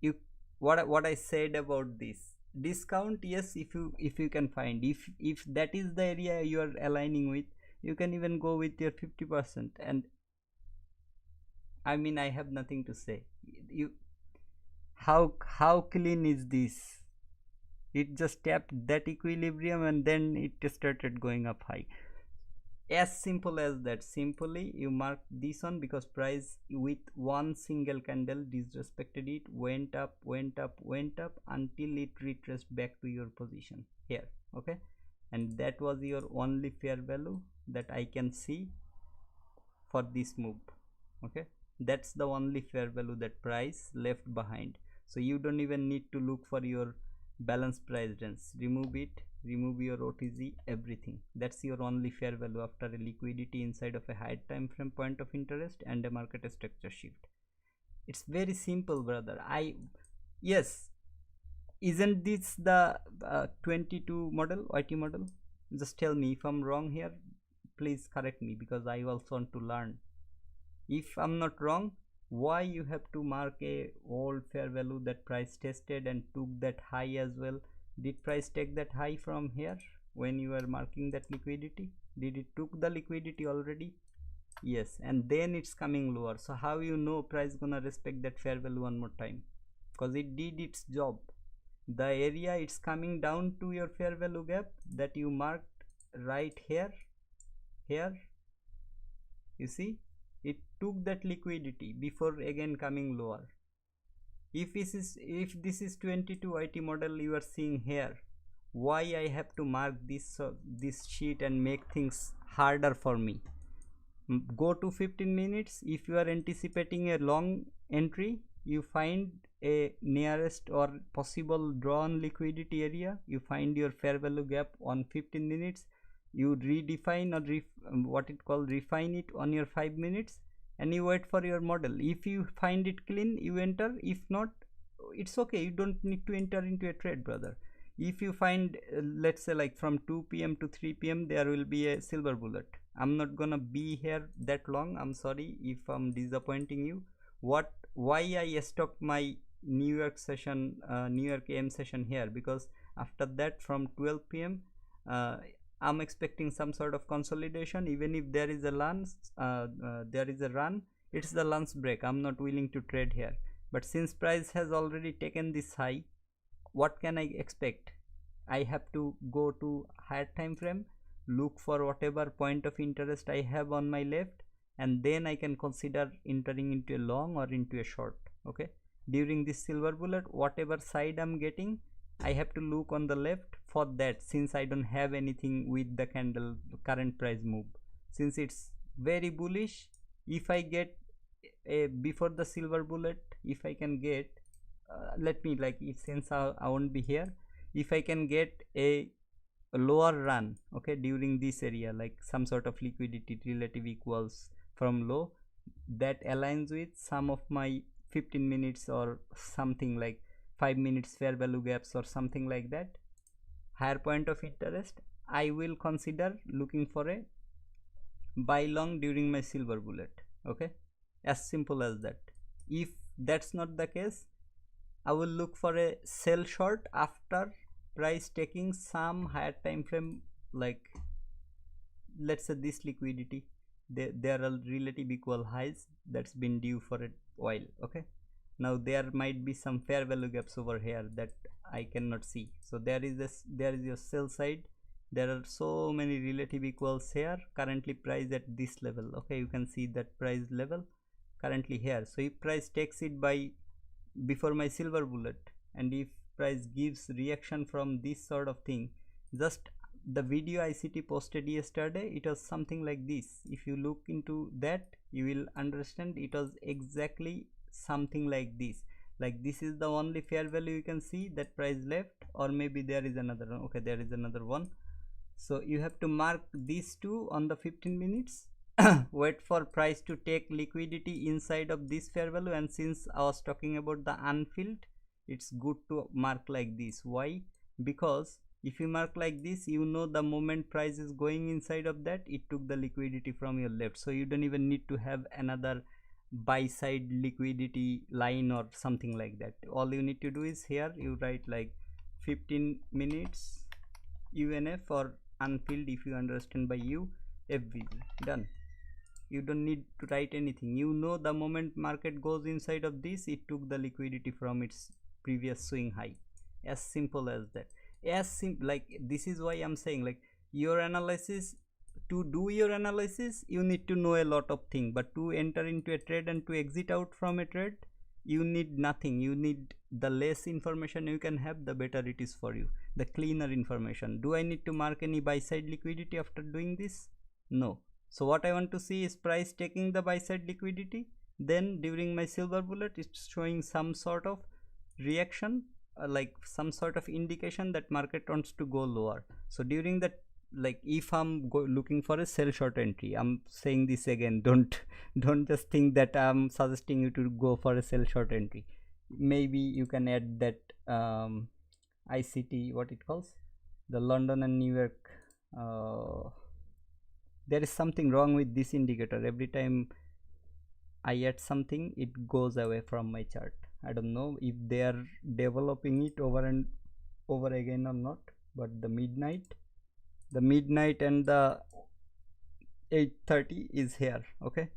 you what I said about this discount, yes, if you can find, if that is the area you are aligning with, you can even go with your 50%. And I mean, I have nothing to say. You, how clean is this? It just tapped that equilibrium and then it started going up high. As simple as that. Simply you mark this one, because price with one single candle disrespected it, went up until it retraced back to your position here. Okay, and that was your only fair value that I can see for this move. Okay, that's the only fair value that price left behind. So you don't even need to look for your balance price range. Remove it, remove your OTZ, everything. That's your only fair value after a liquidity inside of a higher time frame point of interest and a market structure shift. It's very simple, brother. Yes, isn't this the 22 model, YT model? Just tell me if I'm wrong here, please correct me, because I also want to learn. If I'm not wrong, why you have to mark a old fair value that price tested and took that high as well? Did price take that high from here when you are marking that liquidity? Did it took the liquidity already? Yes, and then it's coming lower. So how you know price gonna respect that fair value one more time? Because it did its job. The area it's coming down to your fair value gap that you marked right here. You see, it took that liquidity before again coming lower. If this is 22 IT model you are seeing here, why I have to mark this this sheet and make things harder for me? Go to 15 minutes. If you are anticipating a long entry, you find a nearest or possible drawn liquidity area, you find your fair value gap on 15 minutes, you redefine or what it called refine it on your 5 minutes, and you wait for your model. If you find it clean, you enter. If not, it's okay, you don't need to enter into a trade, brother. If you find let's say like from 2 p.m. to 3 p.m. there will be a silver bullet. I'm not gonna be here that long, I'm sorry if I'm disappointing you. Why I stopped my New York session, New York AM session here, because after that from 12 p.m. I'm expecting some sort of consolidation. Even if there is a lunch, there is a run, it's the lunch break, I'm not willing to trade here. but since price has already taken this high, what can I expect? I have to go to higher time frame, look for whatever point of interest I have on my left, and then I can consider entering into a long or into a short. Okay, during this silver bullet, whatever side I'm getting, I have to look on the left for that, since I don't have anything with the candle current price move. Since it's very bullish, if I get a before the silver bullet, if I can get let me, like, if since I won't be here, if I can get a lower run, okay, during this area, like some sort of liquidity relative equals from low, that aligns with some of my 15 minutes or something, like 5 minutes fair value gaps or something like that, higher point of interest, I will consider looking for a buy long during my silver bullet. Okay, as simple as that. If that's not the case, I will look for a sell short after price taking some higher time frame, like let's say this liquidity, there are relative equal highs that's been due for a while. Okay, now there might be some fair value gaps over here that I cannot see, so there is your sell side. There are so many relative equals here, currently price at this level. Okay, you can see that price level currently here. So if price takes it by before my silver bullet, and if price gives reaction from this sort of thing, just the video ICT posted yesterday, it was something like this. If you look into that, you will understand it was exactly something like this. Like this is the only fair value you can see that price left, or maybe there is another one. Okay, there is another one. So you have to mark these two on the 15 minutes wait for price to take liquidity inside of this fair value, and since I was talking about the unfilled, it's good to mark like this. Why? Because if you mark like this, you know the moment price is going inside of that, it took the liquidity from your left, so you don't even need to have another buy side liquidity line or something like that. All you need to do is here you write like 15 minutes UNF or unfilled, if you understand by U, FVB, done. You don't need to write anything. You know the moment market goes inside of this, it took the liquidity from its previous swing high. As simple as that. As simple, like this is why I'm saying, like, your analysis, to do your analysis you need to know a lot of things, but to enter into a trade and to exit out from a trade, you need nothing. You need the less information you can have, the better it is for you, the cleaner information. Do I need to mark any buy side liquidity after doing this? No. So what I want to see is price taking the buy side liquidity, then during my silver bullet it's showing some sort of reaction, like some sort of indication that market wants to go lower. So during that, like if I'm looking for a sell short entry, I'm saying this again, don't just think that I'm suggesting you to go for a sell short entry. Maybe you can add that ICT, what it calls, the London and New York, there is something wrong with this indicator. Every time I add something, it goes away from my chart. I don't know if they are developing it over and over again or not, but the midnight and the 8:30 is here. Okay,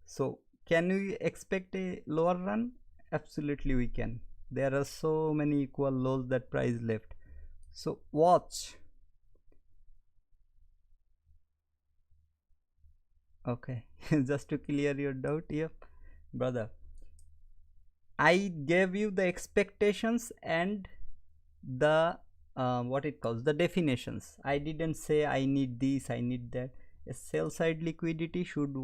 so can we expect a lower run? Absolutely we can. There are so many equal lows that price left. So watch. Okay, just to clear your doubt, yep, brother, I gave you the expectations and the what it calls, the definitions. I didn't say I need this, I need that. A sell side liquidity should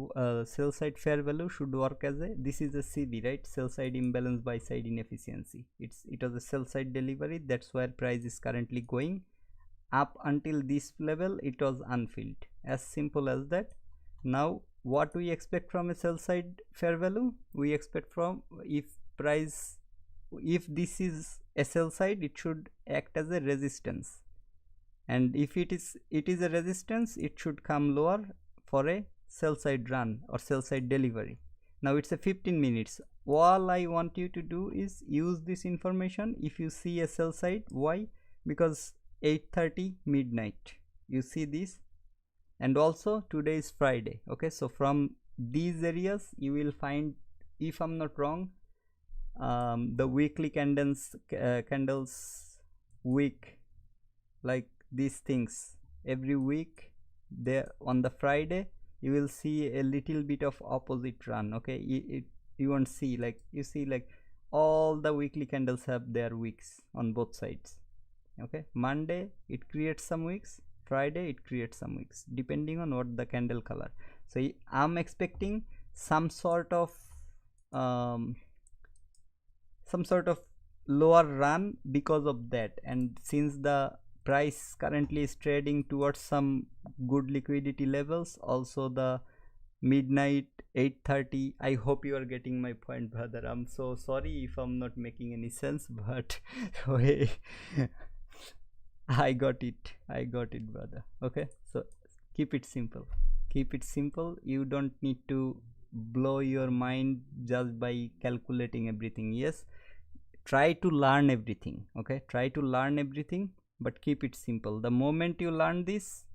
sell side fair value should work as a, this is a CB, right? Sell side imbalance, buy side inefficiency. It was a sell side delivery, that's where price is currently going up. Until this level it was unfilled, as simple as that. Now what we expect from a sell side fair value? We expect from, if this is a sell side, it should act as a resistance, and if it is a resistance, it should come lower for a sell side run or sell side delivery. Now it's a 15 minutes. All I want you to do is use this information. If you see a sell side, why? Because 8:30 midnight, you see this, and also today is Friday. Okay, so from these areas you will find, if I'm not wrong, the weekly candles week, like these things every week, there on the Friday you will see a little bit of opposite run. Okay, you won't see, like you see like all the weekly candles have their wicks on both sides. Okay, Monday it creates some wicks, Friday it creates some wicks, depending on what the candle color. So I'm expecting some sort of lower run because of that. And since the price currently is trading towards some good liquidity levels, also the midnight 8:30, I hope you are getting my point, brother. I'm so sorry if I'm not making any sense, but wait, I got it, brother. Okay, so keep it simple, you don't need to blow your mind just by calculating everything. Yes, try to learn everything. Okay, try to learn everything, but keep it simple. The moment you learn this,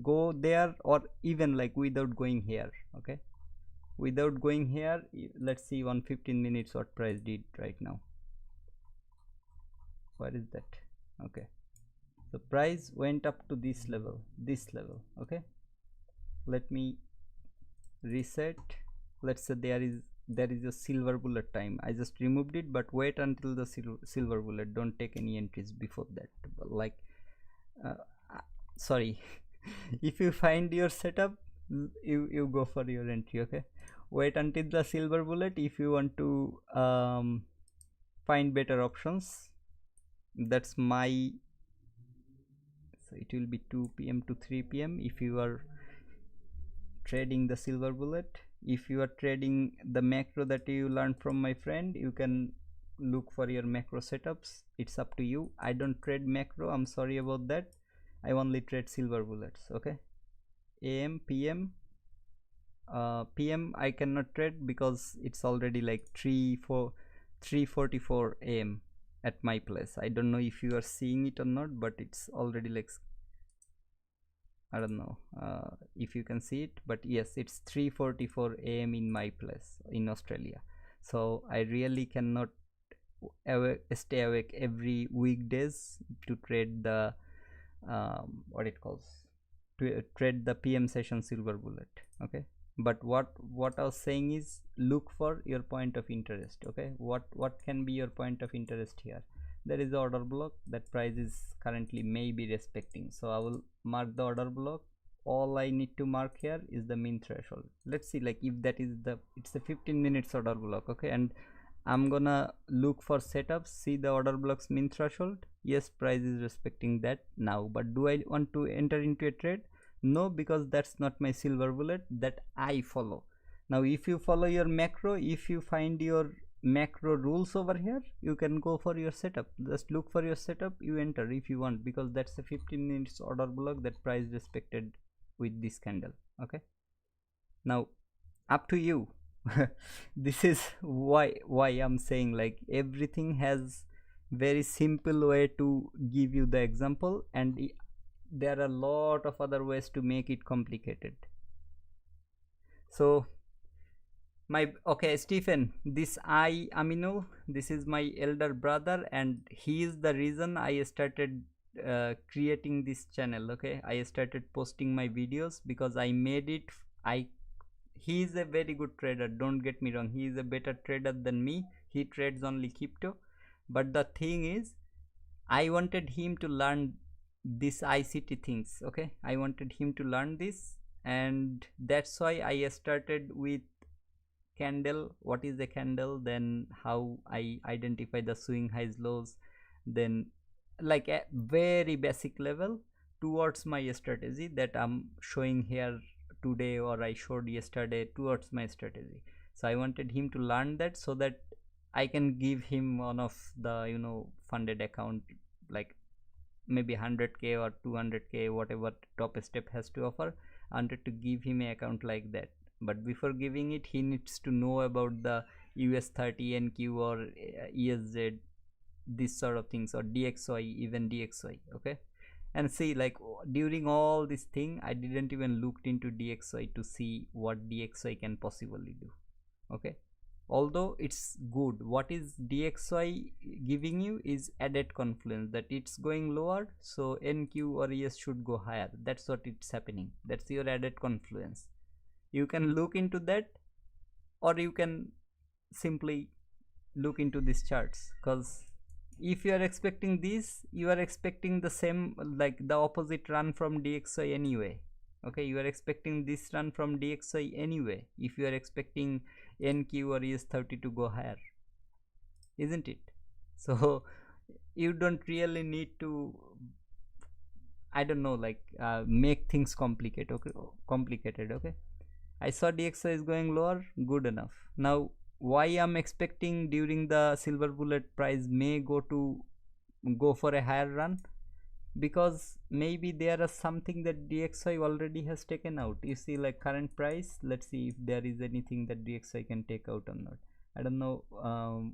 go there, or even like without going here. Okay, without going here, let's see on 15 minutes what price did right now. What is that? Okay, the price went up to this level. Okay, let me reset. Let's say there is a silver bullet time. I just removed it, but wait until the silver bullet. Don't take any entries before that. Like sorry, if you find your setup, you go for your entry. Okay, wait until the silver bullet if you want to find better options. That's my, so it will be 2 p.m. to 3 p.m. if you are trading the silver bullet. If you are trading the macro that you learned from my friend, you can look for your macro setups. It's up to you. I don't trade macro, I'm sorry about that. I only trade silver bullets. Okay, AM, PM, PM I cannot trade because it's already like 3:44 AM at my place. I don't know if you are seeing it or not, but it's already like, I don't know if you can see it, but yes, it's 3:44 AM in my place in Australia. So I really cannot stay awake every weekdays to trade the what it calls, to trade the PM session silver bullet. Okay, but what I was saying is, look for your point of interest. Okay, what can be your point of interest here? There is the order block that price is currently maybe respecting, so I will mark the order block. All I need to mark here is the mean threshold. Let's see, like if that is the, it's a 15 minutes order block. Okay, and I'm gonna look for setups, see the order blocks mean threshold. Yes, price is respecting that now, but do I want to enter into a trade? No, because that's not my silver bullet that I follow. Now if you follow your macro, if you find your macro rules over here, you can go for your setup. Just look for your setup, you enter if you want, because that's a 15 minutes order block that price respected with this candle. Okay, now up to you. This is why I'm saying, like, everything has very simple way to give you the example, and there are a lot of other ways to make it complicated. So okay, Stephen, this Aminul, this is my elder brother, and he is the reason I started creating this channel. Okay, I started posting my videos because I made it. He is a very good trader, don't get me wrong, he is a better trader than me. He trades only crypto, but the thing is, I wanted him to learn this ICT things. Okay, I wanted him to learn this, and that's why I started with candle. What is a candle, then how I identify the swing highs lows, then like a very basic level towards my strategy that I'm showing here today, or I showed yesterday, towards my strategy. So I wanted him to learn that so that I can give him one of the, you know, funded account, like maybe 100k or 200k, whatever top step has to offer. I wanted to give him an account like that, but before giving it, he needs to know about the US30 NQ or ESZ, this sort of things, or DXY, even DXY. Okay, and see, like during all this thing, I didn't even looked into DXY to see what DXY can possibly do. Okay, although it's good. What is DXY giving you is added confluence, that it's going lower, so NQ or ES should go higher. That's what it's happening. That's your added confluence. You can look into that, or you can simply look into these charts, because if you are expecting this, you are expecting the same, like the opposite run from DXY anyway. Okay, you are expecting this run from DXY anyway if you are expecting NQ or ES30 to go higher, isn't it? So you don't really need to, I don't know, like make things complicated. Okay, I saw DXY is going lower, good enough. Now why I'm expecting during the silver bullet price may go for a higher run, because maybe there is something that DXY already has taken out. You see, like current price, let's see if there is anything that DXY can take out or not. I don't know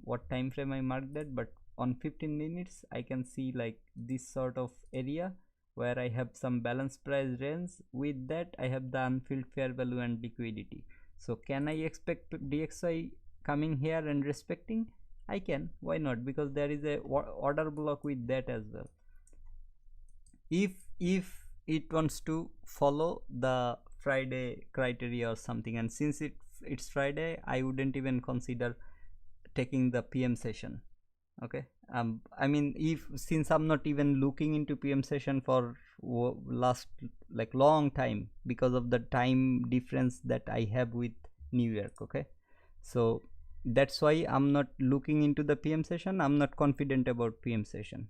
what time frame I marked that, but on 15 minutes I can see like this sort of area where I have some balance price range. With that I have the unfilled fair value and liquidity. So can I expect DXY coming here and respecting? I can, why not, because there is a order block with that as well. If it wants to follow the Friday criteria or something, and since it's Friday, I wouldn't even consider taking the PM session. Okay, I mean, if since I'm not even looking into PM session for last like long time because of the time difference that I have with New York. Okay, so that's why I'm not looking into the PM session. I'm not confident about PM session,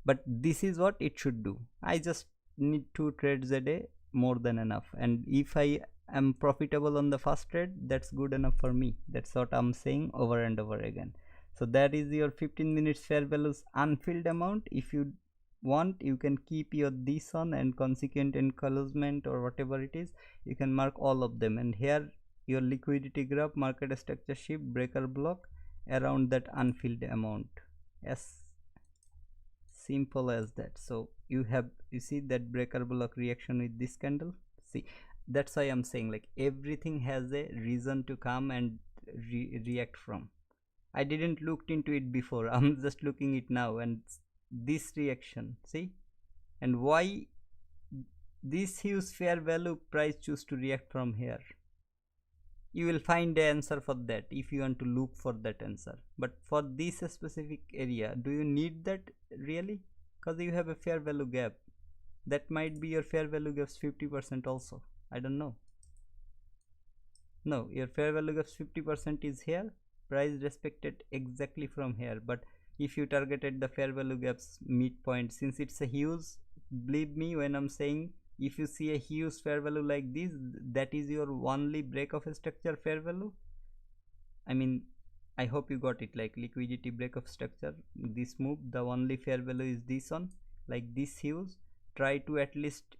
but this is what it should do. I just need 2 trades a day, more than enough, and if I am profitable on the first trade, that's good enough for me. That's what I'm saying over and over again. So that is your 15 minutes fair values unfilled amount. If you want, you can keep your this on and consequent enclosement or whatever it is, you can mark all of them, and here your liquidity graph, market structure shift, breaker block around that unfilled amount. Yes, simple as that. So you see that breaker block reaction with this candle. See, that's why I'm saying like everything has a reason to come and react from. I didn't looked into it before. I'm just looking it now, and this reaction, see, and why this huge fair value price choose to react from here. You will find the answer for that if you want to look for that answer, but for this specific area, do you need that really? Because you have a fair value gap. That might be your fair value gaps 50% also. I don't know. No, your fair value gaps 50% is here, price respected exactly from here. But if you targeted the fair value gaps midpoint, since it's a huge, believe me when I'm saying, if you see a huge fair value like this, that is your only break of structure fair value. I mean, I hope you got it, like liquidity break of structure, this move, the only fair value is this one, like this huge. Try to at least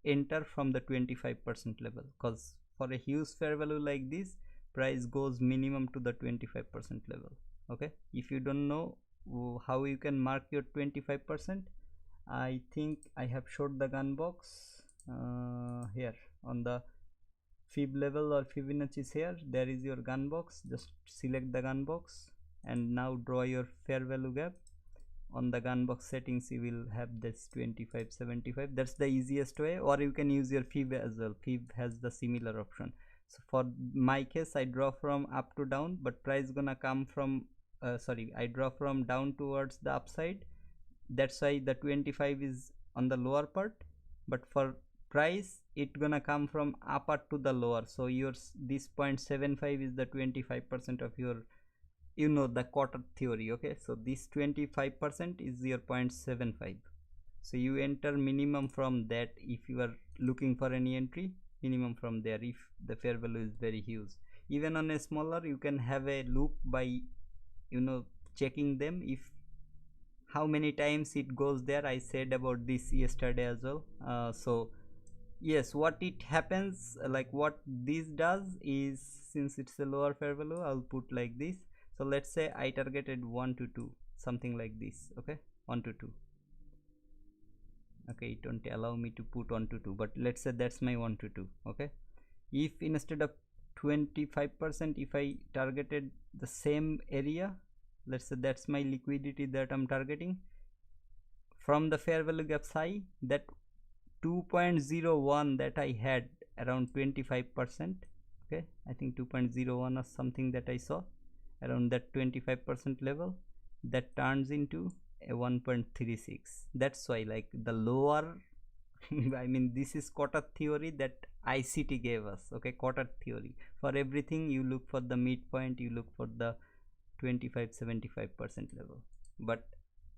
enter from the 25% level, because for a huge fair value like this, price goes minimum to the 25% level. Okay, if you don't know how you can mark your 25%, I think I have showed the gun box here on the fib level, or Fibonacci is here. There is your gun box. Just select the gun box and now draw your fair value gap. On the gun box settings you will have this 25.75. That's the easiest way, or you can use your fib as well. Fib has the similar option. So for my case, I draw from up to down, but price gonna come from I draw from down towards the upside. That's why the 25 is on the lower part, but for price it gonna come from upper to the lower. So yours, this 0.75 is the 25% of your, you know, the quarter theory. Okay, so this 25% is your 0.75. so you enter minimum from that. If you are looking for any entry, minimum from there, if the fair value is very huge. Even on a smaller, you can have a look by, you know, checking them, if how many times it goes there. I said about this yesterday as well. So yes, what it happens, like what this does is, since it's a lower fair value, I'll put like this. So let's say I targeted 1 to 2, something like this. Okay, 1 to 2. Okay, it don't allow me to put 1 to 2, but let's say that's my 1 to 2. Okay, if instead of 25%, if I targeted the same area, let's say that's my liquidity that I'm targeting, from the fair value gap high, that 2.01 that I had around 25%, okay, I think 2.01 or something that I saw around that 25% level, that turns into a 1.36. That's why, like, the lower I mean, this is quarter theory that ICT gave us, okay, quarter theory. For everything you look for the midpoint, you look for the 25-75% level, but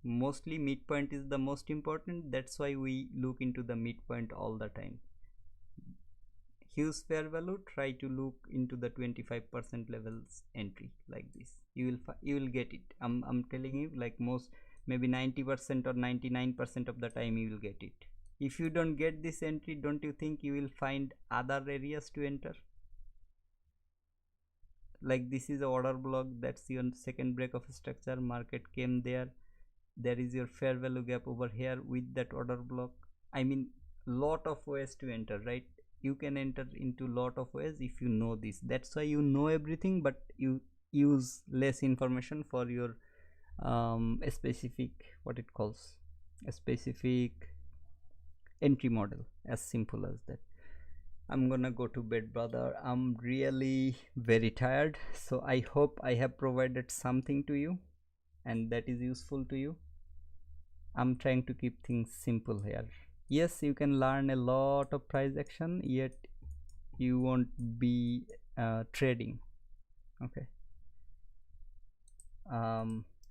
mostly midpoint is the most important. That's why we look into the midpoint all the time. Huge fair value, try to look into the 25% levels entry, like this. You will get it. I'm telling you, like, most, maybe 90% or 99% of the time you will get it. If you don't get this entry, don't you think you will find other areas to enter? Like, this is a order block, that's your second break of structure, market came there, there is your fair value gap over here with that order block. I mean, lot of ways to enter, right? You can enter into lot of ways if you know this. That's why you know everything, but you use less information for your a specific, what it calls, a specific entry model. As simple as that. I'm gonna go to bed, brother. I'm really very tired, so I hope I have provided something to you and that is useful to you. I'm trying to keep things simple here. Yes, you can learn a lot of price action, yet you won't be trading, okay.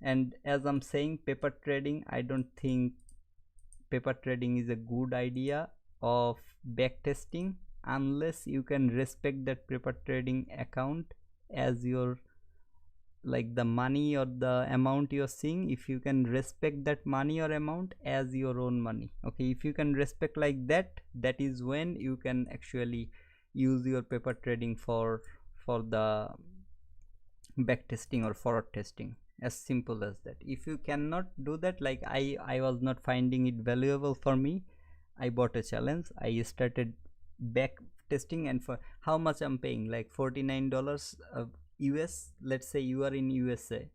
And as I'm saying, paper trading, I don't think paper trading is a good idea of backtesting unless you can respect that paper trading account as your, like, the money or the amount you're seeing. If you can respect that money or amount as your own money, okay, if you can respect like that, that is when you can actually use your paper trading for the backtesting or forward testing. As simple as that. If you cannot do that, like I was not finding it valuable for me, I bought a challenge, I started back testing, and for how much I'm paying, like $49 US, let's say you are in USA,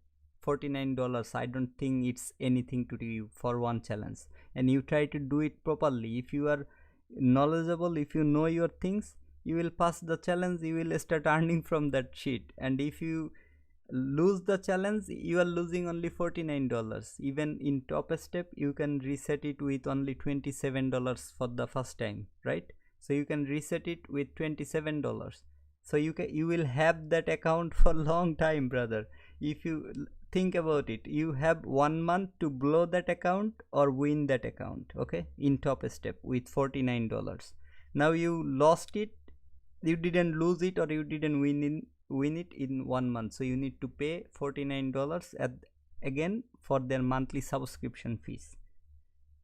$49, I don't think it's anything to you for one challenge. And you try to do it properly. If you are knowledgeable, if you know your things, you will pass the challenge, you will start earning from that sheet. And if you lose the challenge, you are losing only $49. Even in top step, you can reset it with only $27 for the first time, right? So you can reset it with $27. So you will have that account for long time, brother. If you think about it, you have 1 month to blow that account or win that account, okay, in top step with $49. Now you lost it, you didn't lose it, or you didn't win it in 1 month, so you need to pay $49 again for their monthly subscription fees.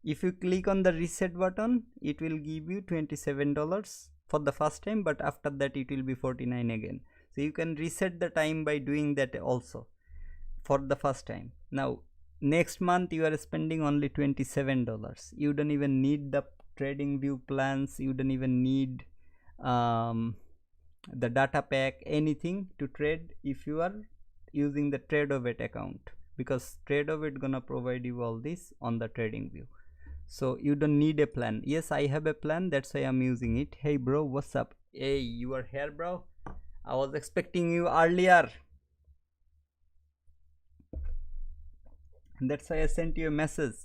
If you click on the reset button, it will give you $27 for the first time, but after that it will be $49 again. So you can reset the time by doing that also for the first time. Now next month you are spending only $27. You don't even need the trading view plans, you don't even need the data pack, anything to trade if you are using the TradeOvet account, because TradeOvet gonna provide you all this on the trading view. So you don't need a plan. Yes, I have a plan, that's why I'm using it. Hey bro, what's up? Hey, you are here, bro? I was expecting you earlier, that's why I sent you a message.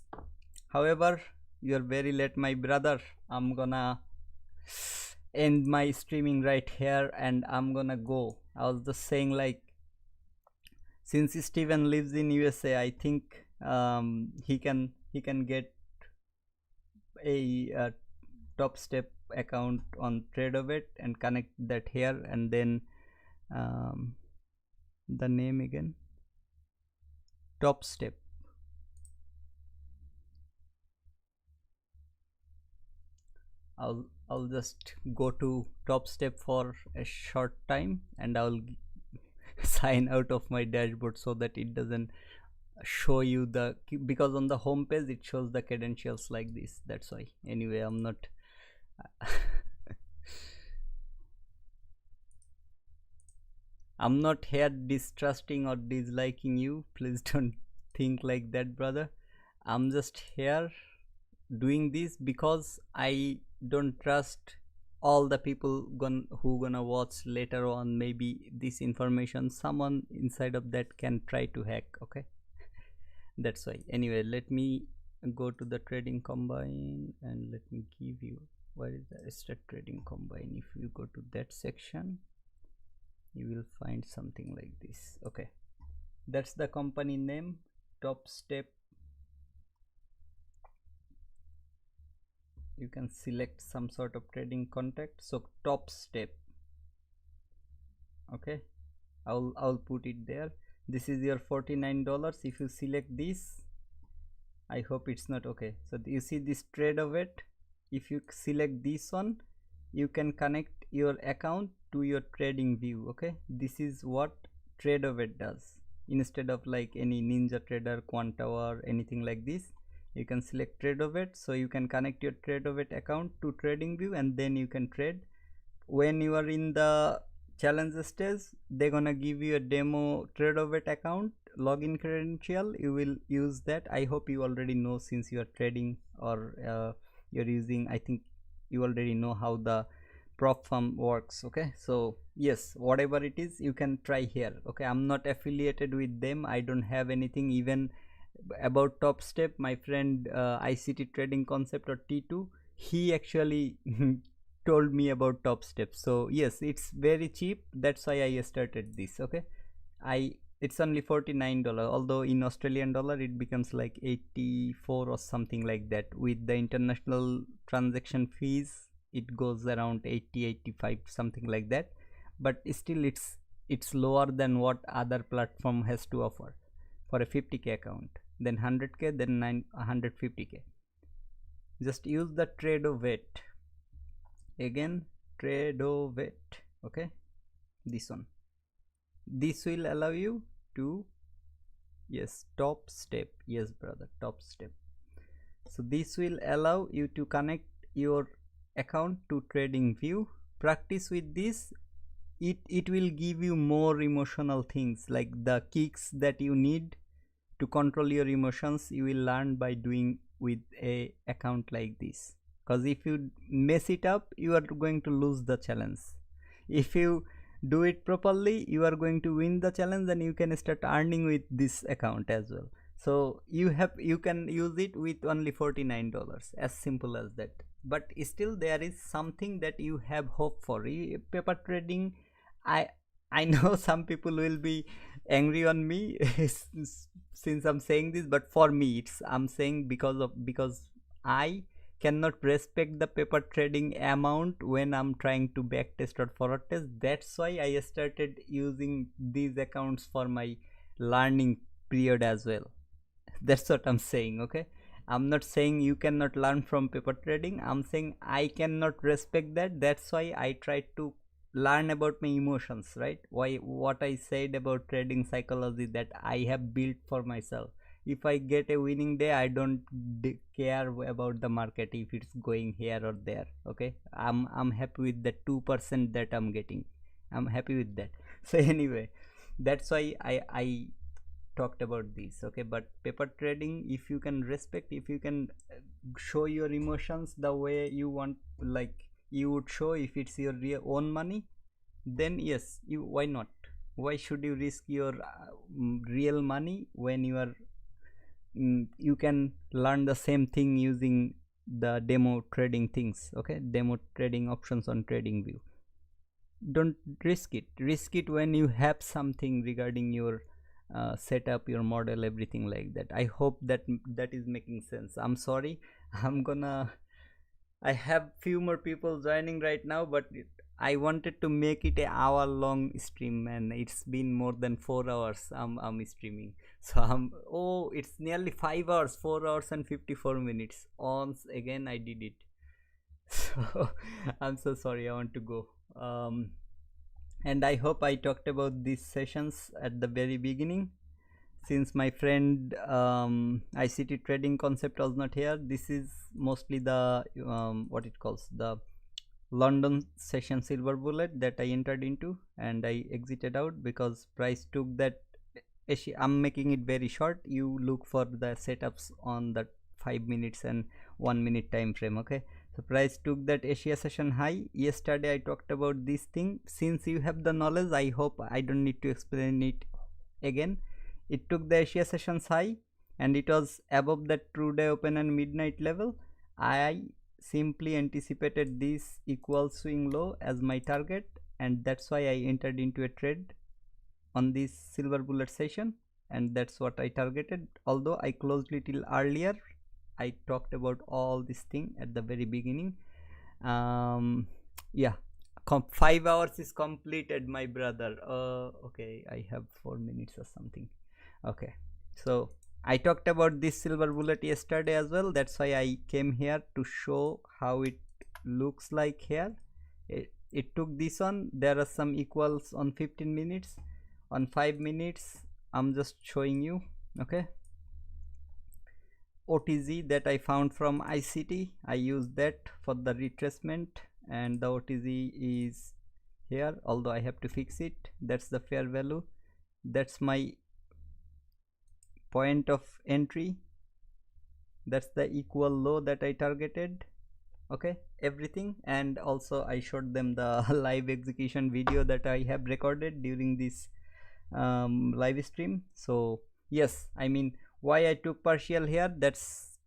However, you are very late, my brother. I'm gonna end my streaming right here and I'm gonna go. I was just saying, like, since Steven lives in USA, I think he can get a top step account on TradeOvet and connect that here, and then the name again, top step. I'll just go to top step for a short time and I'll sign out of my dashboard so that it doesn't show you the, because on the home page it shows the credentials like this, that's why. Anyway, I'm not I'm not here distrusting or disliking you, please don't think like that, brother. I'm just here doing this because I don't trust all the people who gonna watch later on. Maybe this information someone inside of that can try to hack. Okay, that's why. Anyway, let me go to the trading combine and let me give you, where is the start trading combine? If you go to that section, you will find something like this. Okay, that's the company name, Top Step. You can select some sort of trading contact, so Top Step. Okay, I'll put it there. This is your $49. If you select this, I hope it's not okay. So you see this trade of it. If you select this one, you can connect your account to your trading view. Okay, this is what trade of it does. Instead of like any Ninja Trader, Quant or anything like this, you can select trade of it. So you can connect your trade of it account to trading view, and then you can trade. When you are in the challenge stage, they're gonna give you a demo trade of it account login credential. You will use that. I hope you already know, since you are trading or you're using, I think you already know how the prop firm works. Okay, so yes, whatever it is, you can try here. Okay, I'm not affiliated with them, I don't have anything. Even about Top Step, my friend ICT Trading Concept or T2, he actually told me about Top Step. So yes, it's very cheap, that's why I started this. Okay, it's only $49, although in Australian dollar it becomes like 84 or something like that. With the international transaction fees, it goes around 80-85, something like that. But still it's lower than what other platform has to offer for a 50k account, then 100k, then 150k. Just use the trade weight again, trade weight. Okay, this one, this will allow you to, yes, Top Step, yes brother, Top Step. So this will allow you to connect your account to trading view. Practice with this, it will give you more emotional things, like the kicks that you need to control your emotions. You will learn by doing with a account like this, because if you mess it up, you are going to lose the challenge. If you do it properly, you are going to win the challenge, and you can start earning with this account as well. So you can use it with only $49, as simple as that. But still there is something that you have hope for. Paper trading, I know some people will be angry on me since I'm saying this, but for me, I'm saying because I cannot respect the paper trading amount when I'm trying to backtest or forward test. That's why I started using these accounts for my learning period as well. That's what I'm saying. Okay, I'm not saying you cannot learn from paper trading, I'm saying I cannot respect that. That's why I try to learn about my emotions, right? What I said about trading psychology that I have built for myself. If I get a winning day, I don't care about the market if it's going here or there. Okay, I'm happy with the 2% that I'm getting. I'm happy with that. So anyway, that's why I talked about this. Okay, but paper trading, if you can respect, if you can show your emotions the way you want, like you would show if it's your own money, then yes, why not? Why should you risk your real money when you are you can learn the same thing using the demo trading things. Okay, demo trading options on trading view. Don't risk it when you have something regarding your setup, your model, everything like that. I hope that is making sense. I'm sorry, I have few more people joining right now, but I wanted to make it an hour long stream, and it's been more than 4 hours I'm streaming. So it's nearly 5 hours, 4 hours and 54 minutes. Once again I did it. So I'm so sorry, I want to go. And I hope I talked about these sessions at the very beginning. Since my friend ICT Trading Concept was not here, this is mostly the what it calls the London session silver bullet that I entered into, and I exited out because price took that. I'm making it very short. You look for the setups on the 5 minutes and 1 minute time frame. Okay, so price took that Asia session high. Yesterday I talked about this thing. Since you have the knowledge, I hope I don't need to explain it again. It took the Asia sessions high and it was above that true day open and midnight level. I simply anticipated this equal swing low as my target, and that's why I entered into a trade on this silver bullet session, and that's what I targeted. Although I closed little earlier, I talked about all this thing at the very beginning. Yeah, 5 hours is completed, my brother. Okay, I have 4 minutes or something. Okay, so I talked about this silver bullet yesterday as well. That's why I came here to show how it looks like here. It took this one. There are some equals on 15 minutes. On 5 minutes, I'm just showing you. Okay, OTZ that I found from ICT, I used that for the retracement, and the OTZ is here, although I have to fix it. That's the fair value. That's my point of entry. That's the equal low that I targeted. Okay, everything. And also I showed them the live execution video that I have recorded during this live stream. So yes, I mean, why I took partial here, that's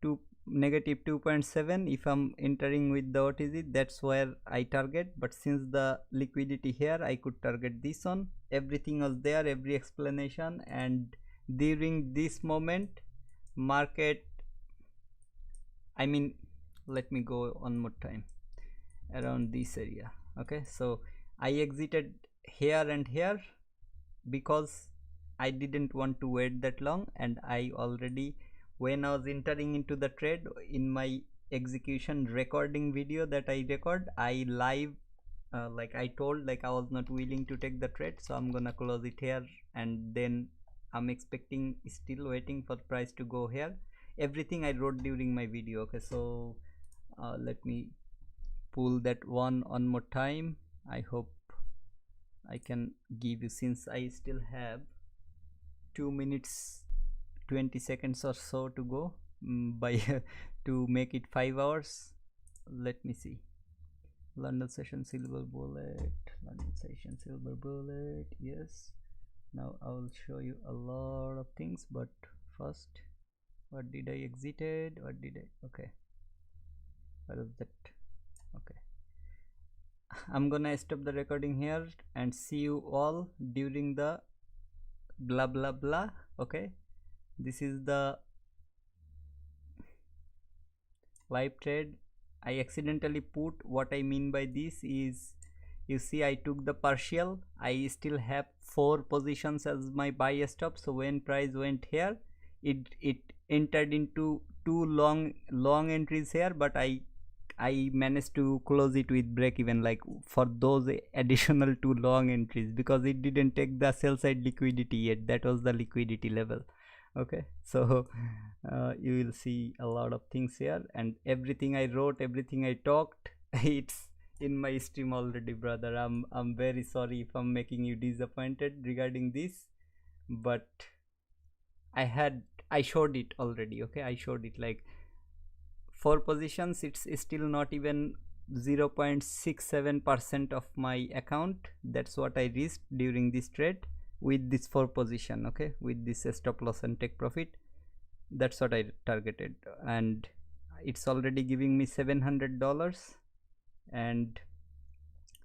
negative 2.7. if I'm entering with the OTZ, that's where I target. But since the liquidity here, I could target this one. Everything was there, every explanation. And during this moment, market, I mean, let me go one more time around this area. Okay, so I exited here and here because I didn't want to wait that long, and I already, when I was entering into the trade, in my execution recording video that I record, I live like I told, like I was not willing to take the trade, so I'm gonna close it here, and then I'm expecting, still waiting for price to go here. Everything I wrote during my video. Okay, so let me pull that one more time. I hope I can give you, since I still have 2 minutes 20 seconds or so to go by to make it 5 hours. Let me see. London session silver bullet, London session silver bullet. Yes, now I will show you a lot of things, but first, what did I exited? What did I? Okay, what is that? Okay, I'm gonna stop the recording here and see you all during the blah blah blah. Okay, this is the live trade. I accidentally put, what I mean by this is, you see I took the partial. I still have 4 positions as my buy stop. So when price went here, it entered into 2 long entries here, but I managed to close it with break even, like for those additional 2 long entries, because it didn't take the sell side liquidity yet. That was the liquidity level. Okay, so you will see a lot of things here, and everything I wrote, everything I talked, it's in my stream already, brother. I'm very sorry if I'm making you disappointed regarding this, but I showed it already. Okay, I showed it like 4 positions. It's still not even 0.67% of my account. That's what I risked during this trade with this 4 position. Okay, with this stop loss and take profit. That's what I targeted, and it's already giving me $700. And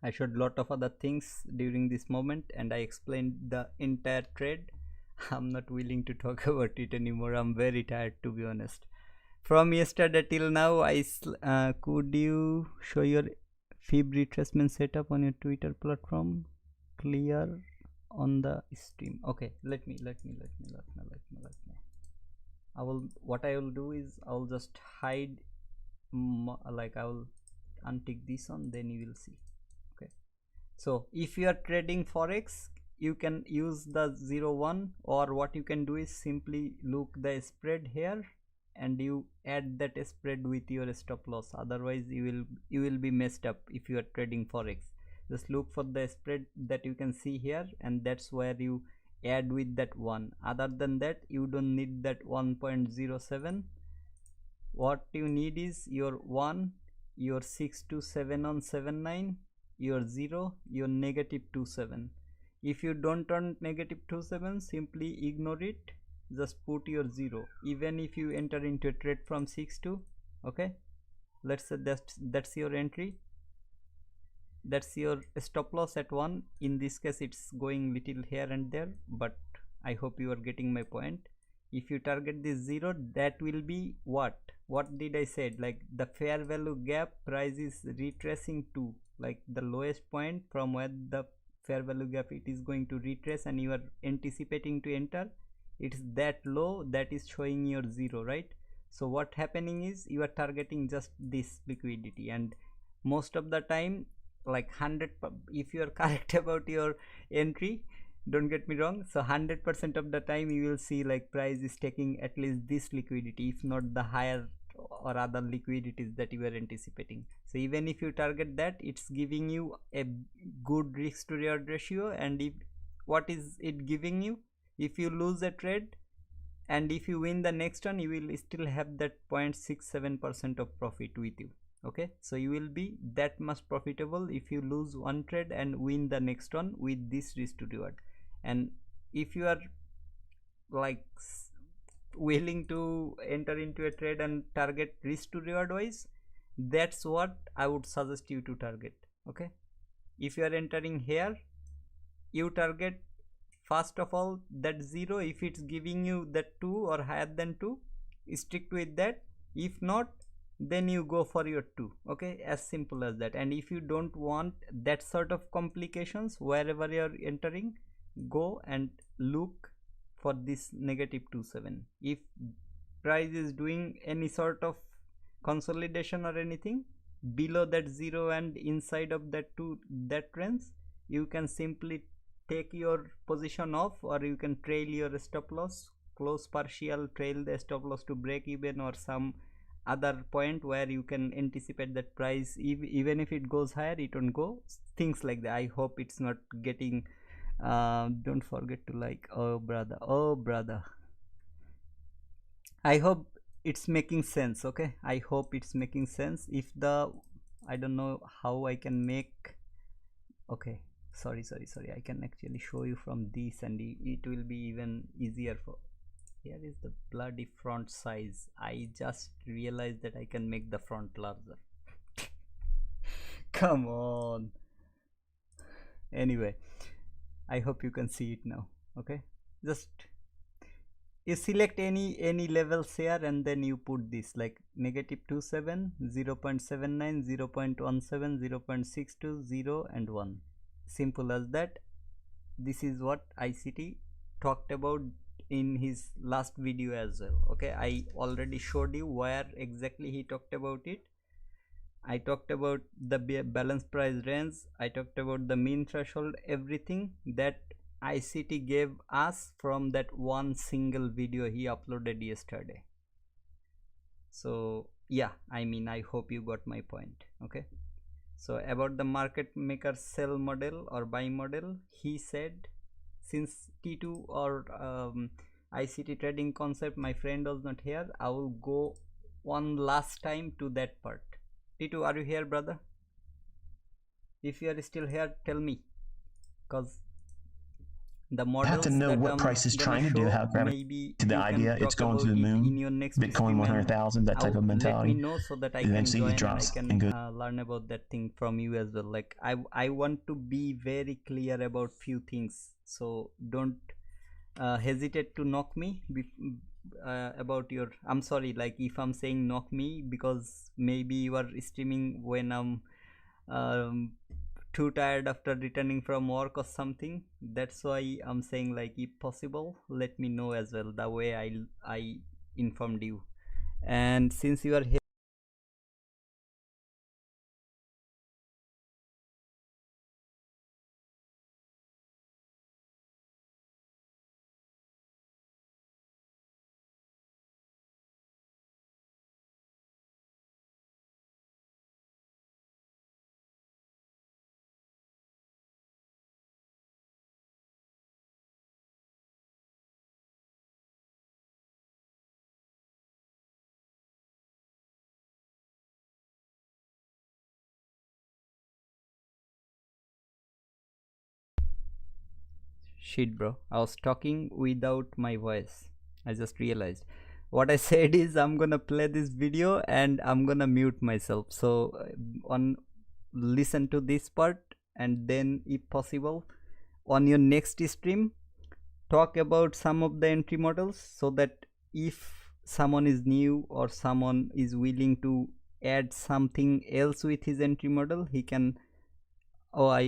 I showed lot of other things during this moment, and I explained the entire trade. I'm not willing to talk about it anymore. I'm very tired, to be honest. From yesterday till now, could you show your fib retracement setup on your Twitter platform clear on the stream? Okay, let me. What I will do is I will just hide, like I will untick this one, then you will see. Okay, so if you are trading forex, you can use the 0.1, or what you can do is simply look the spread here and you add that spread with your stop loss. Otherwise you will be messed up if you are trading forex. Just look for the spread that you can see here, and that's where you add with that one. Other than that, you don't need that 1.07. what you need is your 1, your 627 on 79, your 0, your -27. If you don't turn -27, simply ignore it, just put your 0. Even if you enter into a trade from 6 to, okay, let's say that's your entry, that's your stop loss at 1. In this case it's going little here and there, but I hope you are getting my point. If you target this 0, that will be what did I said, like the fair value gap price is retracing to, like the lowest point from where the fair value gap it is going to retrace, and you are anticipating to enter. It's that low that is showing your 0, right? So what happening is you are targeting just this liquidity, and most of the time, like 100, if you are correct about your entry, don't get me wrong, so 100% of the time you will see like price is taking at least this liquidity, if not the higher or other liquidities that you are anticipating. So even if you target that, it's giving you a good risk to reward ratio. And if what is it giving you, if you lose a trade and if you win the next one, you will still have that 0.67% of profit with you. Okay, so you will be that much profitable if you lose one trade and win the next one with this risk to reward. And if you are like willing to enter into a trade and target risk to reward wise, that's what I would suggest you to target. Okay, if you are entering here, you target first of all that 0. If it's giving you that 2 or higher than 2, stick with that. If not, then you go for your 2. Okay, as simple as that. And if you don't want that sort of complications, wherever you are entering, go and look for this -27. If price is doing any sort of consolidation or anything below that 0 and inside of that 2, that range, you can simply take your position off, or you can trail your stop loss, close partial, trail the stop loss to break even, or some other point where you can anticipate that price, even if it goes higher, it won't go, things like that. I hope it's not getting don't forget to like. Oh brother, I hope it's making sense. Okay, I hope it's making sense. If the, I don't know how I can make, okay, sorry, I can actually show you from this, and it will be even easier for. Here is the bloody font size. I just realized that I can make the font larger. Come on. Anyway, I hope you can see it now. Okay, just you select any levels here, and then you put this like -27, 0.79, 0.17, 0.62, 0 and 1. Simple as that. This is what ICT talked about in his last video as well. Okay, I already showed you where exactly he talked about it. I talked about the balance price range, I talked about the mean threshold, everything that ICT gave us from that one single video he uploaded yesterday. So yeah, I mean, I hope you got my point. Okay, so about the market maker sell model or buy model, he said, since T2 or ICT trading concept my friend was not here, I will go one last time to that part. T2, are you here, brother? If you are still here, tell me, because the models have to know that what price is trying to do, how maybe to the you idea can it's talk going to about the it moon, in your next Bitcoin stream, 100,000, that type of mentality. let me know so that I Eventually can it join and I drops can and goes. learn about that thing from you as well. Like I want to be very clear about few things, so don't hesitate to knock me about your, I'm sorry, like if I'm saying knock me, because maybe you are streaming when I'm too tired after returning from work or something. That's why I'm saying, like, if possible, let me know as well, the way I informed you. And since you are here, Shit bro, I was talking without my voice. I just realized what I said is I'm gonna play this video and I'm gonna mute myself. So on listen to this part, and then if possible on your next stream talk about some of the entry models, so that if someone is new or someone is willing to add something else with his entry model, he can. Oh,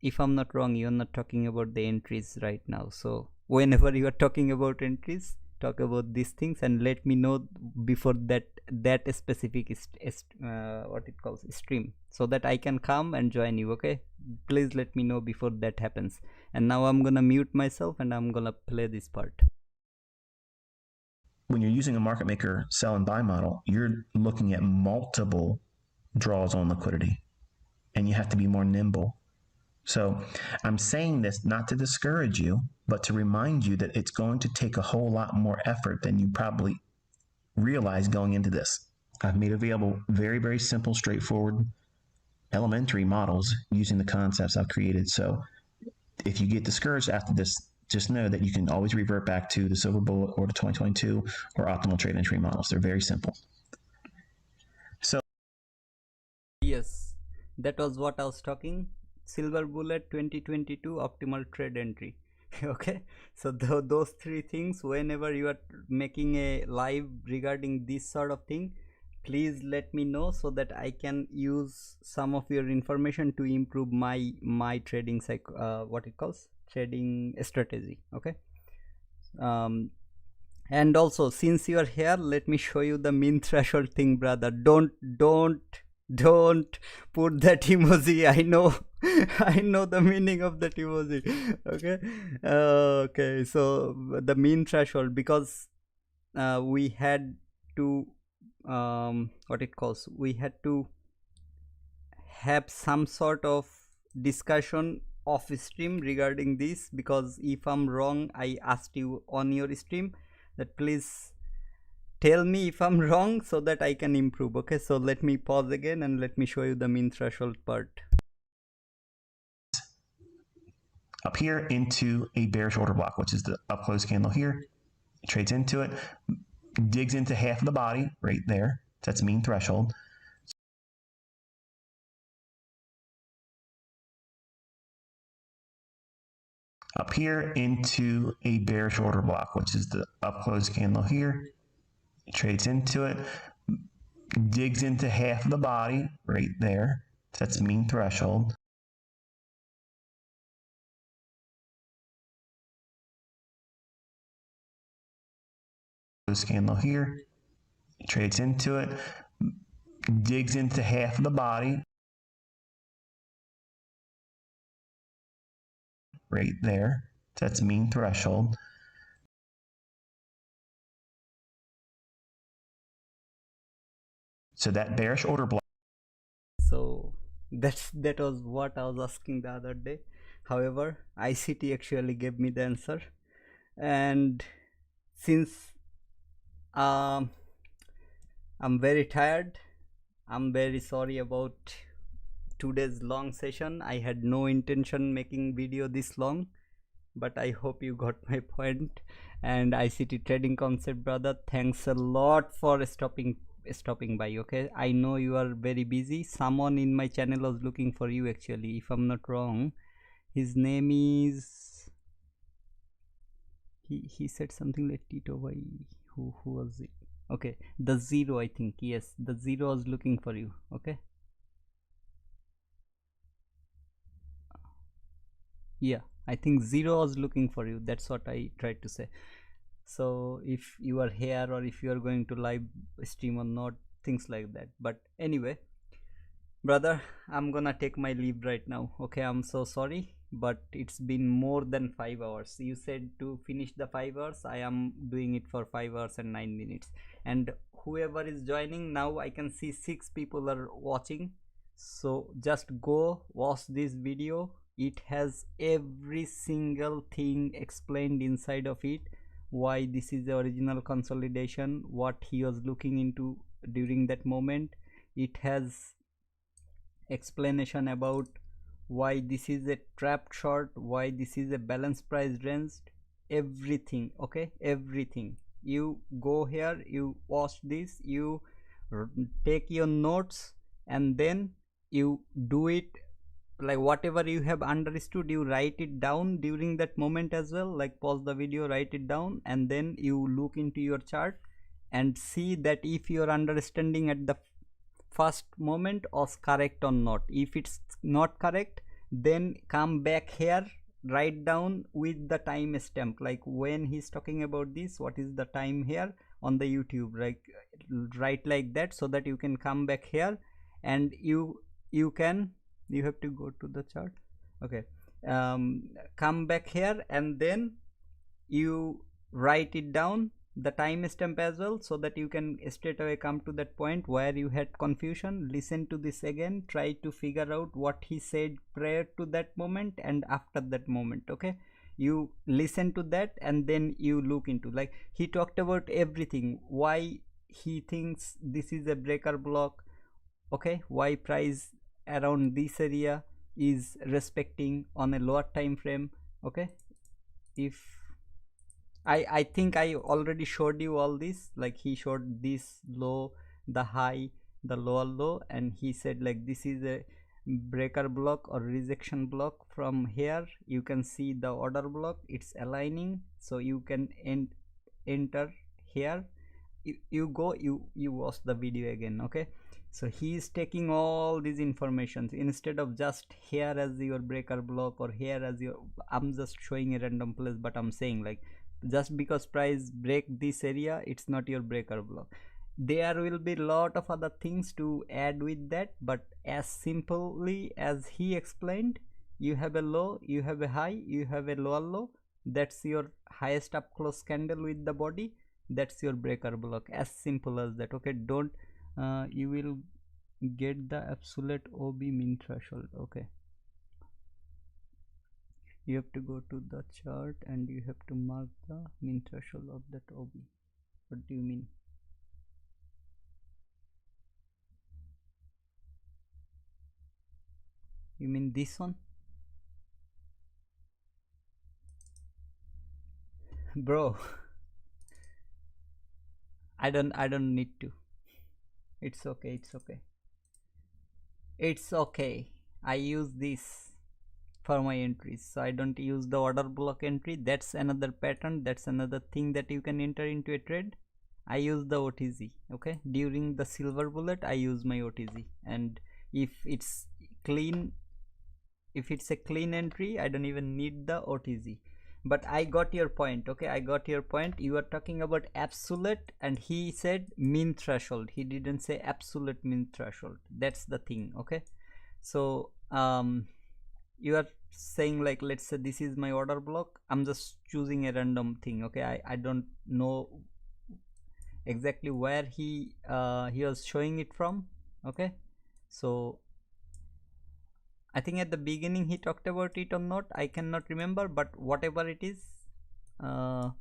if I'm not wrong, you're not talking about the entries right now. So whenever you are talking about entries, talk about these things and let me know before that specific what it calls stream, so that I can come and join you. Okay, please let me know before that happens. And now I'm gonna mute myself and I'm gonna play this part. When you're using a market maker sell and buy model, you're looking at multiple draws on liquidity, and you have to be more nimble. So I'm saying this not to discourage you, but to remind you that it's going to take a whole lot more effort than you probably realize going into this. I've made available very, very simple, straightforward, elementary models using the concepts I've created. So if you get discouraged after this, just know that you can always revert back to the Silver Bullet or the 2022 or optimal trade entry models. They're very simple. So Yes, that was what I was talking. Silver Bullet 2022 optimal trade entry. Okay, so those three things, whenever you are making a live regarding this sort of thing, please let me know so that I can use some of your information to improve my trading what it calls trading strategy. Okay, and also since you are here, let me show you the mean threshold thing, brother. Don't put that emoji. I know I know the meaning of that emoji. Okay, okay, so the mean threshold, because we had to what it calls, we had to have some sort of discussion off stream regarding this, because if I'm wrong, I asked you on your stream that please tell me if I'm wrong so that I can improve. Okay, so let me pause again and let me show you the mean threshold part. up here into a bearish order block, which is the up close candle here. It trades into it, digs into half of the body right there. That's mean threshold. Up here into a bearish order block, which is the up close candle here. It trades into it, digs into half of the body right there. That's mean threshold. Close candle here. It trades into it, digs into half of the body right there. That's mean threshold. So that bearish order block. So that was what I was asking the other day. However, ICT actually gave me the answer, and since I'm very tired, I'm very sorry about today's long session. I had no intention making video this long, but I hope you got my point. And ICT trading concept, brother, thanks a lot for stopping by. Okay, I know you are very busy. Someone in my channel was looking for you actually, if I'm not wrong. His name is, he said something like Tito Bhai. Who was it? Okay, the Zero, I think. Yes, the Zero was looking for you. Okay, yeah, I think Zero was looking for you. That's what I tried to say. So if you are here or if you are going to live stream or not, things like that. But anyway, brother, I'm gonna take my leave right now. Okay, I'm so sorry, but it's been more than 5 hours. You said to finish the 5 hours. I am doing it for 5 hours and 9 minutes. And whoever is joining now, I can see 6 people are watching. So just go watch this video. It has every single thing explained inside of it, why this is the original consolidation, what he was looking into during that moment. It has explanation about why this is a trapped short, why this is a balanced price range, everything. Okay, everything. You go here, you watch this, you take your notes, and then you do it. Like whatever you have understood, you write it down during that moment as well. Like pause the video, write it down, and then you look into your chart and see that if your understanding at the first moment was correct or not. If it's not correct, then come back here, write down with the time stamp, like when he's talking about this, what is the time here on the YouTube, like write like that, so that you can come back here and you can, you have to go to the chart. Okay, come back here and then you write it down, the timestamp as well, so that you can straight away come to that point where you had confusion. Listen to this again, try to figure out what he said prior to that moment and after that moment. Okay, you listen to that and then you look into, like he talked about everything, why he thinks this is a breaker block. Okay, why price around this area is respecting on a lower time frame. Okay, if I think I already showed you all this, like he showed this low, the high, the lower low, and he said like this is a breaker block or rejection block. From here you can see the order block, it's aligning, so you can enter here. You go, you watch the video again. Okay, so he is taking all these informations instead of just here as your breaker block or here as your, I'm just showing a random place, but I'm saying like just because price break this area, it's not your breaker block. There will be lot of other things to add with that, but as simply as he explained, you have a low, you have a high, you have a lower low, that's your highest up close candle with the body, that's your breaker block. As simple as that. Okay, don't you will get the absolute OB mean threshold. Okay, you have to go to the chart and you have to mark the mean threshold of that OB. What do you mean? You mean this one? Bro, I don't need to. It's okay, it's okay. It's okay. I use this for my entries, so I don't use the order block entry. That's another pattern, that's another thing that you can enter into a trade. I use the OTZ. Okay, during the silver bullet I use my OTZ, and if it's clean, if it's a clean entry, I don't even need the OTZ. But I got your point. Okay, I got your point. You are talking about absolute and he said mean threshold, he didn't say absolute mean threshold. That's the thing. Okay, so you are saying like, let's say this is my order block, I'm just choosing a random thing. Okay, I don't know exactly where he was showing it from. Okay, so I think at the beginning he talked about it or not, I cannot remember, but whatever it is, no,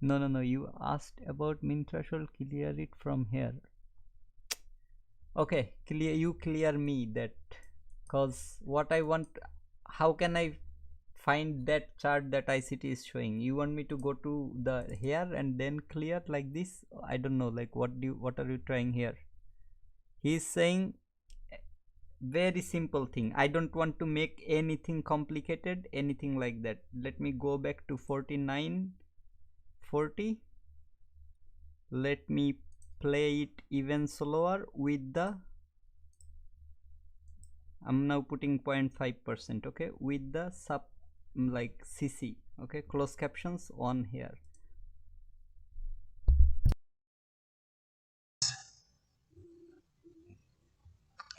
you asked about mean threshold, clear it from here. Okay, you clear me that, cause what I want, how can I find that chart that ICT is showing? You want me to go to the here and then clear like this? I don't know, like what are you trying here? He's saying very simple thing. I don't want to make anything complicated, anything like that. Let me go back to 49.40. Let me play it even slower with the, I'm now putting 0.5%. okay, with the sub like CC. Okay, closed captions on here.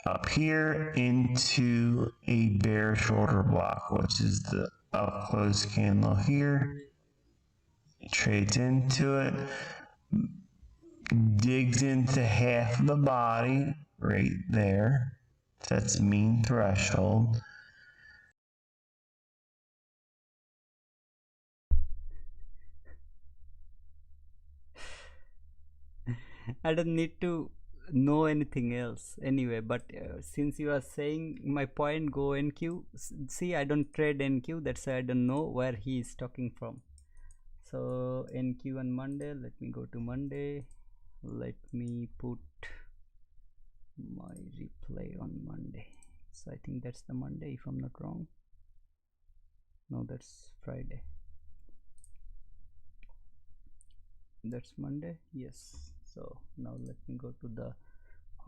Up here into a bearish order block, which is the up close candle here. Trades into it, digs into half of the body right there. That's mean threshold. I don't need to know anything else anyway, but since you are saying my point, go NQ. See, I don't trade NQ, that's why I don't know where he is talking from. So NQ on Monday, let me go to Monday, let me put my replay on Monday. So I think that's the Monday, if I'm not wrong. No, that's Friday. That's Monday, yes. So now let me go to the,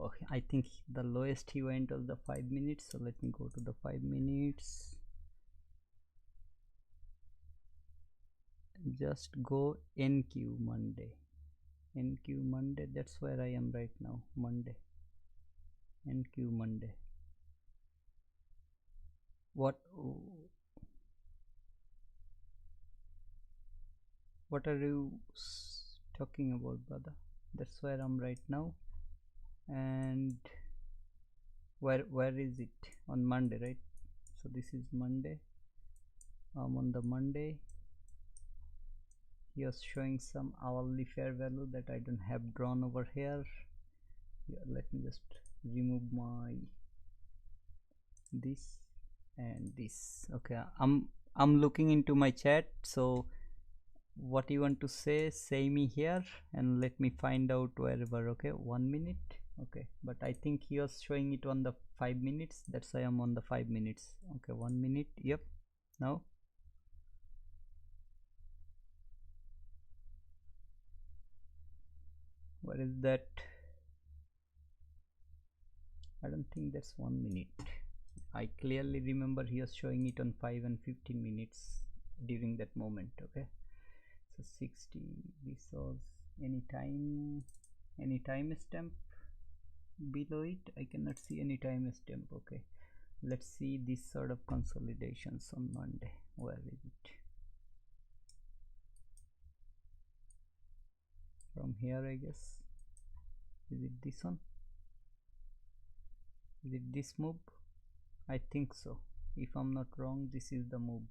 oh, I think the lowest he went was the 5 minutes, so let me go to the 5 minutes. Just go NQ Monday, NQ Monday, that's where I am right now. Monday, NQ Monday. What are you talking about, brother? That's where I'm right now. And where is it? On Monday, right? So this is Monday. I'm on the Monday. He was showing some hourly fair value that I don't have drawn over here. Yeah, let me just remove my this and this. Okay, I'm looking into my chat, so what you want to say me here and let me find out wherever. Okay, 1 minute. Okay, but I think he was showing it on the 5 minutes, that's why I'm on the 5 minutes. Okay, 1 minute. Yep. Now where is that? I don't think that's 1 minute. I clearly remember he was showing it on 5 and 15 minutes during that moment. Okay, so 60, this was any time stamp below it. I cannot see any time stamp. Okay, let's see this sort of consolidations on Monday. Where is it? From here, I guess. Is it this one? Is it this move? I think so. If I'm not wrong, this is the move.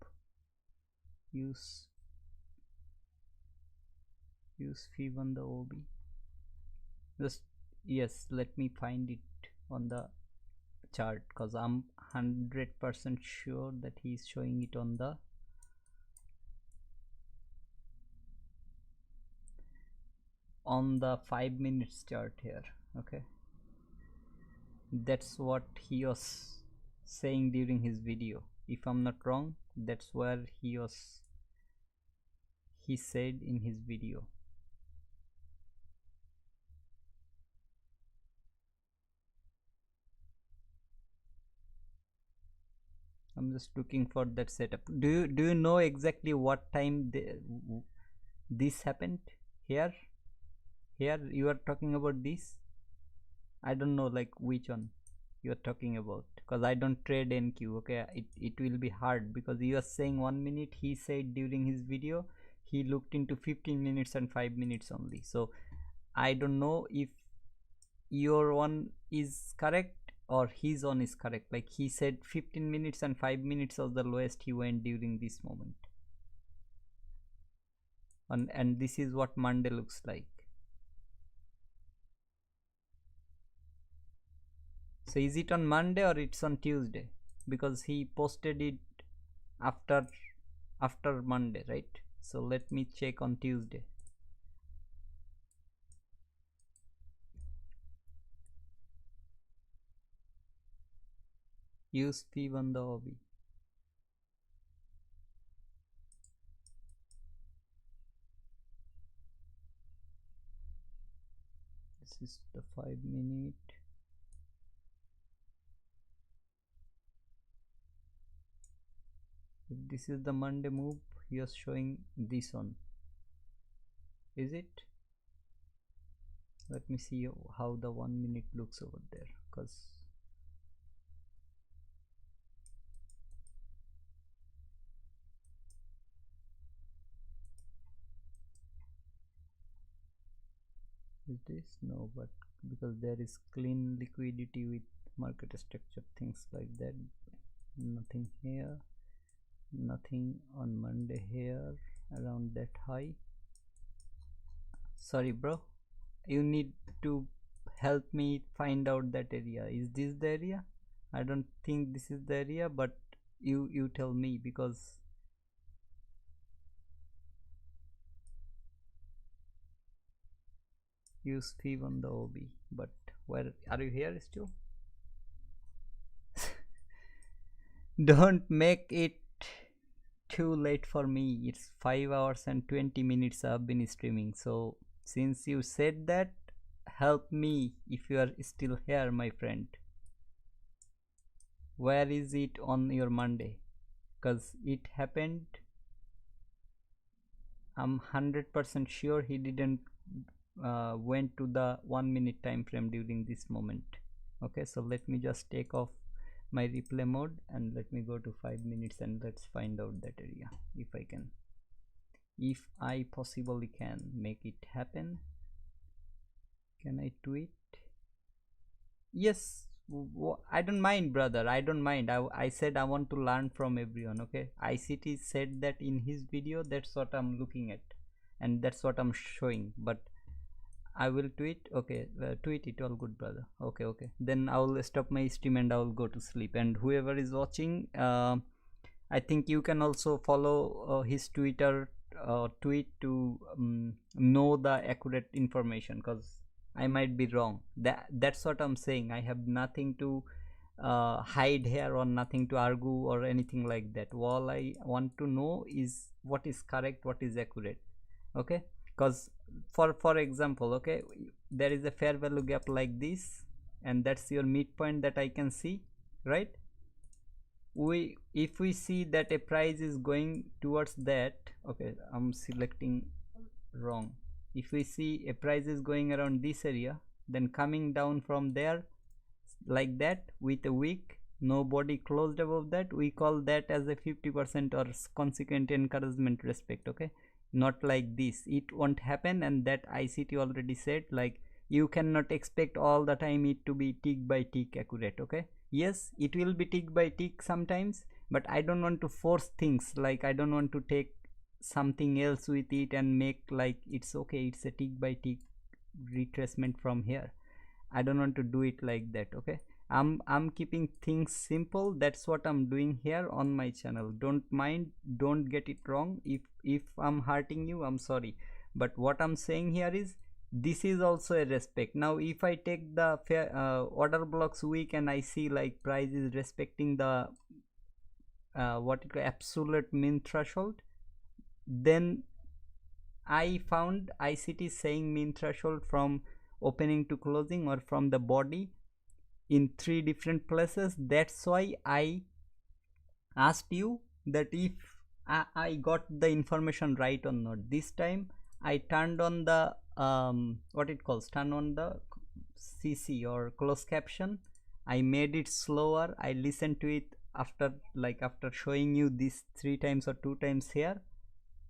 Use fib on the OB. Just, yes, let me find it on the chart, because I'm 100% sure that he's showing it on the on the 5 minutes chart here. Okay, that's what he was saying during his video. If I'm not wrong, that's where he said in his video. I'm just looking for that setup. Do you know exactly what time this happened? Here you are talking about this? I don't know like which one you are talking about, because I don't trade NQ. Okay, it will be hard, because you are saying 1 minute. He said during his video he looked into 15 minutes and 5 minutes only. So I don't know if your one is correct or his one is correct. Like he said 15 minutes and 5 minutes was the lowest he went during this moment, and this is what Monday looks like. So is it on Monday or it's on Tuesday? Because he posted it after Monday, right? So let me check on Tuesday. Use fib on the OB. This is the 5 minute. If this is the Monday move, he is showing this one. Is it? Let me see how the 1 minute looks over there, because is this? No, but because there is clean liquidity with market structure, things like that. Nothing here, nothing on Monday here around that high. Sorry bro, you need to help me find out that area. Is this the area? I don't think this is the area, but you tell me, because use fib on the OB. But where are you here still? Don't make it too late for me. It's 5 hours and 20 minutes I've been streaming. So since you said that, help me if you are still here, my friend. Where is it on your Monday? Because it happened, I'm 100% sure he didn't went to the 1 minute time frame during this moment. Okay, so let me just take off my replay mode and let me go to 5 minutes and let's find out that area if I can, if I possibly can make it happen. Can I tweet? Yes, I don't mind, brother. I don't mind. I said I want to learn from everyone. Okay, ICT said that in his video. That's what I'm looking at and that's what I'm showing. But I will tweet. Okay, tweet it. All good, brother. Okay, then I will stop my stream and I will go to sleep. And whoever is watching, I think you can also follow his Twitter tweet to know the accurate information, because I might be wrong. That's what I'm saying. I have nothing to hide here or nothing to argue or anything like that. All I want to know is what is correct, what is accurate. Okay, because for example, okay, there is a fair value gap like this and that's your midpoint that I can see, right? If we see that a price is going towards that, okay, I'm selecting wrong. If we see a price is going around this area, then coming down from there like that with a wick, nobody closed above that, we call that as a 50% or consequent encouragement respect. Okay, not like this, it won't happen. And that ICT already said, like, you cannot expect all the time it to be tick by tick accurate. Okay, yes, it will be tick by tick sometimes, but I don't want to force things. Like, I don't want to take something else with it and make like it's okay, it's a tick by tick retracement from here. I don't want to do it like that. Okay, I'm keeping things simple. That's what I'm doing here on my channel. Don't mind, don't get it wrong. If I'm hurting you, I'm sorry, but what I'm saying here is this is also a respect. Now if I take the order blocks week and I see like price is respecting the what it absolute mean threshold, then I found ICT saying mean threshold from opening to closing or from the body in 3 different places. That's why I asked you that if I got the information right or not. This time I turned on the what it calls, turn on the CC or closed caption. I made it slower. I listened to it after showing you this 3 times or 2 times here.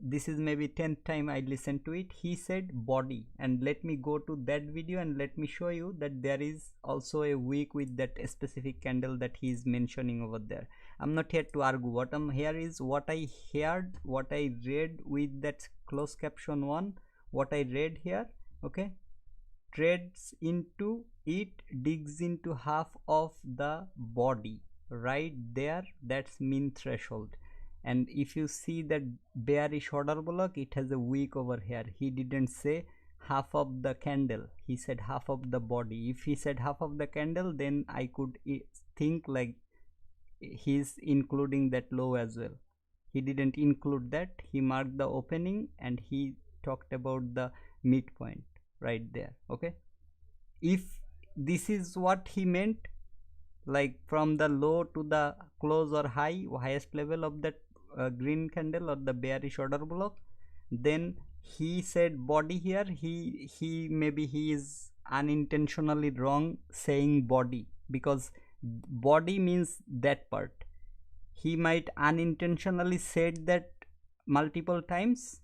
This is maybe 10th time I listened to it. He said body, and let me go to that video and let me show you that there is also a wick with that specific candle that he is mentioning over there. I'm not here to argue. What I'm here is what I heard, what I read with that closed caption one, what I read here. Okay, trades into it, digs into half of the body right there. That's mean threshold. And if you see that bearish order block, it has a wick over here. He didn't say half of the candle, he said half of the body. If he said half of the candle, then I could think like he's including that low as well. He didn't include that. He marked the opening and he talked about the midpoint right there. Okay, if this is what he meant, like from the low to the close or highest level of that green candle or the bearish order block, then he said body here. He maybe he is unintentionally wrong saying body, because body means that part. He might unintentionally said that multiple times,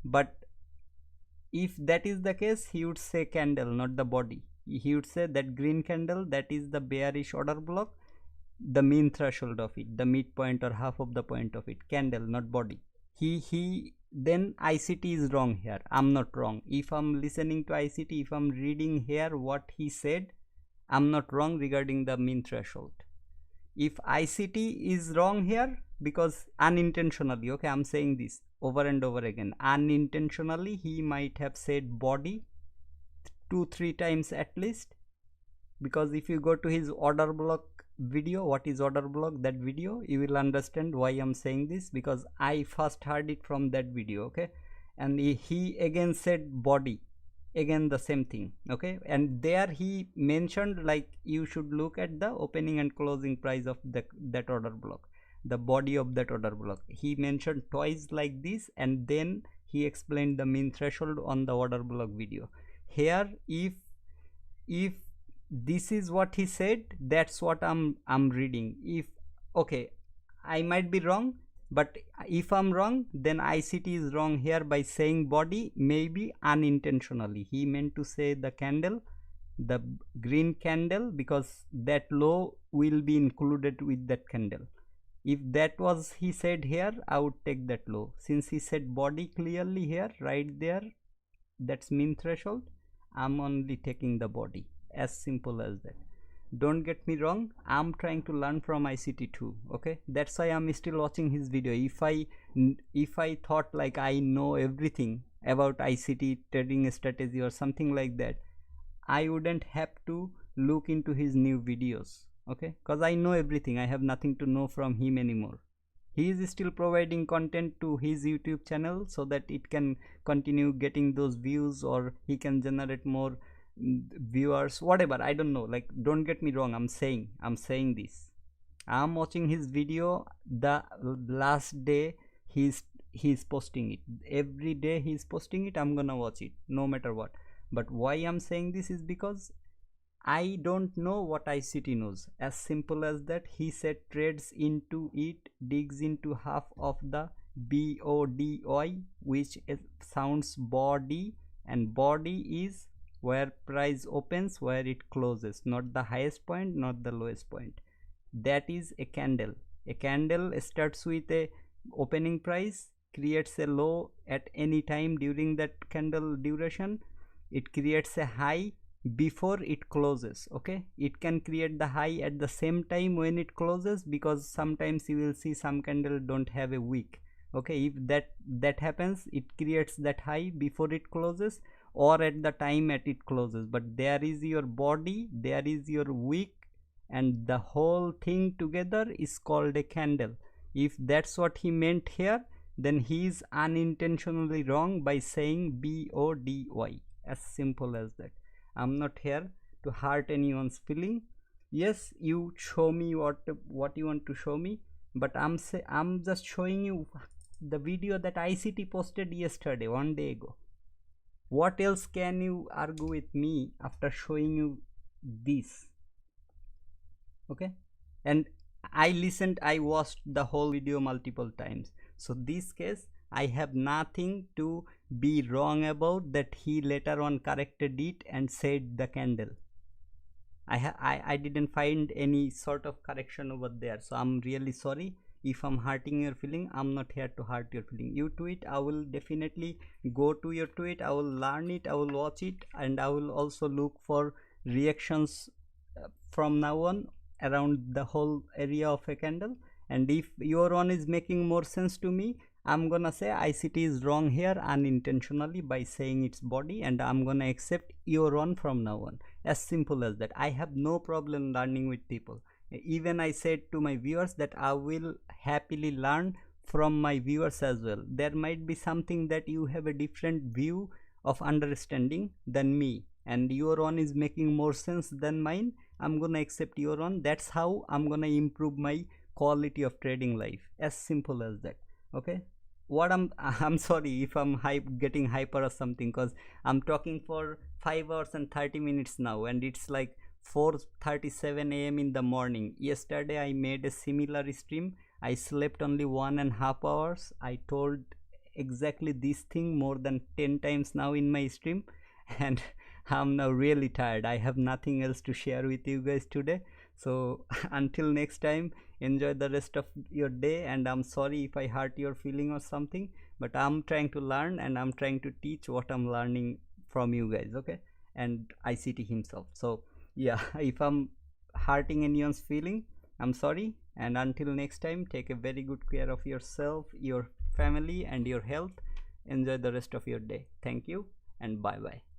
but if that is the case, he would say candle, not the body. He would say that green candle, that is the bearish order block, the mean threshold of it, the midpoint or half of the point of it, candle, not body. He then ICT is wrong here. I'm not wrong. If I'm listening to ICT, if I'm reading here what he said, I'm not wrong regarding the mean threshold. If ICT is wrong here, because unintentionally, okay, I'm saying this over and over again, unintentionally he might have said body 2-3 times at least, because if you go to his order block video, what is order block, that video, you will understand why I'm saying this, because I first heard it from that video. Okay, and he again said body, again the same thing. Okay, and there he mentioned like you should look at the opening and closing price of that order block, the body of that order block. He mentioned twice like this, and then he explained the mean threshold on the order block video. Here, if this is what he said, that's what I'm reading. If okay, I might be wrong, but if I'm wrong, then ICT is wrong here by saying body, maybe unintentionally. He meant to say the candle, the green candle, because that low will be included with that candle. If that was he said here, I would take that low. Since he said body clearly here, right there, that's mean threshold, I'm only taking the body. As simple as that. Don't get me wrong, I'm trying to learn from ICT too. Okay, that's why I'm still watching his video. If I thought like I know everything about ICT trading strategy or something like that, I wouldn't have to look into his new videos. Okay, because I know everything. I have nothing to know from him anymore. He is still providing content to his YouTube channel so that it can continue getting those views, or he can generate more viewers, whatever. I don't know, like, don't get me wrong, I'm saying this. I'm watching his video the last day he's posting it. Every day he's posting it, I'm gonna watch it no matter what. But why I'm saying this is because I don't know what ICT knows. As simple as that. He said trades into it, digs into half of the BODY, which sounds body, and body is where price opens, where it closes, not the highest point, not the lowest point. That is a candle. A candle starts with a opening price, creates a low at any time during that candle duration. It creates a high before it closes. Okay, it can create the high at the same time when it closes, because sometimes you will see some candle don't have a wick. Okay, if that happens, it creates that high before it closes or at the time at it closes. But there is your body, there is your wick, and the whole thing together is called a candle. If that's what he meant here, then he is unintentionally wrong by saying BODY. As simple as that. I'm not here to hurt anyone's feeling. Yes, you show me what you want to show me, but I'm just showing you the video that ICT posted yesterday, one day ago. What else can you argue with me after showing you this? Okay, and I watched the whole video multiple times. So this case, I have nothing to be wrong about, that he later on corrected it and said the candle. I didn't find any sort of correction over there. So I'm really sorry if I'm hurting your feeling. I'm not here to hurt your feeling. You tweet, I will definitely go to your tweet, I will learn it, I will watch it, and I will also look for reactions from now on around the whole area of a candle. And if your one is making more sense to me, I'm gonna say ICT is wrong here unintentionally by saying its body, and I'm gonna accept your one from now on. As simple as that. I have no problem learning with people. Even I said to my viewers that I will happily learn from my viewers as well. There might be something that you have a different view of understanding than me, and your one is making more sense than mine. I'm gonna accept your one. That's how I'm gonna improve my quality of trading life. As simple as that. Okay, what I'm sorry if I'm getting hyper or something, because I'm talking for 5 hours and 30 minutes now, and it's like 4:37 a.m. in the morning. Yesterday I made a similar stream. I slept only 1.5 hours. I told exactly this thing more than 10 times now in my stream, and I'm now really tired. I have nothing else to share with you guys today. So until next time, enjoy the rest of your day, and I'm sorry if I hurt your feeling or something, but I'm trying to learn and I'm trying to teach what I'm learning from you guys, okay, and ICT himself. So yeah, if I'm hurting anyone's feeling, I'm sorry, and until next time, take a very good care of yourself, your family and your health. Enjoy the rest of your day. Thank you and bye bye.